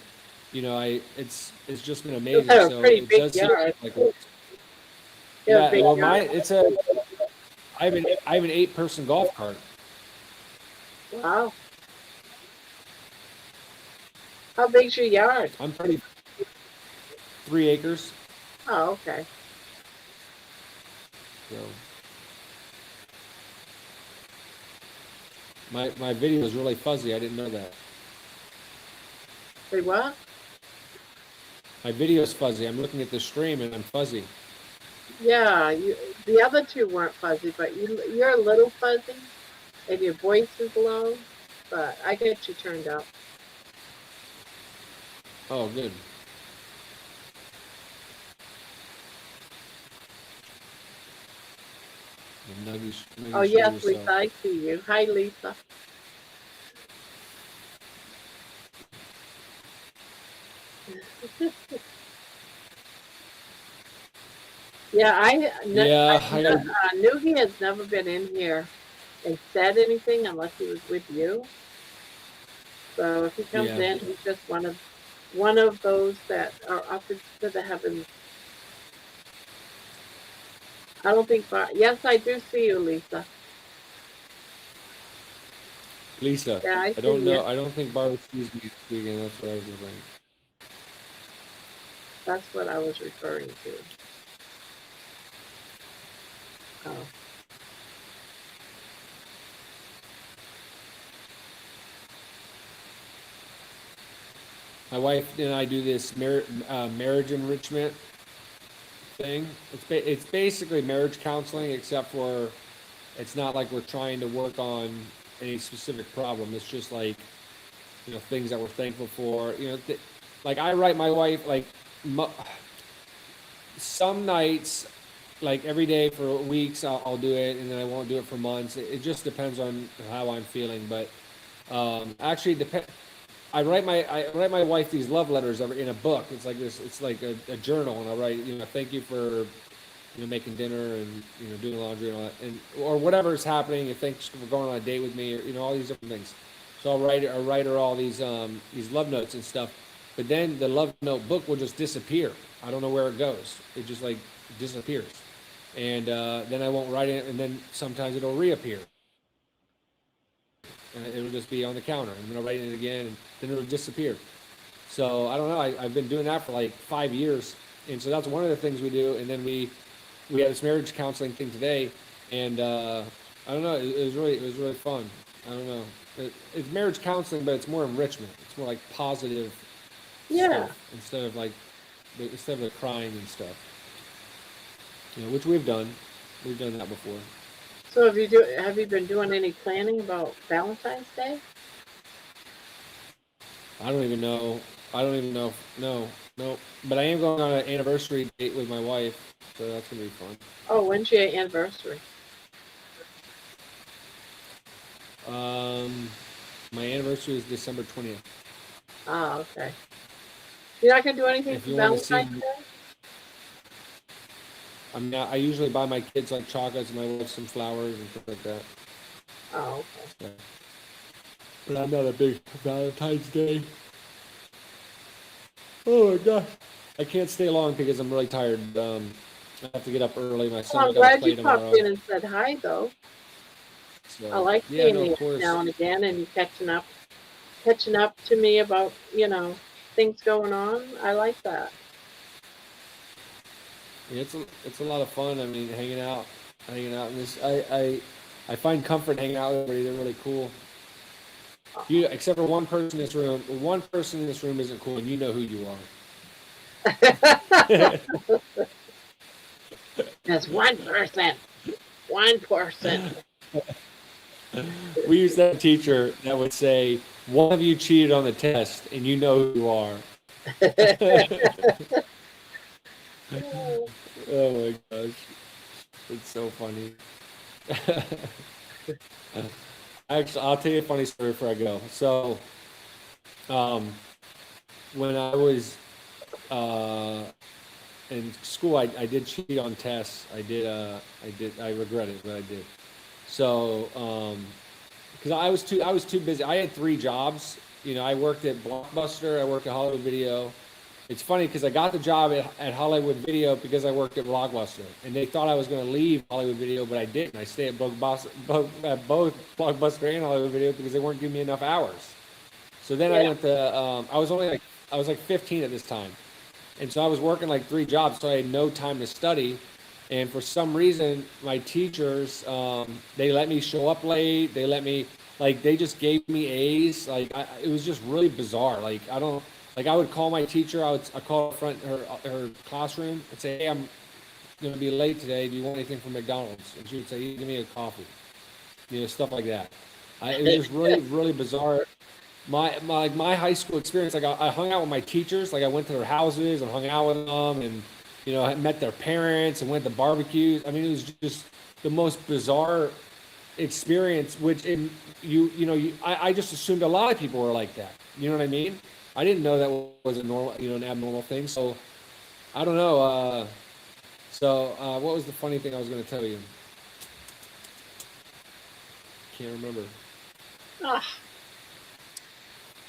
it's just been amazing. You have a So pretty it big does seem yard. like You have a big well, yard. I have an 8-person golf cart. Wow. How big's your yard? I'm pretty 3 acres. Oh, okay. So my video is really fuzzy. I didn't know that. Say what? My video is fuzzy. I'm looking at the stream and I'm fuzzy. Yeah, the other two weren't fuzzy, but you're a little fuzzy, and your voice is low, but I get you turned up. Oh, good. Oh, yes, Lisa, I see you. Hi, Lisa. Yeah, I knew he has never been in here and said anything unless he was with you. So if he comes in, he's just one of those that are up into the heavens. I don't think. Yes, I do see you, Lisa. Lisa. Yeah, I don't see know. you. I don't think Barbara sees me speaking. That's what I was saying. That's what I was referring to. Oh. My wife and I do this marriage enrichment thing. It's basically marriage counseling, except for it's not like we're trying to work on any specific problem. It's just like, things that we're thankful for. Like I write my wife like some nights, like every day for weeks, I'll do it, and then I won't do it for months. It just depends on how I'm feeling. But actually, I write my wife these love letters in a book. It's like this. It's like a journal, and I write, thank you for, making dinner and doing laundry and all that, or whatever is happening. And thanks for going on a date with me, or all these different things. So I write her all these love notes and stuff. But then the love note book will just disappear. I don't know where it goes. It just like disappears, and then I won't write it, and then sometimes it'll reappear. And it'll just be on the counter, and then I'll write it again, and then it'll disappear. So I don't know. I've been doing that for like 5 years, and so that's one of the things we do. And then we had this marriage counseling thing today, and I don't know. It was really fun. I don't know. It's marriage counseling, but it's more enrichment. It's more like positive stuff instead of the crying and stuff. Which we've done. We've done that before. So have you been doing any planning about Valentine's Day? I don't even know. No. But I am going on an anniversary date with my wife, so that's gonna be fun. Oh, when's your anniversary? My anniversary is December 20th. Ah, okay. You're not gonna do anything If for you want to see, Valentine's Day? I usually buy my kids like chocolates and my wife some flowers and stuff like that. Oh, okay. But I'm not a big Valentine's Day. Oh my gosh. I can't stay long because I'm really tired. I have to get up early. My Well, son's I'm got to glad play you popped tomorrow. in and said hi, though. So, I like yeah, seeing no, you of course. now and again, and you catching up to me about, things going on. I like that. Yeah, it's a lot of fun. I mean, hanging out. And this, I find comfort hanging out with everybody. They're really cool. You, except for one person in this room. One person in this room isn't cool, and you know who you are. That's one person. One person. We used to have a teacher that would say, "One of you cheated on the test, and you know who you are." Oh my gosh, it's so funny. Actually, I'll tell you a funny story before I go. So, when I was in school, I did cheat on tests. I regret it, but I did. So, because I was too busy. I had 3 jobs. I worked at Blockbuster. I worked at Hollywood Video. It's funny because I got the job at Hollywood Video because I worked at Blockbuster, and they thought I was going to leave Hollywood Video, but I didn't. I stayed at both Blockbuster and Hollywood Video because they weren't giving me enough hours. So then I went to. I was like 15 at this time, and so I was working like 3 jobs, so I had no time to study. And for some reason, my teachers, they let me show up late. They let me, they just gave me A's. It was just really bizarre. I would call my teacher. I call her classroom and say, "Hey, I'm going to be late today. Do you want anything from McDonald's?" And she would say, "Give me a coffee." Stuff like that. It was just really, really bizarre. My high school experience, I hung out with my teachers. I went to their houses and hung out with them, and I met their parents and went to barbecues. I mean, it was just the most bizarre experience. I just assumed a lot of people were like that. You know what I mean? I didn't know that was a normal, an abnormal thing. So I don't know. What was the funny thing I was going to tell you? Can't remember.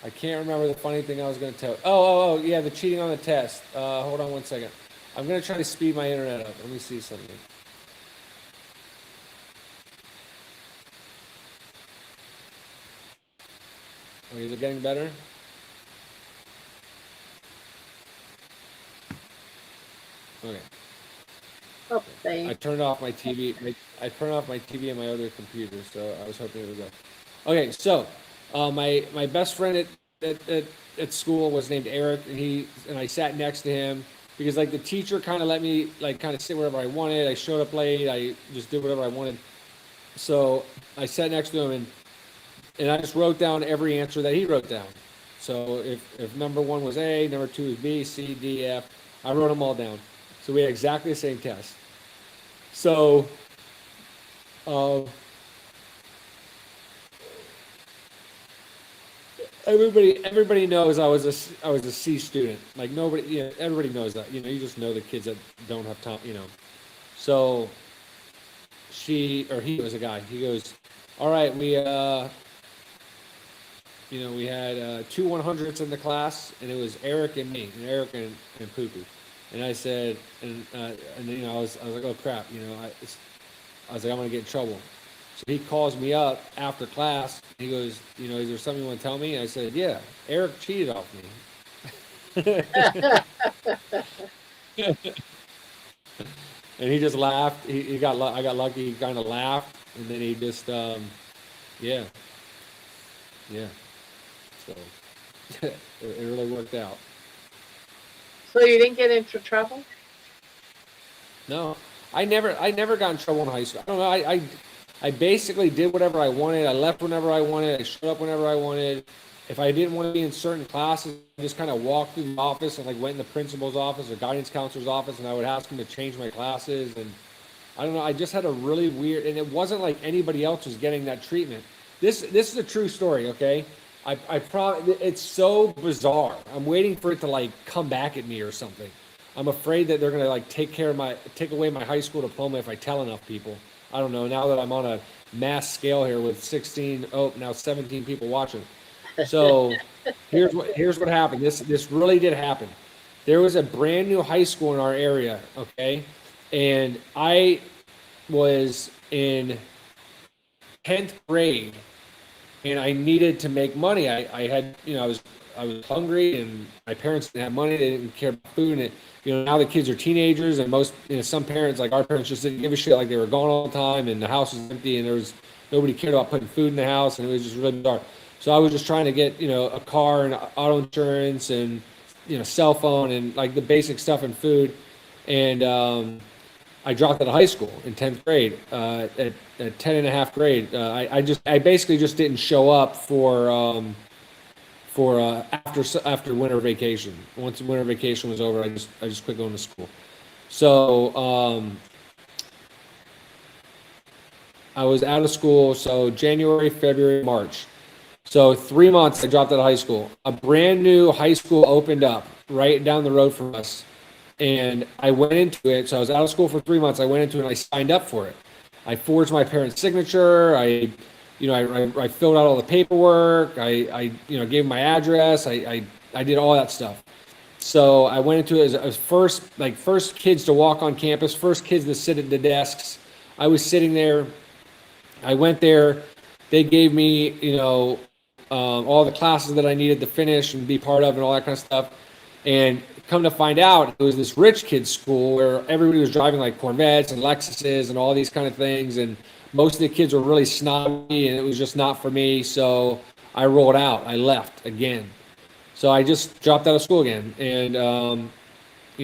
I can't remember the funny thing I was going to tell. Oh, yeah, the cheating on the test. Hold on one second. I'm going to try to speed my internet up. Let me see something. Oh, is it getting better? Okay. Okay. I turned off my TV. I turned off my TV and my other computer, so I was hoping it would go. Okay, so my best friend at school was named Eric, and I sat next to him because the teacher kind of let me kind of sit wherever I wanted. I showed up late. I just did whatever I wanted. So I sat next to him and I just wrote down every answer that he wrote down. So if number 1 was A, number 2 was B, C, D, F, I wrote them all down. So we had exactly the same test. So everybody knows I was a C student. Nobody, everybody knows that. You just know the kids that don't have time. So he was a guy. He goes, "All right, we we had 2 100s in the class, and it was Eric and me, and Eric and Poopy." And I said, and I was like, "Oh crap!" I was like, "I'm gonna get in trouble." So he calls me up after class. He goes, "Is there something you want to tell me?" And I said, "Yeah, Eric cheated off me." And he just laughed. I got lucky. He kind of laughed, and then he just, yeah. So it really worked out. So you didn't get into trouble? No, I never got in trouble in high school. I don't know. I basically did whatever I wanted. I left whenever I wanted. I showed up whenever I wanted. If I didn't want to be in certain classes, I just kind of walked through the office and went in the principal's office or guidance counselor's office, and I would ask him to change my classes. And I don't know. I just had a really weird, and it wasn't like anybody else was getting that treatment. This is a true story, okay? It's so bizarre. I'm waiting for it to come back at me or something. I'm afraid that they're gonna take away my high school diploma if I tell enough people. I don't know. Now that I'm on a mass scale here with 16, now 17 people watching. So here's what happened. This really did happen. There was a brand new high school in our area, okay? And I was in 10th grade and I needed to make money. I had, I was hungry and my parents didn't have money. They didn't care about food. And now the kids are teenagers and most, some parents, like our parents, just didn't give a shit. Like they were gone all the time and the house was empty and there was nobody cared about putting food in the house and it was just really bizarre. So I was just trying to get, a car and auto insurance and, cell phone and like the basic stuff and food. And I dropped out of high school in 10th grade, at 10 and a half grade. I basically just didn't show up for after winter vacation. Once winter vacation was over, I just quit going to school. So I was out of school. So January, February, March. So 3 months I dropped out of high school. A brand new high school opened up right down the road from us. And I went into it. So I was out of school for 3 months. I went into it and I signed up for it. I forged my parents' signature. I filled out all the paperwork. I gave them my address. I did all that stuff. So I went into it as first kids to walk on campus, first kids to sit at the desks. I was sitting there. I went there. They gave me, all the classes that I needed to finish and be part of and all that kind of stuff. And come to find out, it was this rich kid's school where everybody was driving like Corvettes and Lexuses and all these kind of things. And most of the kids were really snobby and it was just not for me. So I rolled out. I left again. So I just dropped out of school again. And,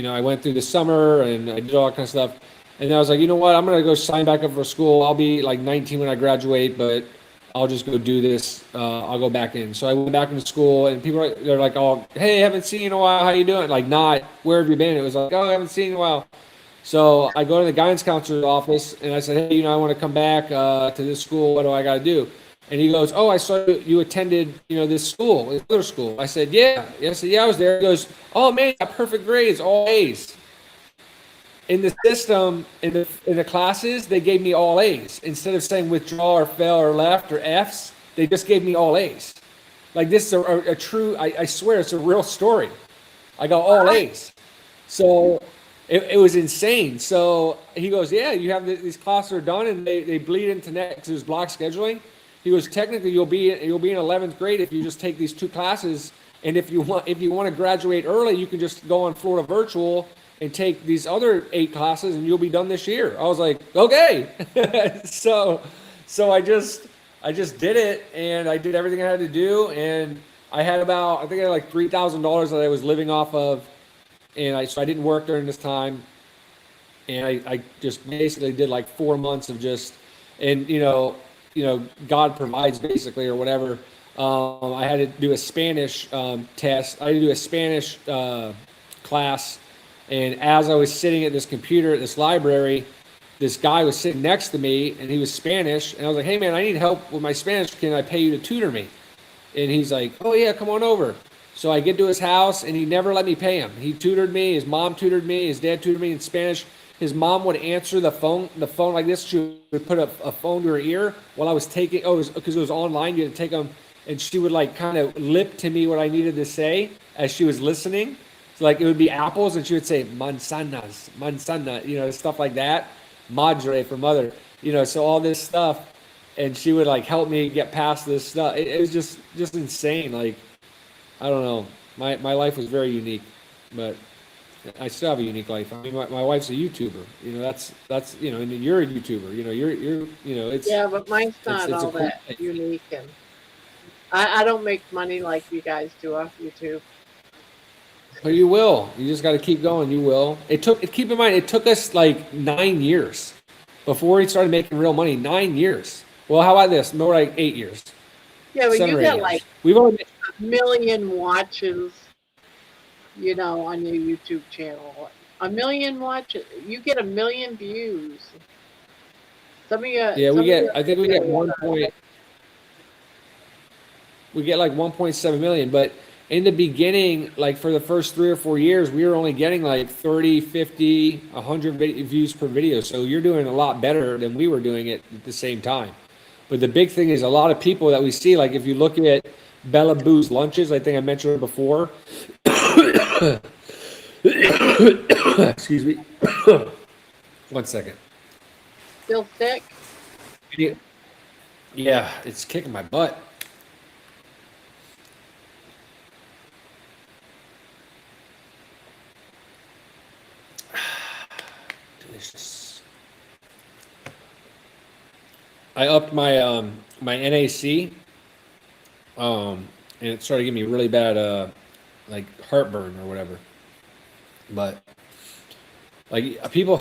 I went through the summer and I did all that kind of stuff. And then I was like, you know what? I'm going to go sign back up for school. I'll be like 19 when I graduate, but I'll just go do this. I'll go back in. So I went back into school and people they're like, oh, hey, haven't seen you in a while. How you doing? Like, not, where have you been? It was like, oh, I haven't seen you in a while. So I go to the guidance counselor's office and I said, hey, I want to come back to this school. What do I got to do? And he goes, oh, I saw you attended, this school, this other school. I said, yeah. I said, yeah, I was there. He goes, oh, man, you got perfect grades, all A's. In the system, in the classes, they gave me all A's. Instead of saying withdraw or fail or left or F's, they just gave me all A's. Like this is a true, I swear it's a real story. I got all A's. So it was insane. So he goes, yeah, you have these classes are done and they bleed into next, because it was block scheduling. He goes, technically you'll be in 11th grade if you just take these 2 classes. And if you want to graduate early, you can just go on Florida Virtual and take these other 8 classes and you'll be done this year. I was like, okay. so I just did it and I did everything I had to do. And I had I think I had like $3,000 that I was living off of. And so I didn't work during this time. And I just basically did like 4 months of just, and God provides basically or whatever. I had to do a Spanish test. I had to do a Spanish class. And as I was sitting at this computer at this library, this guy was sitting next to me and he was Spanish. And I was like, hey man, I need help with my Spanish. Can I pay you to tutor me? And he's like, oh yeah, come on over. So I get to his house and he never let me pay him. He tutored me. His mom tutored me. His dad tutored me in Spanish. His mom would answer the phone like this. She would put a phone to her ear while I was taking, because it was online. You had to take them. And she would like kind of lip to me what I needed to say as she was listening. So like it would be apples and she would say manzana, stuff like that. Madre for mother, so all this stuff. And she would like help me get past this stuff. It was just insane. Like, I don't know. My life was very unique, but I still have a unique life. I mean, my wife's a YouTuber. That's and you're a YouTuber. You're it's Yeah, but mine's not all cool that thing. unique, and I don't make money like you guys do off YouTube. But you will. You just got to keep going. You will. Keep in mind, it took us like 9 years before we started making real money. 9 years. Well, how about this? More like 8 years. Yeah, but 7 you or 8 got years. like We've only 1 million watches, on your YouTube channel. 1 million watches. You get 1 million views. Some of your I think we get we get like 1.7 million, but in the beginning, like for the first 3 or 4 years, we were only getting like 30, 50, 100 views per video. So you're doing a lot better than we were doing it at the same time. But the big thing is a lot of people that we see, like if you look at Bella Boo's lunches, I think I mentioned her before. Excuse me. 1 second. Still sick? Yeah, it's kicking my butt. Delicious. I upped my my NAC, and it started giving me really bad like heartburn or whatever. But like people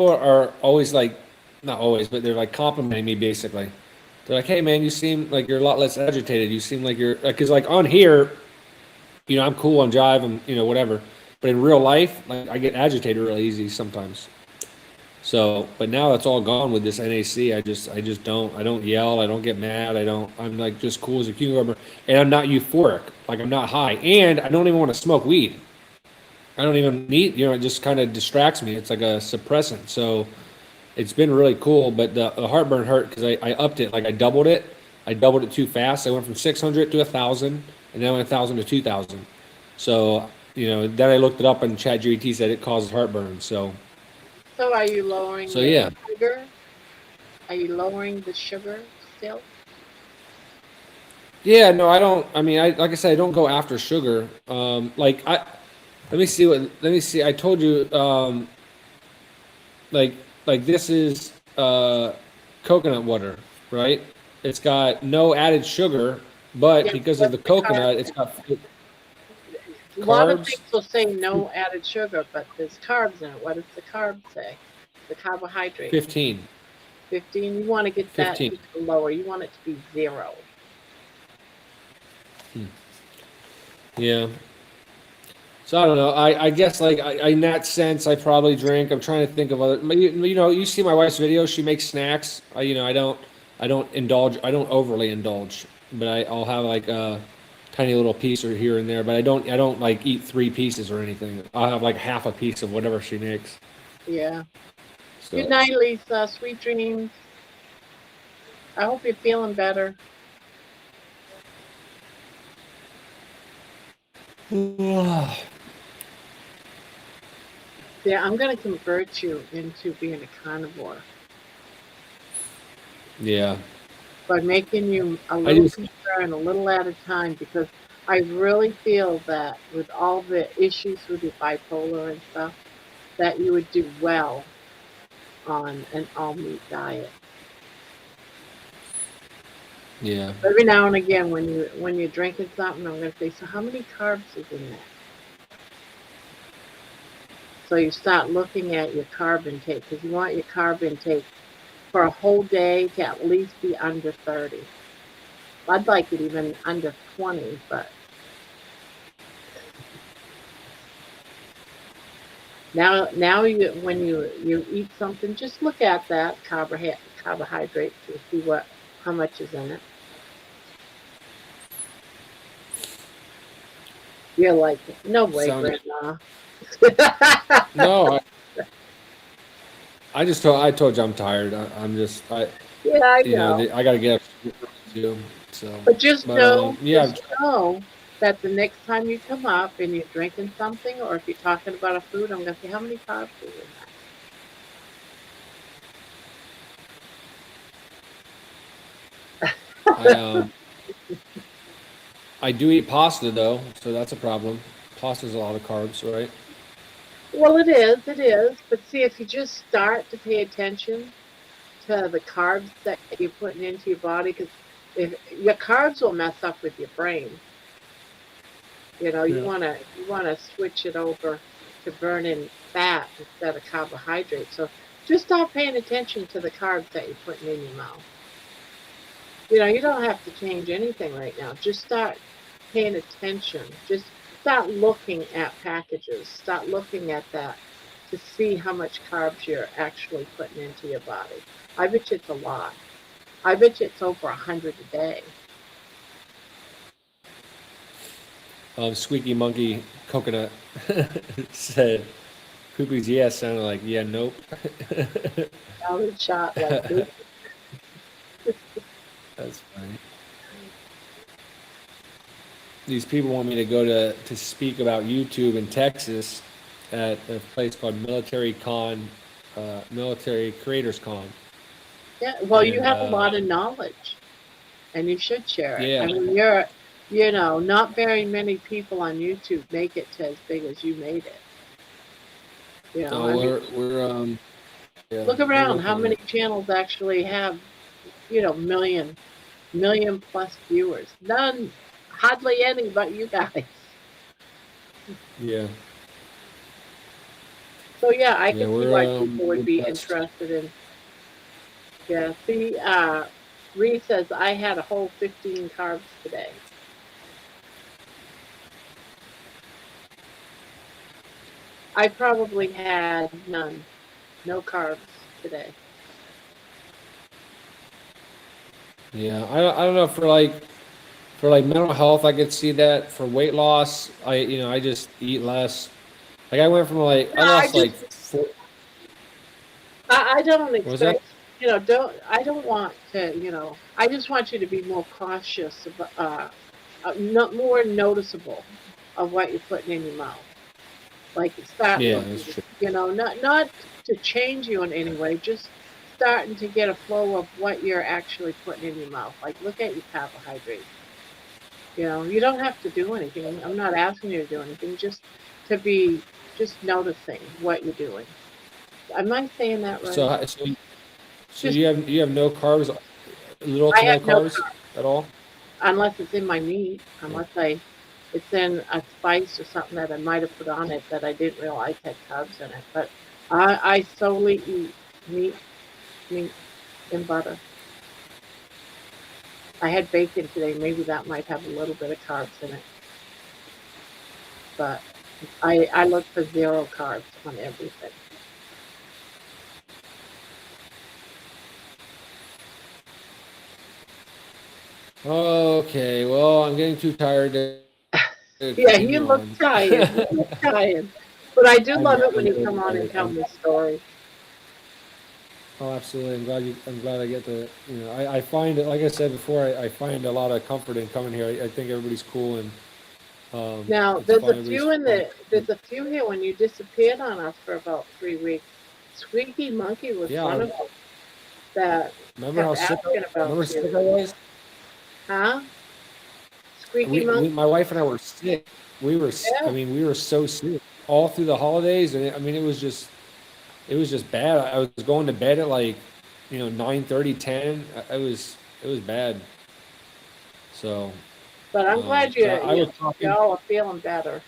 are always like, not always, but they're like complimenting me basically. They're like, "Hey man, you seem like you're a lot less agitated. You seem like you're," because like on here, you know, I'm cool on Jive and you know whatever, but in real life, like I get agitated really easy sometimes. So, but now that's all gone with this NAC. I just don't yell. I don't get mad. I'm like just cool as a cucumber, and I'm not euphoric. Like I'm not high, and I don't even want to smoke weed. I don't even need, you know, it just kind of distracts me. It's like a suppressant. So it's been really cool, but the heartburn hurt because I upped it. Like I doubled it. I doubled it too fast. I went from 600 to 1,000, and then I went 1,000 to 2,000. So, you know, then I looked it up and ChatGPT said it causes heartburn. So So are you lowering So, the yeah. sugar? Are you lowering the sugar still? yeah, no, I don't. I mean, like I said, I don't go after sugar. Let me see let me see. I told you, like this is coconut water, right? It's got no added sugar, but Yeah, because of the what's the coconut, carb? it's got A lot of carbs. things will say no added sugar, but there's carbs in it. What does the carb say? The carbohydrate. 15. 15. You want to get that 15. even lower. You want it to be 0. Yeah. So I don't know. I guess like in that sense, I probably drink. I'm trying to think of other. You know, you see my wife's video. She makes snacks. You know, I don't indulge. I don't overly indulge, but I'll have like a tiny little piece or here and there. But I don't like eat 3 pieces or anything. I'll have like half a piece of whatever she makes. Yeah. So Good night, Lisa. Sweet dreams. I hope you're feeling better. Yeah, I'm going to convert you into being a carnivore yeah. by making you a I little just pizza and a little at a time because I really feel that with all the issues with your bipolar and stuff, that you would do well on an all meat diet. yeah. Every now and again, when you're drinking something, I'm going to say, so how many carbs is in that? So you start looking at your carb intake because you want your carb intake for a whole day to at least be under 30. I'd like it even under 20, but now when you eat something, just look at that carbohydrate to see how much is in it. You're like, no way, Sounds Grandma. no. I told you I'm tired. I'm just Yeah, I you know know. I got to get up too. So But just yeah. know that the next time you come up and you're drinking something, or if you're talking about a food, I'm going to say, how many carbs is in that? I do eat pasta though, so that's a problem. Pasta's a lot of carbs, right? Well, it is. But see, if you just start to pay attention to the carbs that you're putting into your body, because if your carbs will mess up with your brain, you know, Yeah. you wanna switch it over to burning fat instead of carbohydrates. So just start paying attention to the carbs that you're putting in your mouth. You know, you don't have to change anything right now. Just start paying attention. Just start looking at packages. Start looking at that to see how much carbs you're actually putting into your body. I bet you it's a lot. I bet you it's over 100 a day. Squeaky Monkey Coconut said, "Poopies, yeah," sounded like, yeah, nope. Salad shot like this. That's funny. These people want me to go to speak about YouTube in Texas at a place called Military Creators Con. Yeah, well, you And, have a lot of knowledge, and you should share it. Yeah. I mean, not very many people on YouTube make it to as big as you made it. I mean, we're yeah, look we're around. How working on many it. channels actually have, million plus viewers? None, hardly any, but you guys. Yeah. So yeah, I Yeah, can see we're why people would we're be blessed. interested in. Yeah, see, Ree says I had a whole 15 carbs today. I probably had none, no carbs today. Yeah, I don't know, for like mental health, I could see that. For weight loss, I just eat less. Like I went from I No, lost like I don't what was that? expect, I don't want to, I just want you to be more cautious about, not more noticeable of what you're putting in your mouth. Like start Yeah, looking, that's true. not to change you in any way, just starting to get a flow of what you're actually putting in your mouth. Like look at your carbohydrates. You don't have to do anything. I'm not asking you to do anything, just to be just noticing what you're doing. Am I saying that right? So Just you have no carbs, little I to no have no carbs at all? unless it's in my meat, unless it's in a spice or something that I might have put on it that I didn't realize had carbs in it. But I solely eat meat and butter. I had bacon today. Maybe that might have a little bit of carbs in it. But I look for 0 carbs on everything. Okay, well, I'm getting too tired to Yeah, you continue look on. tired. You look tired. But I do I'm love it when you really come on and tired. tell me stories. Oh, absolutely. I'm glad I get to, I find it, like I said before, I find a lot of comfort in coming here. I think everybody's cool, and Now it's there's fun. a few Everybody's fun. there's a few here when you disappeared on us for about 3 weeks. Squeaky Monkey was Yeah, one of them that remember how kept sick, asking about remember you. sick I was? Huh? Squeaky Monkey? My wife and I were sick. Yeah. We were so sick all through the holidays, and it was just bad. I was going to bed at 9:30, 10. It was bad. So, But I'm glad you, I was talking. y'all are feeling better.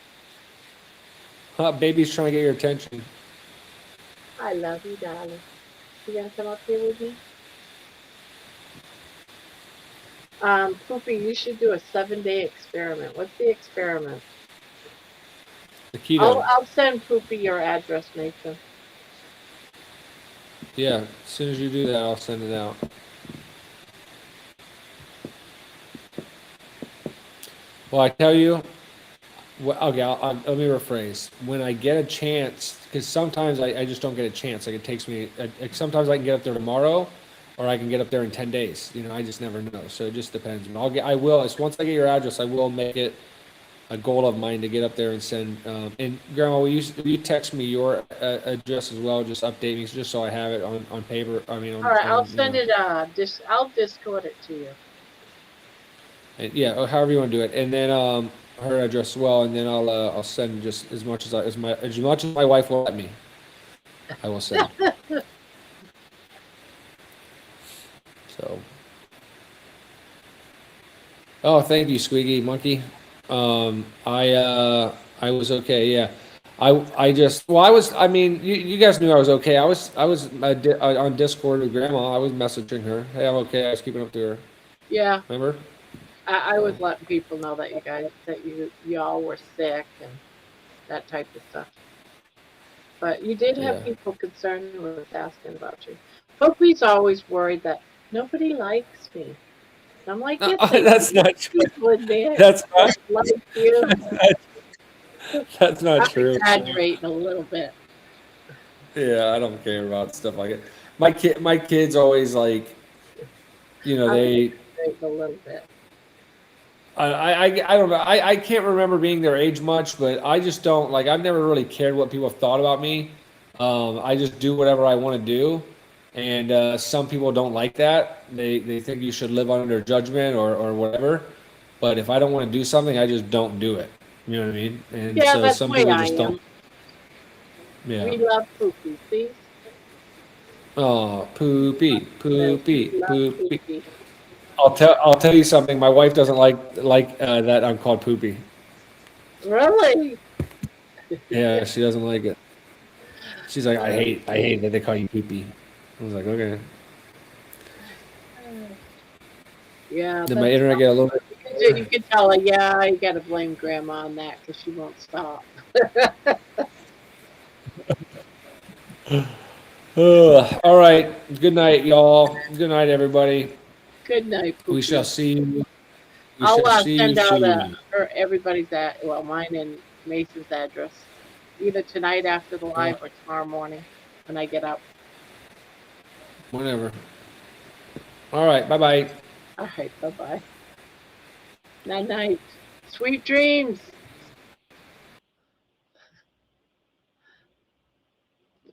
Baby's trying to get your attention. I love you, darling. You gonna come up here with me? Poopy, you should do a 7-day experiment. What's the experiment? The keto. I'll send Poopy your address, Nathan. Yeah, as soon as you do that, I'll send it out. Well, I tell you, okay, let me rephrase. When I get a chance, because sometimes I just don't get a chance. Like it takes me, sometimes I can get up there tomorrow, or I can get up there in 10 days. I just never know. So it just depends. But once I get your address, I will make it a goal of mine to get up there and send. And Grandma, will you text me your address as well? Just update me, just so I have it on paper. I mean, All right, I'll send it. I'll Discord it to you. And, yeah, or however you want to do it, and then her address as well, and then I'll send just as much as my wife will let me. I will send. So. Oh, thank you, Squeaky Monkey. I was okay. Yeah. I mean, you guys knew I was okay. I was on Discord with Grandma. I was messaging her. Hey, I'm okay. I was keeping up to her. Yeah. Remember? I was letting people know that y'all were sick and that type of stuff. But you did have people concerned who were asking about you. Poopy's always worried that nobody likes me. I'm like, that's not true. That's not like you. That's not true. I'm exaggerating a little bit. Yeah, I don't care about stuff like it. My kids always they a little bit. I don't know. I can't remember being their age much, but I just don't like. I've never really cared what people have thought about me. I just do whatever I want to do, and some people don't like that. They think you should live under judgment or whatever. But if I don't want to do something, I just don't do it. You know what I mean? And Yeah, so that's some the way people I just am. don't. Yeah. We love Poopy, see? Oh, poopy, poopy, We love poopy. Poopy. I'll tell you something. My wife doesn't like that I'm called poopy. Really? Yeah, she doesn't like it. She's like, I hate that they call you poopy. I was like, okay. Yeah, Did my that's internet get a little bit? you can tell her, yeah, you got to blame Grandma on that because she won't stop. All right. Good night, y'all. Good night, everybody. Good night, Poopy. We shall see you. We I'll shall see you send out soon. everybody's mine and Mason's address either tonight after the live or tomorrow morning when I get up. Whatever. All right. Bye bye. All right, bye-bye. Night-night. Sweet dreams.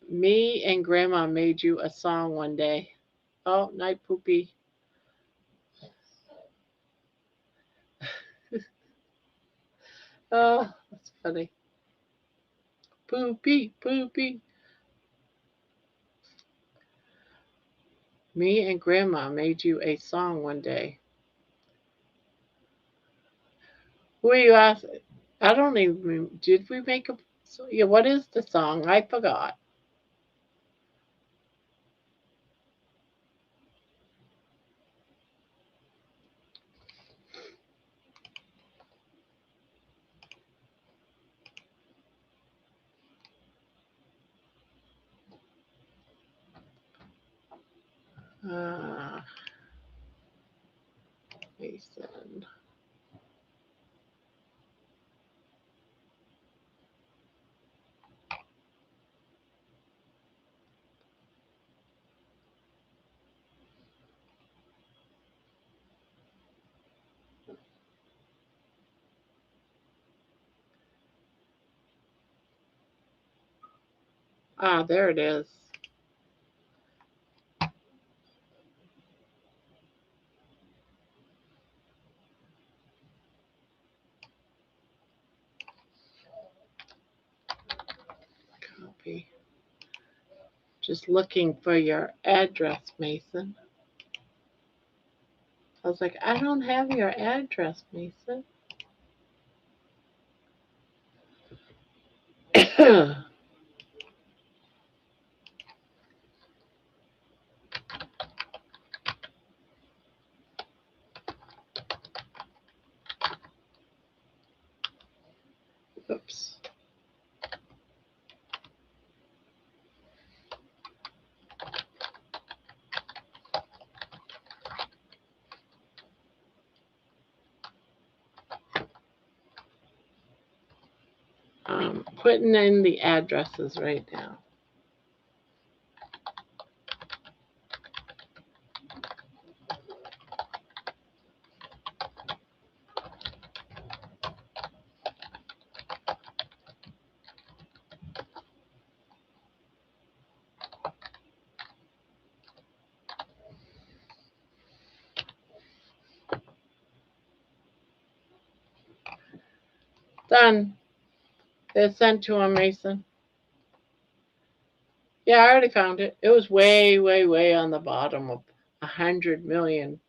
Me and Grandma made you a song one day. Oh, night, Poopy. Oh, that's funny. Poopy, Poopy. Me and Grandma made you a song one day. Who are you asking? I don't even. Did we make a? Yeah, what is the song? I forgot. Mason. Ah, there it is. Copy. Just looking for your address, Mason. I was like, I don't have your address, Mason. Oops. Putting in the addresses right now. Done. They're sent to him, Mason. Yeah, I already found it. It was way, way, way on the bottom of 100 million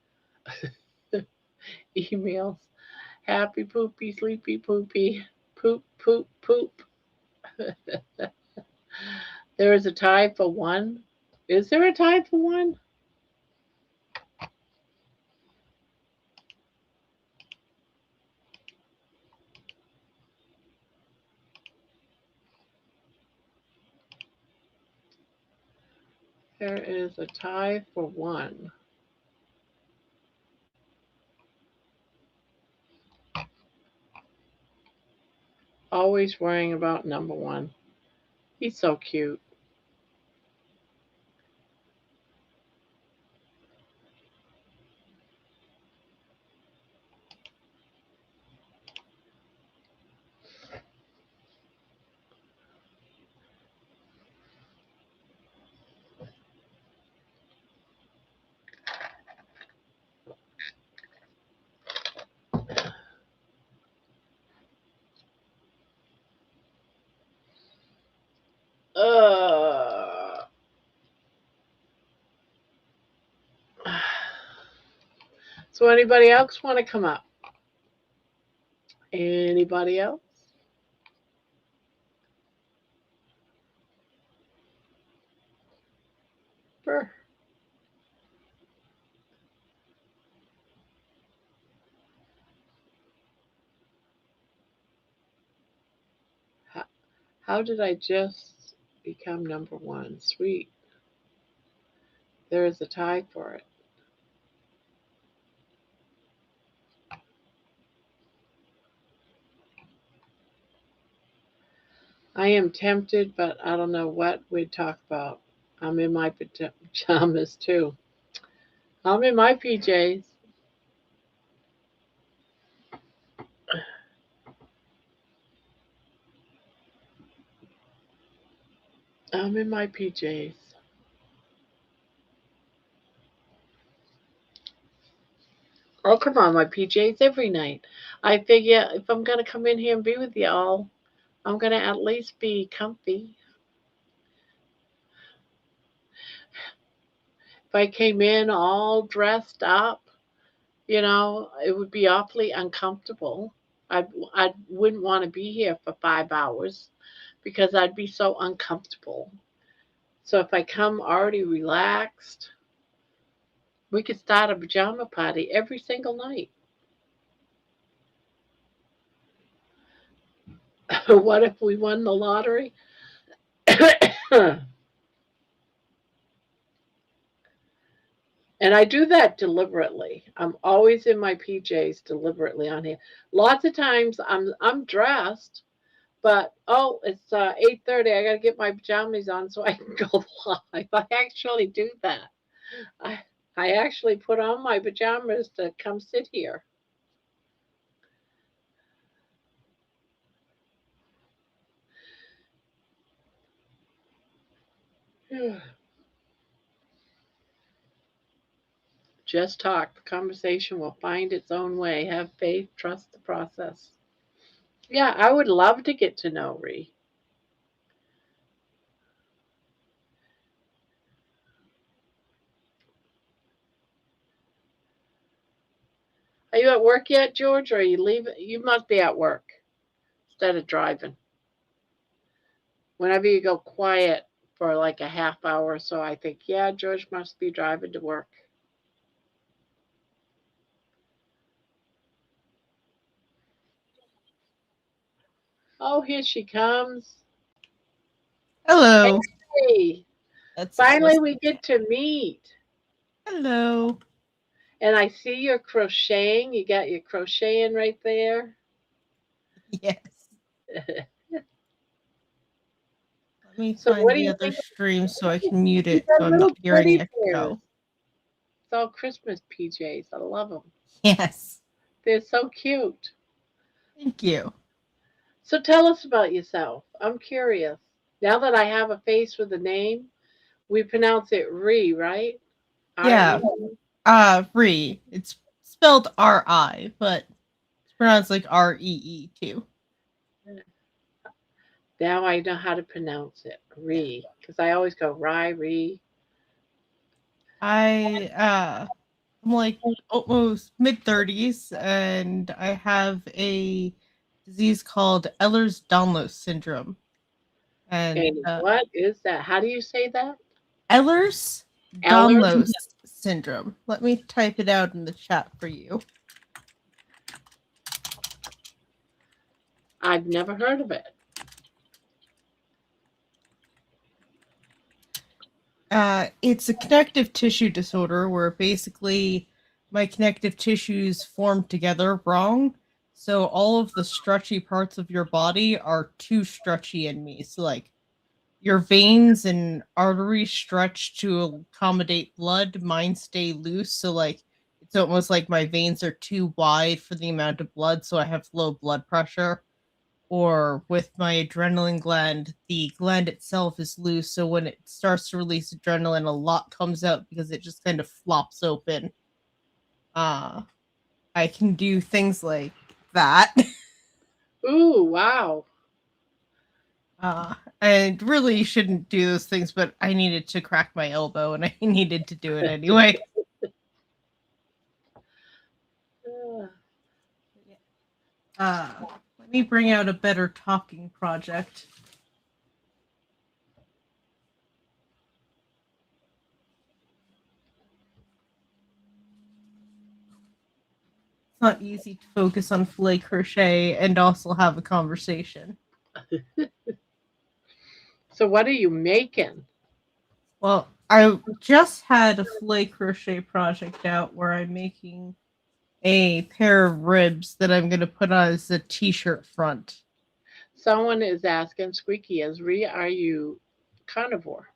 emails. Happy poopy, sleepy poopy, poop, poop, poop. There is a tie for one. Is there a tie for one? There is a tie for one. Always worrying about number one. He's so cute. Uh, so anybody else want to come up? Anybody else? Sure. How did I just become number one? Sweet. There is a tie for it. I am tempted, but I don't know what we'd talk about. I'm in my pajamas too. I'm in my PJs. I'm in my PJs. I'll come on my PJs every night. I figure if I'm going to come in here and be with y'all, I'm going to at least be comfy. If I came in all dressed up, it would be awfully uncomfortable. I wouldn't want to be here for 5 hours because I'd be so uncomfortable. So if I come already relaxed, we could start a pajama party every single night. What if we won the lottery? And I do that deliberately. I'm always in my PJs deliberately on here. Lots of times I'm dressed, but it's 8:30. I got to get my pajamas on so I can go live. I actually do that. I actually put on my pajamas to come sit here. Just talk. The conversation will find its own way. Have faith, trust the process. Yeah, I would love to get to know Ree. Are you at work yet, George, or are you leaving? You must be at work instead of driving. Whenever you go quiet for like a half hour or so, I think, yeah, George must be driving to work. Oh, here she comes. Hello. Hey, That's finally we get to meet. Hello. And I see you're crocheting. You got your crocheting right there. Yes. Let me So find what do the you other think? stream so I can mute You it got so I'm little not hearing teddy the bears. echo. It's all Christmas PJs. I love them. Yes. They're so cute. Thank you. So tell us about yourself. I'm curious. Now that I have a face with a name, we pronounce it Ree, right? Yeah. R-E? Ree. It's spelled R-I, but it's pronounced like R-E-E too. Now I know how to pronounce it. Ree. Because I always go Ree. I'm like almost mid-30s and I have a disease called Ehlers-Danlos syndrome. And what is that? How do you say that? Ehlers-Danlos syndrome. Let me type it out in the chat for you. I've never heard of it. It's a connective tissue disorder where basically my connective tissues form together wrong. So all of the stretchy parts of your body are too stretchy in me. So like your veins and arteries stretch to accommodate blood, mine stay loose. So like it's almost like my veins are too wide for the amount of blood, so I have low blood pressure. Or with my adrenaline gland, the gland itself is loose, so when it starts to release adrenaline, a lot comes out because it just kind of flops open. I can do things like that. Ooh, wow. I really shouldn't do those things, but I needed to crack my elbow and I needed to do it anyway. Let me bring out a better talking project. It's not easy to focus on filet crochet and also have a conversation. So what are you making? Well, I just had a filet crochet project out where I'm making a pair of ribs that I'm going to put on as a t-shirt front. Someone is asking, Squeaky Esri, are you carnivore?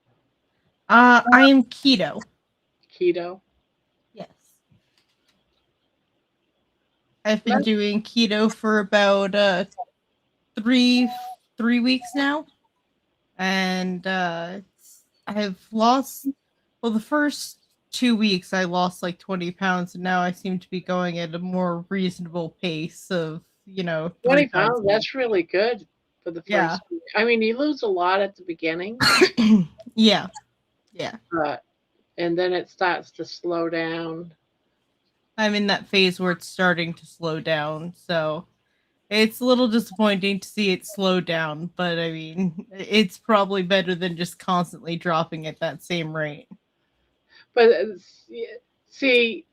I am keto. Keto? Yes. I've been doing keto for about three weeks now, and I've lost. Well, the first 2 weeks I lost like 20 pounds, and now I seem to be going at a more reasonable pace of 20 3 pounds. pounds, that's really good for the first Yeah. week. I mean, you lose a lot at the beginning, Yeah. but and then it starts to slow down. I'm in that phase where it's starting to slow down, so it's a little disappointing to see it slow down, but I mean, it's probably better than just constantly dropping at that same rate. But see,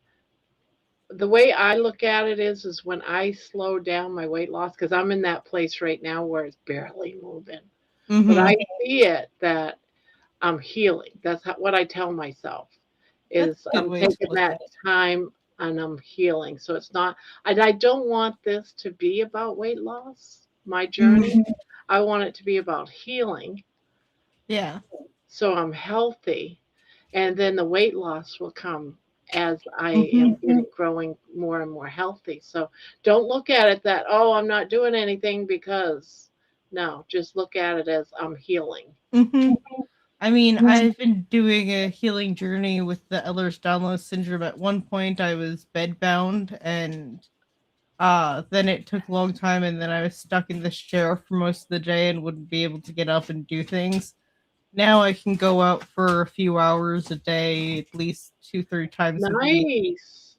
the way I look at it is when I slow down my weight loss, because I'm in that place right now where it's barely moving. But I see it that I'm healing. That's what I tell myself is That's a good I'm way to taking look that at it. time and I'm healing. So it's not, and I don't want this to be about weight loss, my journey. I want it to be about healing. Yeah. So I'm healthy. And then the weight loss will come as I am growing more and more healthy. So don't look at it that, oh, I'm not doing anything because, no, just look at it as I'm healing. I mean, I've been doing a healing journey with the Ehlers-Danlos syndrome. At one point, I was bedbound, and then it took a long time, and then I was stuck in this chair for most of the day and wouldn't be able to get up and do things. Now I can go out for a few hours a day, at least 2-3 times a week. Nice.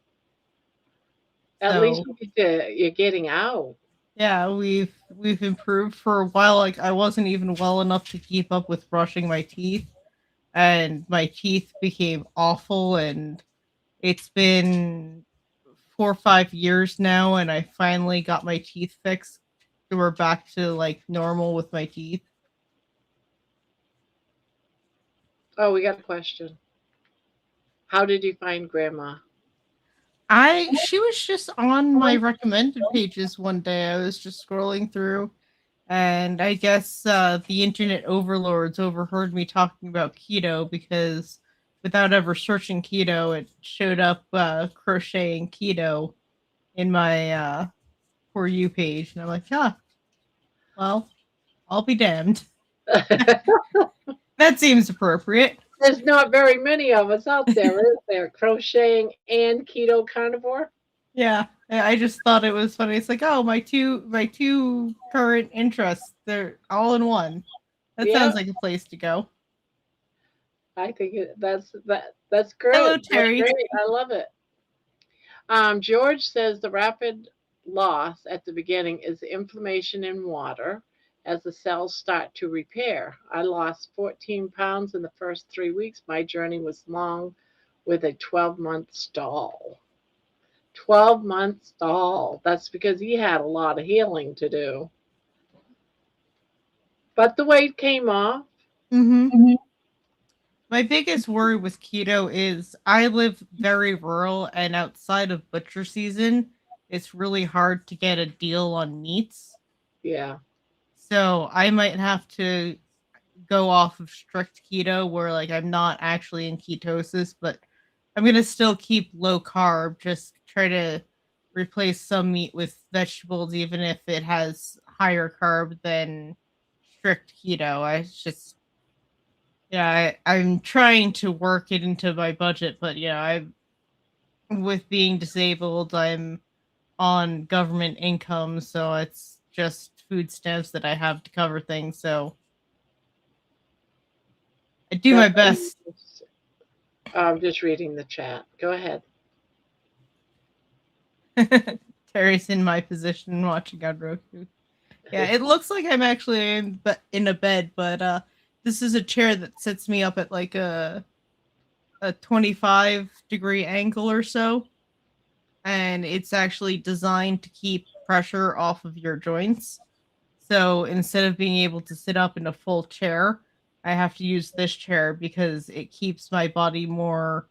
At least you're getting out. Yeah, we've improved. For a while. Like, I wasn't even well enough to keep up with brushing my teeth, and my teeth became awful, and it's been 4 or 5 years now, and I finally got my teeth fixed. We're back to like normal with my teeth. Oh, we got a question. How did you find Grandma? She was just on my recommended pages one day. I was just scrolling through, and I guess the internet overlords overheard me talking about keto, because without ever searching keto, it showed up crocheting keto in my For You page, and I'm like, well, I'll be damned. That seems appropriate. There's not very many of us out there, is there? Crocheting and keto carnivore? Yeah, I just thought it was funny. It's like, oh, my two current interests, they're all in one. That sounds like a place to go. I think that's great. Hello, Terry. That's great. I love it. George says the rapid loss at the beginning is inflammation in water as the cells start to repair. I lost 14 pounds in the first 3 weeks. My journey was long with a 12-month stall. 12-month stall. That's because he had a lot of healing to do. But the weight came off. My biggest worry with keto is I live very rural, and outside of butcher season, it's really hard to get a deal on meats. Yeah. So I might have to go off of strict keto where like I'm not actually in ketosis, but I'm going to still keep low carb, just try to replace some meat with vegetables, even if it has higher carb than strict keto. I'm trying to work it into my budget, but with being disabled, I'm on government income, so it's just food stamps that I have to cover things. So I do my best. I'm just reading the chat. Go ahead. Terry's in my position watching on Roku. Yeah, it looks like I'm actually in a bed, but this is a chair that sets me up at like a 25-degree angle or so, and it's actually designed to keep pressure off of your joints. So instead of being able to sit up in a full chair, I have to use this chair because it keeps my body more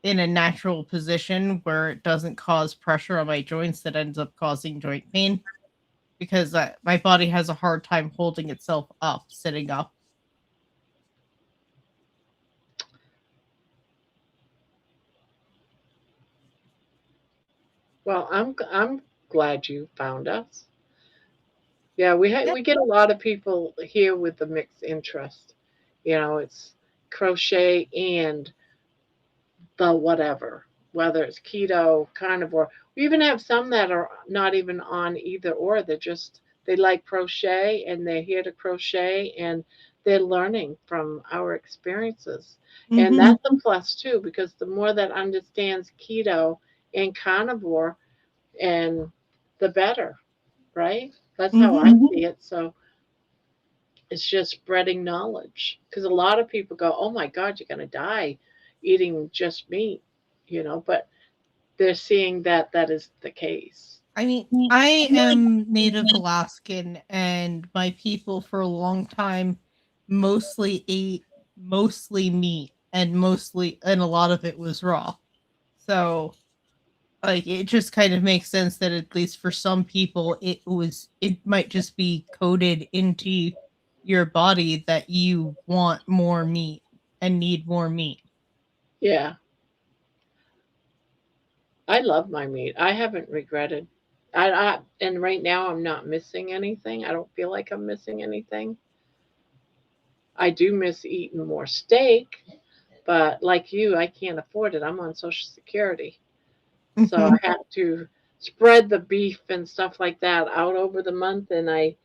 in a natural position where it doesn't cause pressure on my joints that ends up causing joint pain, because my body has a hard time holding itself up sitting up. Well, I'm glad you found us. Yeah, we get a lot of people here with the mixed interest. It's crochet and the whatever, whether it's keto, carnivore. We even have some that are not even on either or. They like crochet and they're here to crochet and they're learning from our experiences. And that's a plus too, because the more that understands keto and carnivore, and the better, right? That's how I see it. So it's just spreading knowledge, because a lot of people go, "Oh my God, you're going to die eating just meat," but they're seeing that is the case. I mean, I am Native Alaskan, and my people for a long time mostly ate mostly meat, and a lot of it was raw. So, like, it just kind of makes sense that at least for some people, it might just be coded into your body that you want more meat and need more meat. Yeah. I love my meat. I haven't regretted. And right now I'm not missing anything. I don't feel like I'm missing anything. I do miss eating more steak, but like you, I can't afford it. I'm on Social Security. So I have to spread the beef and stuff like that out over the month, and I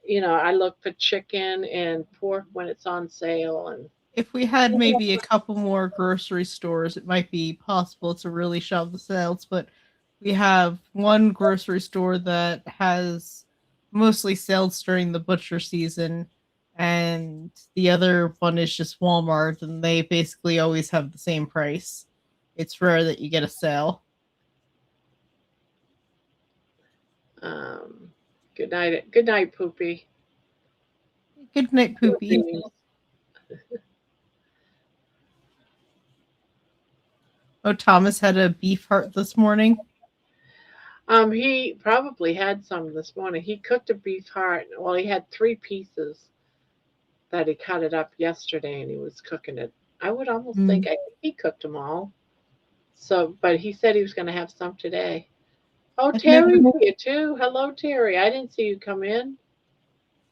look for chicken and pork when it's on sale. And if we had maybe a couple more grocery stores, it might be possible to really shove the sales, but we have one grocery store that has mostly sales during the butcher season, and the other one is just Walmart, and they basically always have the same price. It's rare that you get a sale. Good night, Poopy. Good night, Poopy. Oh, Thomas had a beef heart this morning. He probably had some this morning. He cooked a beef heart. Well, he had 3 pieces that he cut it up yesterday, and he was cooking it. I would almost think he cooked them all. So, but he said he was going to have some today. Oh, Terry's here too. Hello, Terry. I didn't see you come in.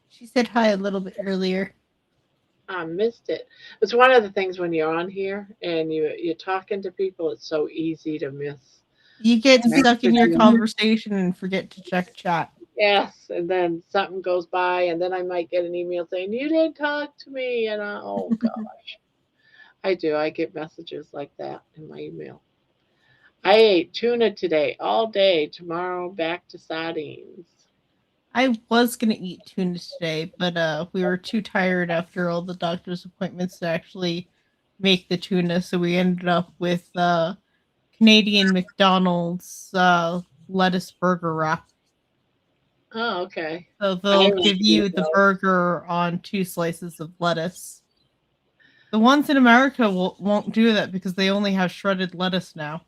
She said hi a little bit earlier. I missed it. It's one of the things when you're on here and you're talking to people, it's so easy to miss. You get stuck in your conversation and forget to check chat. Yes, and then something goes by, and then I might get an email saying, "You didn't talk to me," and oh gosh. I do. I get messages like that in my email. I ate tuna today, all day. Tomorrow, back to sardines. I was going to eat tuna today, but we were too tired after all the doctor's appointments to actually make the tuna, so we ended up with Canadian McDonald's lettuce burger wrap. Oh, okay. So they'll give you the burger on 2 slices of lettuce. The ones in America won't do that because they only have shredded lettuce now.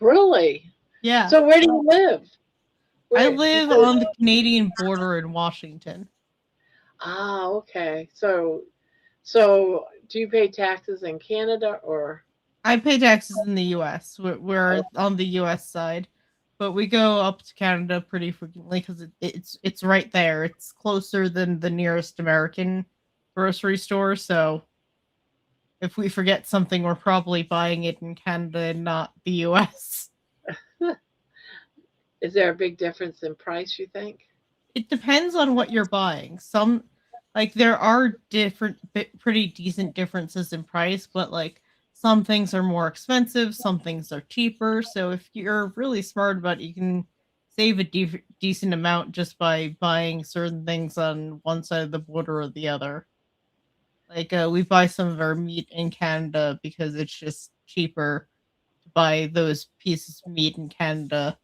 Really? Yeah. So where do you live? I live on the Canadian border in Washington. Ah, okay. So do you pay taxes in Canada or? I pay taxes in the U.S. We're on the U.S. side, but we go up to Canada pretty frequently because it's right there. It's closer than the nearest American grocery store. So if we forget something, we're probably buying it in Canada and not the U.S. Is there a big difference in price, you think? It depends on what you're buying. Some Like there are pretty decent differences in price, but like some things are more expensive, some things are cheaper. So if you're really smart about it, you can save a decent amount just by buying certain things on one side of the border or the other. Like we buy some of our meat in Canada because it's just cheaper to buy those pieces of meat in Canada.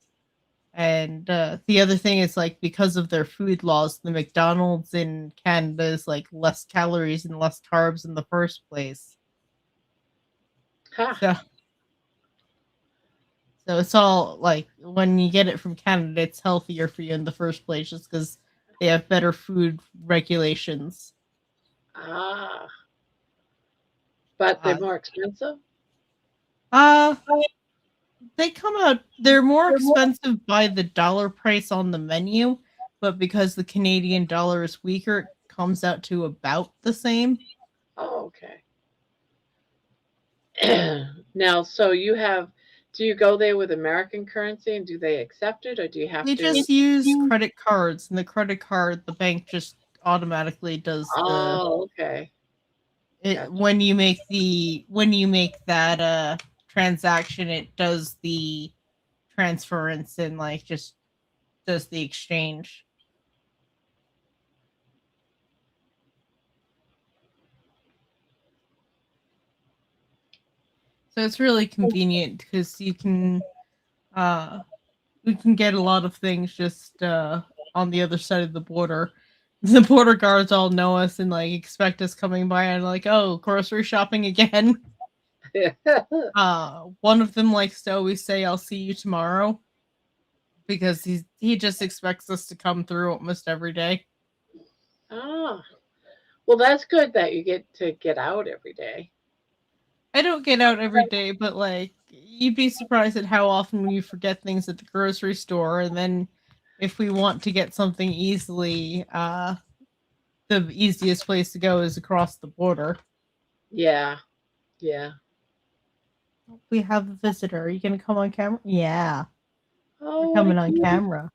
And the other thing is like because of their food laws, the McDonald's in Canada is like less calories and less carbs in the first place. Ha. So it's all like when you get it from Canada, it's healthier for you in the first place just because they have better food regulations. Ah. But they're more expensive? They come out, they're more expensive by the dollar price on the menu, but because the Canadian dollar is weaker, it comes out to about the same. Oh, okay. Now, so do you go there with American currency and do they accept it or do you have They to? just use credit cards, and the credit card, the bank just automatically does Oh, okay. Gotcha. when you make that transaction, it does the transference and like just does the exchange. So it's really convenient because we can get a lot of things just on the other side of the border. The border guards all know us and like expect us coming by and like, oh, grocery shopping again. One of them likes to always say, "I'll see you tomorrow," because he just expects us to come through almost every day. Oh, well, that's good that you get to get out every day. I don't get out every day, but like you'd be surprised at how often we forget things at the grocery store, and then if we want to get something easily, the easiest place to go is across the border. Yeah. Yeah. We have a visitor. Are you gonna come on camera? Yeah, Oh, we're what a coming on cute. camera.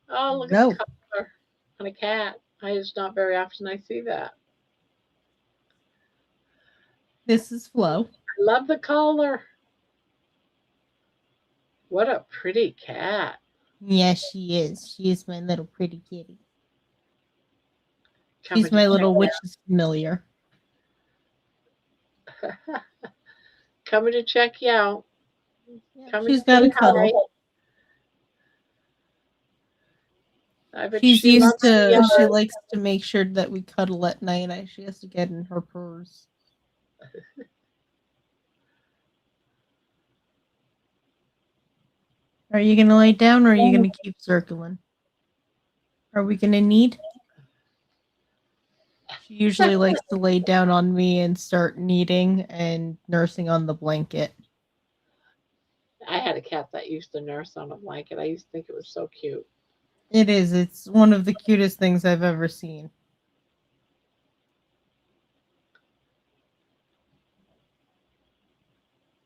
Oh, look at No, the color on a cat. It's not very often I see that. this is Flo. I love the color. What a pretty cat. Yes, she is. She is my little pretty kitty. Coming She's to my check little witch's familiar. coming to check you out. Coming She's to got say a cuddle. hi. I bet She's she used loves the to. She yard. likes to make sure that we cuddle at night. She has to get in her purse. Are you gonna lay down, or are you gonna keep circling? Are we gonna knead? She usually likes to lay down on me and start kneading and nursing on the blanket. I had a cat that used to nurse on a blanket. I used to think it was so cute. It is. It's one of the cutest things I've ever seen.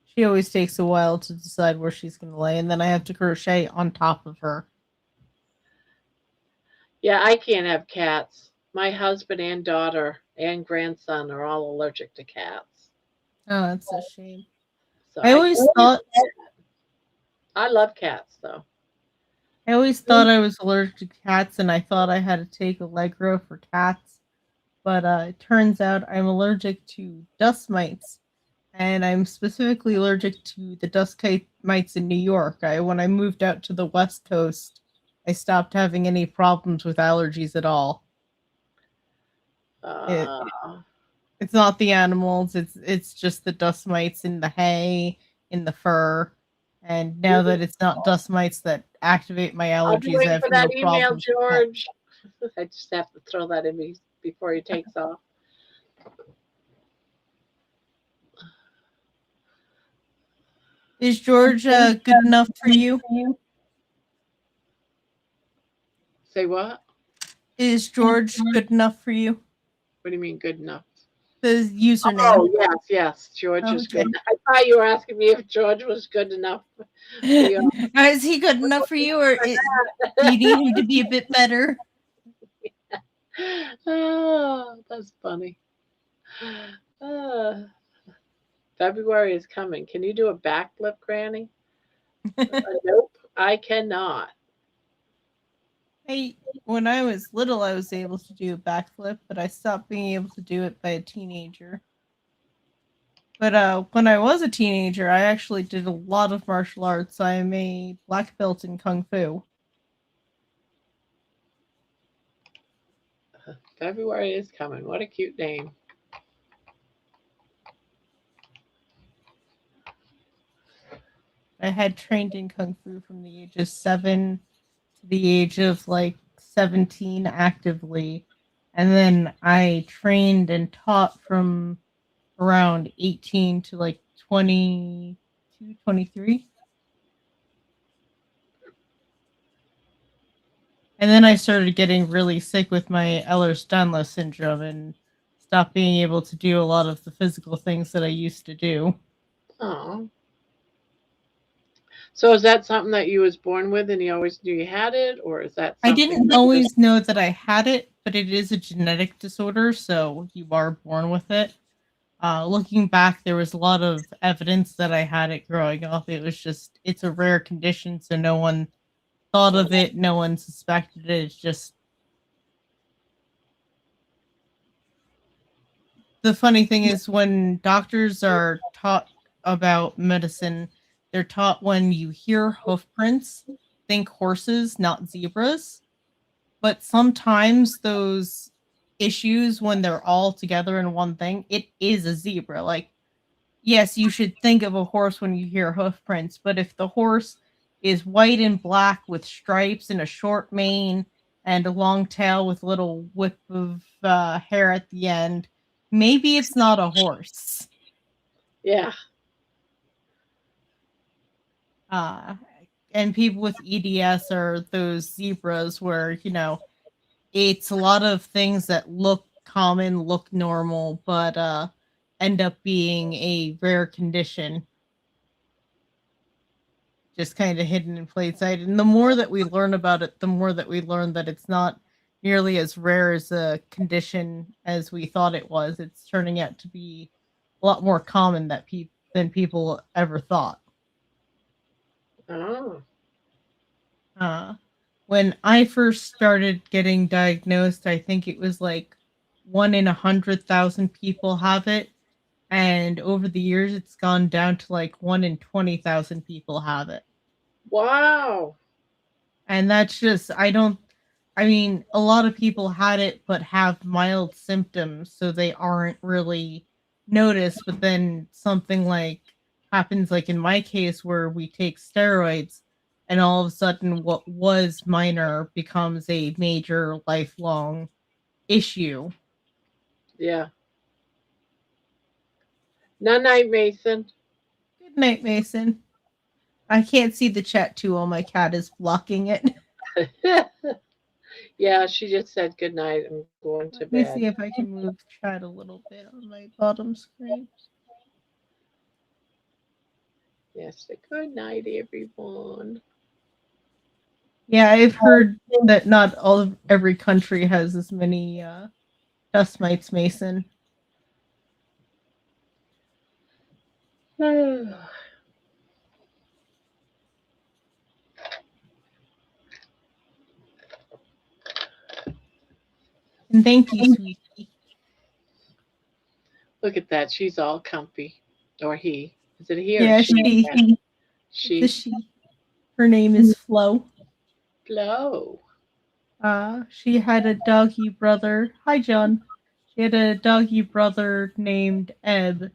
She always takes a while to decide where she's going to lay, and then I have to crochet on top of her. Yeah, I can't have cats. My husband and daughter and grandson are all allergic to cats. Oh, that's a shame. So I always thought I love cats though. I was allergic to cats, and I thought I had to take Allegro for cats. But it turns out I'm allergic to dust mites, and I'm specifically allergic to the dust mites in New York. When I moved out to the West Coast, I stopped having any problems with allergies at all. It's not the animals; it's just the dust mites in the hay, in the fur. And now that it's not dust mites that activate my I'll be allergies, I waiting have for no that email, problems with pets. George. I just have to throw that in me before he takes off. Is George good enough for you? Say what? Is George good enough for you? What do you mean good enough? The username. Oh, yes. George is Okay. good. I thought you were asking me if George was good enough. Is he good enough for you, or do you need him to be a bit better? Oh, that's funny. Uh, February is coming. Can you do a backflip, Granny? Nope, I cannot. When I was little, I was able to do a backflip, but I stopped being able to do it by a teenager. But when I was a teenager, I actually did a lot of martial arts. I am a black belt in Kung Fu. February is coming. What a cute name. I had trained in Kung Fu from the age of 7 to the age of like 17 actively. And then I trained and taught from around 18 to like 22, 23. And then I started getting really sick with my Ehlers-Danlos syndrome and stopped being able to do a lot of the physical things that I used to do. Oh. So is that something that you was born with and you always knew you had it, or is that I something didn't that always know that I had it, but it is a genetic disorder, so you are born with it. Looking back, there was a lot of evidence that I had it growing up. It was just, it's a rare condition, so no one thought of it, no one suspected it. It's just, the funny thing is when doctors are taught about medicine, they're taught when you hear hoof prints, think horses, not zebras. But sometimes those issues, when they're all together in one thing, it is a zebra. Like, yes, you should think of a horse when you hear hoof prints, but if the horse is white and black with stripes and a short mane and a long tail with a little whip of hair at the end, maybe it's not a horse. Yeah. And people with EDS are those zebras where, it's a lot of things that look common, look normal, but end up being a rare condition. Just kind of hidden in plain sight. And the more that we learn about it, the more that we learn that it's not nearly as rare as a condition as we thought it was. It's turning out to be a lot more common than people ever thought. Oh. When I first started getting diagnosed, I think it was like 1 in 100,000 people have it. And over the years, it's gone down to like 1 in 20,000 people have it. Wow. And that's just, a lot of people had it, but have mild symptoms, so they aren't really noticed. But then something like happens, like in my case, where we take steroids, and all of a sudden what was minor becomes a major lifelong issue. Yeah. Night night, Mason. Good night, Mason. I can't see the chat too well. My cat is blocking it. Yeah, she just said good night. I'm going to Let me bed. see if I can move chat a little bit on my bottom screen. Yes, good night, everyone. Yeah, I've heard that not every country has as many dust mites, Mason. And thank you, sweetie. Look at that. She's all comfy. Or he. Is it a he or Yeah, she? she. She. Her name is Flo. Flo. She had a doggy brother. Hi, John. She had a doggy brother named Eb.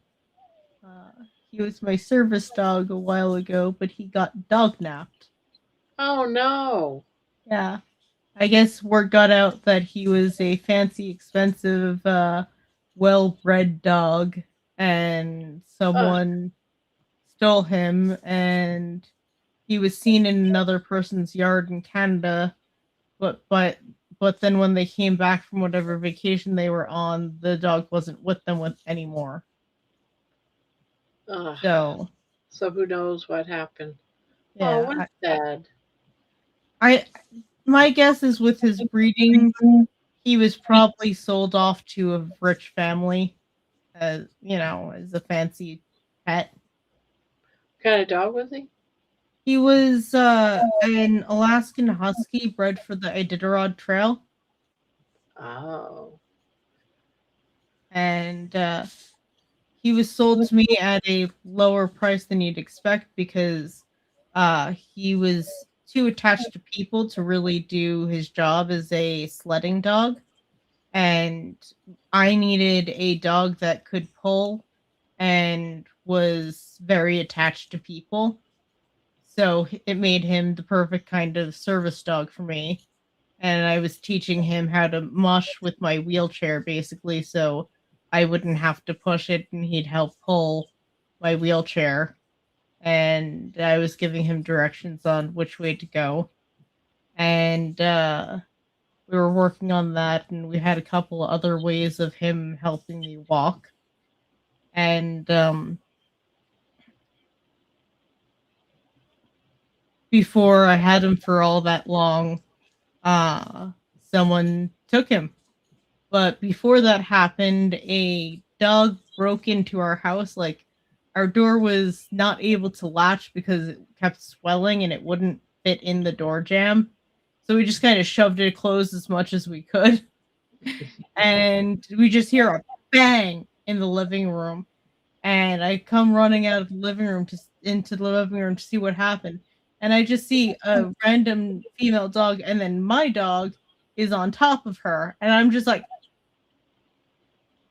He was my service dog a while ago, but he got dog napped. Oh no. Yeah. I guess word got out that he was a fancy, expensive, well-bred dog, and someone stole him, and he was seen in another person's yard in Canada, but then when they came back from whatever vacation they were on, the dog wasn't with them anymore. So who knows what happened? yeah, Oh, what's sad. My guess is with his breeding, he was probably sold off to a rich family as, as a fancy pet. What kind of dog was he? He was an Alaskan Husky bred for the Iditarod Trail. Oh. And he was sold to me at a lower price than you'd expect because he was too attached to people to really do his job as a sledding dog. And I needed a dog that could pull and was very attached to people. So it made him the perfect kind of service dog for me. And I was teaching him how to mush with my wheelchair, basically, so I wouldn't have to push it and he'd help pull my wheelchair. And I was giving him directions on which way to go. And we were working on that, and we had a couple other ways of him helping me walk. And before I had him for all that long, someone took him. But before that happened, a dog broke into our house. Like, our door was not able to latch because it kept swelling and it wouldn't fit in the door jamb. So we just kind of shoved it closed as much as we could. And we just hear a bang in the living room. And I come running out of the living room into the living room to see what happened. And I just see a random female dog, and then my dog is on top of her. And I'm just like,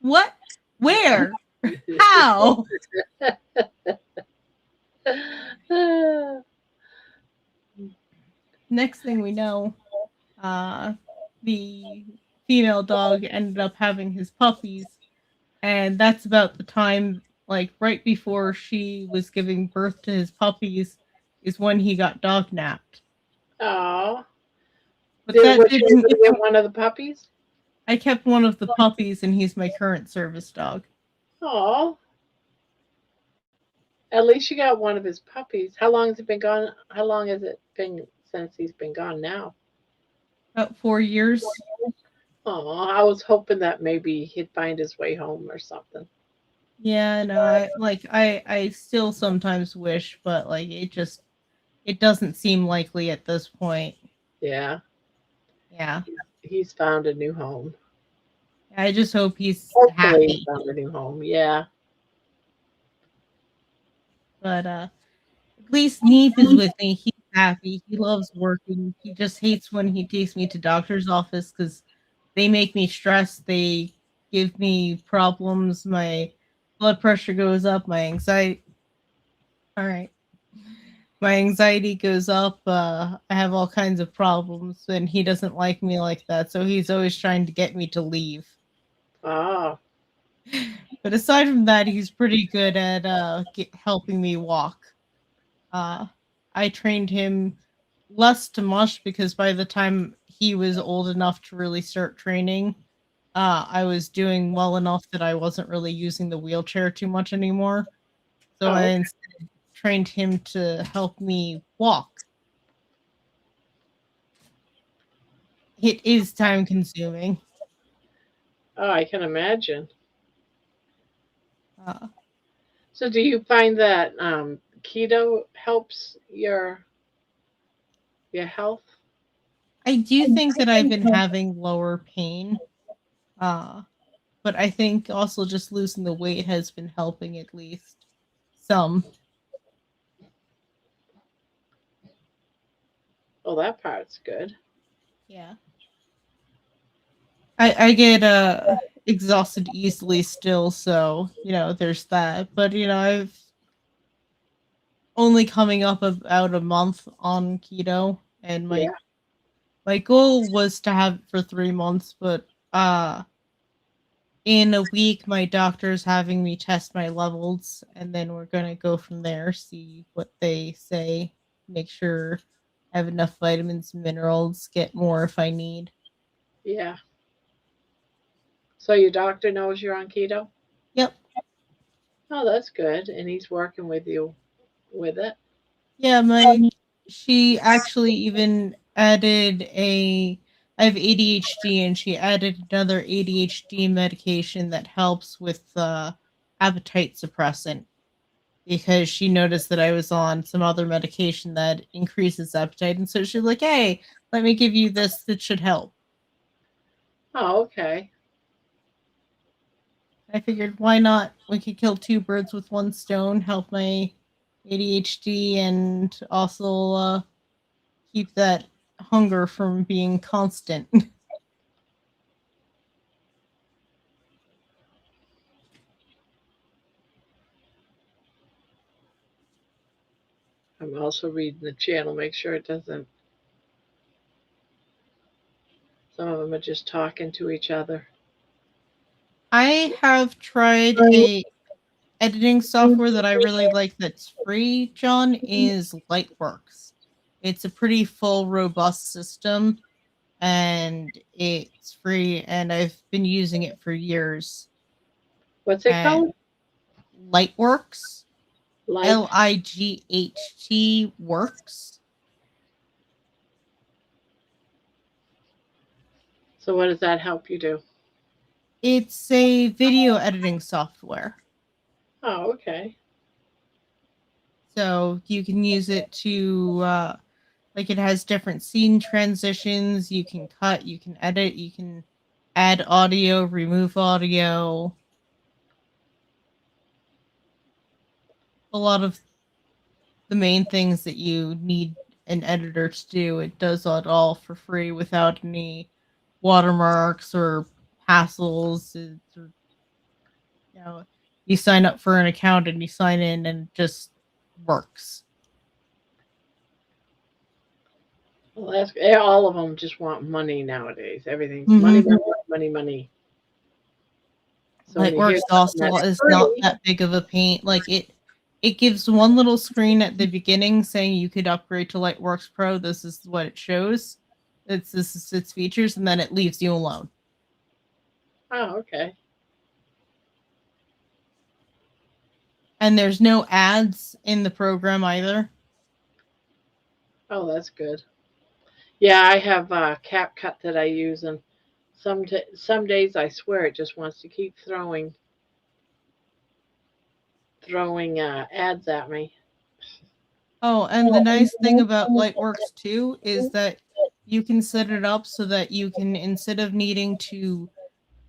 what? Where? How? Next thing we know, the female dog ended up having his puppies. And that's about the time, like right before she was giving birth to his puppies, is when he got dog napped. Oh. But Was that you able to get one of the puppies? I kept one of the puppies, and he's my current service dog. Oh. At least you got one of his puppies. How long has it been gone? How long has it been since he's been gone now? About 4 years. Oh, I was hoping that maybe he'd find his way home or something. Yeah, no, I still sometimes wish, but like it doesn't seem likely at this point. Yeah. Yeah. He's found a new home. I just hope he's Hopefully happy. he found a new home. Yeah. But at least Neef is with me. He's happy. He loves working. He just hates when he takes me to doctor's office because they make me stressed. They give me problems. My blood pressure goes up. My anxiety. All right. My anxiety goes up. I have all kinds of problems, and he doesn't like me like that. So he's always trying to get me to leave. Oh. But aside from that, he's pretty good at helping me walk. I trained him less to mush because by the time he was old enough to really start training, I was doing well enough that I wasn't really using the wheelchair too much anymore. So I instead trained him to help me walk. It is time consuming. Oh, I can imagine. Uh, So do you find that keto helps your health? I do think that I've been having lower pain. But I think also just losing the weight has been helping at least some. Well, that part's good. Yeah. I get exhausted easily still, so there's that. But I've only coming up about a month on keto, and my goal was to have it for 3 months, but in a week my doctor's having me test my levels, and then we're gonna go from there, see what they say, make sure I have enough vitamins and minerals, get more if I need. Yeah. So your doctor knows you're on keto? Yep. Oh, that's good. And he's working with you with it? Yeah, she actually even added a I have ADHD, and she added another ADHD medication that helps with appetite suppressant because she noticed that I was on some other medication that increases appetite, and so she's like, "Hey, let me give you this. That should help." Oh, okay. I figured, why not? We could kill two birds with one stone, help my ADHD, and also keep that hunger from being constant. I'm also reading the channel, make sure it doesn't. Some of them are just talking to each other. I have tried a editing software that I really like that's free, John, is Lightworks. It's a pretty full, robust system, and it's free, and I've been using it for years. What's it called? Lightworks. Light. LIGHT works. So what does that help you do? It's a video editing software. Oh, okay. So you can use it to, like, it has different scene transitions. You can cut, you can edit, you can add audio, remove audio. A lot of the main things that you need an editor to do, it does it all for free without any watermarks or hassles. You sign up for an account and you sign in and it just works. Well, that's all of them just want money nowadays. Everything's money, money, money, money. So Lightworks also is not that big of a pain. Like it gives one little screen at the beginning saying you could upgrade to Lightworks Pro. This is what it shows. This is its features, and then it leaves you alone. Oh, okay. And there's no ads in the program either. Oh, that's good. Yeah, I have CapCut that I use, and some days I swear it just wants to keep throwing ads at me. Oh, and the nice thing about Lightworks too is that you can set it up so that you can, instead of needing to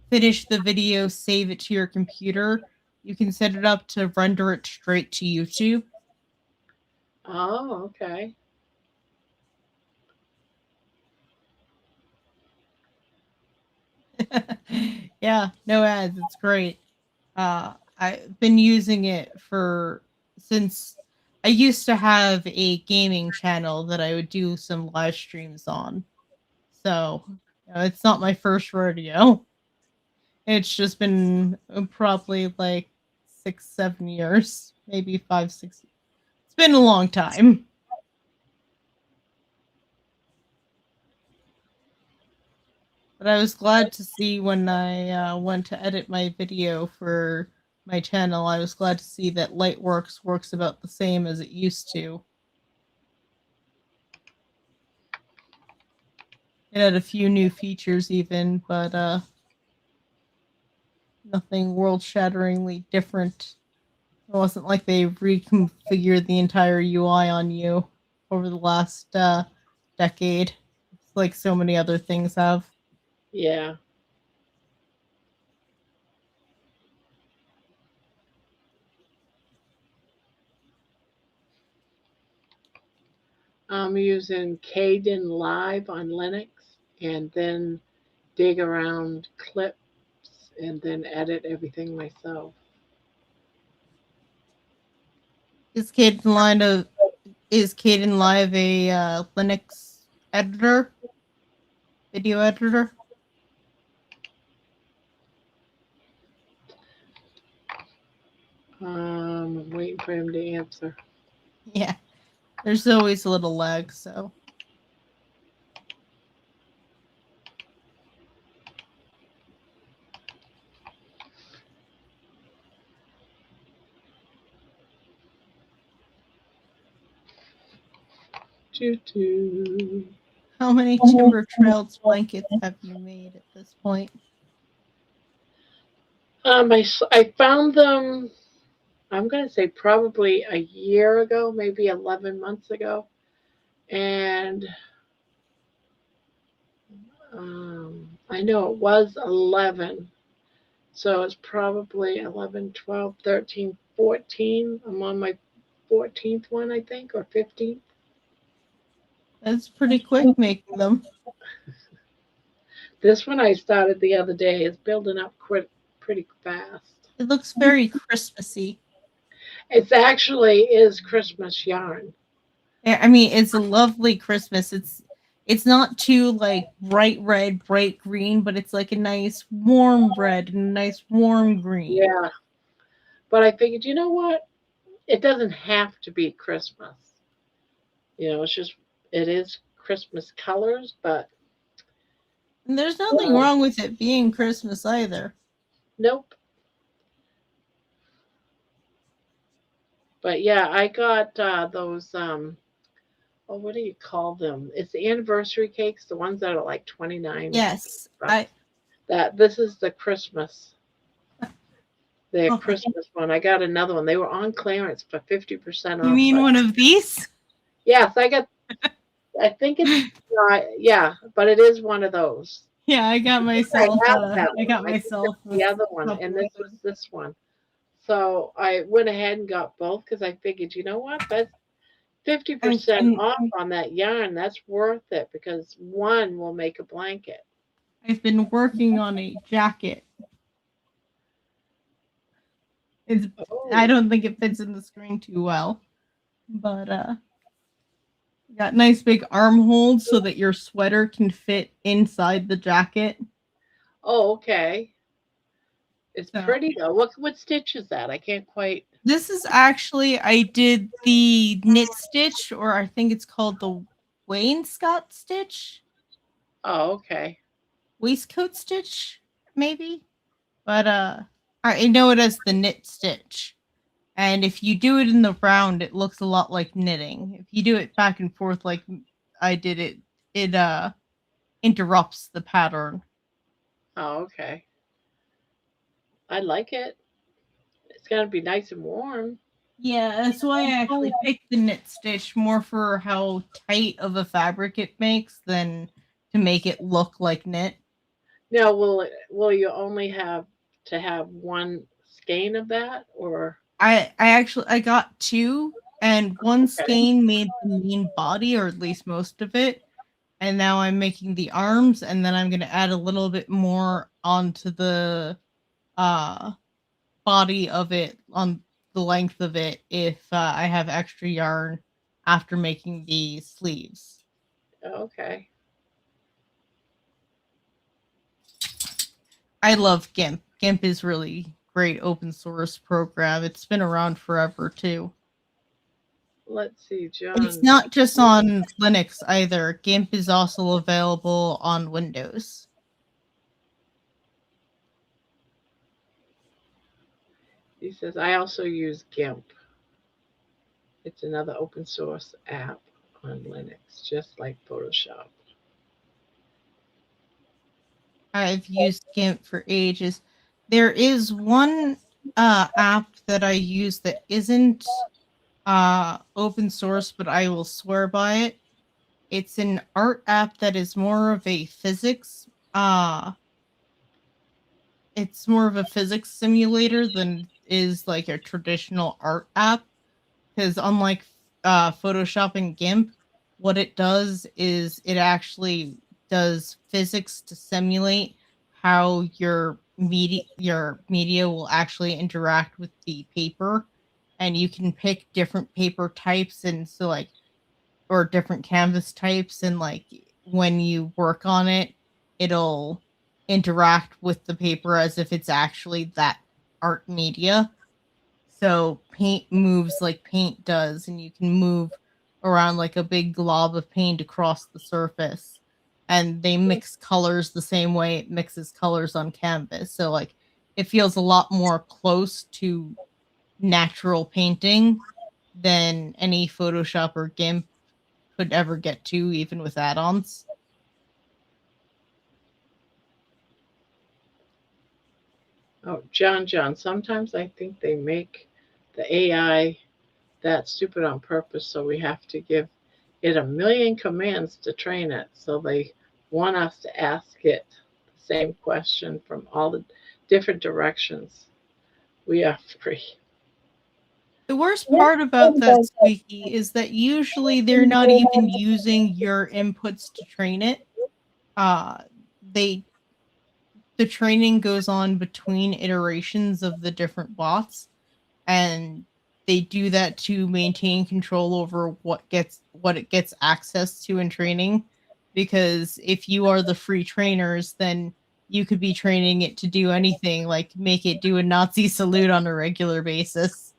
finish the video, save it to your computer, you can set it up to render it straight to YouTube. Oh, okay. Yeah, no ads. It's great. I've been using it since I used to have a gaming channel that I would do some live streams on. So, it's not my first rodeo. It's just been probably like 6, 7 years, maybe 5, 6. It's been a long time. But I was glad to see when I went to edit my video for my channel, I was glad to see that Lightworks works about the same as it used to. It had a few new features even, but nothing world-shatteringly different. It wasn't like they reconfigured the entire UI on you over the last decade, like so many other things have. Yeah. I'm using Caden Live on Linux, and then dig around clips and then edit everything myself. Is Caden Live a Linux editor? Video editor? I'm waiting for him to answer. Yeah. There's always a little lag, so. Choo-choo. How many Timber Trails blankets have you made at this point? I found them, I'm going to say probably a year ago, maybe 11 months ago. And I know it was 11. So it's probably 11, 12, 13, 14. I'm on my 14th one, I think, or 15th. That's pretty quick making them. This one I started the other day. It's building up pretty fast. It looks very Christmassy. It actually is Christmas yarn. I mean, it's a lovely Christmas. It's not too like bright red, bright green, but it's like a nice warm red and a nice warm green. Yeah. But I figured, you know what? It doesn't have to be Christmas. You know, it is Christmas colors, but And there's nothing wrong with it being Christmas either. nope. But yeah, I got those what do you call them? It's the anniversary cakes, the ones that are like 29. Yes, this is the Christmas. The Christmas one. I got another one. They were on clearance for 50% off. You mean one of these? Yes, I think it's not. Yeah, but it is one of those. Yeah, I got myself. I got I myself the other one, and this was this one. So I went ahead and got both because I figured, you know what, that's 50% off on that yarn. That's worth it because one will make a blanket. I've been working on a jacket. I don't think it fits in the screen too well, but got nice big armholes so that your sweater can fit inside the jacket. Oh, okay. It's pretty though. What stitch is that? I can't quite. This is actually, I did the knit stitch, or I think it's called the wainscot stitch. Oh, okay. Waistcoat stitch, maybe. But I know it as the knit stitch. And if you do it in the round, it looks a lot like knitting. If you do it back and forth like I did it, it interrupts the pattern. Oh, okay. I like it. It's gonna be nice and warm. Yeah, that's why I actually picked the knit stitch more for how tight of a fabric it makes than to make it look like knit. Now, will you only have to have one skein of that, or? I got two, and one skein made the main body, or at least most of it. And now I'm making the arms, and then I'm going to add a little bit more onto the body of it, on the length of it, if I have extra yarn after making the sleeves. Okay. I love GIMP. GIMP is really great open source program. It's been around forever too. Let's see, John. It's not just on Linux either. GIMP is also available on Windows. He says, I also use GIMP. It's another open source app on Linux, just like Photoshop. I've used GIMP for ages. There is one app that I use that isn't open source, but I will swear by it. It's an art app that is more of a physics. It's more of a physics simulator than is like a traditional art app. Because unlike Photoshop and GIMP, what it does is it actually does physics to simulate how your media will actually interact with the paper, and you can pick different paper types and so like, or different canvas types, and like when you work on it, it'll interact with the paper as if it's actually that art media. So paint moves like paint does, and you can move around like a big glob of paint across the surface. And they mix colors the same way it mixes colors on canvas. So like it feels a lot more close to natural painting than any Photoshop or GIMP could ever get to, even with add-ons. Oh, John, sometimes I think they make the AI that stupid on purpose, so we have to give it a million commands to train it. So they want us to ask it the same question from all the different directions. We are free. The worst part about that, Squeaky, is that usually they're not even using your inputs to train it. They the training goes on between iterations of the different bots, and they do that to maintain control over what it gets access to in training. Because if you are the free trainers, then you could be training it to do anything, like make it do a Nazi salute on a regular basis.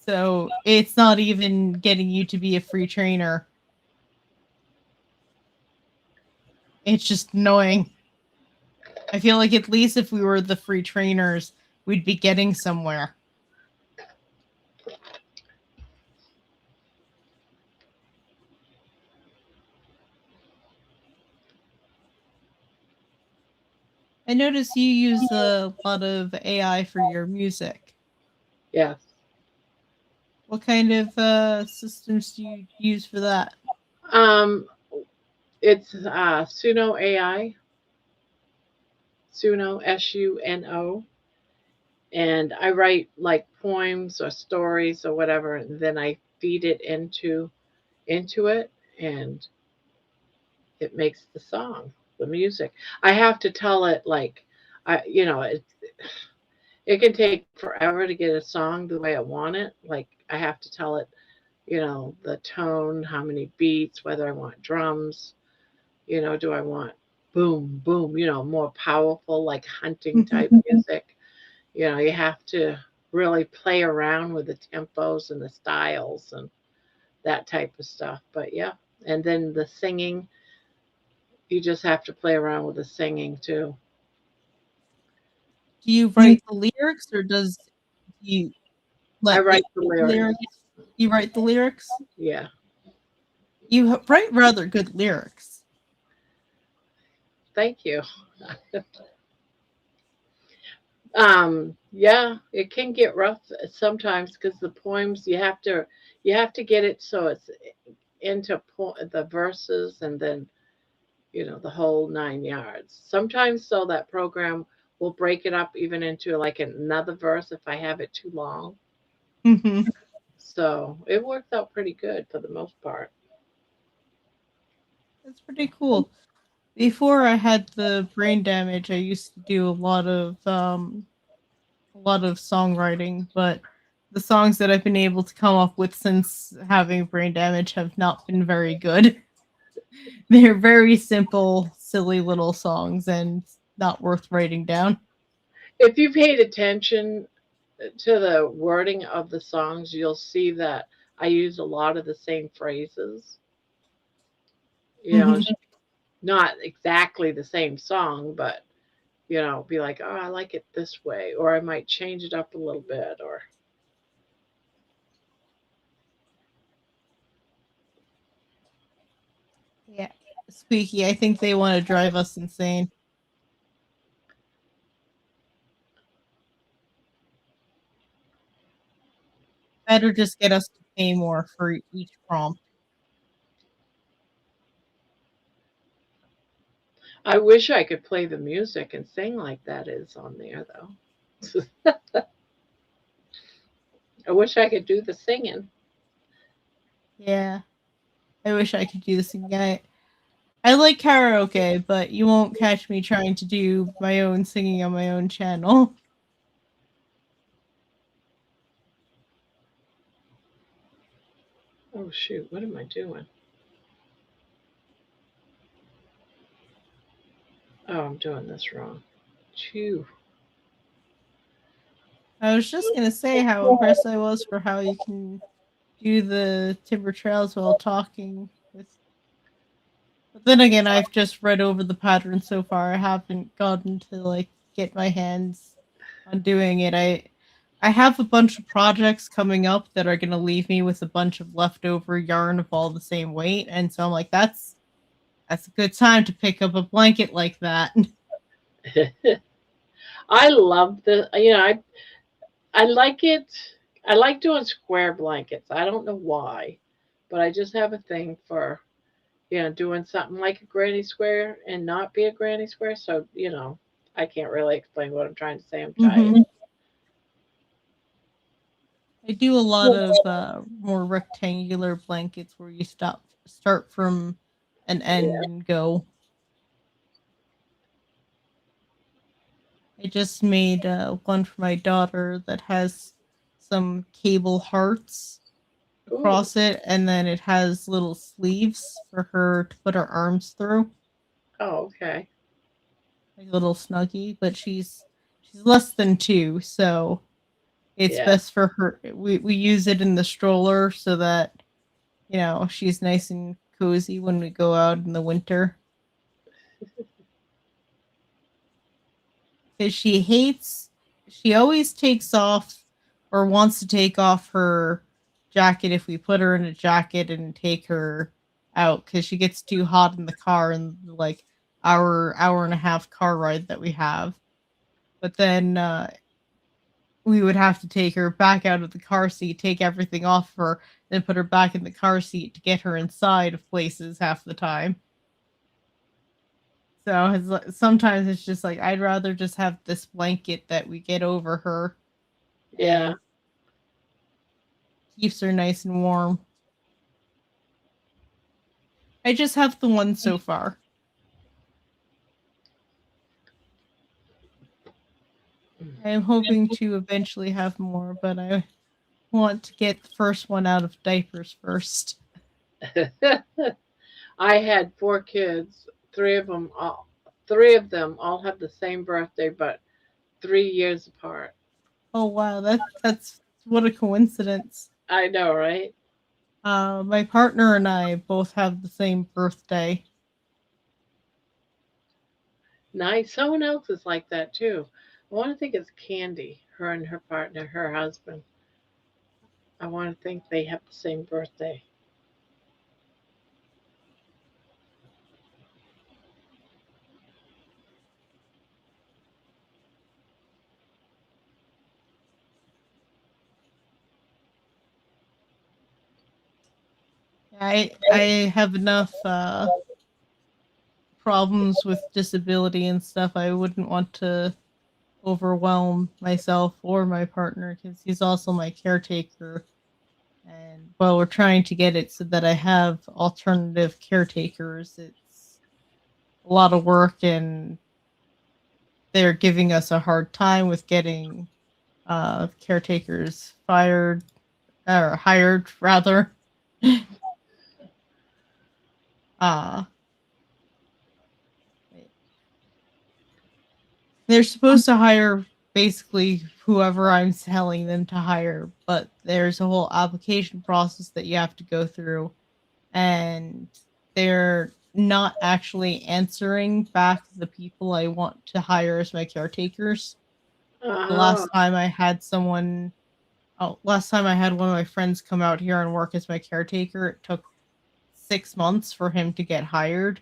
So it's not even getting you to be a free trainer. It's just annoying. I feel like at least if we were the free trainers, we'd be getting somewhere. I notice you use a lot of AI for your music. Yes. What kind of systems do you use for that? Um, it's Suno AI, Suno SUNO, and I write like poems or stories or whatever, and then I feed it into it, and it makes the song, the music. I have to tell it like, it can take forever to get a song the way I want it. Like I have to tell it, the tone, how many beats, whether I want drums, do I want boom, boom, more powerful, like hunting type music. You have to really play around with the tempos and the styles and that type of stuff. But yeah, and then the singing, you just have to play around with the singing too. Do you write the lyrics, or does you I let write it the write lyrics. You write the lyrics? Yeah. You write rather good lyrics. Thank you. Yeah, it can get rough sometimes because the poems you have to get it so it's into the verses and then the whole 9 yards. Sometimes so that program will break it up even into like another verse if I have it too long. Mm-hmm. So it works out pretty good for the most part. That's pretty cool. Before I had the brain damage, I used to do a lot of songwriting, but the songs that I've been able to come up with since having brain damage have not been very good. They're very simple, silly little songs and not worth writing down. If you paid attention to the wording of the songs, you'll see that I use a lot of the same phrases. You know, Hmm. it's not exactly the same song, but be like, oh, I like it this way, or I might change it up a little bit, or Yeah. Squeaky, I think they want to drive us insane. Better just get us to pay more for each prompt. I wish I could play the music and sing like that is on there though. I wish I could do the singing. Yeah. I wish I could do this again. I like karaoke, but you won't catch me trying to do my own singing on my own channel. Oh shoot, what am I doing? Oh, I'm doing this wrong. Chew. I was just gonna say how impressed I was for how you can do the timber trails while talking. But then again, I've just read over the pattern so far. I haven't gotten to like get my hands on doing it. I have a bunch of projects coming up that are gonna leave me with a bunch of leftover yarn of all the same weight, and so I'm like, that's a good time to pick up a blanket like that. I love I like it. I like doing square blankets. I don't know why, but I just have a thing for, doing something like a granny square and not be a granny square. So, I can't really explain what I'm trying to say. I'm tired. Mhm. I do a lot of more rectangular blankets where you start from an end and go. I just made one for my daughter that has some cable hearts Ooh, across it, and then it has little sleeves for her to put her arms through, oh, okay. like a little snuggie. But she's less than 2, so it's Yeah. best for her. We use it in the stroller so that she's nice and cozy when we go out in the winter. Because she always takes off or wants to take off her jacket if we put her in a jacket and take her out because she gets too hot in the car in like hour and a half car ride that we have. But then we would have to take her back out of the car seat, take everything off her, then put her back in the car seat to get her inside of places half the time. So sometimes it's just like I'd rather just have this blanket that we get over her Yeah. and keeps her nice and warm. I just have the one so far. I am hoping to eventually have more, but I want to get the first one out of diapers first. I had 4 kids. Three of them all have the same birthday, but 3 years apart. Oh wow, that's what a coincidence. I know, right? My partner and I both have the same birthday. Nice. Someone else is like that too. I want to think it's Candy, her and her partner, her husband. I want to think they have the same birthday. I have enough problems with disability and stuff. I wouldn't want to overwhelm myself or my partner because he's also my caretaker. And while we're trying to get it so that I have alternative caretakers, it's a lot of work, and they're giving us a hard time with getting caretakers fired or hired rather. uh, They're supposed to hire basically whoever I'm telling them to hire, but there's a whole application process that you have to go through, and they're not actually answering back the people I want to hire as my caretakers. The Oh, last time I had one of my friends come out here and work as my caretaker, it took 6 months for him to get hired,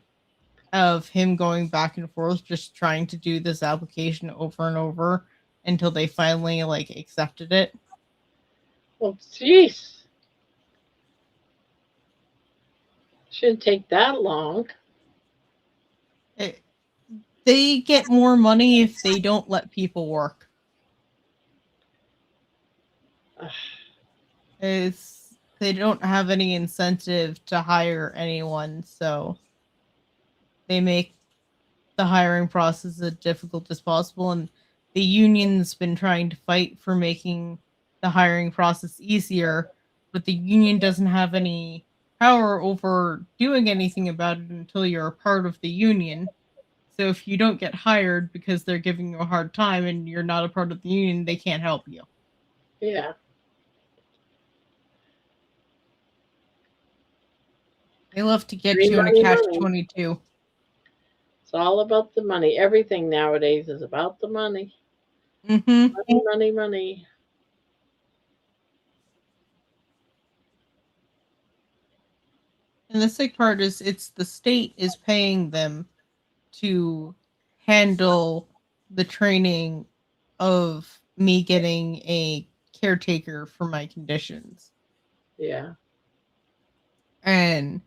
of him going back and forth just trying to do this application over and over until they finally like accepted it. well, jeez. Shouldn't take that long. They get more money if they don't let people work. They don't have any incentive to hire anyone, so they make the hiring process as difficult as possible, and the union's been trying to fight for making the hiring process easier, but the union doesn't have any power over doing anything about it until you're a part of the union. So if you don't get hired because they're giving you a hard time and you're not a part of the union, they can't help you. Yeah. They love to get Money, you in a money, catch money. 22. It's all about the money. Everything nowadays is about the money. Mm-hmm. Money, money, money. And the sick part is it's the state is paying them to handle the training of me getting a caretaker for my conditions. Yeah. And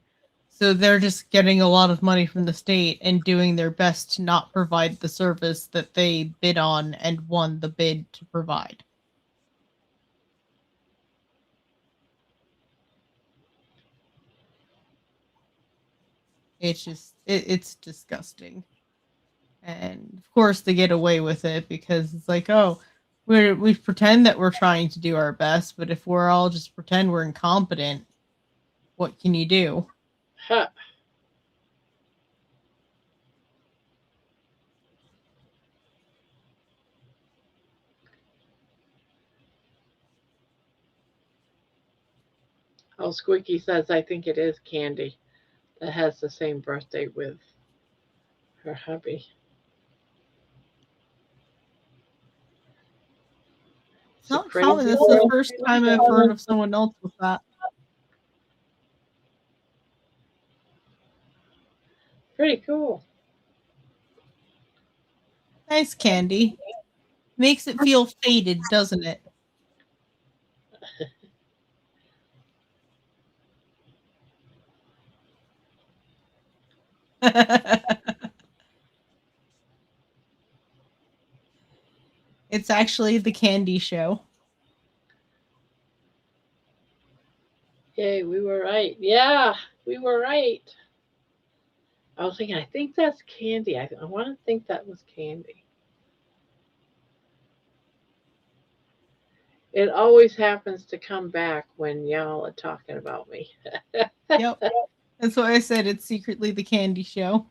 so they're just getting a lot of money from the state and doing their best to not provide the service that they bid on and won the bid to provide. It's just, it's disgusting. And of course they get away with it because it's like, oh, we pretend that we're trying to do our best, but if we're all just pretend we're incompetent, what can you do? Huh. Oh, Squeaky says, I think it is Candy that has the same birthday with her hubby. It's not crazy common. This is the first time I've heard of someone else with that. Pretty cool. Nice Candy. Makes it feel faded, doesn't it? It's actually the Candy Show. Yay, we were right. Yeah, we were right. I was thinking, I think that's Candy. I want to think that was Candy. It always happens to come back when y'all are talking about me. Yep. That's why I said it's secretly the Candy Show.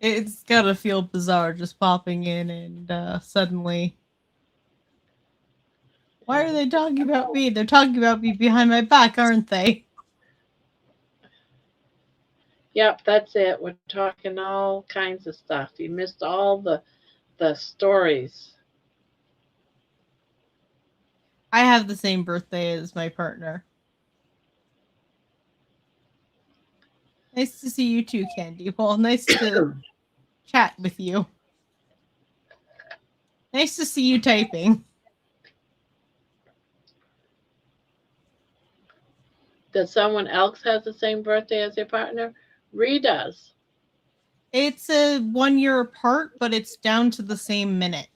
It's gotta feel bizarre just popping in and suddenly. Why are they talking about me? They're talking about me behind my back, aren't they? Yep, that's it. We're talking all kinds of stuff. You missed all the stories. I have the same birthday as my partner. Nice to see you too, Candy. Well, nice to chat with you. Nice to see you typing. Does someone else have the same birthday as your partner? Ree does. It's a 1 year apart, but it's down to the same minute.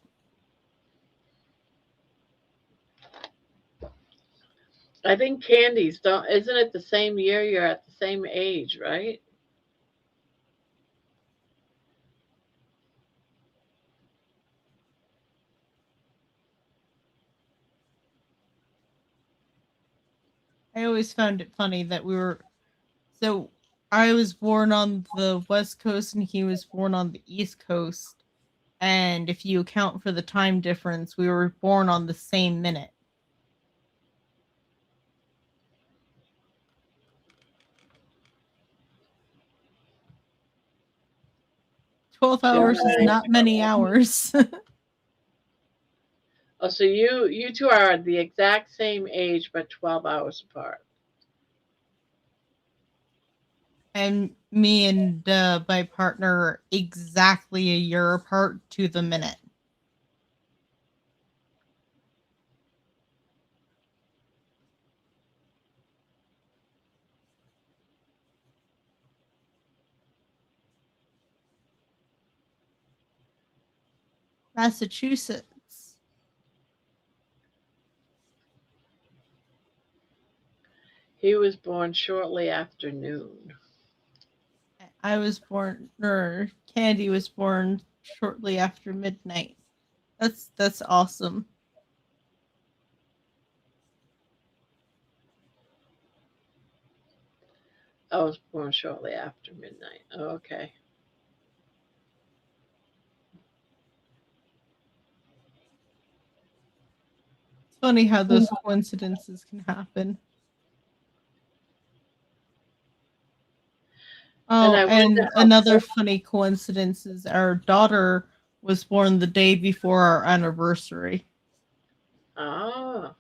I think Candy's don't. Isn't it the same year? You're at the same age, right? I always found it funny that we were. So I was born on the West Coast and he was born on the East Coast. And if you account for the time difference, we were born on the same minute. 12 hours is not many hours. Oh, so you two are the exact same age, but 12 hours apart. And me and my partner are exactly a year apart to the minute. Massachusetts. He was born shortly after noon. I was born, or Candy was born shortly after midnight. That's awesome. I was born shortly after midnight. Oh, okay. It's funny how those coincidences can happen. And Oh, I went and to another funny coincidence is our daughter was born the day before our anniversary. Oh.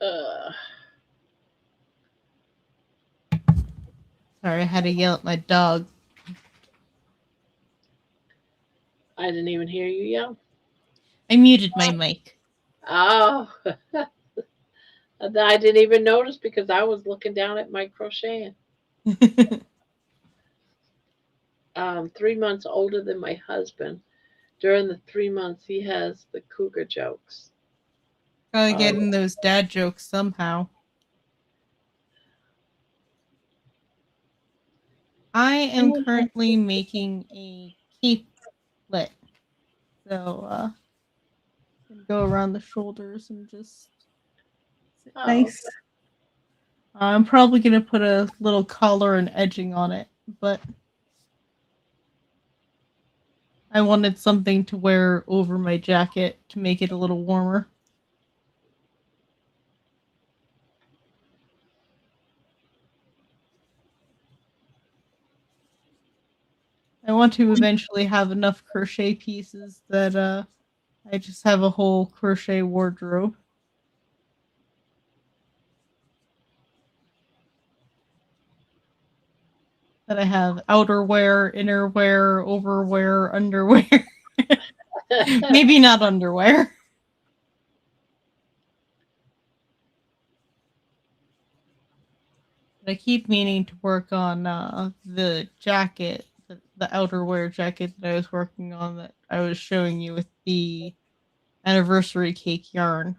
Uh, Sorry, I had to yell at my dog. I didn't even hear you yell. I muted my mic. Oh. I didn't even notice because I was looking down at my crocheting. 3 months older than my husband. During the 3 months, he has the cougar jokes. Gotta Oh, get in those dad jokes somehow. I am currently making a capelet. So, go around the shoulders and just sit oh, nice. I'm probably gonna put a little collar and edging on it, but I wanted something to wear over my jacket to make it a little warmer. I want to eventually have enough crochet pieces that I just have a whole crochet wardrobe. That I have outerwear, innerwear, overwear, underwear. Maybe not underwear. But I keep meaning to work on the jacket, the outerwear jacket that I was working on that I was showing you with the anniversary cake yarn.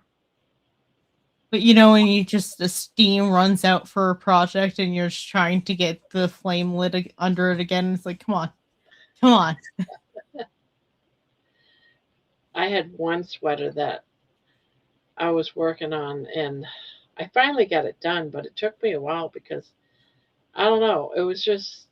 But you know, when you just the steam runs out for a project and you're just trying to get the flame lit under it again, it's like, come on, come on. I had one sweater that I was working on, and I finally got it done, but it took me a while because I don't know, it was just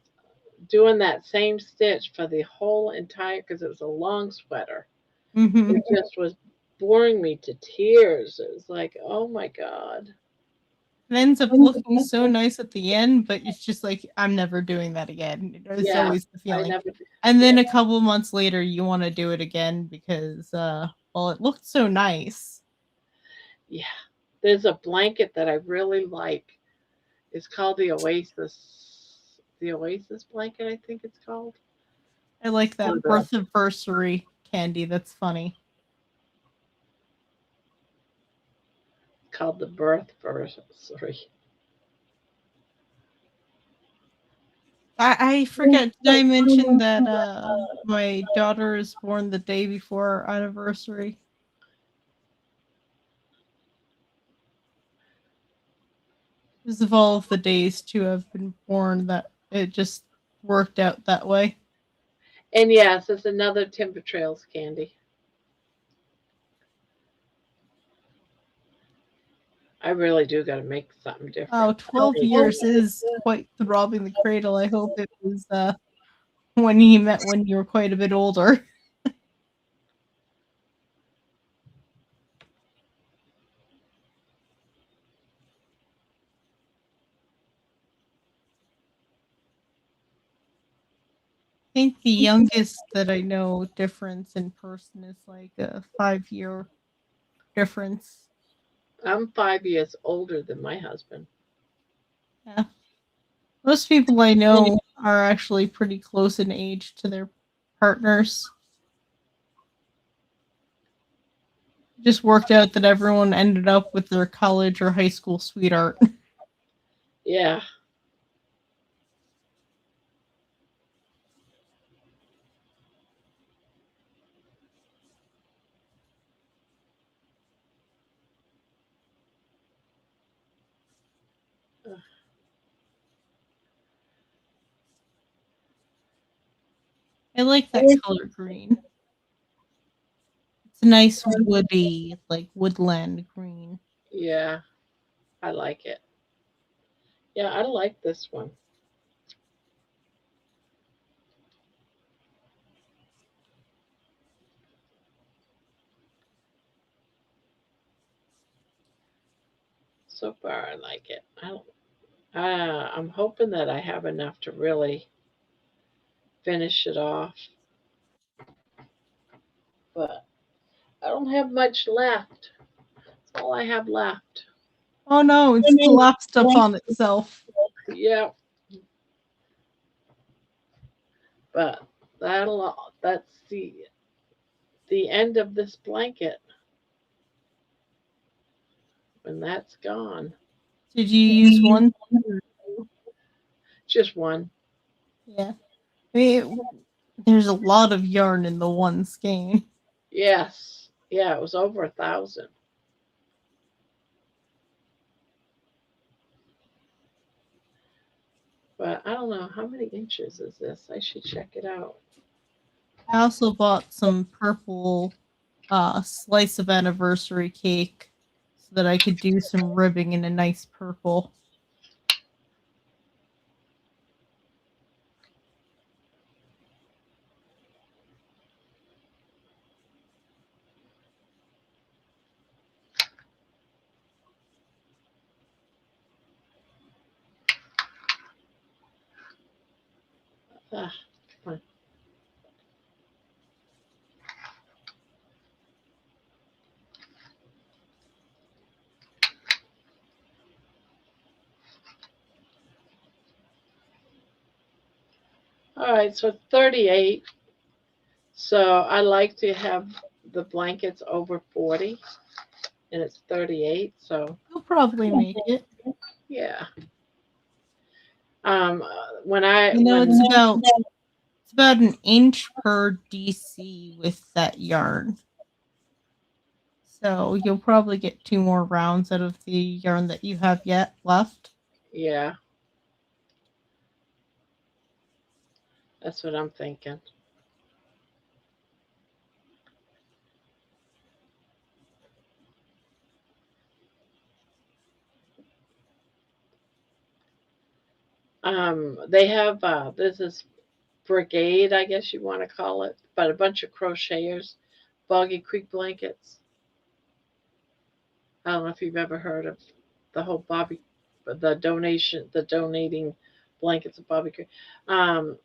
doing that same stitch for the whole entire because it was a long sweater. Mm-hmm. It just was boring me to tears. It was like, oh my god. It ends up looking so nice at the end, but it's just like, I'm never doing that again. It's Yeah, always the I feeling. never. And then Yeah, a couple months later, you want to do it again because, well, it looked so nice. yeah. There's a blanket that I really like. It's called the Oasis. The Oasis blanket, I think it's called. I like Or that the birthversary candy. That's funny. called the birth sorry. I forget. Did I mention that my daughter is born the day before our anniversary? Because of all of the days to have been born, that it just worked out that way. And yes, it's another Timber Trails candy. I really do got to make something Oh, different. 12 years is quite the robbing the cradle. I hope it was when you met when you were quite a bit older. I think the youngest that I know difference in person is like a 5 year difference. I'm 5 years older than my husband. Yeah. Most people I know are actually pretty close in age to their partners. Just worked out that everyone ended up with their college or high school sweetheart. Yeah. I like that color green. It's a nice woody, like woodland green. Yeah, I like it. Yeah, I like this one. So far, I like it. I'm hoping that I have enough to really finish it off, but I don't have much left. That's all I have left. Oh no, it's collapsed up on itself. Yeah, but that's the end of this blanket when that's gone. Did you use one? Just one. Yeah. There's a lot of yarn in the one skein. Yes. Yeah, it was over 1,000. But I don't know how many inches is this. I should check it out. I also bought some purple slice of anniversary cake so that I could do some ribbing in a nice purple. Ah, come on. All right, so 38. So I like to have the blankets over 40, and it's 38. So You'll probably make it. yeah. When I You know, when it's about an inch per DC with that yarn. So you'll probably get 2 more rounds out of the yarn that you have yet left. yeah, that's what I'm thinking. They have this is brigade, I guess you want to call it, but a bunch of crocheters, Boggy Creek blankets. I don't know if you've ever heard of the whole the donating blankets of Bobby Creek. Um,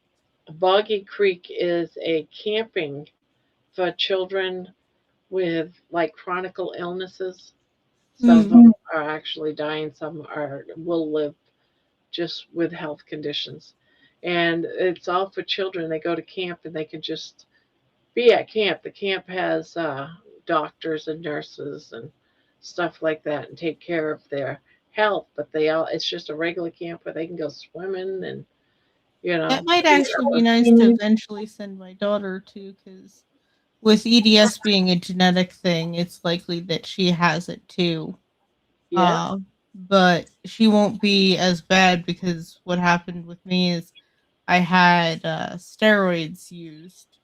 Boggy Creek is a camping for children with like chronic illnesses. Some of them are actually dying. Some will live just with health conditions, and it's all for children. They go to camp and they can just be at camp. The camp has doctors and nurses and stuff like that, and take care of their health. But it's just a regular camp where they can go swimming and That might actually be nice to eventually send my daughter to, because with EDS being a genetic thing, it's likely that she has it too. Yeah. But she won't be as bad, because what happened with me is I had steroids used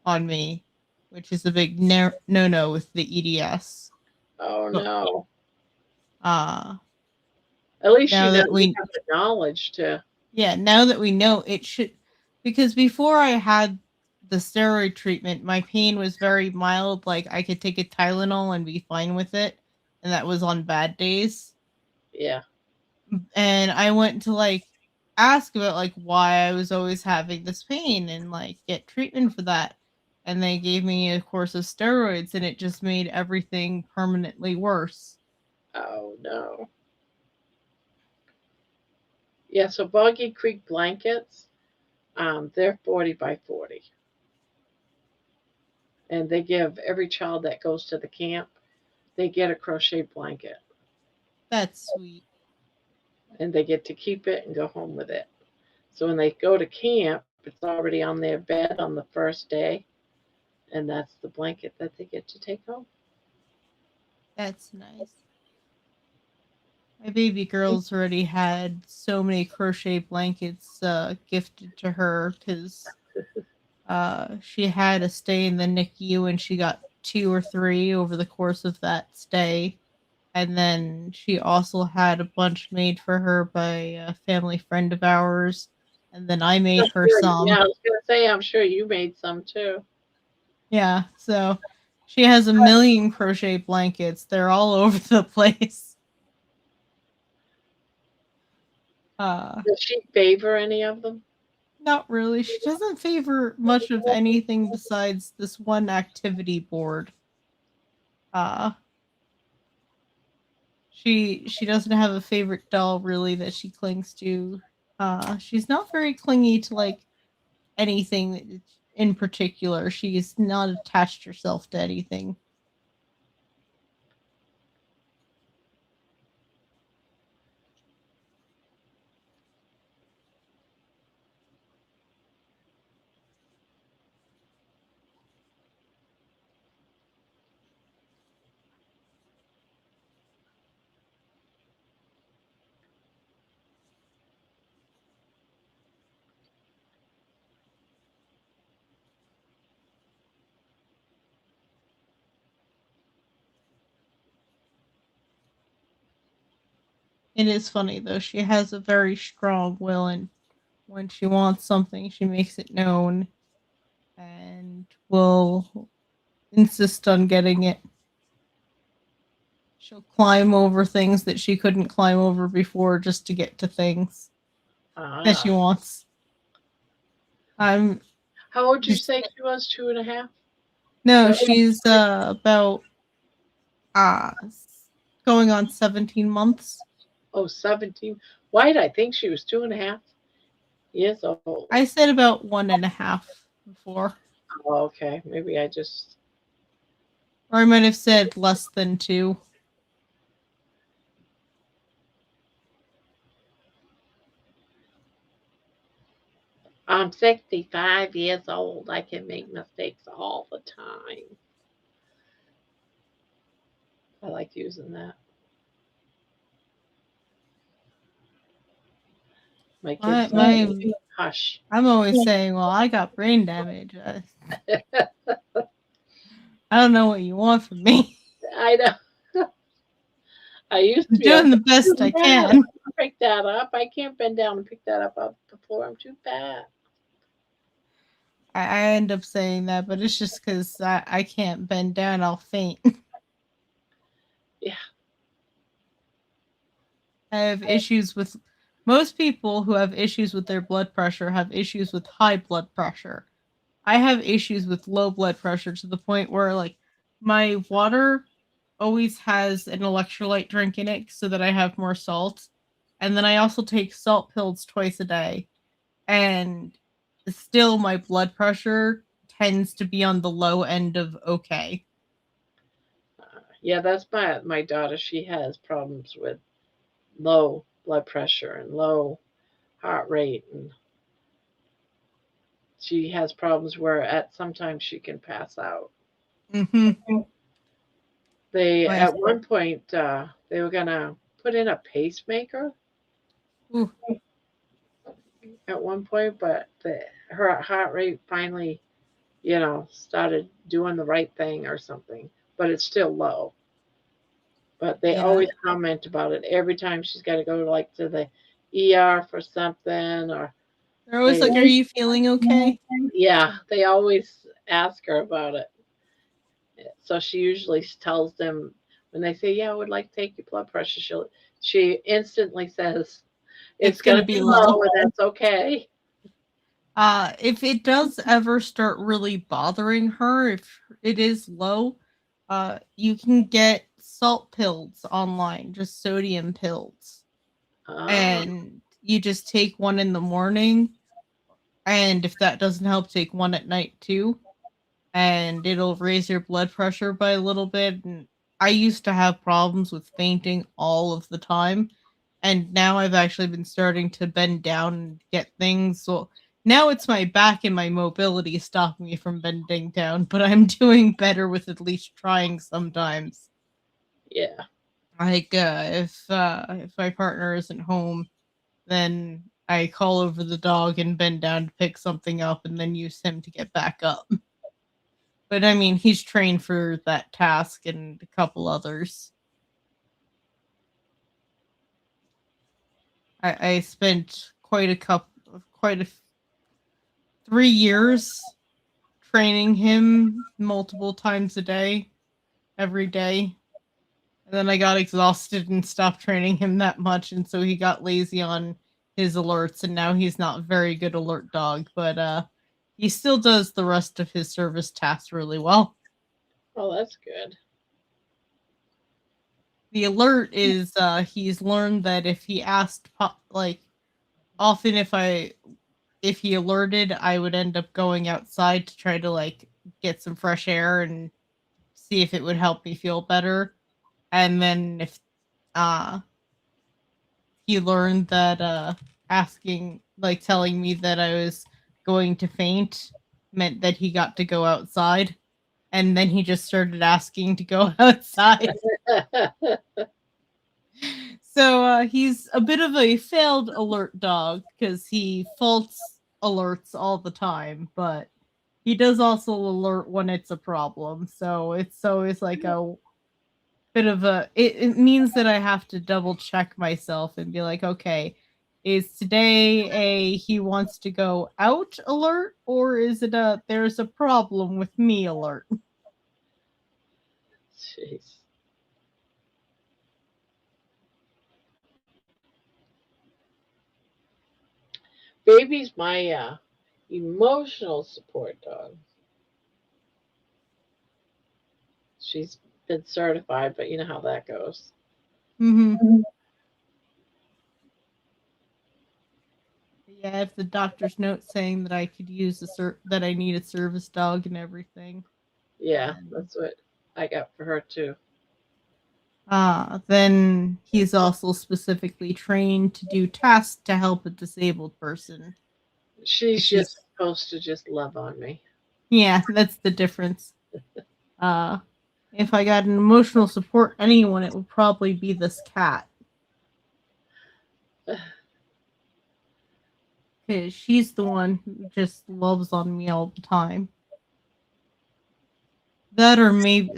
on me, which is a big no-no with the EDS. Oh no. At least now that we have the knowledge to. Yeah, now that we know, it should, because before I had the steroid treatment, my pain was very mild. Like, I could take a Tylenol and be fine with it, and that was on bad days. Yeah. And I went to ask about why I was always having this pain and get treatment for that. And they gave me a course of steroids, and it just made everything permanently worse. Oh no. Yeah, so Boggy Creek blankets, they're 40 by 40. And they give every child that goes to the camp, they get a crochet blanket. That's sweet. And they get to keep it and go home with it. So when they go to camp, it's already on their bed on the first day. And that's the blanket that they get to take home. That's nice. My baby girl's already had so many crochet blankets gifted to her, because she had a stay in the NICU, and she got 2 or 3 over the course of that stay. And then she also had a bunch made for her by a family friend of ours. And then I made her some. Yeah, I was going to say, I'm sure you made some too. Yeah, so she has a million crochet blankets. They're all over the place. Does she favor any of them? Not really. She doesn't favor much of anything besides this one activity board. She doesn't have a favorite doll really that she clings to. She's not very clingy to like anything in particular. She's not attached herself to anything. It is funny though. She has a very strong will, and when she wants something, she makes it known and will insist on getting it. She'll climb over things that she couldn't climb over before just to get to things that she wants. How old did you say she was? 2.5? No, she's about going on 17 months. Oh, 17. Why did I think she was 2.5 years old? I said about 1.5 before. Oh, okay. Maybe I just... Or I might have said less than 2. I'm 65 years old. I can make mistakes all the time. I like using that. My kids hush. I'm always saying, well, I got brain damage. I don't know what you want from me. I know. I used to be doing the best I can. Pick that up. I can't bend down and pick that up off the floor. I'm too fat. I end up saying that, but it's just because I can't bend down. I'll faint. Yeah. I have issues with... Most people who have issues with their blood pressure have issues with high blood pressure. I have issues with low blood pressure to the point where, like, my water always has an electrolyte drink in it so that I have more salt. And then I also take salt pills twice a day. And still my blood pressure tends to be on the low end of okay. Yeah, that's my daughter. She has problems with low blood pressure and low heart rate, and she has problems where sometimes she can pass out. Mm-hmm. They at one point they were gonna put in a pacemaker. Ooh. At one point, but her heart rate finally, started doing the right thing or something, but it's still low. But they always comment about it every time she's got to go to the ER for something, or they're always like, "Are you feeling okay?" Yeah, they always ask her about it. So she usually tells them when they say, "Yeah, I would like to take your blood pressure." She instantly says, "It's going to be low, and that's okay." If it does ever start really bothering her, if it is low, you can get salt pills online, just sodium pills. And you just take one in the morning, and if that doesn't help, take one at night too. And it'll raise your blood pressure by a little bit. And I used to have problems with fainting all of the time. And now I've actually been starting to bend down and get things. So now it's my back and my mobility stopping me from bending down, but I'm doing better with at least trying sometimes. Yeah. Like if my partner isn't home, then I call over the dog and bend down to pick something up and then use him to get back up. But I mean, he's trained for that task and a couple others. I spent quite a 3 years training him multiple times a day, every day. And then I got exhausted and stopped training him that much, and so he got lazy on his alerts, and now he's not a very good alert dog, but he still does the rest of his service tasks really well. Oh, that's good. The alert is he's learned that if he asked like often if he alerted, I would end up going outside to try to like get some fresh air and see if it would help me feel better. And then if he learned that asking, like telling me that I was going to faint meant that he got to go outside. And then he just started asking to go outside. So he's a bit of a failed alert dog because he faults alerts all the time, but he does also alert when it's a problem. So it's always like a bit of it means that I have to double check myself and be like, okay, is today a he wants to go out alert, or is it a there's a problem with me alert? Jeez. Baby's my emotional support dog. She's been certified, but you know how that goes. Mm-hmm. Yeah, I have the doctor's note saying that I could use that I need a service dog and everything. Yeah, that's what I got for her too. Then he's also specifically trained to do tasks to help a disabled person. She's Which just is- supposed to just love on me. Yeah, that's the difference. If I got an emotional support anyone, it would probably be this cat. Because she's the one who just loves on me all the time. That or maybe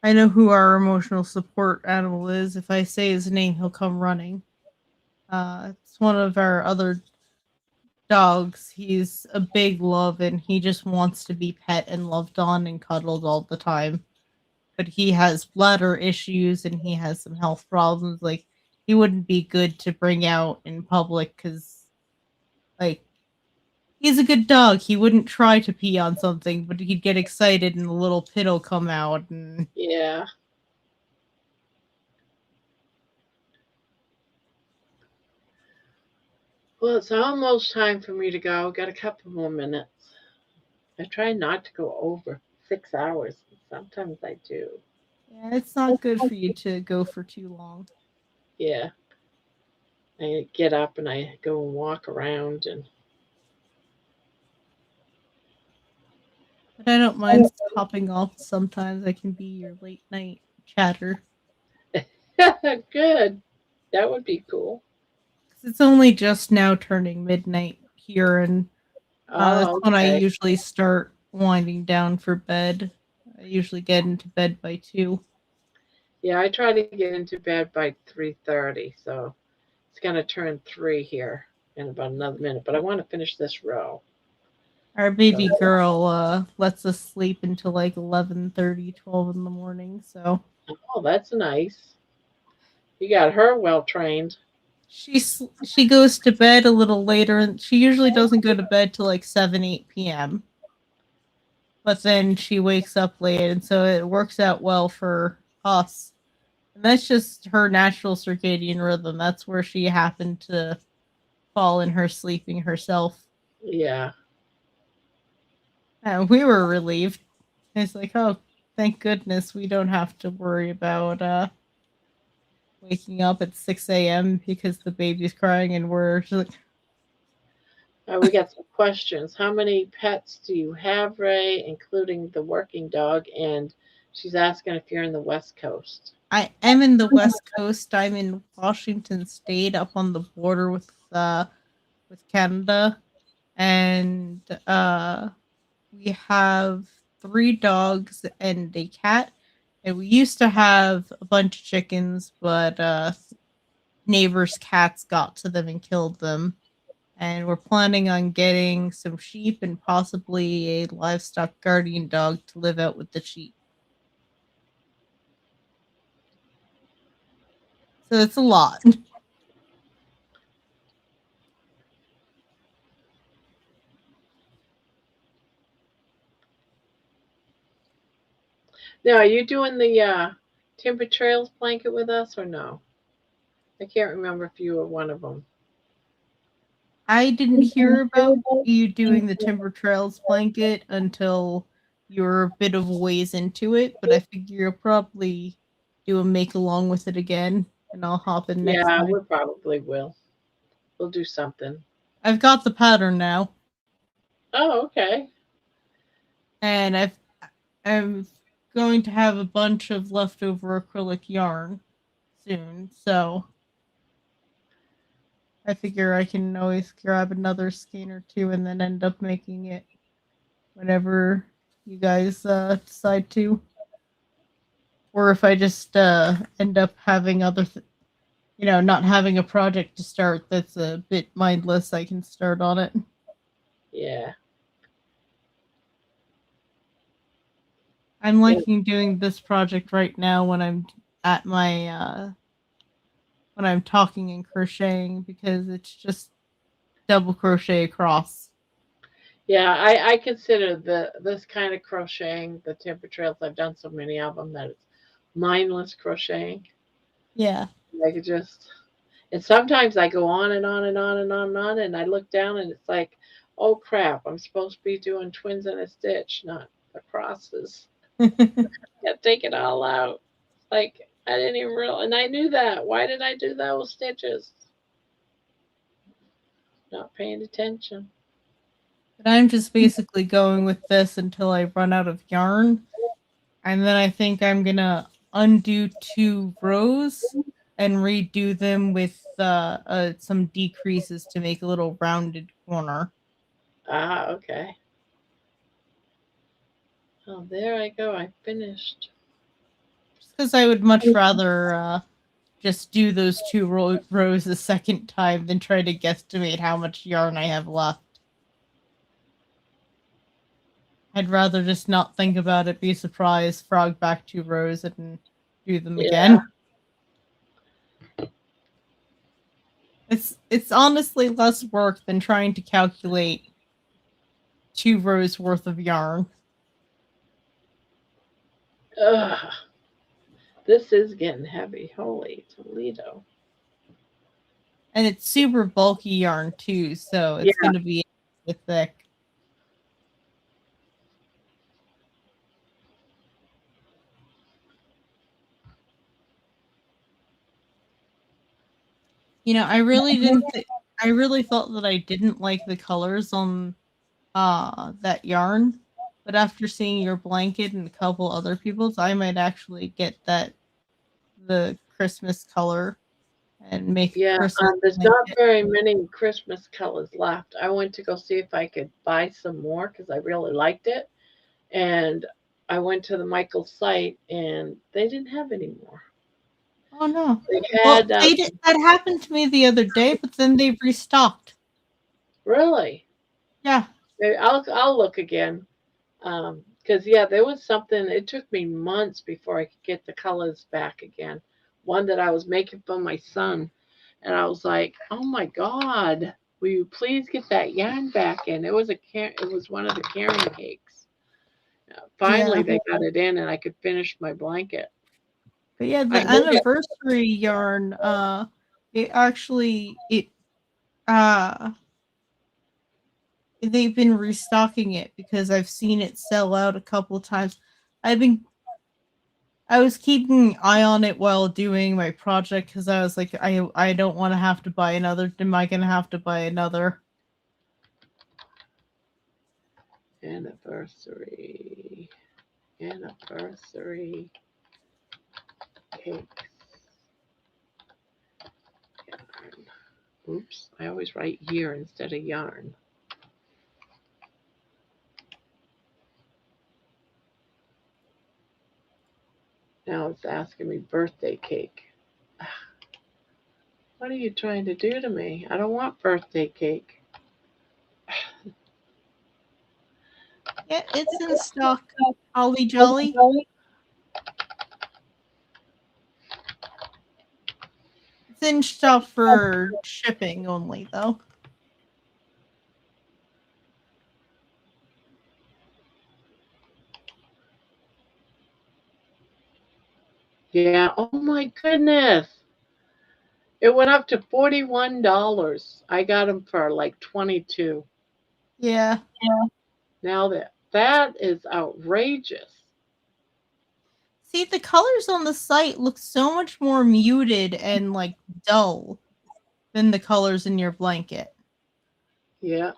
I know who our emotional support animal is. If I say his name, he'll come running. It's one of our other dogs. He's a big love and he just wants to be pet and loved on and cuddled all the time. But he has bladder issues and he has some health problems. Like, he wouldn't be good to bring out in public because, like, he's a good dog. He wouldn't try to pee on something, but he'd get excited and the little pit'll come out. And Yeah. Well, it's almost time for me to go. Got a couple more minutes. I try not to go over 6 hours. Sometimes I do. yeah, it's not good for you to go for too long. Yeah. I get up and I go and walk around and But I don't mind hopping off sometimes. I can be your late night chatter. good. That would be cool. It's only just now turning midnight here, and that's Oh, when I okay. usually start winding down for bed. I usually get into bed by 2. Yeah, I try to get into bed by 3:30, so it's gonna turn 3 here in about another minute. But I want to finish this row. Our baby So, girl lets us sleep until like 11:30, 12 in the morning. So oh, that's nice. You got her well trained. she goes to bed a little later, and she usually doesn't go to bed till like 7, 8 p.m. But then she wakes up late, and so it works out well for us. And that's just her natural circadian rhythm. That's where she happened to fall in her sleeping herself. Yeah. And we were relieved. It's like, oh, thank goodness we don't have to worry about waking up at 6 a.m. because the baby's crying and we're just like, We got some questions. How many pets do you have, Ray, including the working dog? And she's asking if you're in the West Coast. I am in the West Coast. I'm in Washington State, up on the border with Canada, and we have 3 dogs and a cat. And we used to have a bunch of chickens, but neighbors' cats got to them and killed them. And we're planning on getting some sheep and possibly a livestock guardian dog to live out with the sheep. So it's a lot. Now, are you doing the Timber Trails blanket with us or no? I can't remember if you were one of them. I didn't hear about you doing the Timber Trails blanket until you were a bit of a ways into it, but I figure you'll probably do a make along with it again, and I'll hop in next Yeah, time. we probably will. We'll do something. I've got the pattern now, Oh, okay. and I'm going to have a bunch of leftover acrylic yarn soon, so I figure I can always grab another skein or two and then end up making it whenever you guys decide to. Or if I just end up having not having a project to start that's a bit mindless, I can start on it. Yeah. I'm liking doing this project right now when I'm at my when I'm talking and crocheting because it's just double crochet across. Yeah, I consider this kind of crocheting, the Timber Trails, I've done so many of them that it's mindless crocheting. Yeah. I could just, and sometimes I go on and on and on and on and on, and I look down and it's like, oh crap, I'm supposed to be doing twins in a stitch, not the crosses. Gotta take it all out. Like, I didn't even realize, and I knew that. Why did I do those stitches? Not paying attention. But I'm just basically going with this until I run out of yarn. And then I think I'm gonna undo 2 rows and redo them with some decreases to make a little rounded corner. Ah, okay. Oh, there I go. I finished. Just because I would much rather just do those 2 rows a second time than try to guesstimate how much yarn I have left. I'd rather just not think about it, be surprised, frog back 2 rows, and do them Yeah. again. It's honestly less work than trying to calculate 2 rows worth of yarn. Ugh. This is getting heavy. Holy Toledo. And it's super bulky yarn too, so it's Yeah. going to be thick. I really didn't I really thought that I didn't like the colors on that yarn, but after seeing your blanket and a couple other people's, I might actually get the Christmas color and make a Yeah, Christmas there's not blanket. very many Christmas colors left. I went to go see if I could buy some more because I really liked it. And I went to the Michaels site and they didn't have any more. Oh no. They Well, had, that happened to me the other day, but then they restocked. really? Yeah. Maybe I'll look again. Because yeah, there was something. It took me months before I could get the colors back again. One that I was making for my son, and I was like, "Oh my God, will you please get that yarn back in?" It was one of the carrying cakes. Finally, Yeah. they got it in, and I could finish my blanket. But yeah, the I knew that. anniversary yarn, uh they've been restocking it because I've seen it sell out a couple of times. I was keeping an eye on it while doing my project because I was like, I don't want to have to buy another. Am I gonna have to buy another? Anniversary cakes. Yarn. Oops, I always write year instead of yarn. Now it's asking me birthday cake. What are you trying to do to me? I don't want birthday cake. Yeah, it's in stock. Holly Jolly. It's in stock for shipping only, though. Yeah. Oh my goodness. It went up to $41. I got them for like 22. Yeah. Now that is outrageous. See, the colors on the site look so much more muted and like dull than the colors in your blanket. Yeah.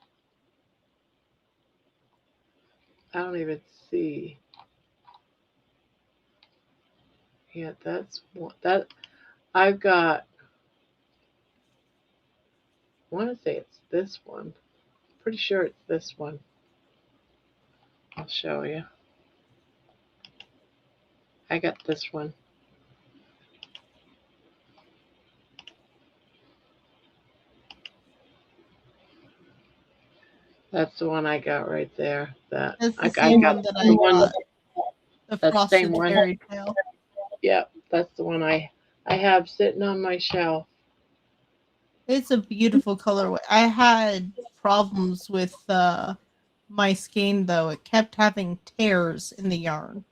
I don't even see. Yeah, that's one that I've got. I want to say it's this one. Pretty sure it's this one. I'll show you. I got this one. That's the one I got right there. That That's the I same got one that the I one. got. The That's the same frosted one. fairy tale. Yep, that's the one I have sitting on my shelf. It's a beautiful colorway. I had problems with my skein though. It kept having tears in the yarn.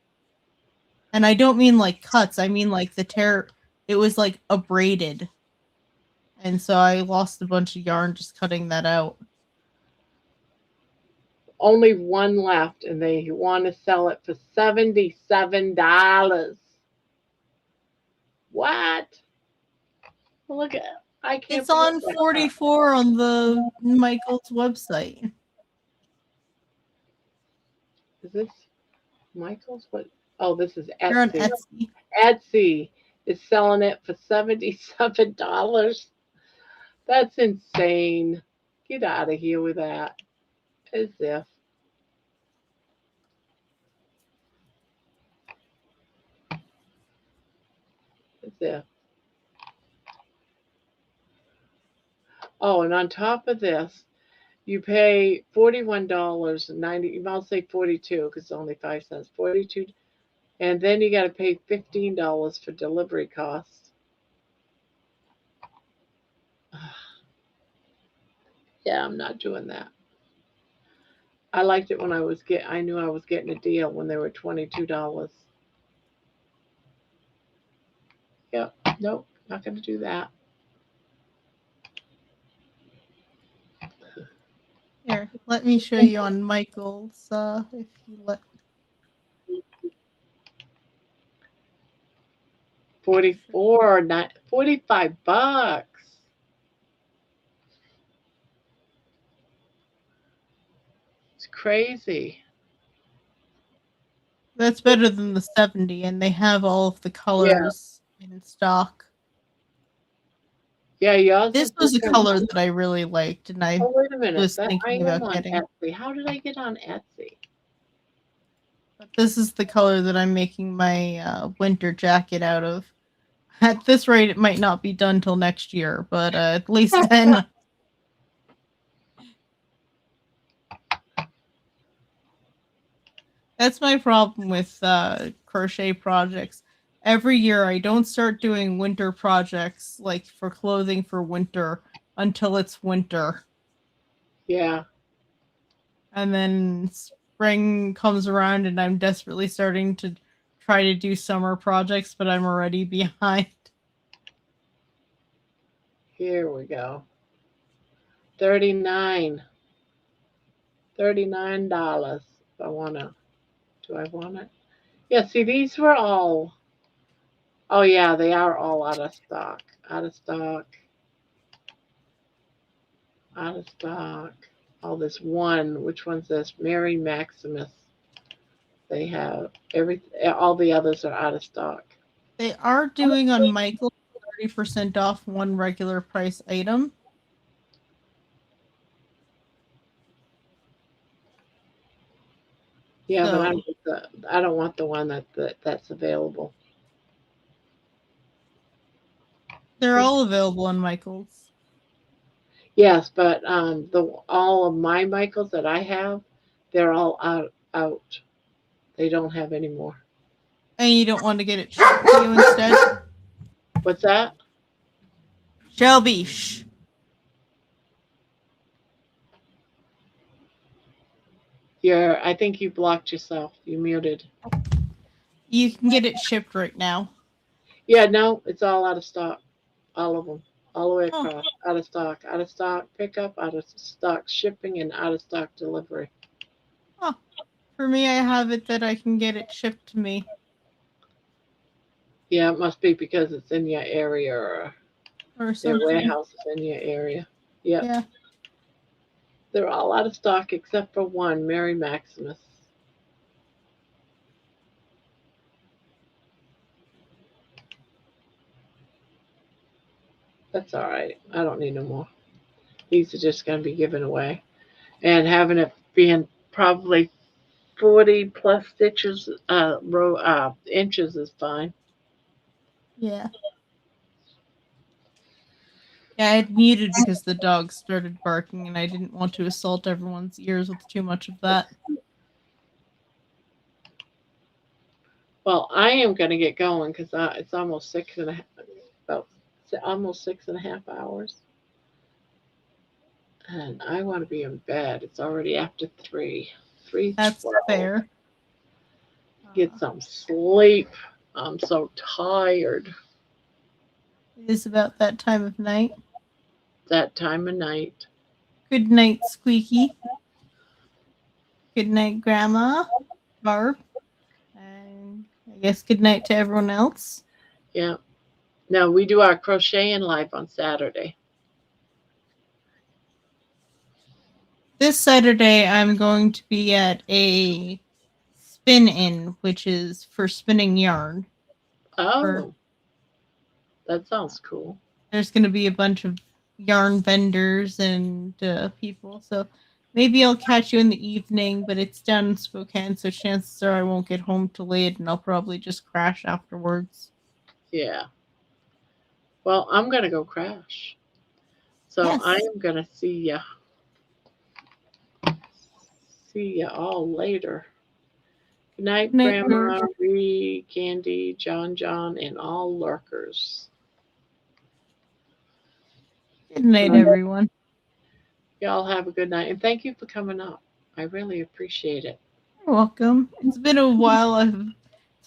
And I don't mean like cuts, I mean like the tear, it was like abraded. And so I lost a bunch of yarn just cutting that out. Only one left, and they want to sell it for $77. What? Look at I can't. It's on 44 on the Michael's website. Is this Michael's? What? Oh, this is You're on Etsy. Etsy. Etsy is selling it for $77. That's insane. Get out of here with that. As if. As if. Oh, and on top of this, you pay $41.90. You might say 42 because it's only 5 cents. 42, and then you got to pay $15 for delivery costs. Yeah, I'm not doing that. I liked it when I knew I was getting a deal when they were $22. Yep. Nope. Not going to do that. Here, let me show you on Michael's if you let 45 bucks. It's crazy. That's better than the 70, and they have all of the colors in stock. Yeah, yours. This was a color that I really liked, and I wait a minute. was I thinking am about on getting. Etsy. How did I get on Etsy? But this is the color that I'm making my winter jacket out of. At this rate, it might not be done till next year, but at least then. That's my problem with crochet projects. Every year, I don't start doing winter projects, like for clothing for winter, until it's winter. Yeah. And then spring comes around, and I'm desperately starting to try to do summer projects, but I'm already behind. Here we go. $39. $39. If I wanna. Do I want it? Yeah. See, these were all. Oh yeah, they are all out of stock. Out of stock. Out of stock. Oh, this one. Which one's this? Mary Maximus. They have all the others are out of stock. They are doing on Michael 30% off one regular price item. Yeah, So, but I don't want the one that's available. they're all available on Michael's. Yes, but all of my Michaels that I have, they're all out. They don't have any more. And you don't want to get it shipped to you instead? What's that? Shelby, shh. I think you blocked yourself. You muted. You can get it shipped right now. Yeah, no, it's all out of stock. All of them. All the way Oh. across. Out of stock. Out of stock pickup, out of stock shipping, and out of stock delivery. Oh, for me, I have it that I can get it shipped to me. Yeah, it must be because it's in your area or Or their something. warehouse is in your area. Yep. Yeah. They're all out of stock except for one, Mary Maximus. That's all right. I don't need no more. These are just going to be given away. And having it being probably 40 plus stitches, inches is fine. Yeah. Yeah, I had muted because the dog started barking and I didn't want to assault everyone's ears with too much of that. Well, I am going to get going because it's almost almost 6.5 hours. And I want to be in bed. It's already after 3. 3:12. That's fair. Get some sleep. I'm so tired. It is about that time of night. That time of night. Good night, Squeaky. Good night, Grandma, Barb. And I guess good night to everyone else. Yeah. Now we do our crocheting live on Saturday. This Saturday, I'm going to be at a spin-in, which is for spinning yarn. Oh, that sounds cool. There's going to be a bunch of yarn vendors and people, so maybe I'll catch you in the evening, but it's down in Spokane, so chances are I won't get home till late, and I'll probably just crash afterwards. Yeah. Well, I'm going to go crash. So Yes. I am going to see ya. See ya all later. Good night, Good night, Grandma, George. Ree, Candy, John, and all lurkers. Good night, everyone. Y'all have a good night. And thank you for coming up. I really appreciate it. You're welcome. It's been a while. It's the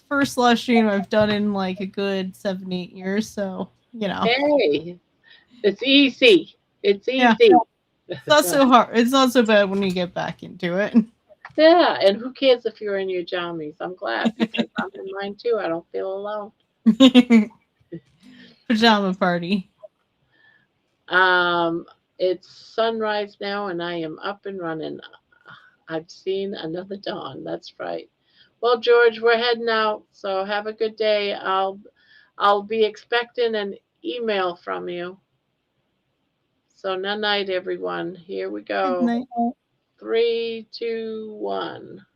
first live stream I've done in like a good 7-8 years, so, you know. Hey, it's easy. It's easy. Yeah. It's not so hard. It's not so bad when you get back into it. Yeah, and who cares if you're in your jammies? I'm glad because I'm in mine too. I don't feel alone. Pajama party. It's sunrise now and I am up and running. I've seen another dawn. That's right. Well, George, we're heading out, so have a good day. I'll be expecting an email from you. So night, everyone. Here we Good go. night. 3, 2, 1.